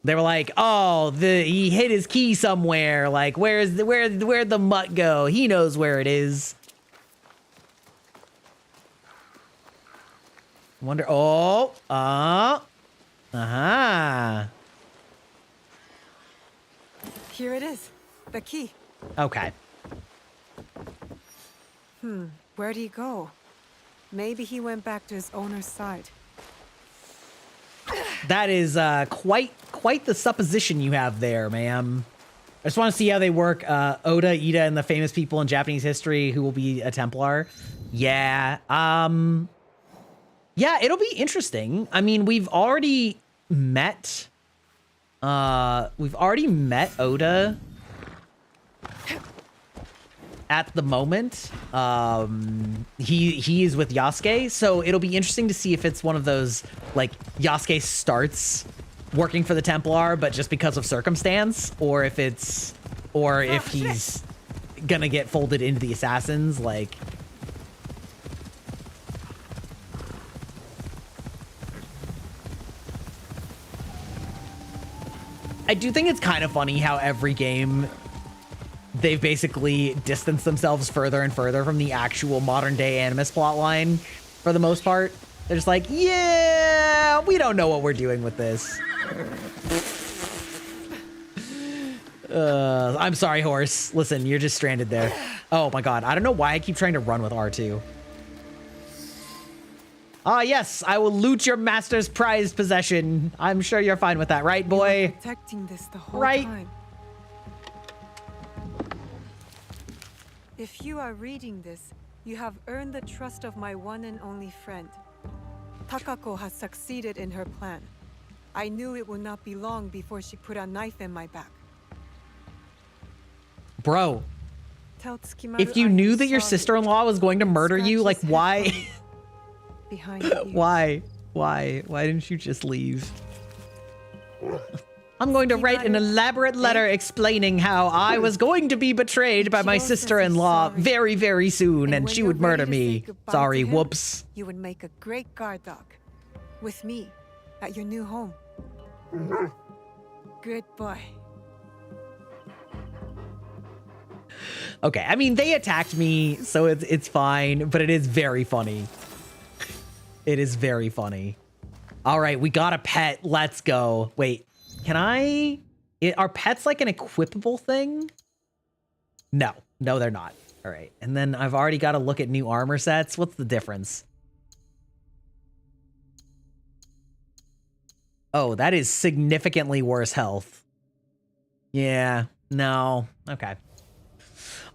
They were like, oh, he hid his key somewhere. Like, where'd the mutt go? He knows where it is. Wonder. Oh,
Here it is, the key.
Okay.
Where'd he go? Maybe he went back to his owner's side.
That is quite the supposition you have there, ma'am. I just want to see how they work. Oda, Ida, and the famous people in Japanese history who will be a Templar. Yeah. Yeah, it'll be interesting. I mean, we've already met Oda at the moment. He is with Yasuke, so it'll be interesting to see if it's one of those like Yasuke starts working for the Templar but just because of circumstance, or if he's gonna get folded into the Assassins. Like, I do think it's kind of funny how every game they've basically distanced themselves further and further from the actual modern day Animus plotline for the most part. They're just like, yeah, we don't know what we're doing with this. I'm sorry, horse. Listen, you're just stranded there. Oh my God. I don't know why I keep trying to run with R2. Ah, yes, I will loot your master's prized possession. I'm sure you're fine with that, right, boy?
You were protecting this the whole
Right.
time. If you are reading this, you have earned the trust of my one and only friend. Takako has succeeded in her plan. I knew it would not be long before she put a knife in my back.
Bro,
Tell Tsukimaru
if you
I am
knew that your
sorry.
sister-in-law was going to murder you, like, why?
Behind you.
Why didn't you just leave? I'm going to write an elaborate letter explaining how I was going to be betrayed by my sister-in-law very, very soon, and she would murder me. Sorry, whoops.
You would make a great guard dog. With me, at your new home. Good boy.
Okay, I mean, they attacked me, so it's fine, but it is very funny. It is very funny. All right, we got a pet. Let's go. Wait, can I... Are pets like an equipable thing? No, they're not. All right, and then I've already got to look at new armor sets. What's the difference? Oh, that is significantly worse health. Yeah, no, okay.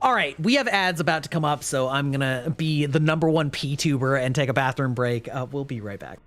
All right, we have ads about to come up, so I'm gonna be the #1 vtuber and take a bathroom break. We'll be right back.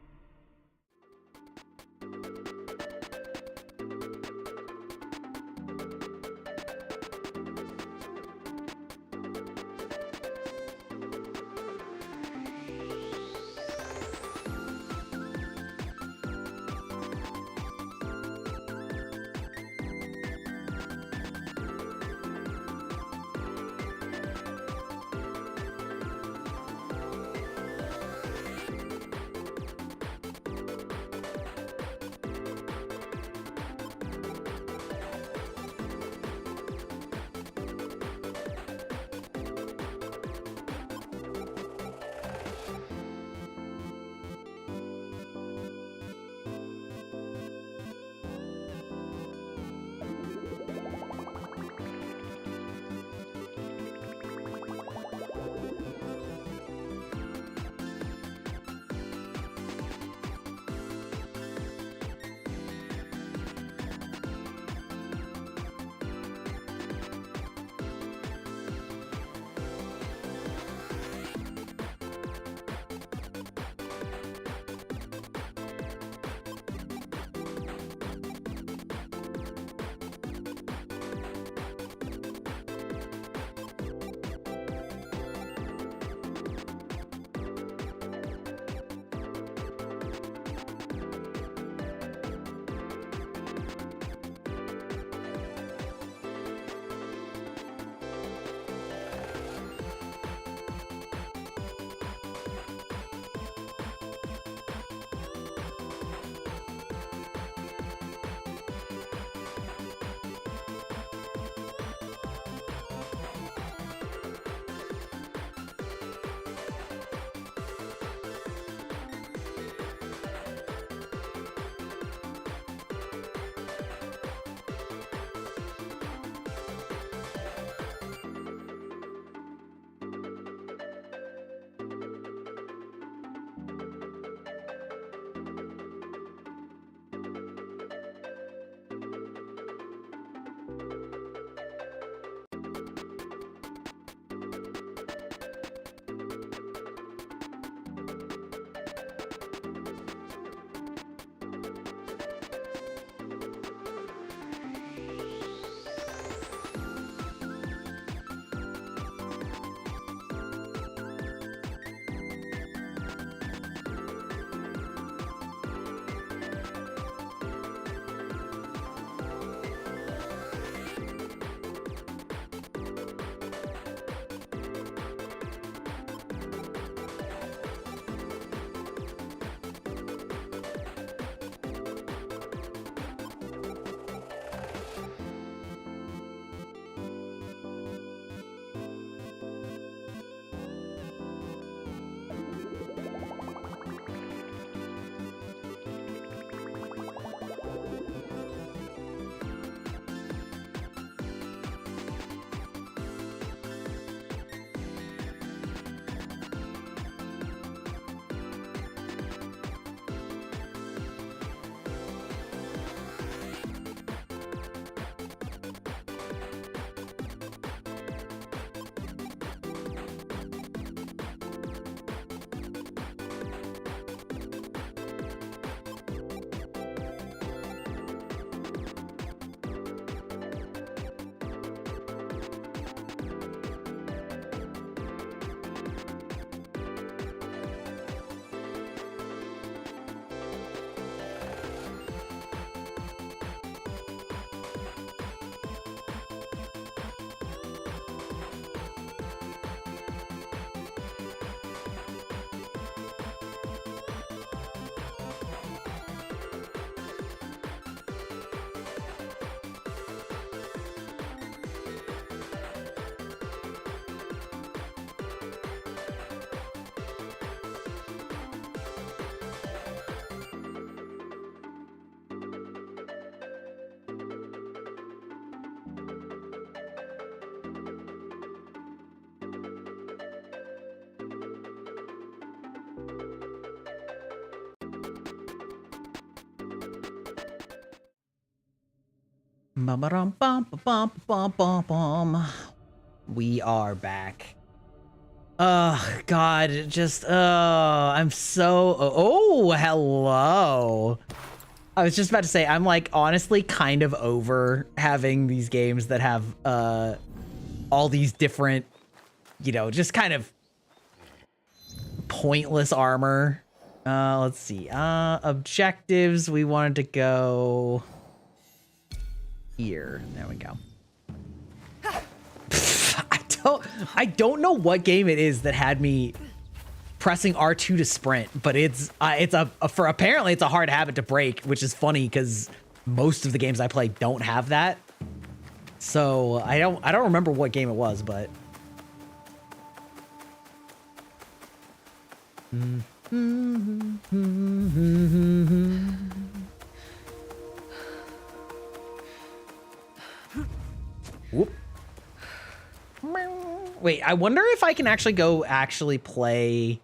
We are back. Oh, God, just, I'm so, oh, hello. I was just about to say, I'm like, honestly, kind of over having these games that have, all these different, you know, just kind of pointless armor. Let's see, objectives, we wanted to go here. There we go. I don't know what game it is that had me pressing R2 to sprint, but apparently it's a hard habit to break, which is funny because most of the games I play don't have that. So I don't remember what game it was, but whoop. Wait, I wonder if I can actually play,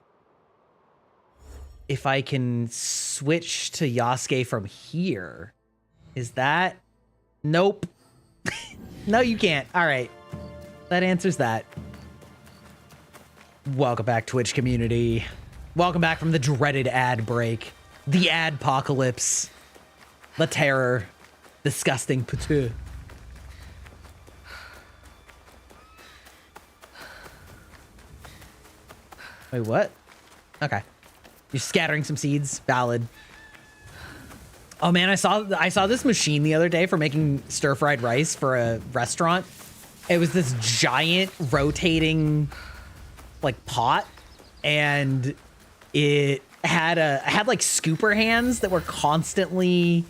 if I can switch to Yasuke from here. Is that? Nope. No, you can't. All right. That answers that. Welcome back, Twitch community. Welcome back from the dreaded ad break. The adpocalypse. The terror. Disgusting patu. Wait, what? Okay. You're scattering some seeds. Valid. Oh man, I saw this machine the other day for making stir-fried rice for a restaurant. It was this giant rotating like pot, and it had like scooper hands that were constantly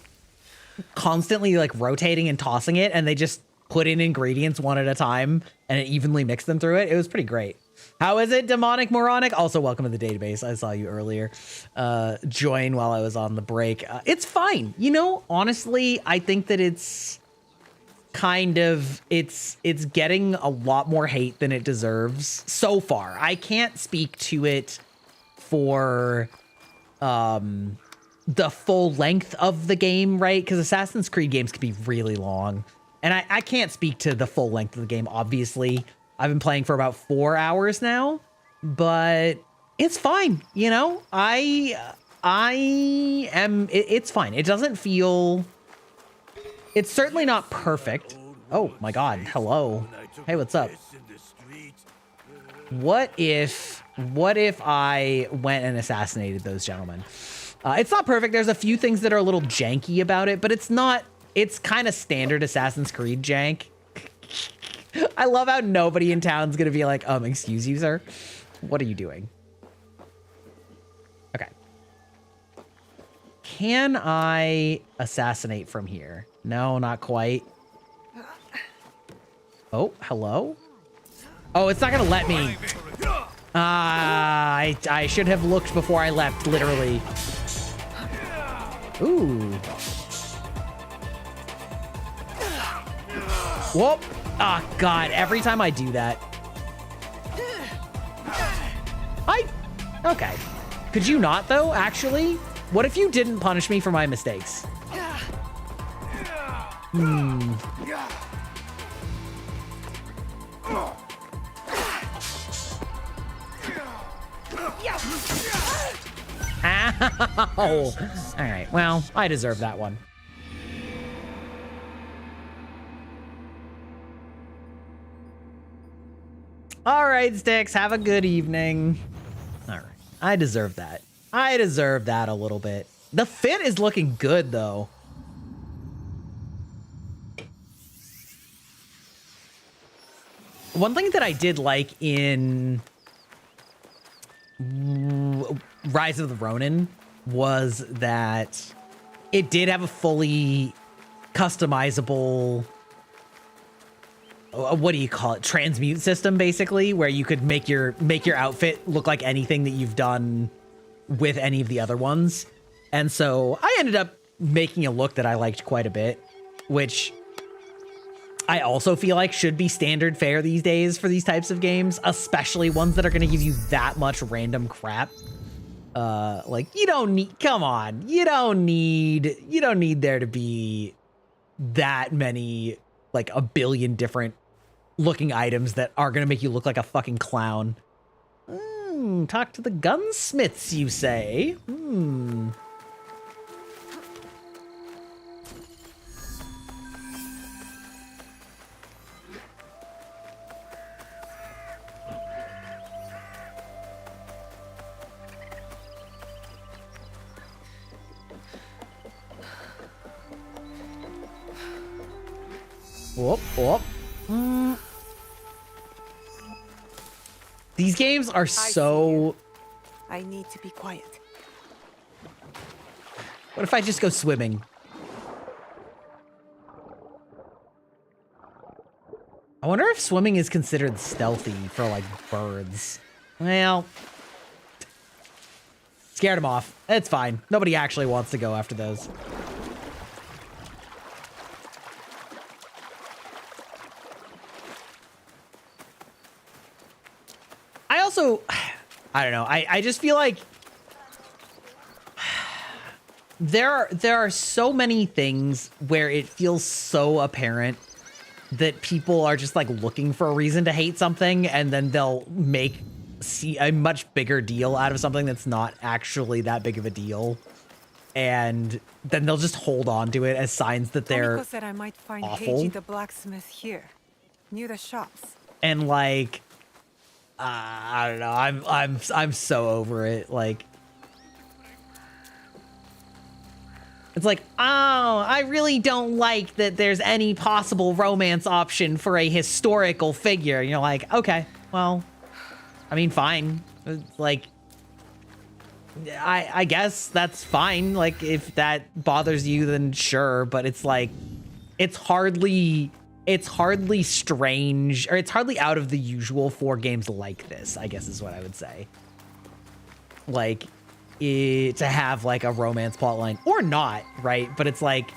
like rotating and tossing it, and they just put in ingredients one at a time and it evenly mixed them through it. It was pretty great. How is it, Demonic Moronic? Also, welcome to the database. I saw you earlier. Join while I was on the break. It's fine. You know, honestly, I think that it's kind of, it's getting a lot more hate than it deserves so far. I can't speak to it for the full length of the game, right? Because Assassin's Creed games can be really long. And I can't speak to the full length of the game, obviously. I've been playing for about 4 hours now, but it's fine. You know, it's fine. It doesn't feel, it's certainly not perfect. Oh my God. Hello. Hey, what's up? What if I went and assassinated those gentlemen? It's not perfect. There's a few things that are a little janky about it, but it's kind of standard Assassin's Creed jank. I love how nobody in town's gonna be like, excuse you, sir. What are you doing? Okay. Can I assassinate from here? No, not quite. Oh, hello? Oh, it's not gonna let me. I should have looked before I left, literally. Ooh. Whoop. Oh, God, every time I do that. Okay. Could you not, though, actually? What if you didn't punish me for my mistakes? Ow! All right, well, I deserve that one. All right, Sticks, have a good evening. All right, I deserve that. I deserve that a little bit. The fit is looking good, though. One thing that I did like in Rise of the Ronin was that it did have a fully customizable, what do you call it, transmute system, basically, where you could make your outfit look like anything that you've done with any of the other ones. And so I ended up making a look that I liked quite a bit, which I also feel like should be standard fare these days for these types of games, especially ones that are going to give you that much random crap. Like, you don't need, come on, you don't need there to be that many, like a billion different looking items that are gonna make you look like a fucking clown. Talk to the gunsmiths, you say? Whoop, whoop. These games are so...
I need to be quiet.
What if I just go swimming? I wonder if swimming is considered stealthy for, like, birds. Well... Scared them off. It's fine. Nobody actually wants to go after those. I don't know. I just feel like there are so many things where it feels so apparent that people are just like looking for a reason to hate something, and then they'll make a much bigger deal out of something that's not actually that big of a deal, and then they'll just hold on to it as signs that they're
Tomiko said I might find
awful.
Heiji the blacksmith here, near the shops.
And like, I don't know. I'm so over it. Like, it's like, oh, I really don't like that there's any possible romance option for a historical figure. And you're like, okay, well, I mean, fine. Like, I guess that's fine. Like, if that bothers you, then sure. But it's like, it's hardly strange, or it's hardly out of the usual for games like this, I guess is what I would say. Like, to have like a romance plotline or not, right? But it's like,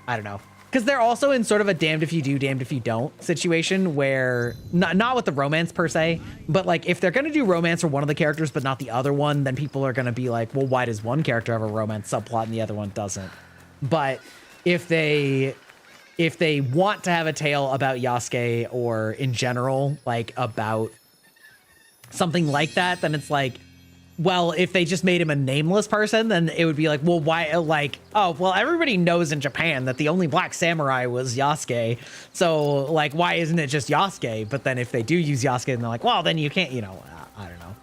I don't know, because they're also in sort of a damned if you do, damned if you don't situation where not with the romance per se, but like if they're going to do romance for one of the characters but not the other one, then people are going to be like, well, why does one character have a romance subplot and the other one doesn't? But if they want to have a tale about Yasuke, or in general, like about something like that, then it's like, well, if they just made him a nameless person, then it would be like, well, why, like, oh, well, everybody knows in Japan that the only black samurai was Yasuke. So, like, why isn't it just Yasuke? But then if they do use Yasuke, then they're like, well, then you can't, you know, I don't know.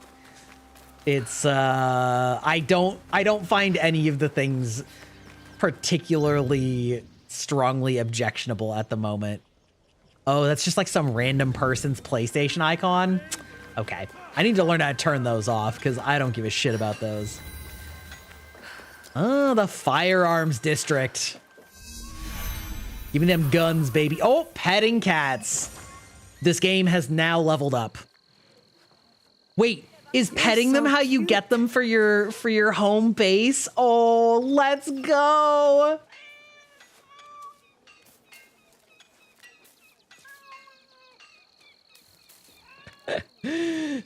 It's, I don't find any of the things particularly strongly objectionable at the moment. Oh, that's just like some random person's PlayStation icon. Okay, I need to learn how to turn those off because I don't give a shit about those. Oh, the firearms district. Give me them guns, baby. Oh, petting cats. This game has now leveled up. Wait, is petting them how you get them for your home base? Oh, let's go. If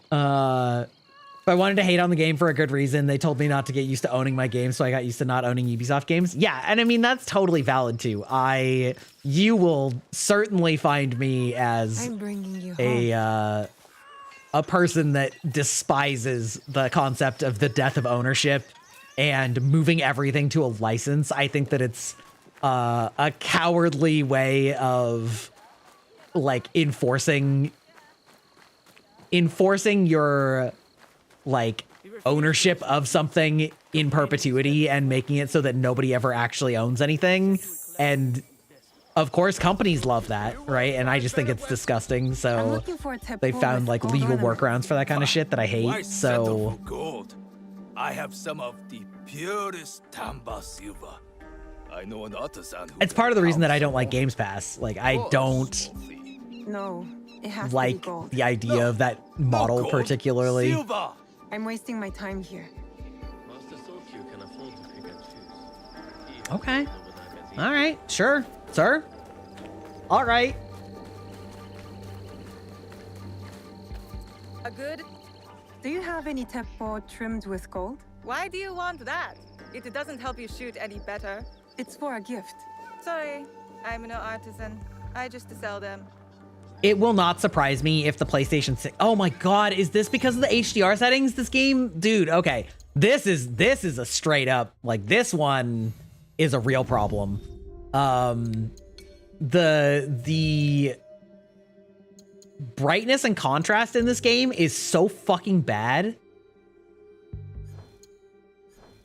I wanted to hate on the game for a good reason, they told me not to get used to owning my games, so I got used to not owning Ubisoft games. Yeah, and I mean, that's totally valid too. You will certainly find me as
I'm bringing you home.
A person that despises the concept of the death of ownership and moving everything to a license. I think that it's a cowardly way of like enforcing your like ownership of something in perpetuity and making it so that nobody ever actually owns anything. And of course companies love that, right? And I just think it's disgusting. So they found like legal workarounds for that kind of shit that I hate. So
gold. I have some of the purest Tamba silver. I know an artisan.
It's part of the reason that I don't like Games Pass. Like I don't
it has
like
to be gold.
the idea of that model particularly.
Silver.
I'm wasting my time here.
Okay. All right. Sure, sir. All right.
A good. Do you have any teppo trimmed with gold?
Why do you want that? It doesn't help you shoot any better.
It's for a gift.
Sorry, I'm no artisan. I just sell them.
It will not surprise me if the PlayStation 6. Oh my God, is this because of the HDR settings? This game, dude. Okay, this is a straight up, like, this one is a real problem. The brightness and contrast in this game is so fucking bad.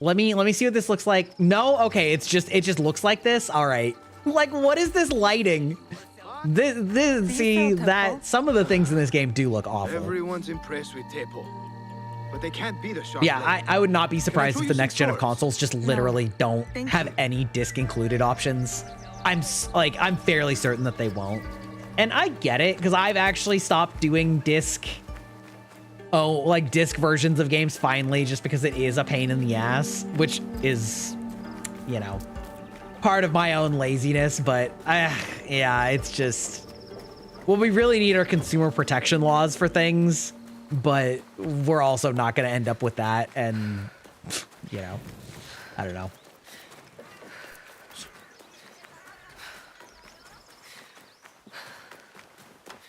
Let me see what this looks like. No, okay, it just looks like this. All right, like, what is this lighting? See that some of the things in this game do look awful.
Everyone's impressed with Tepo, but they can't beat a shot.
Yeah, I would not be surprised if the next gen of consoles just literally don't have any disc included options. I'm fairly certain that they won't. And I get it, because I've actually stopped doing disc versions of games finally, just because it is a pain in the ass, which is, you know, part of my own laziness. But yeah, it's just, well, we really need our consumer protection laws for things, but we're also not going to end up with that. And, you know, I don't know.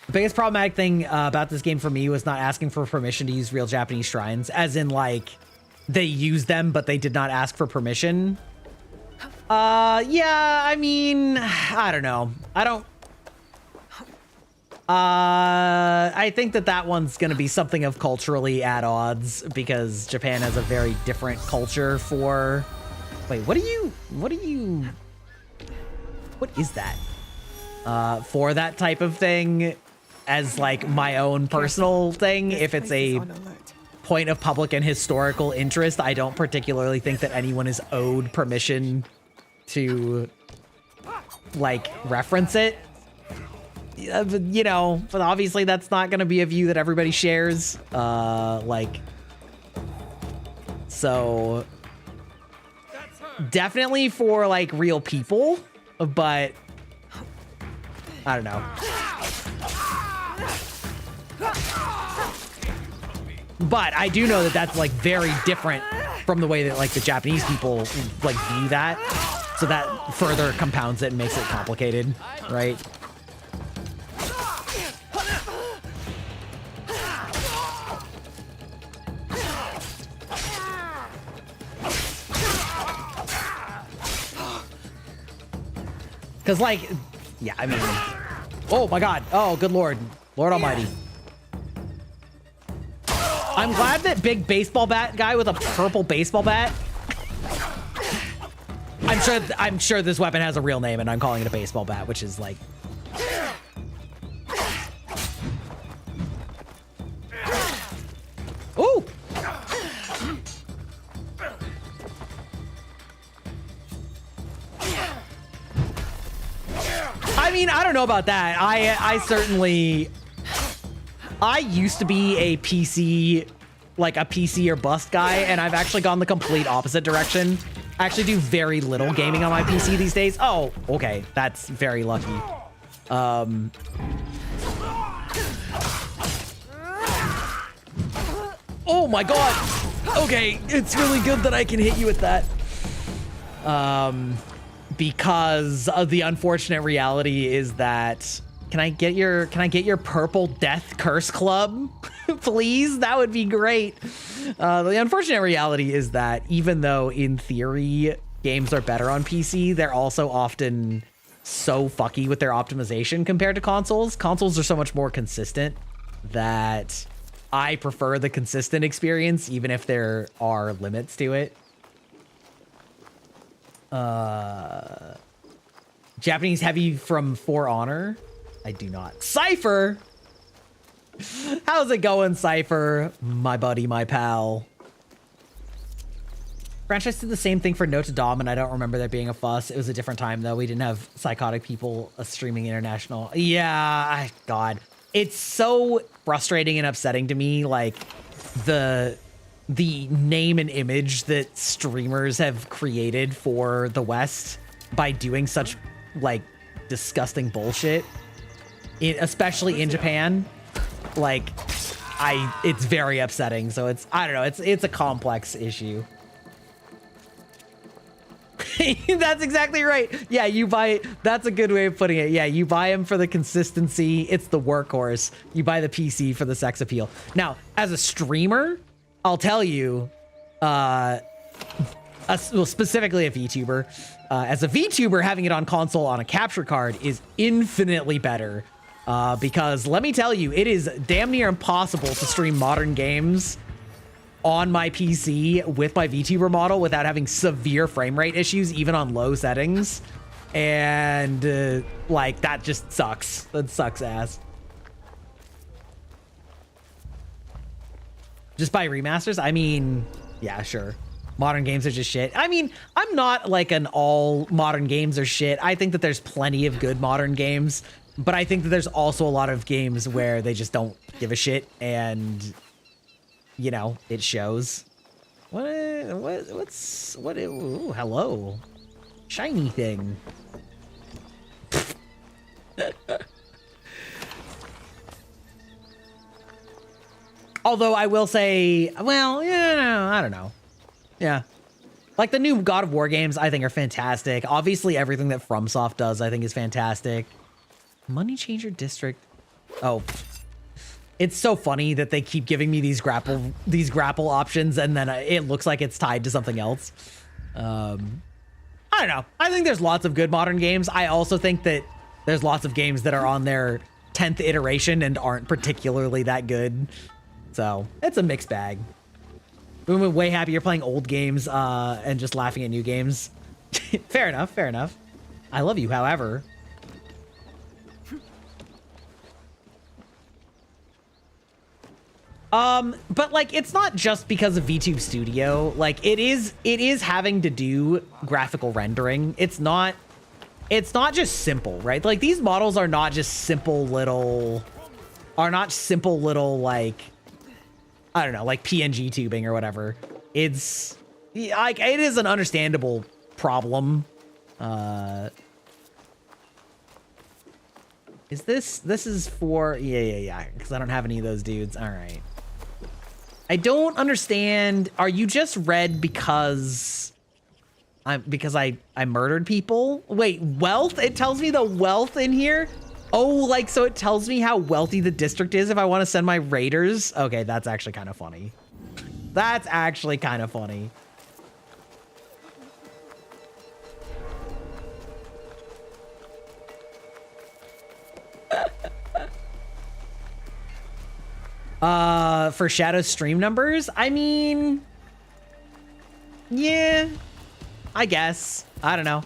The biggest problematic thing about this game for me was not asking for permission to use real Japanese shrines, as in, like, they use them, but they did not ask for permission. Yeah, I mean, I don't know. I think that one's going to be something of culturally at odds, because Japan has a very different culture for... Wait, what is that? For that type of thing, as, like, my own personal thing, if it's a point of public and historical interest, I don't particularly think that anyone is owed permission to, like, reference it. You know, but obviously that's not going to be a view that everybody shares. So definitely for, like, real people, but I don't know. But I do know that that's, like, very different from the way that, like, the Japanese people, like, view that. So that further compounds it and makes it complicated, right? Because, like, yeah, I mean, oh my God. Oh, good Lord. Lord Almighty. I'm glad that big baseball bat guy with a purple baseball bat. I'm sure this weapon has a real name, and I'm calling it a baseball bat, which is like... Ooh! I mean, I don't know about that. I certainly... I used to be a PC, like a PC or bust guy, and I've actually gone the complete opposite direction. I actually do very little gaming on my PC these days. Oh, okay. That's very lucky. Oh my God. Okay, it's really good that I can hit you with that. Because of the unfortunate reality is that... Can I get your purple death curse club? Please? That would be great. The unfortunate reality is that even though in theory games are better on PC, they're also often so fucky with their optimization compared to consoles. Consoles are so much more consistent that I prefer the consistent experience, even if there are limits to it. Japanese heavy from For Honor? I do not. Cypher! How's it going, Cypher? My buddy, my pal. Franchise did the same thing for Notre Dame, and I don't remember there being a fuss. It was a different time, though. We didn't have psychotic people streaming international. Yeah, God. It's so frustrating and upsetting to me, like, the name and image that streamers have created for the West by doing such, like, disgusting bullshit. Especially in Japan, like, it's very upsetting. So I don't know, it's a complex issue. That's exactly right. Yeah, you buy, that's a good way of putting it. Yeah, you buy them for the consistency. It's the workhorse. You buy the PC for the sex appeal. Now, as a streamer, I'll tell you, well, specifically a VTuber, as a VTuber, having it on console on a capture card is infinitely better. Because let me tell you, it is damn near impossible to stream modern games on my PC with my VTuber model without having severe frame rate issues, even on low settings. And like, that just sucks. That sucks ass. Just buy remasters? I mean, yeah, sure. Modern games are just shit. I mean, I'm not like an all modern games are shit. I think that there's plenty of good modern games, but I think that there's also a lot of games where they just don't give a shit, and you know, it shows. Ooh, hello. Shiny thing. Although I will say, well, yeah, I don't know. Yeah. Like the new God of War games, I think are fantastic. Obviously, everything that FromSoft does, I think is fantastic. Money Changer District. Oh. It's so funny that they keep giving me these grapple options, and then it looks like it's tied to something else. I don't know. I think there's lots of good modern games. I also think that there's lots of games that are on their 10th iteration and aren't particularly that good. So it's a mixed bag. I'm way happy you're playing old games and just laughing at new games. Fair enough, fair enough. I love you, however. But like, it's not just because of VTube Studio. Like, it is having to do graphical rendering. It's not just simple, right? Like, these models are not just simple little, like, I don't know, like PNG tubing or whatever. It's like, it is an understandable problem. This is for, yeah, because I don't have any of those dudes. All right. I don't understand. Are you just red because I murdered people? Wait, wealth? It tells me the wealth in here? Oh, like, so it tells me how wealthy the district is if I want to send my raiders? Okay, that's actually kind of funny. That's actually kind of funny. For Shadow stream numbers, I mean, yeah, I guess. I don't know.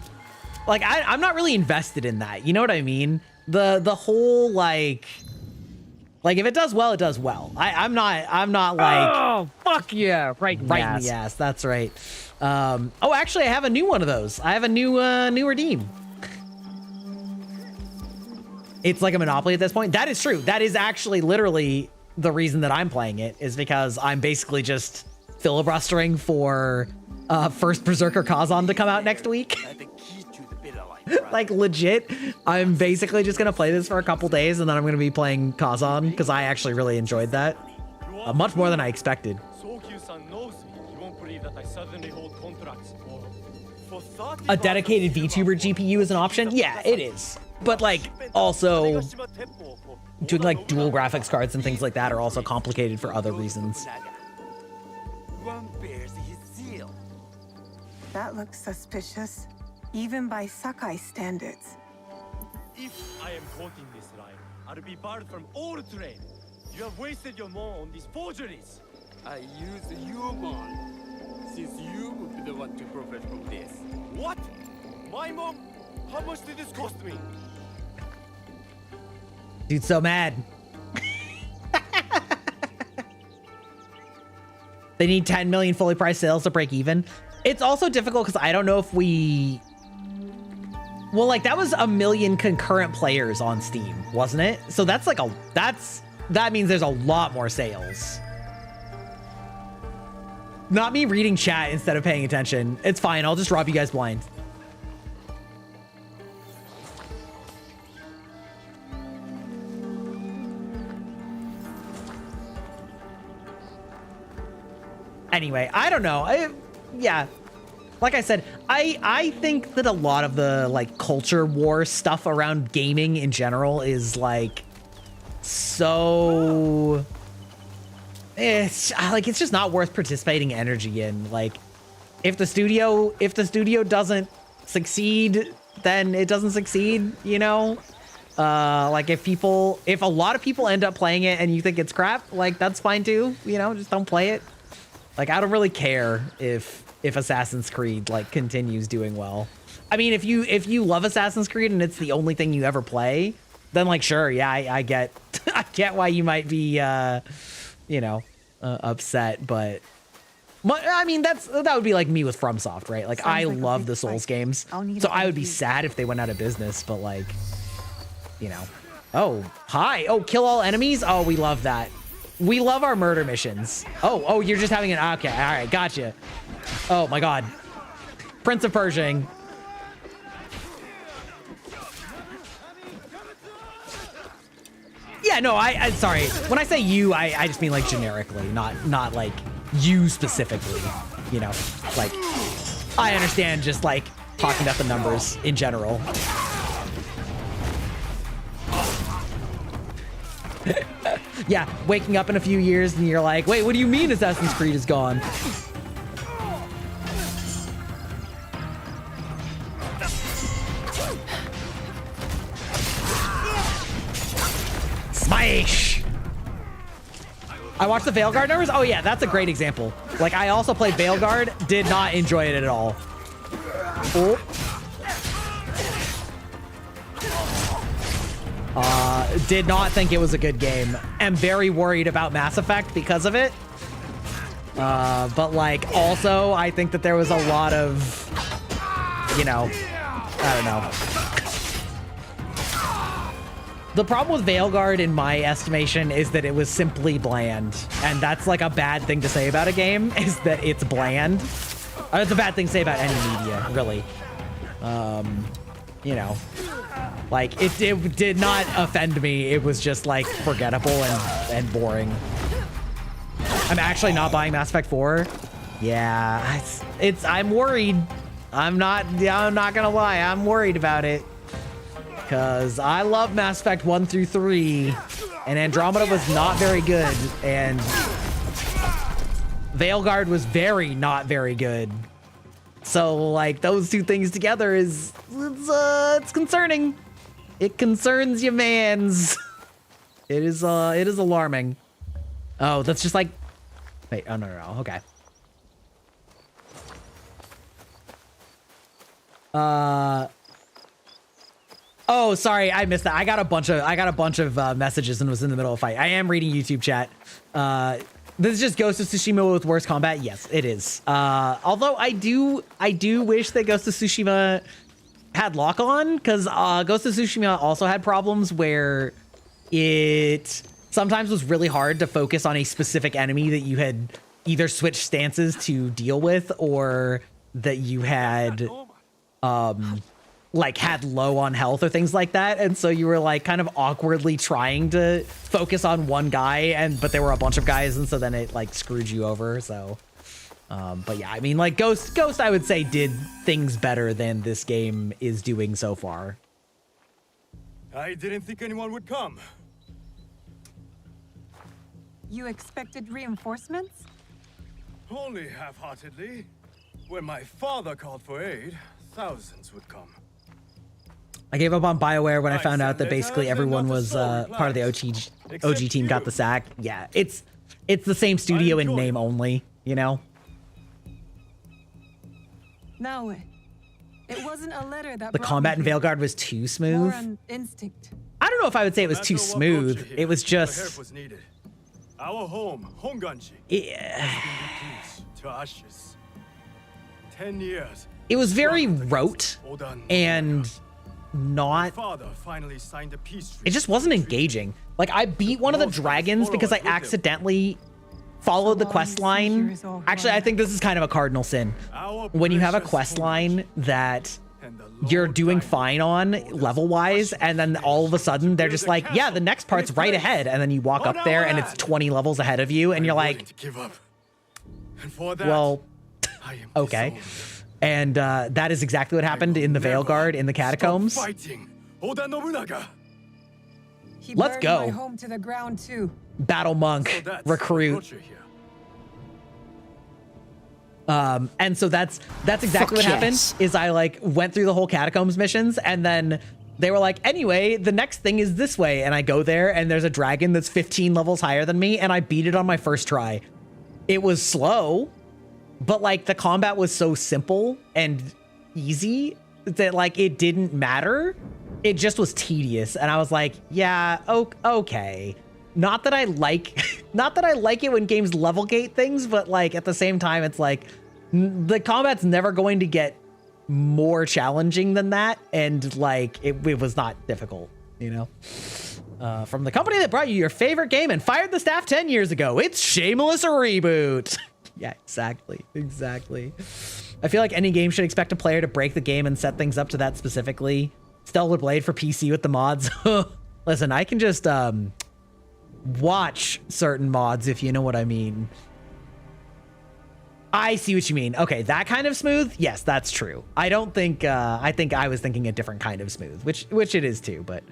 Like, I'm not really invested in that. You know what I mean? The whole, like if it does well, it does well. I'm not like,
oh, fuck yeah, right in the ass.
That's right. Oh, actually, I have a new one of those. I have a new redeem. It's like a Monopoly at this point. That is true. That is actually literally the reason that I'm playing it, is because I'm basically just filibustering for first Berserker Kazan to come out next week. Like, legit, I'm basically just gonna play this for a couple days, and then I'm gonna be playing Kazan, because I actually really enjoyed that. Much more than I expected. A dedicated VTuber GPU is an option? Yeah, it is. But like, also doing like dual graphics cards and things like that are also complicated for other reasons.
That looks suspicious, even by Sakai standards.
If I am quoting this line, I'll be barred from all trade. You have wasted your mon on these forgeries.
I use your mon, since you would be the one to profit from this.
What? My mom? How much did this cost me?
Dude's so mad. They need 10 million fully priced sales to break even. It's also difficult because I don't know if we... Well, like, that was 1 million concurrent players on Steam, wasn't it? So that's like that means there's a lot more sales. Not me reading chat instead of paying attention. It's fine. I'll just rob you guys blind. Anyway, I don't know. Yeah. like I said, I think that a lot of the like culture war stuff around gaming in general is like so it's just not worth participating if the studio doesn't succeed, then it doesn't succeed, you know? Like if a lot of people end up playing it and you think it's crap, like that's fine too, you know, just don't play it. Like I don't really care if Assassin's Creed like continues doing well. I mean, if you love Assassin's Creed and it's the only thing you ever play, then like sure, yeah, I get I get why you might be you know, upset, but I mean that would be like me with FromSoft, right? Like I love the Souls games, so I would be sad if they went out of business, but like, you know. Oh, hi. Oh, kill all enemies. Oh, we love that. We love our murder missions. Oh, you're just having an okay. All right, gotcha. Oh my God, Prince of Persia. Yeah, no, I sorry. When I say you, I just mean like generically, not like you specifically, you know, like I understand just like talking about the numbers in general. Yeah, waking up in a few years and you're like, wait, what do you mean Assassin's Creed is gone? Smash! I watched the Veilguard numbers. Oh yeah, that's a great example. Like I also played Veilguard, did not enjoy it at all. Oh. Did not think it was a good game. Am very worried about Mass Effect because of it. But like also I think that there was a lot of, you know, I don't know. The problem with Veilguard, in my estimation, is that it was simply bland. And that's like a bad thing to say about a game, is that it's bland. It's a bad thing to say about any media, really. You know, like it did not offend me. It was just like forgettable and boring. I'm actually not buying Mass Effect 4. Yeah, I'm worried. I'm not gonna lie. I'm worried about it. Because I love Mass Effect 1 through 3, and Andromeda was not very good, and Veilguard was not very good. So, like, those two things together it's concerning. It concerns you, mans. It is alarming. Oh, that's just like, wait, oh, no, okay. Oh, sorry, I missed that. I got a bunch of messages and was in the middle of a fight. I am reading YouTube chat. This is just Ghost of Tsushima with worse combat. Yes, it is. Although I do wish that Ghost of Tsushima had lock on, because Ghost of Tsushima also had problems where it sometimes was really hard to focus on a specific enemy that you had either switched stances to deal with, or that you had like had low on health or things like that, and so you were like kind of awkwardly trying to focus on one guy, but there were a bunch of guys, and so then it like screwed you over. So but yeah, I mean, like Ghost I would say did things better than this game is doing so far.
I didn't think anyone would come.
You expected reinforcements?
Only half-heartedly. When my father called for aid, thousands would come.
I gave up on BioWare when I found out that basically everyone was part of the OG team got the sack. Yeah, it's the same studio in name only, you know?
No, it wasn't a letter that
the combat in Veilguard was too smooth.
More on instinct.
I don't know if I would say it was too smooth. It was just...
Our home, Honganji.
Yeah.
To ashes. 10 years.
It was very rote and not... It just wasn't engaging. Like, I beat one of the dragons because I accidentally followed the quest line. Actually, I think this is kind of a cardinal sin. When you have a quest line that you're doing fine on level-wise, and then all of a sudden they're just like, yeah, the next part's right ahead, and then you walk up there and it's 20 levels ahead of you, and you're like, well, okay. And that is exactly what happened in the Veil Guard in the catacombs.
Fighting Oda Nobunaga.
He
Let's
burned
go.
my home to the ground too.
Battle monk, recruit. And so that's exactly what happened. Is I like went through the whole catacombs missions, and then they were like, anyway, the next thing is this way, and I go there, and there's a dragon that's 15 levels higher than me, and I beat it on my first try. It was slow, but like the combat was so simple and easy that like it didn't matter. It just was tedious, and I was like, yeah, okay. Not that I like it when games level gate things, but like at the same time, it's like the combat's never going to get more challenging than that, and like it was not difficult, you know. From the company that brought you your favorite game and fired the staff 10 years ago, it's Shameless Reboot. Yeah, exactly. I feel like any game should expect a player to break the game and set things up to that specifically. Stellar Blade for PC with the mods. Listen, I can just watch certain mods, if you know what I mean. I see what you mean. Okay, that kind of smooth? Yes, that's true. I don't think, I think I was thinking a different kind of smooth, which it is too, but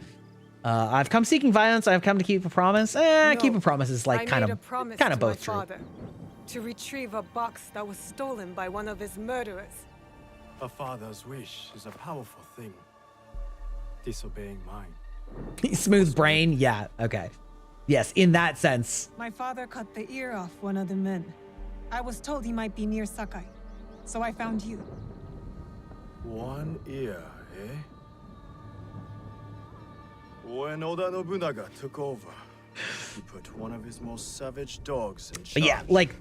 I've come seeking violence, I've come to keep a promise. No, keep a promise is like kind of both true.
Father, to retrieve a box that was stolen by one of his murderers.
A father's wish is a powerful thing. Disobeying mine.
Smooth brain? Yeah, okay. Yes, in that sense.
My father cut the ear off one of the men. I was told he might be near Sakai, so I found you.
One ear, eh? When Oda Nobunaga took over, he put one of his most savage dogs in charge.
But yeah, like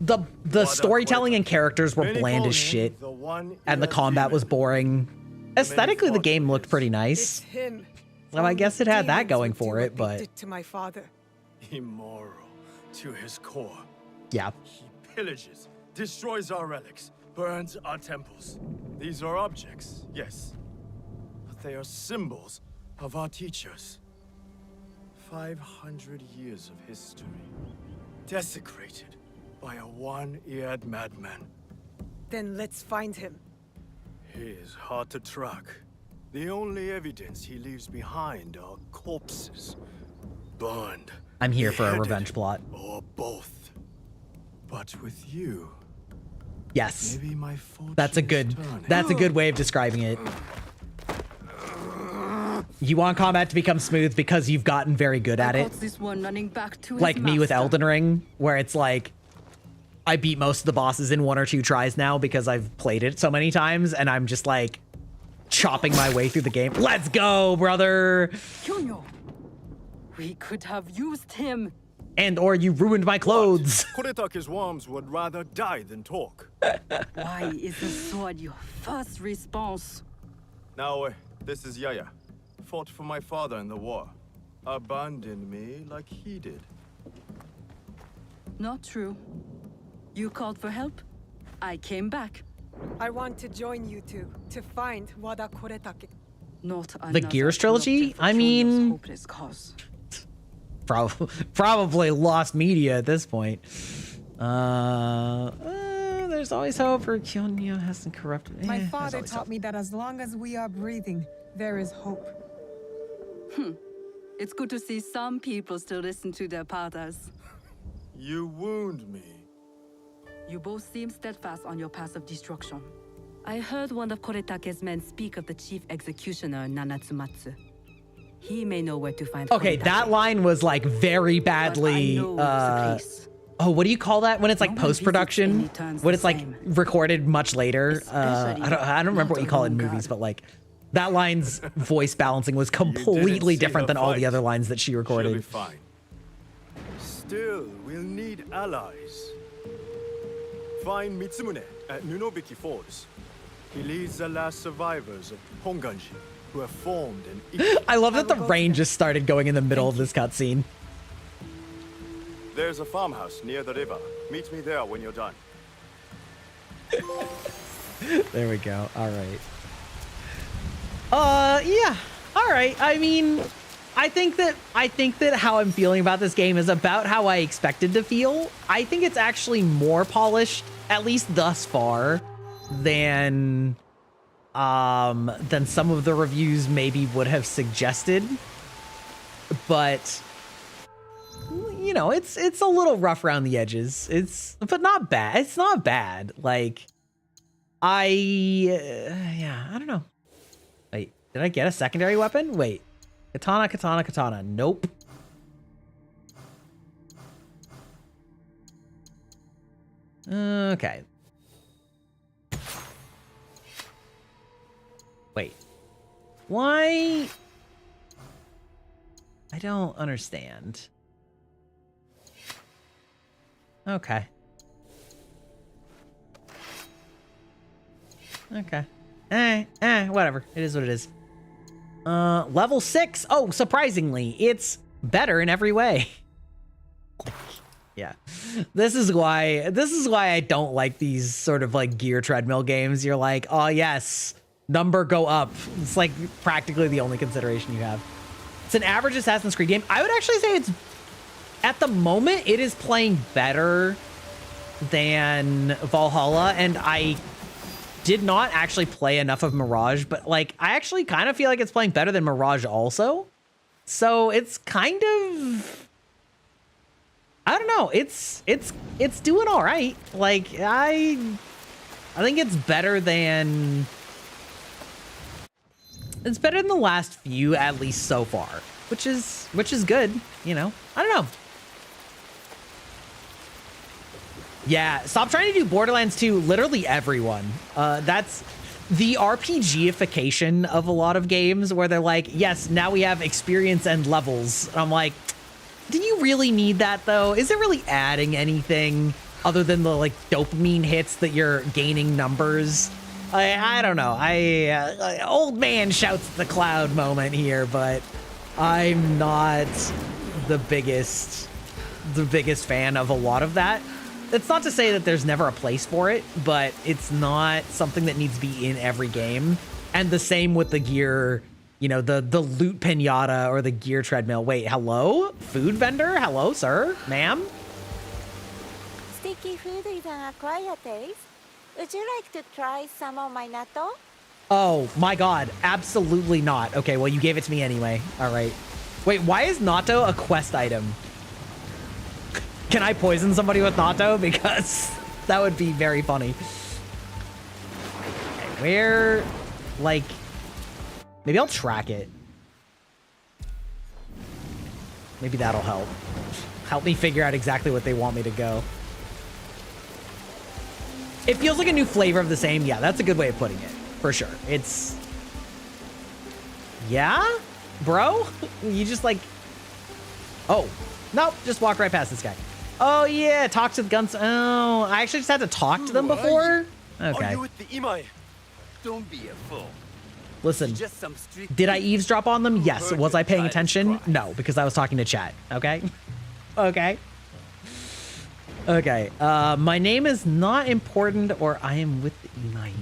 the storytelling and characters were bland as shit, and the combat was boring. Aesthetically, the game looked pretty nice. Well, I guess it had that going for it, but
to my father,
immoral to his core.
Yeah.
He pillages, destroys our relics, burns our temples. These are objects, yes, but they are symbols of our teachers. 500 years of history, desecrated by a one-eared madman.
Then let's find him.
He is hard to track. The only evidence he leaves behind are corpses, burned.
I'm here for a revenge plot.
Or both. But with you,
yes,
maybe my
that's a good way of describing it. You want combat to become smooth because you've gotten very good at it.
This one running back to
like me with Elden Ring, where it's like I beat most of the bosses in 1 or 2 tries now because I've played it so many times, and I'm just like chopping my way through the game. Let's go, brother.
Kyonyo, we could have used him.
And or you ruined my clothes.
Kuretake's worms would rather die than talk.
Why is the sword your first response?
Now, this is Yaya. Fought for my father in the war. Abandoned me like he did.
Not true. You called for help. I came back.
I want to join you two to find Wada Kuretake.
Not
the Gears trilogy? I mean, probably lost media at this point. There's always hope for Kyonyo hasn't corrupted.
My father taught me that as long as we are breathing, there is hope.
It's good to see some people still listen to their fathers.
You wound me.
You both seem steadfast on your path of destruction. I heard one of Kuretake's men speak of the chief executioner, Nanatsumatsu. He may know where to find
Okay,
Kuretake.
that line was like very badly oh, what do you call that when it's like post-production? When it's like recorded much later? I don't remember what you call it in movies, but like that line's voice balancing was completely different than all the other lines that she recorded.
She'll be fine. Still, we'll need allies. Find Mitsumune at Nunobiki Falls. He leads the last survivors of Honganji, who have formed an...
I love that the rain just started going in the middle of this cutscene.
There's a farmhouse near the river. Meet me there when you're done.
There we go. All right. Yeah. All right. I mean, I think that how I'm feeling about this game is about how I expected to feel. I think it's actually more polished, at least thus far, than some of the reviews maybe would have suggested. But you know, it's a little rough around the edges. But not bad. It's not bad. Like, yeah, I don't know. Wait, did I get a secondary weapon? Wait, katana. Nope. Okay. Wait. Why? I don't understand. Okay. Okay. Whatever. It is what it is. Level 6. Oh, surprisingly, it's better in every way. Yeah. This is why I don't like these sort of like gear treadmill games. You're like, oh yes, number go up. It's like practically the only consideration you have. It's an average Assassin's Creed game. I would actually say it's, at the moment, it is playing better than Valhalla, and I did not actually play enough of Mirage, but like I actually kind of feel like it's playing better than Mirage also. So it's kind of, I don't know, it's doing all right. Like I think it's better than the last few, at least so far, which is good, you know. I don't know. Yeah, stop trying to do Borderlands 2. Literally everyone. That's the RPGification of a lot of games where they're like, yes, now we have experience and levels. And I'm like, do you really need that though? Is it really adding anything other than the like dopamine hits that you're gaining numbers? I don't know. Old man shouts at the cloud moment here, but I'm not the biggest fan of a lot of that. It's not to say that there's never a place for it, but it's not something that needs to be in every game. And the same with the gear, you know, the loot pinata or the gear treadmill. Wait, hello? Food vendor? Hello, sir? Ma'am?
Sticky food is an acquired taste. Would you like to try some of my natto?
Oh my god, absolutely not. Okay, well, you gave it to me anyway. All right. Wait, why is natto a quest item? Can I poison somebody with natto? Because that would be very funny. Okay, where, like, maybe I'll track it. Maybe that'll help. Help me figure out exactly what they want me to go. It feels like a new flavor of the same. Yeah, that's a good way of putting it. For sure. It's... Yeah? Bro? You just like... Oh. Nope. Just walk right past this guy. Oh, yeah. Talk to the guns. Oh, I actually just had to talk to them before? Okay.
Are you with the Imai? Don't be a fool.
Listen, did I eavesdrop on them? Yes. Was I paying attention? No, because I was talking to chat. Okay? Okay. Okay. My name is not important, or I am with the Imai.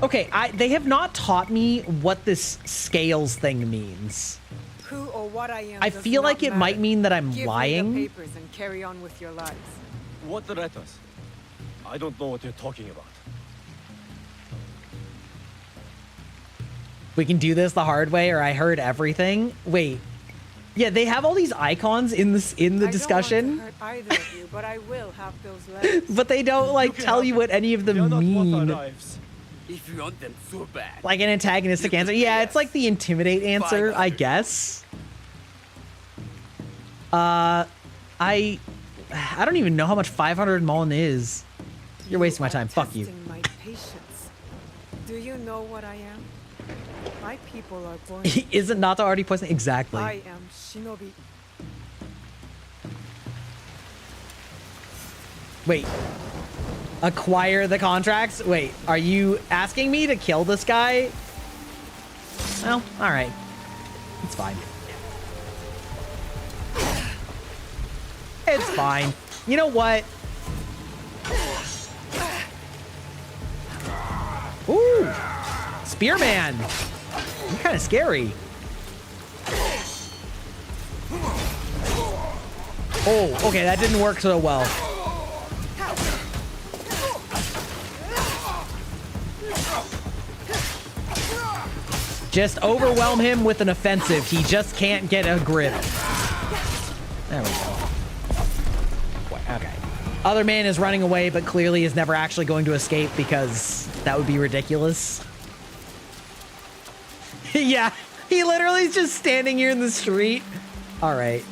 Okay, they have not taught me what this scales thing means.
Who or what I am.
I feel like it might mean that I'm lying.
Give me the papers and carry on with your lives.
What letters? I don't know what you're talking about.
We can do this the hard way, or I heard everything. Wait. Yeah, they have all these icons in the discussion.
I don't want to hurt either of you, but I will have those letters.
But they don't like tell you what any of them mean.
If you want them so bad.
Like an antagonistic answer. Yeah, it's like the intimidate answer, I guess. I don't even know how much 500 Mullen is. You're wasting my time. Fuck you.
My patience. Do you know what I am? My people are born.
Isn't Nata already poisoning? Exactly.
I am Shinobi.
Wait. Acquire the contracts? Wait, are you asking me to kill this guy? Well, all right. It's fine. It's fine. You know what? Ooh! Spearman! You're kind of scary. Oh, okay, that didn't work so well. Just overwhelm him with an offensive. He just can't get a grip. There we go. Okay. Other man is running away, but clearly is never actually going to escape because that would be ridiculous. Yeah, he literally is just standing here in the street. All right.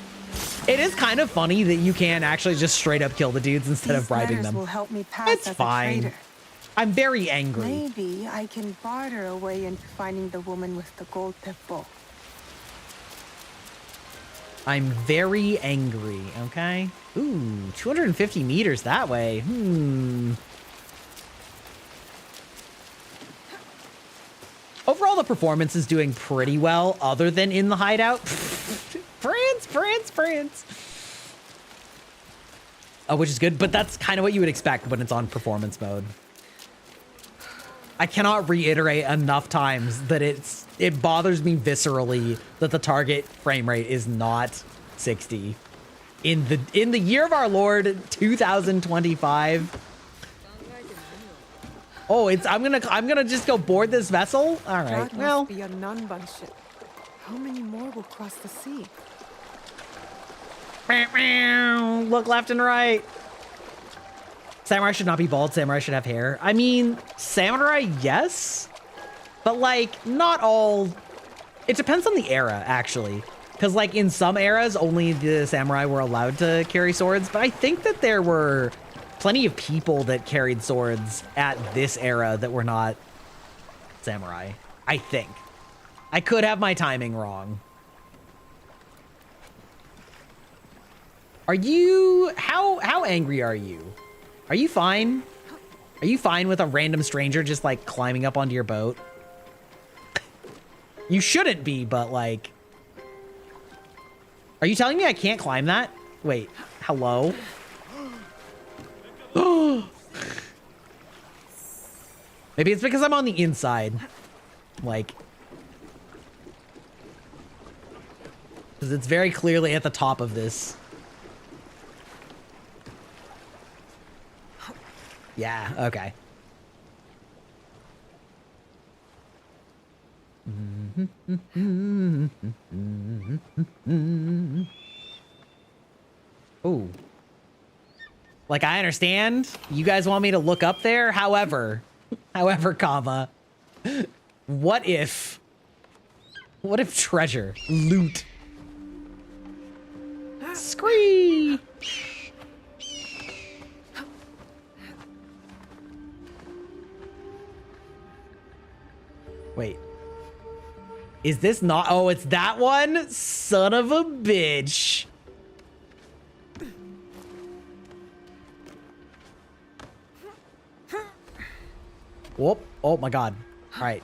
It is kind of funny that you can actually just straight up kill the dudes instead of bribing them.
Will help me pass
It's
as
fine.
A trader.
I'm very angry.
Maybe I can barter a way into finding the woman with the gold teppo.
I'm very angry, okay? Ooh, 250 meters that way. Overall, the performance is doing pretty well, other than in the hideout. France. Oh, which is good, but that's kind of what you would expect when it's on performance mode. I cannot reiterate enough times that it bothers me viscerally that the target frame rate is not 60 in the year of our Lord 2025. Oh, I'm gonna just go board this vessel. All right.
That
Well,
must be a Nanban ship. How many more will cross the sea?
look left and right. Samurai should not be bald. Samurai should have hair. I mean, samurai, yes. But, like, not all... It depends on the era, actually. Because, like, in some eras, only the samurai were allowed to carry swords. But I think that there were plenty of people that carried swords at this era that were not samurai. I think. I could have my timing wrong. Are you... How angry are you? Are you fine? Are you fine with a random stranger just, like, climbing up onto your boat? You shouldn't be, but, like... Are you telling me I can't climb that? Wait, hello? Maybe it's because I'm on the inside. Like... Because it's very clearly at the top of this. Yeah, okay. Ooh. Like, I understand. You guys want me to look up there? However, comma, what if treasure, loot, scree? Wait. Is this not? Oh, it's that one? Son of a bitch. Whoop. Oh my god. All right.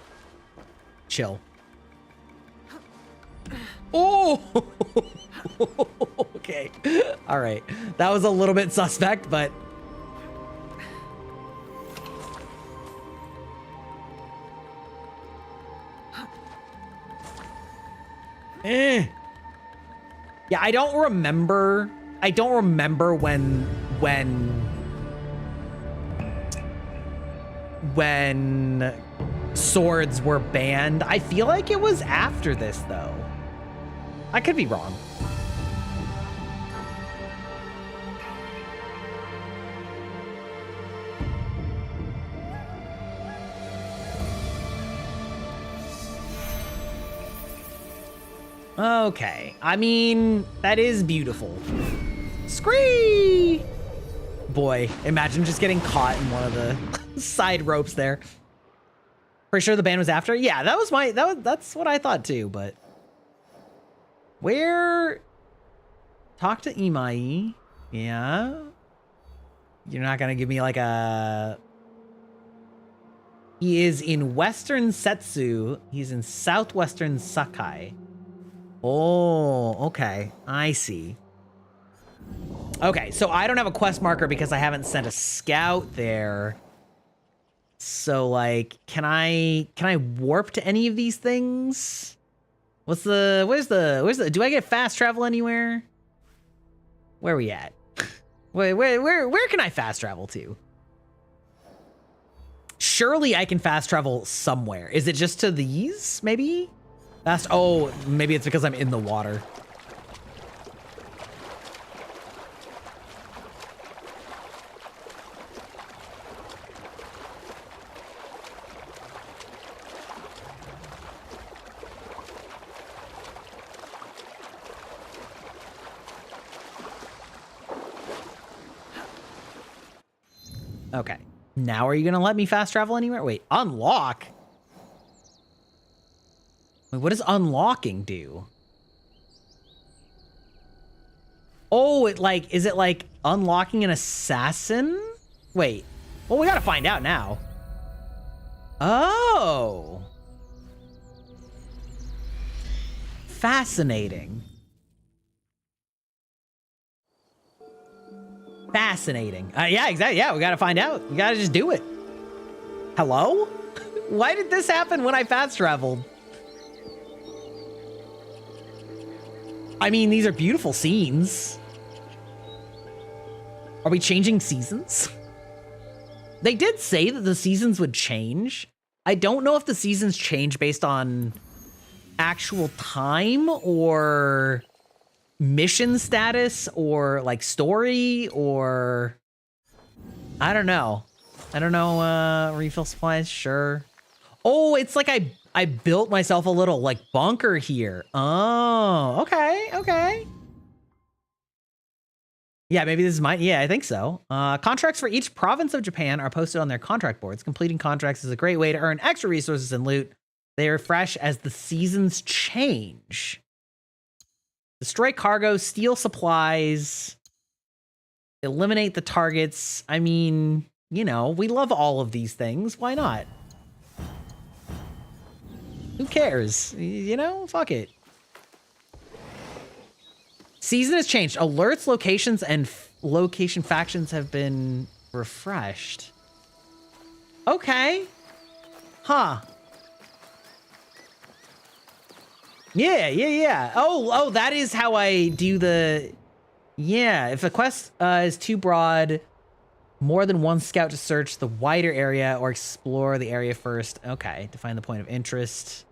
Chill. Oh! Okay. All right. That was a little bit suspect, but... Yeah, I don't remember when swords were banned. I feel like it was after this, though. I could be wrong. Okay, I mean, that is beautiful. Scree! Boy, imagine just getting caught in one of the side ropes there. Pretty sure the band was after? Yeah, that's what I thought too, but... Where... Talk to Imai. Yeah? You're not gonna give me like a... He is in Western Setsu. He's in Southwestern Sakai. Oh, okay. I see. Okay, so I don't have a quest marker because I haven't sent a scout there. So, like, can I warp to any of these things? Where's the, do I get fast travel anywhere? Where are we at? Where can I fast travel to? surely I can fast travel somewhere. Is it just to these, maybe? Fast, oh, maybe it's because I'm in the water. Okay. Now are you going to let me fast travel anywhere? Wait, unlock? Wait, what does unlocking do? Oh, is it like unlocking an assassin? Wait. Well, we got to find out now. Oh. Fascinating. Fascinating. Yeah, exactly. Yeah, we gotta find out. You gotta just do it. Hello? Why did this happen when I fast traveled? I mean, these are beautiful scenes. Are we changing seasons? They did say that the seasons would change. I don't know if the seasons change based on actual time or mission status or like story or I don't know. Refill supplies, sure. Oh, it's like I built myself a little like bunker here. Oh, okay. Yeah, maybe this is mine. Yeah, I think so. Contracts for each province of Japan are posted on their contract boards. Completing contracts is a great way to earn extra resources and loot. They refresh as the seasons change. Destroy cargo, steal supplies, eliminate the targets. I mean, you know, we love all of these things. Why not? Who cares? You know, fuck it. Season has changed. Alerts, locations, and location factions have been refreshed. Okay. Huh. Yeah. Oh, that is how I do the... Yeah, if a quest is too broad, more than one scout to search the wider area or explore the area first. Okay, define the point of interest.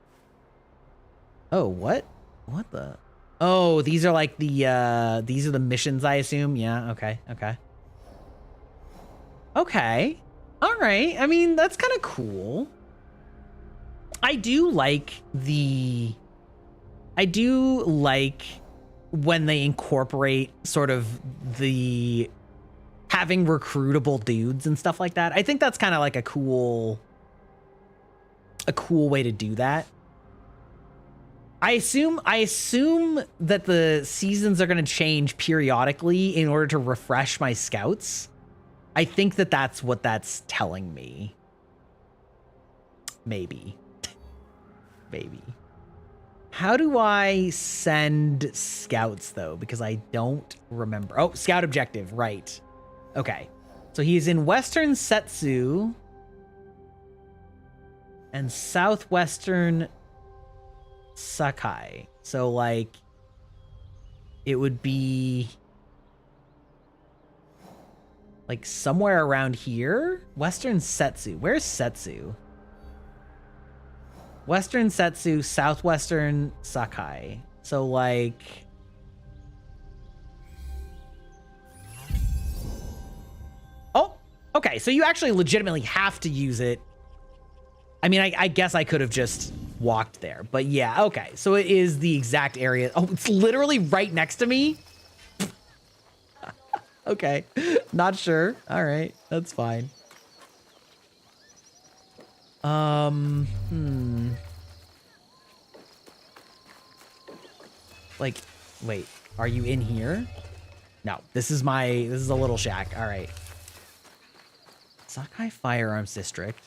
Oh, what? What the... Oh, these are like the, these are the missions, I assume. Yeah, okay. Okay. All right. I mean, that's kind of cool. I do like when they incorporate sort of the having recruitable dudes and stuff like that. I think that's kind of like a cool way to do that. I assume that the seasons are going to change periodically in order to refresh my scouts. I think that that's what that's telling me. Maybe. How do I send scouts, though? Because I don't remember. Oh, scout objective. Right. Okay. So he's in Western Setsu and Southwestern Sakai. So, like, it would be like somewhere around here. Western Setsu. Where's Setsu? Western Setsu, Southwestern Sakai. So, like... Oh, okay. So you actually legitimately have to use it. I mean, I guess I could have just walked there. But yeah, okay. So it is the exact area. Oh, it's literally right next to me? Okay. Not sure. All right. That's fine. Like, wait, are you in here? No, this is a little shack. All right. Sakai Firearms District.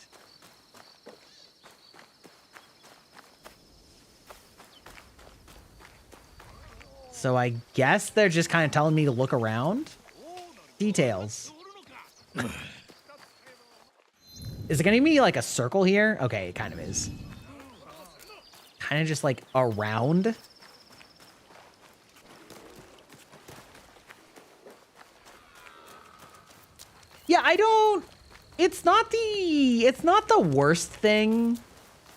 So I guess they're just kind of telling me to look around. Details. Is it going to be like a circle here? Okay, it kind of is. Kind of just like around. Yeah, I it's not the worst thing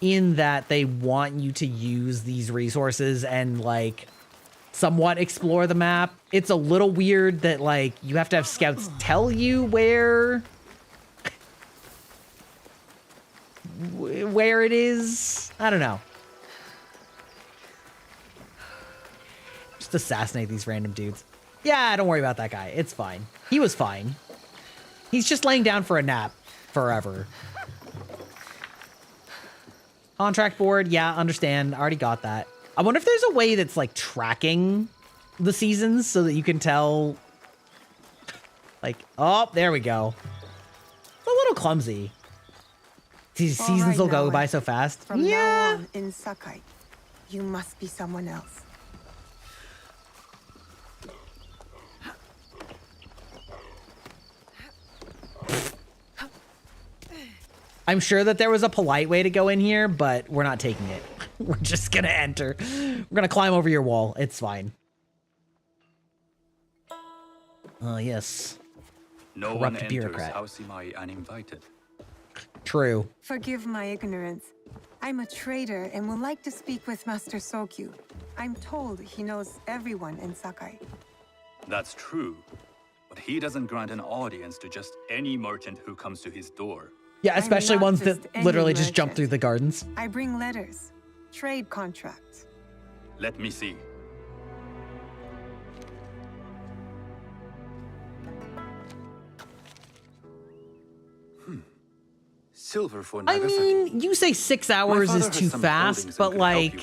in that they want you to use these resources and like somewhat explore the map. It's a little weird that like you have to have scouts tell you where it is. I don't know. Just assassinate these random dudes. Yeah, don't worry about that guy. It's fine. He was fine. He's just laying down for a nap forever. Contract board. Yeah, understand. Already got that. I wonder if there's a way that's like tracking the seasons so that you can tell. Like, oh, there we go. It's a little clumsy. These seasons will go by so fast.
From now on in Sakai, you must be someone else.
I'm sure that there was a polite way to go in here, but we're not taking it. We're just gonna enter. We're gonna climb over your wall. It's fine. Oh, yes.
No
Corrupt
one enters
bureaucrat.
House Imai uninvited.
True.
Forgive my ignorance. I'm a trader and would like to speak with Master Sokyu. I'm told he knows everyone in Sakai.
That's true, but he doesn't grant an audience to just any merchant who comes to his door.
Yeah, especially ones that literally just jump through the gardens.
I bring letters, trade contracts.
Let me see. Silver for Nagasaki.
I mean, you say 6 hours is too fast, but like,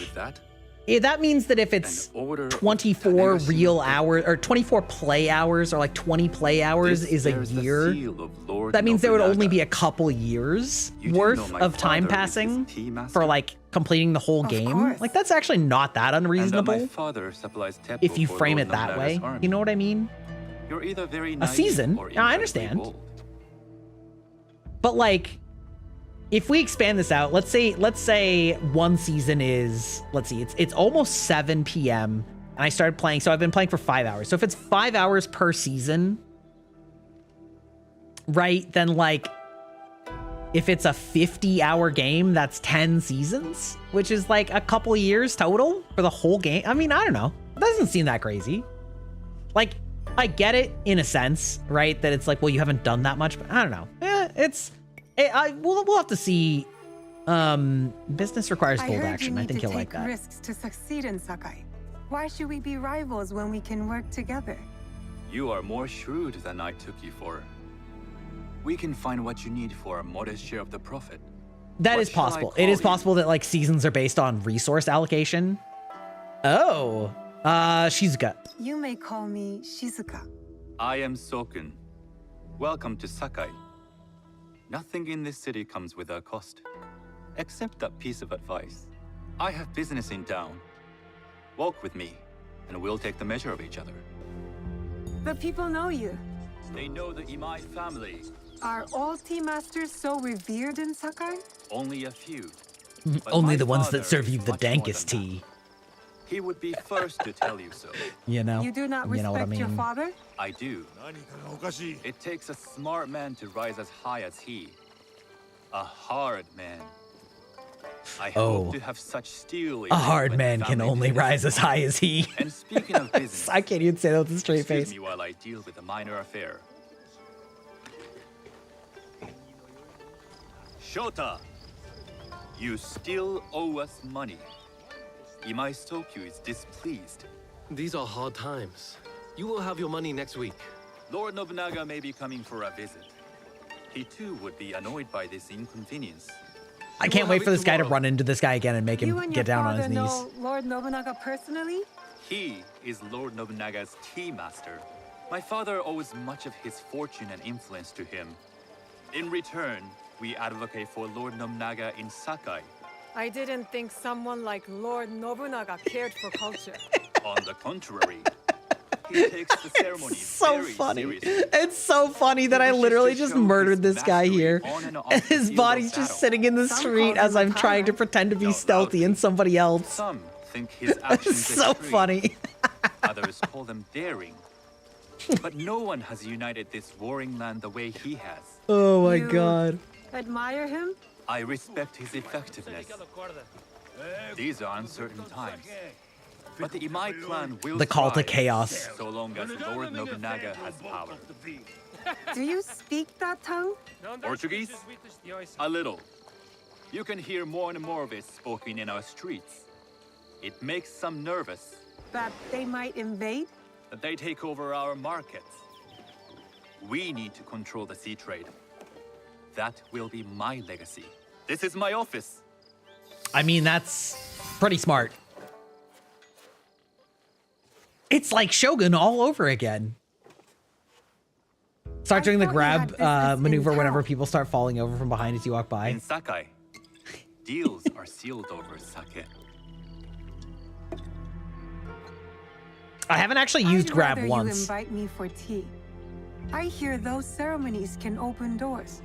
that means that if it's 24 real hours or 24 play hours or like 20 play hours is a year, that means there would only be a couple years worth of time passing for like completing the whole game. Like that's actually not that unreasonable if you frame it that way. You know what I mean?
You're either very
a season. No, I understand. But like, if we expand this out, let's say one season is, let's see, it's almost 7 p.m. and I started playing, so I've been playing for 5 hours. So if it's 5 hours per season, right, then like, if it's a 50-hour game, that's 10 seasons, which is like a couple years total for the whole game. I mean, I don't know. It doesn't seem that crazy. Like, I get it in a sense, right? That it's like, well, you haven't done that much, but I don't know. We'll have to see. Business requires bold action. I think he'll like that.
Risks to succeed in Sakai. Why should we be rivals when we can work together?
You are more shrewd than I took you for. We can find what you need for a modest share of the profit.
That is possible. It is possible that like seasons are based on resource allocation. Oh, Shizuka.
You may call me Shizuka.
I am Sokun. Welcome to Sakai. Nothing in this city comes without cost, except that piece of advice. I have business in town. Walk with me, and we'll take the measure of each other.
The people know you.
They know the Imai family.
Are all tea masters so revered in Sakai?
Only a few.
Only the ones that serve you the dankest tea.
He would be first to tell you so.
You know?
You do not respect
what I mean?
your father?
I do. It takes a smart man to rise as high as he. A hard man. I hope to have such steel.
A hard man can only rise as high as he.
And speaking of business,
I can't even say that with a straight face.
Excuse me while I deal with a minor affair. Shota, you still owe us money. Imai Sokyu is displeased.
These are hard times. You will have your money next week.
Lord Nobunaga may be coming for a visit. He too would be annoyed by this inconvenience.
I can't wait for this guy to run into this guy again and make him get down on his knees.
Know Lord Nobunaga personally?
He is Lord Nobunaga's tea master. My father owes much of his fortune and influence to him. In return, we advocate for Lord Nobunaga in Sakai.
I didn't think someone like Lord Nobunaga cared for culture.
On the contrary, he takes the ceremony
so funny. It's so funny that I literally just murdered this guy here. And his body's just sitting in the street as I'm trying to pretend to be stealthy and somebody else.
Some think his actions
It's so
extreme.
funny.
Others call them daring. But no one has united this warring land the way he has.
Oh my
You
god.
Admire him?
I respect his effectiveness. These are uncertain times. But the Imai clan will
The call to
thrive
chaos.
so long as Lord Nobunaga has power.
Do you speak that tongue?
Portuguese? A little. You can hear more and more of it spoken in our streets. It makes some nervous
That they might invade?
that they take over our markets. We need to control the sea trade. That will be my legacy. This is my office.
I mean, that's pretty smart. It's like Shogun all over again. Start doing the grab maneuver whenever people start falling over from behind as you walk by.
In Sakai, deals are sealed over sake.
I haven't actually used
I'd
grab
rather
once.
You invite me for tea. I hear those ceremonies can open doors.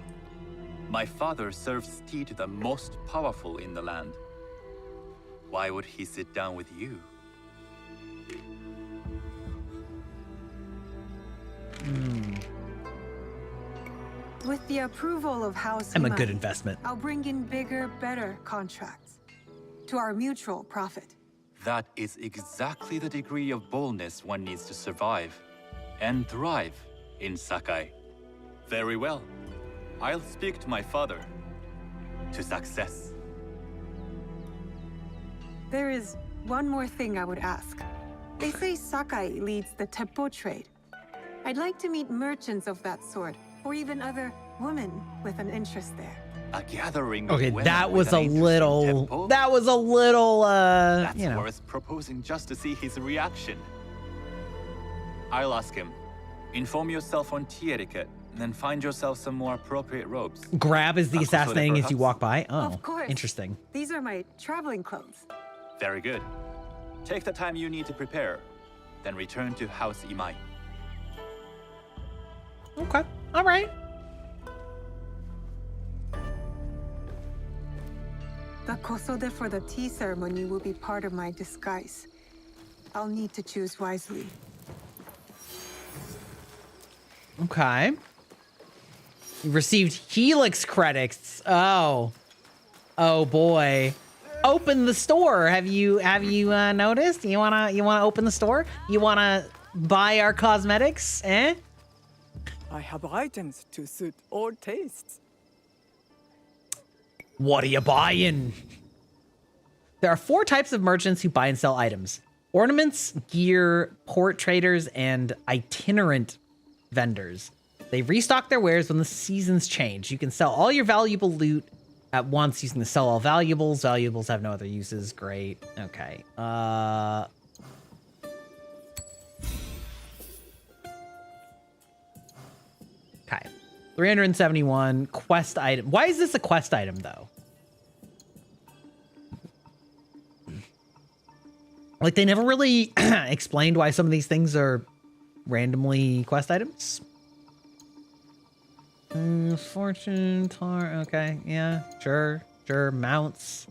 My father serves tea to the most powerful in the land. Why would he sit down with you?
With the approval of House
I'm a
Imai,
good investment.
I'll bring in bigger, better contracts. To our mutual profit.
That is exactly the degree of boldness one needs to survive and thrive in Sakai. Very well. I'll speak to my father. To success.
There is one more thing I would ask. They say Sakai leads the teppo trade. I'd like to meet merchants of that sort, or even other women with an interest there.
A gathering
Okay,
of women
that
with
was
an
a
interest in
little.
tempo?
That was a little.
That's
You know.
worth proposing just to see his reaction. I'll ask him. Inform yourself on tea etiquette, and then find yourself some more appropriate robes.
Grab is the
Akosole,
assassinating as you
perhaps?
walk by. Oh,
Of course.
interesting.
These are my traveling clothes.
Very good. Take the time you need to prepare, then return to House Imai.
Okay. All right.
The kosode for the tea ceremony will be part of my disguise. I'll need to choose wisely.
Okay. You received Helix credits. Oh. Oh boy. Open the store. Have you noticed? You wanna open the store? You wanna buy our cosmetics? Eh?
I have items to suit all tastes.
What are you buying? There are 4 types of merchants who buy and sell items: ornaments, gear, port traders, and itinerant vendors. They restock their wares when the seasons change. You can sell all your valuable loot at once using the sell all valuables. Valuables have no other uses. Great. Okay. Okay. 371 quest item. Why is this a quest item though? Like they never really explained why some of these things are randomly quest items. Fortune, tar, okay, yeah, sure, mounts.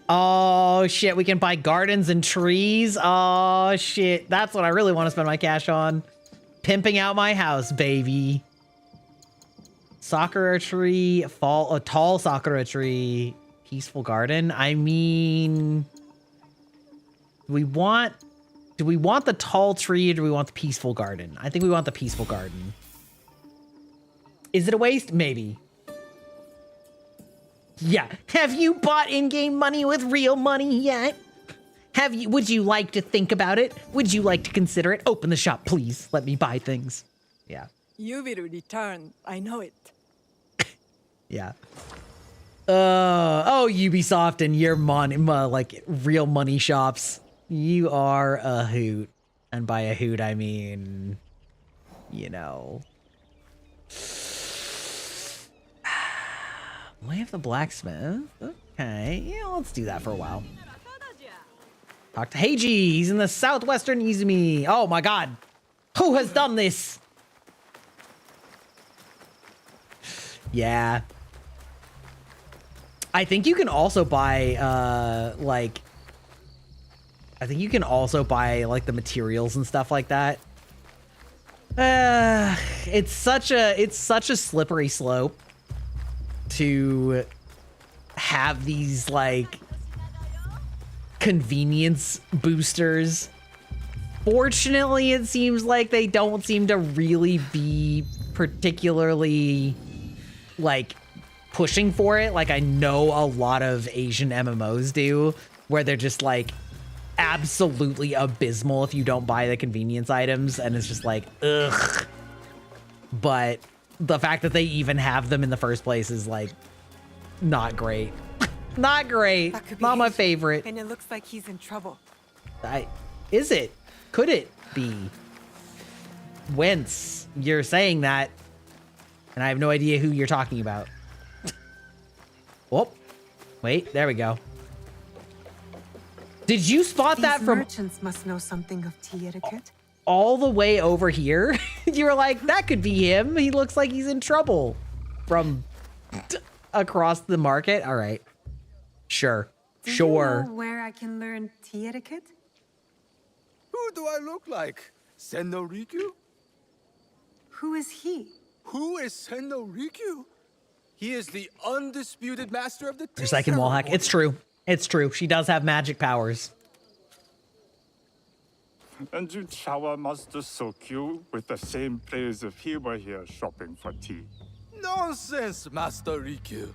Oh shit, we can buy gardens and trees. Oh shit, that's what I really want to spend my cash on. Pimping out my house, baby. Sakura tree, a tall sakura tree, peaceful garden. I mean, do we want the tall tree or do we want the peaceful garden? I think we want the peaceful garden. Is it a waste? Maybe. Yeah. Have you bought in-game money with real money yet? Would you like to think about it? Would you like to consider it? Open the shop, please. Let me buy things. Yeah.
You will return. I know it.
Yeah. Oh, Ubisoft and your money, like real money shops. You are a hoot. And by a hoot, I mean, you know. We have the blacksmith. Okay, yeah, let's do that for a while. Talk to Heiji. He's in the southwestern Izumi. Oh my god. Who has done this? Yeah. I think you can also buy, like the materials and stuff like that. It's such a slippery slope to have these like convenience boosters. Fortunately, it seems like they don't seem to really be particularly like pushing for it. Like I know a lot of Asian MMOs do, where they're just like absolutely abysmal if you don't buy the convenience items, and it's just like ugh. But the fact that they even have them in the first place is like not great. Not great. Not my favorite.
And it looks like he's in trouble.
Is it? Could it be? Whence you're saying that, and I have no idea who you're talking about. Whoop. Wait, there we go. Did you spot that from
merchants must know something of tea etiquette?
All the way over here? You were like, that could be him. He looks like he's in trouble. From across the market? All right. Sure.
Do
sure.
You know where I can learn tea etiquette?
Who do I look like? Senno Rikyu?
Who is he?
Who is Senno Rikyu? He is the undisputed master of the tea
Second wall hack.
ceremony.
It's true. It's true. She does have magic powers.
And you shower Master Sokyu with the same praise if he were here shopping for tea.
Nonsense, Master Rikyu.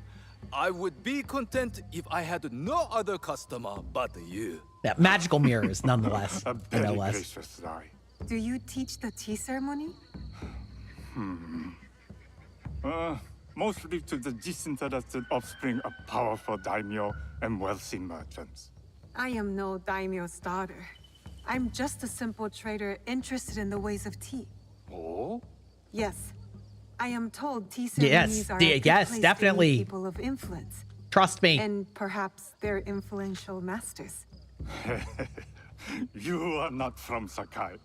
I would be content if I had no other customer but you.
Yeah, magical mirrors, nonetheless.
A
no
very
less.
gracious lie.
Do you teach the tea ceremony?
Mostly to the disinterested offspring of powerful daimyo and wealthy merchants.
I am no daimyo's daughter. I'm just a simple trader interested in the ways of tea.
Oh?
Yes. I am told tea ceremonies are a good
yes,
place
definitely.
to meet people of influence.
Trust me.
And perhaps their influential masters.
You are not from Sakai.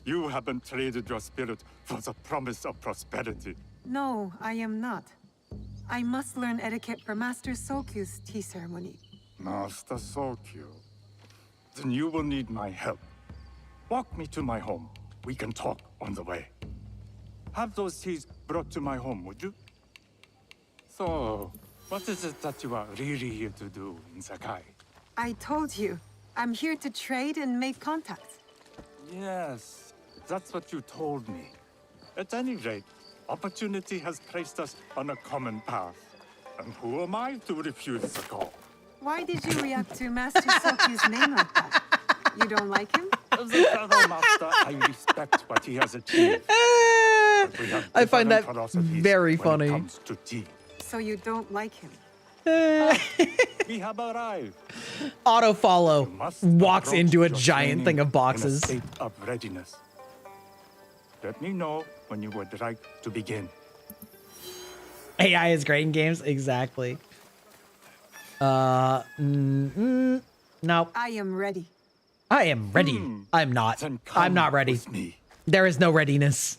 You haven't traded your spirit for the promise of prosperity.
No, I am not. I must learn etiquette for Master Sokyu's tea ceremony.
Master Sokyu. Then you will need my help. Walk me to my home. We can talk on the way. Have those teas brought to my home, would you? So, what is it that you are really here to do in Sakai?
I told you, I'm here to trade and make contacts.
Yes, that's what you told me. At any rate, opportunity has placed us on a common path. And who am I to refuse the call?
Why did you react to Master Sokyu's name like that? You don't like him?
As a fellow master, I respect what he has achieved. But we have
I find that
different philosophies
very
when
funny.
it comes to tea.
So you don't like him?
We have arrived.
Auto follow. Walks
Approach
into a
your
giant
training
thing of
in a
boxes.
state of readiness. Let me know when you would like to begin.
AI is great in games. Exactly. No.
I am ready.
I am ready. I'm not. I'm not ready. There is no readiness.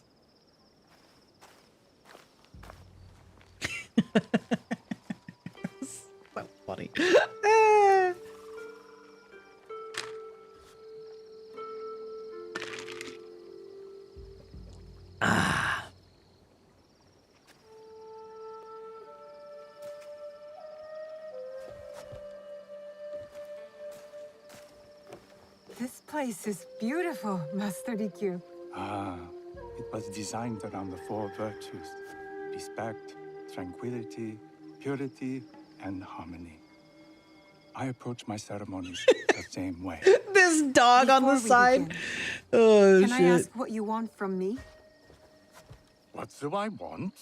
So funny.
This place is beautiful, Master Rikyu.
It was designed around the four virtues: respect, tranquility, purity, and harmony. I approach my ceremonies the same way.
This dog on the
Before we
side.
begin,
Oh,
Can
shit.
I ask what you want from me?
What do I want?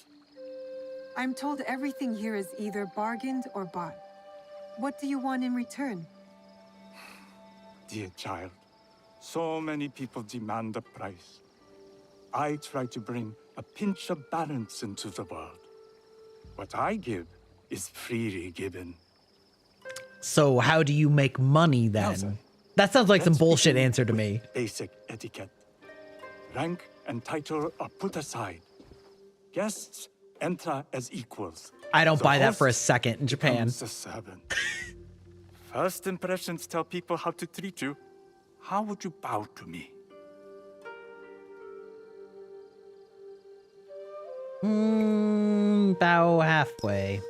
I'm told everything here is either bargained or bought. What do you want in return?
Dear child, so many people demand a price. I try to bring a pinch of balance into the world. What I give is freely given.
So how do you make money then? That sounds like some bullshit answer to me.
Basic etiquette. Rank and title are put aside. Guests enter as equals.
I don't
The
buy that for a
host
second in Japan.
becomes the servant. First impressions tell people how to treat you. How would you bow to me?
Bow halfway.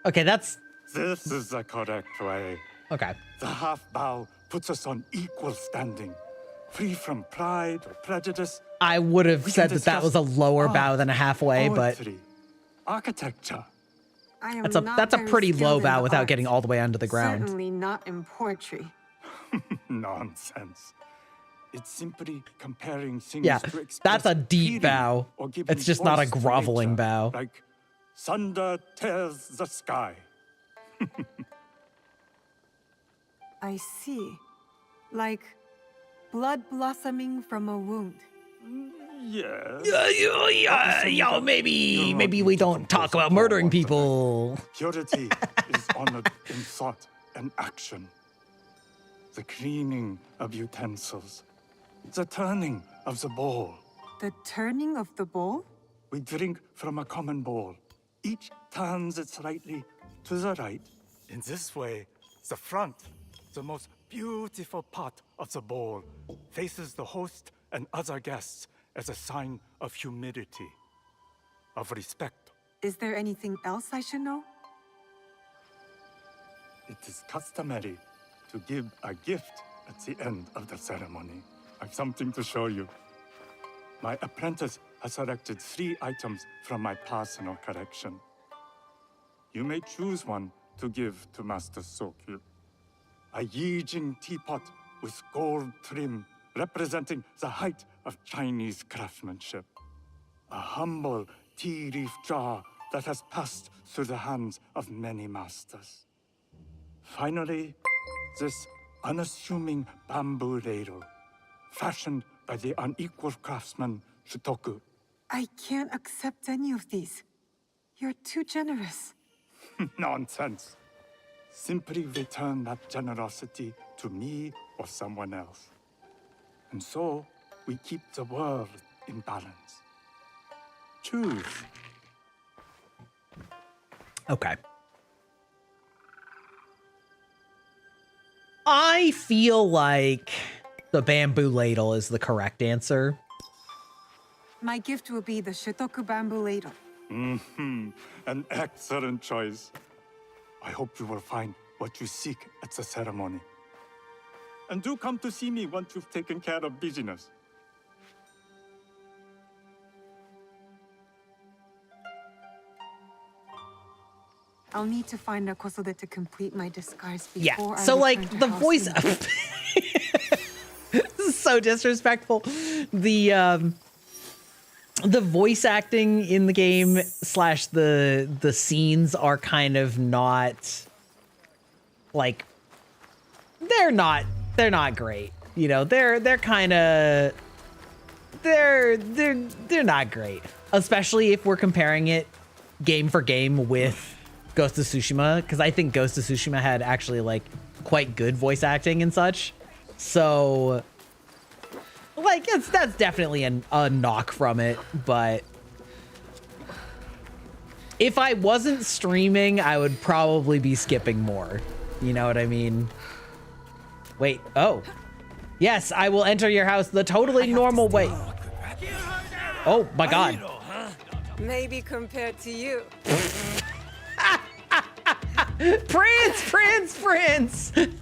Okay, that's...
This is the correct way.
Okay.
The half bow puts us on equal standing, free from pride or prejudice.
I would have said that that was a lower bow than a halfway, but
architecture.
I am
that's a pretty low bow without getting all the way onto the ground.
Certainly not in poetry.
Nonsense. It's simply comparing things
Yeah,
to express
that's a deep bow.
or giving
It's just not a
voice to
groveling
nature,
bow.
Like thunder tears the sky.
I see. Like blood blossoming from a wound.
Yes.
Yeah, maybe we don't talk about murdering people.
Purity is honored in thought and action. The cleaning of utensils. The turning of the bowl.
The turning of the bowl?
We drink from a common bowl. Each turns it slightly to the right. In this way, the front, the most beautiful part of the bowl, faces the host and other guests as a sign of humility, of respect.
Is there anything else I should know?
It is customary to give a gift at the end of the ceremony. I've something to show you. My apprentice has selected 3 items from my personal collection. You may choose one to give to Master Sokyu. A Yijing teapot with gold trim representing the height of Chinese craftsmanship. A humble tea leaf jar that has passed through the hands of many masters. Finally, this unassuming bamboo ladle, fashioned by the unequal craftsman Shutoku.
I can't accept any of these. You're too generous.
Nonsense. Simply return that generosity to me or someone else. And so, we keep the world in balance. Choose.
Okay. I feel like the bamboo ladle is the correct answer.
My gift will be the Shitoku bamboo ladle.
An excellent choice. I hope you will find what you seek at the ceremony. And do come to see me once you've taken care of business.
I'll need to find a kosode to complete my disguise
Yeah,
before
so
I
like
return to
the
House
voice...
Eden.
This is so disrespectful. The voice acting in the game / the scenes are kind of not like they're not great. You know, they're kind of they're not great, especially if we're comparing it game for game with Ghost of Tsushima, because I think Ghost of Tsushima had actually like quite good voice acting and such. So like that's definitely a knock from it, but if I wasn't streaming, I would probably be skipping more. You know what I mean? Wait, oh. Yes, I will enter your house the totally normal way. Oh my god.
Maybe compared to you.
Prince!
Think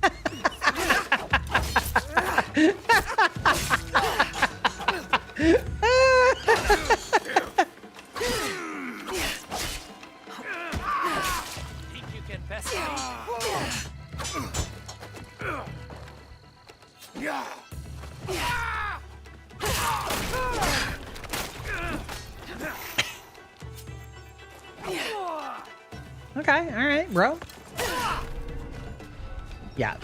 you can best
Okay, all right, bro. Yeah.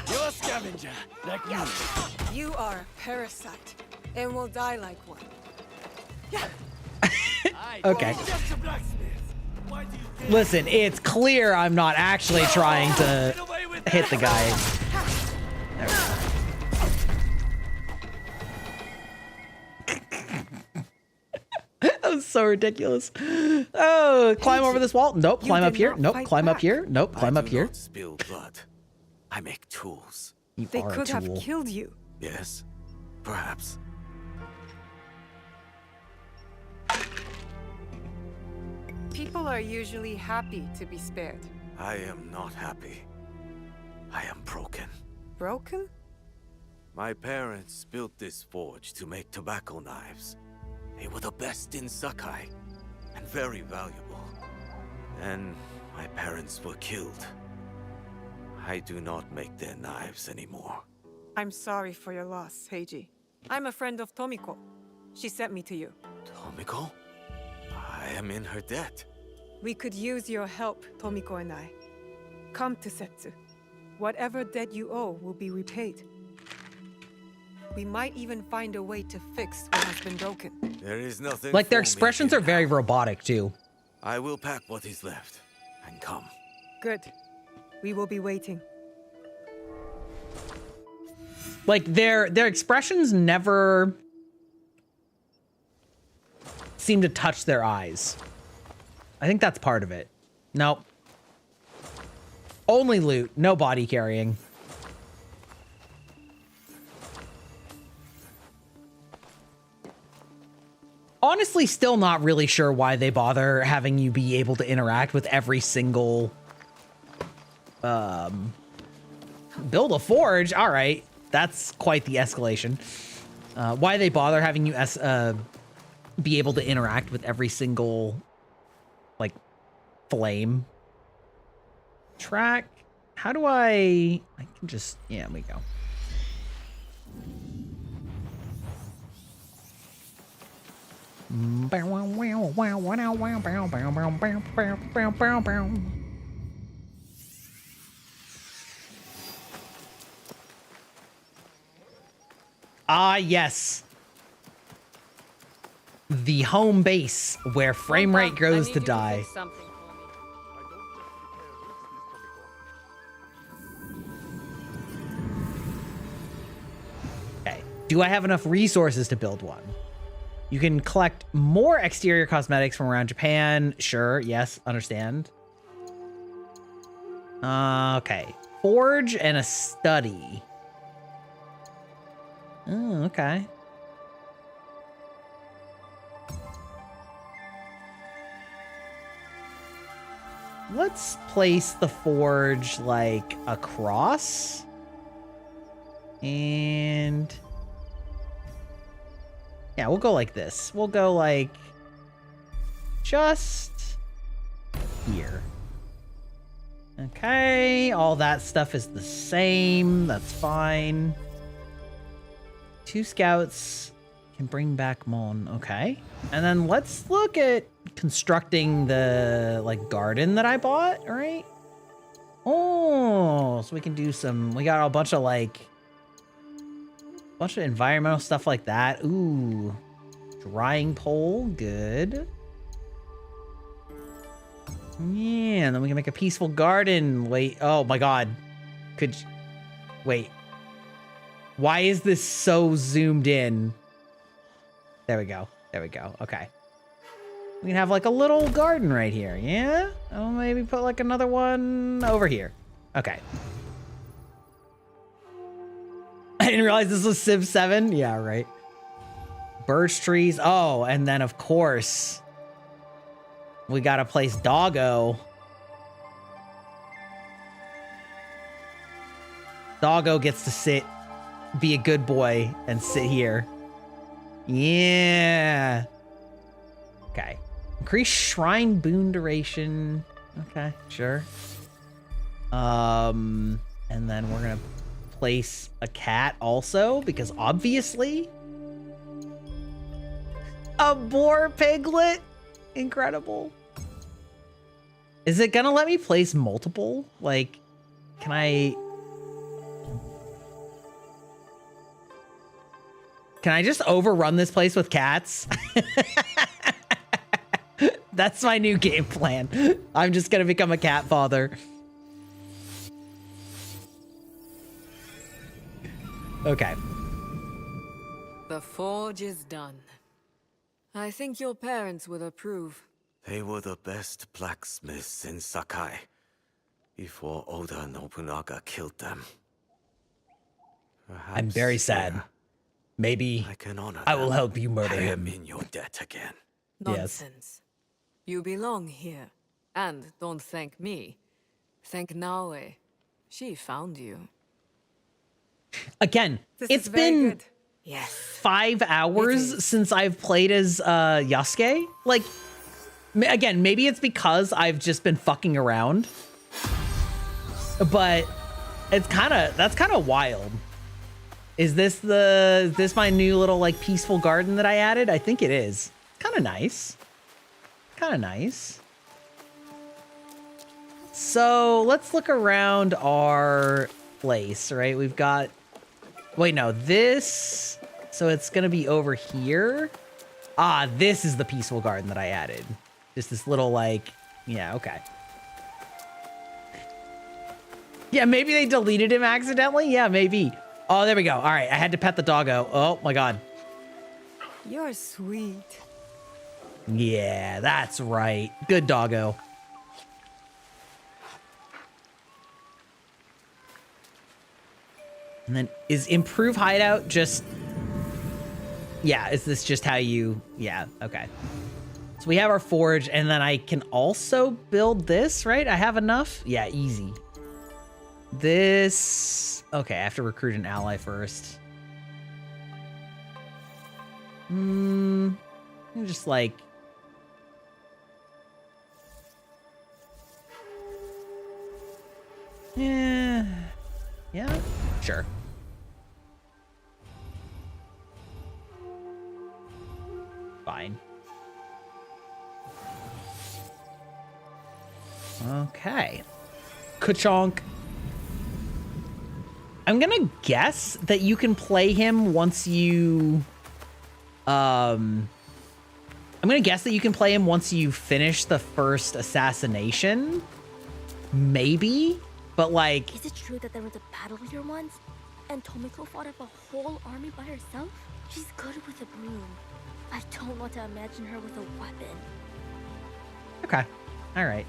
You're a scavenger, like me.
You are a parasite, and will die like one.
Okay. Listen, it's clear I'm not actually trying to hit the guy. There we go. That was so ridiculous. Oh, climb over this wall. Nope, climb up
did
here.
not
Nope,
fight
climb up
back.
here. Nope, climb
I
up
do
here.
not spill blood. I make tools.
You
They
are a
could have
tool.
killed you.
Yes, perhaps.
People are usually happy to be spared.
I am not happy. I am broken.
Broken?
My parents built this forge to make tobacco knives. They were the best in Sakai, and very valuable. And my parents were killed. I do not make their knives anymore.
I'm sorry for your loss, Heiji. I'm a friend of Tomiko. She sent me to you.
Tomiko? I am in her debt.
We could use your help, Tomiko and I. Come to Setsu. Whatever debt you owe will be repaid. We might even find a way to fix what has been broken.
There is nothing.
Like their
for me
expressions
here
are very
now.
robotic too.
I will pack what is left and come.
Good. We will be waiting.
Like their expressions never seem to touch their eyes. I think that's part of it. Nope. Only loot, no body carrying. Honestly, still not really sure why they bother having you be able to interact with every single build a forge. All right, that's quite the escalation. Why they bother having you be able to interact with every single like flame track. How do I can just, yeah, there we go. Ah, yes. The home base where frame rate goes to die. Okay. Do I have enough resources to build one? You can collect more exterior cosmetics from around Japan. Sure. Yes. Understand. Okay. Forge and a study. Oh, okay. Let's place the forge like across. And yeah, we'll go like this. We'll go like just here. Okay, all that stuff is the same. That's fine. 2 scouts can bring back Mon. Okay. And then let's look at constructing the like garden that I bought, right? Oh, so we can do some, we got a bunch of environmental stuff like that. Ooh, drying pole, good. Yeah, and then we can make a peaceful garden. Wait, oh my God. Wait. Why is this so zoomed in? There we go. There we go. Okay. We can have like a little garden right here. Yeah? Oh, maybe put like another one over here. Okay. I didn't realize this was Civ 7. Yeah, right. Birch trees. Oh, and then of course, we gotta place Doggo. Doggo gets to sit, be a good boy, and sit here. Yeah. Okay. Increase shrine boon duration. Okay, sure. And then we're gonna place a cat also, because obviously. A boar piglet? Incredible. Is it gonna let me place multiple? Like, can I just overrun this place with cats? That's my new game plan. I'm just gonna become a cat father. Okay.
The forge is done. I think your parents will approve. They were the best blacksmiths in Sakai before Oda Nobunaga killed them. Perhaps
I'm very sad. Maybe I will help you murder him.
In your debt again.
Nonsense. You belong here. And don't thank me. Thank Naue. She found you.
Again, it's been 5 hours since I've played as Yasuke. Like, again, maybe it's because I've just been fucking around. But that's kind of wild. Is this my new little like peaceful garden that I added? I think it is. Kind of nice. Kind of nice. So let's look around our place, right? We've got, wait, no, this, so it's going to be over here. Ah, this is the peaceful garden that I added. Just this little like, yeah, okay. Yeah, maybe they deleted him accidentally. Yeah, maybe. Oh, there we go. All right, I had to pet the doggo. Oh my God.
You're sweet.
Yeah, that's right. Good doggo. And then is improve hideout just, yeah, is this just how you, yeah, okay. So we have our forge and then I can also build this, right? I have enough? Yeah, easy. This, okay, I have to recruit an ally first. Just like, yeah, sure. Fine. Okay. Ka-chonk. I'm gonna guess that you can play him once you, I'm gonna guess that you can play him once you finish the first assassination. Maybe, but like...
Is it true that there was a battle here once? And Tomiko fought off a whole army by herself? She's good with a broom. I don't want to imagine her with a weapon.
Okay, all right.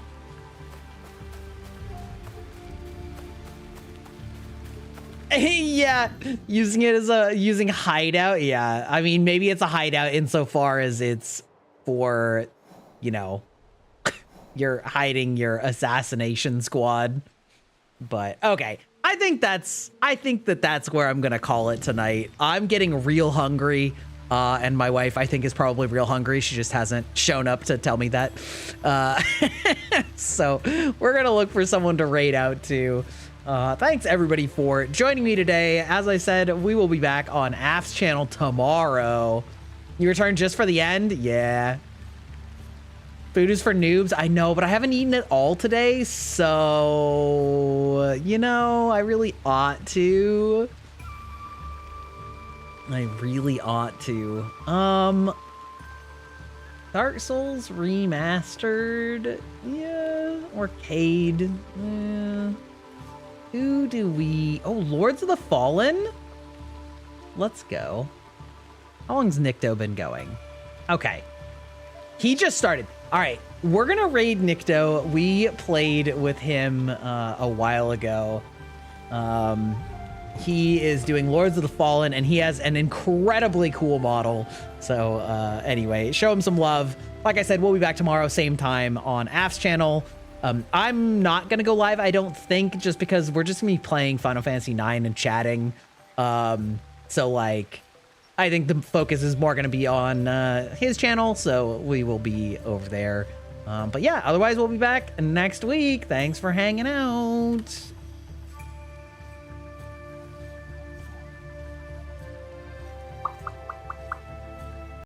Yeah, using it as a, using hideout. Yeah, I mean, maybe it's a hideout insofar as it's for, you know, you're hiding your assassination squad. But okay, I think that's where I'm gonna call it tonight. I'm getting real hungry, and my wife, I think, is probably real hungry. She just hasn't shown up to tell me that. So we're gonna look for someone to raid out to. Thanks everybody for joining me today. As I said, we will be back on Af's channel tomorrow. You return just for the end? Yeah. Food is for noobs. I know, but I haven't eaten it all today, so you know, I really ought to. Dark Souls Remastered. Yeah. Arcade. Yeah. Who do we... Oh, Lords of the Fallen? Let's go. How long's Nikto been going? Okay. He just started. All right. We're going to raid Nikto. We played with him a while ago. He is doing Lords of the Fallen, and he has an incredibly cool model. So anyway, show him some love. Like I said, we'll be back tomorrow, same time on Af's channel. I'm not gonna go live, I don't think, just because we're just gonna be playing Final Fantasy IX and chatting. So like, I think the focus is more gonna be on his channel, so we will be over there. But yeah, otherwise we'll be back next week. Thanks for hanging out.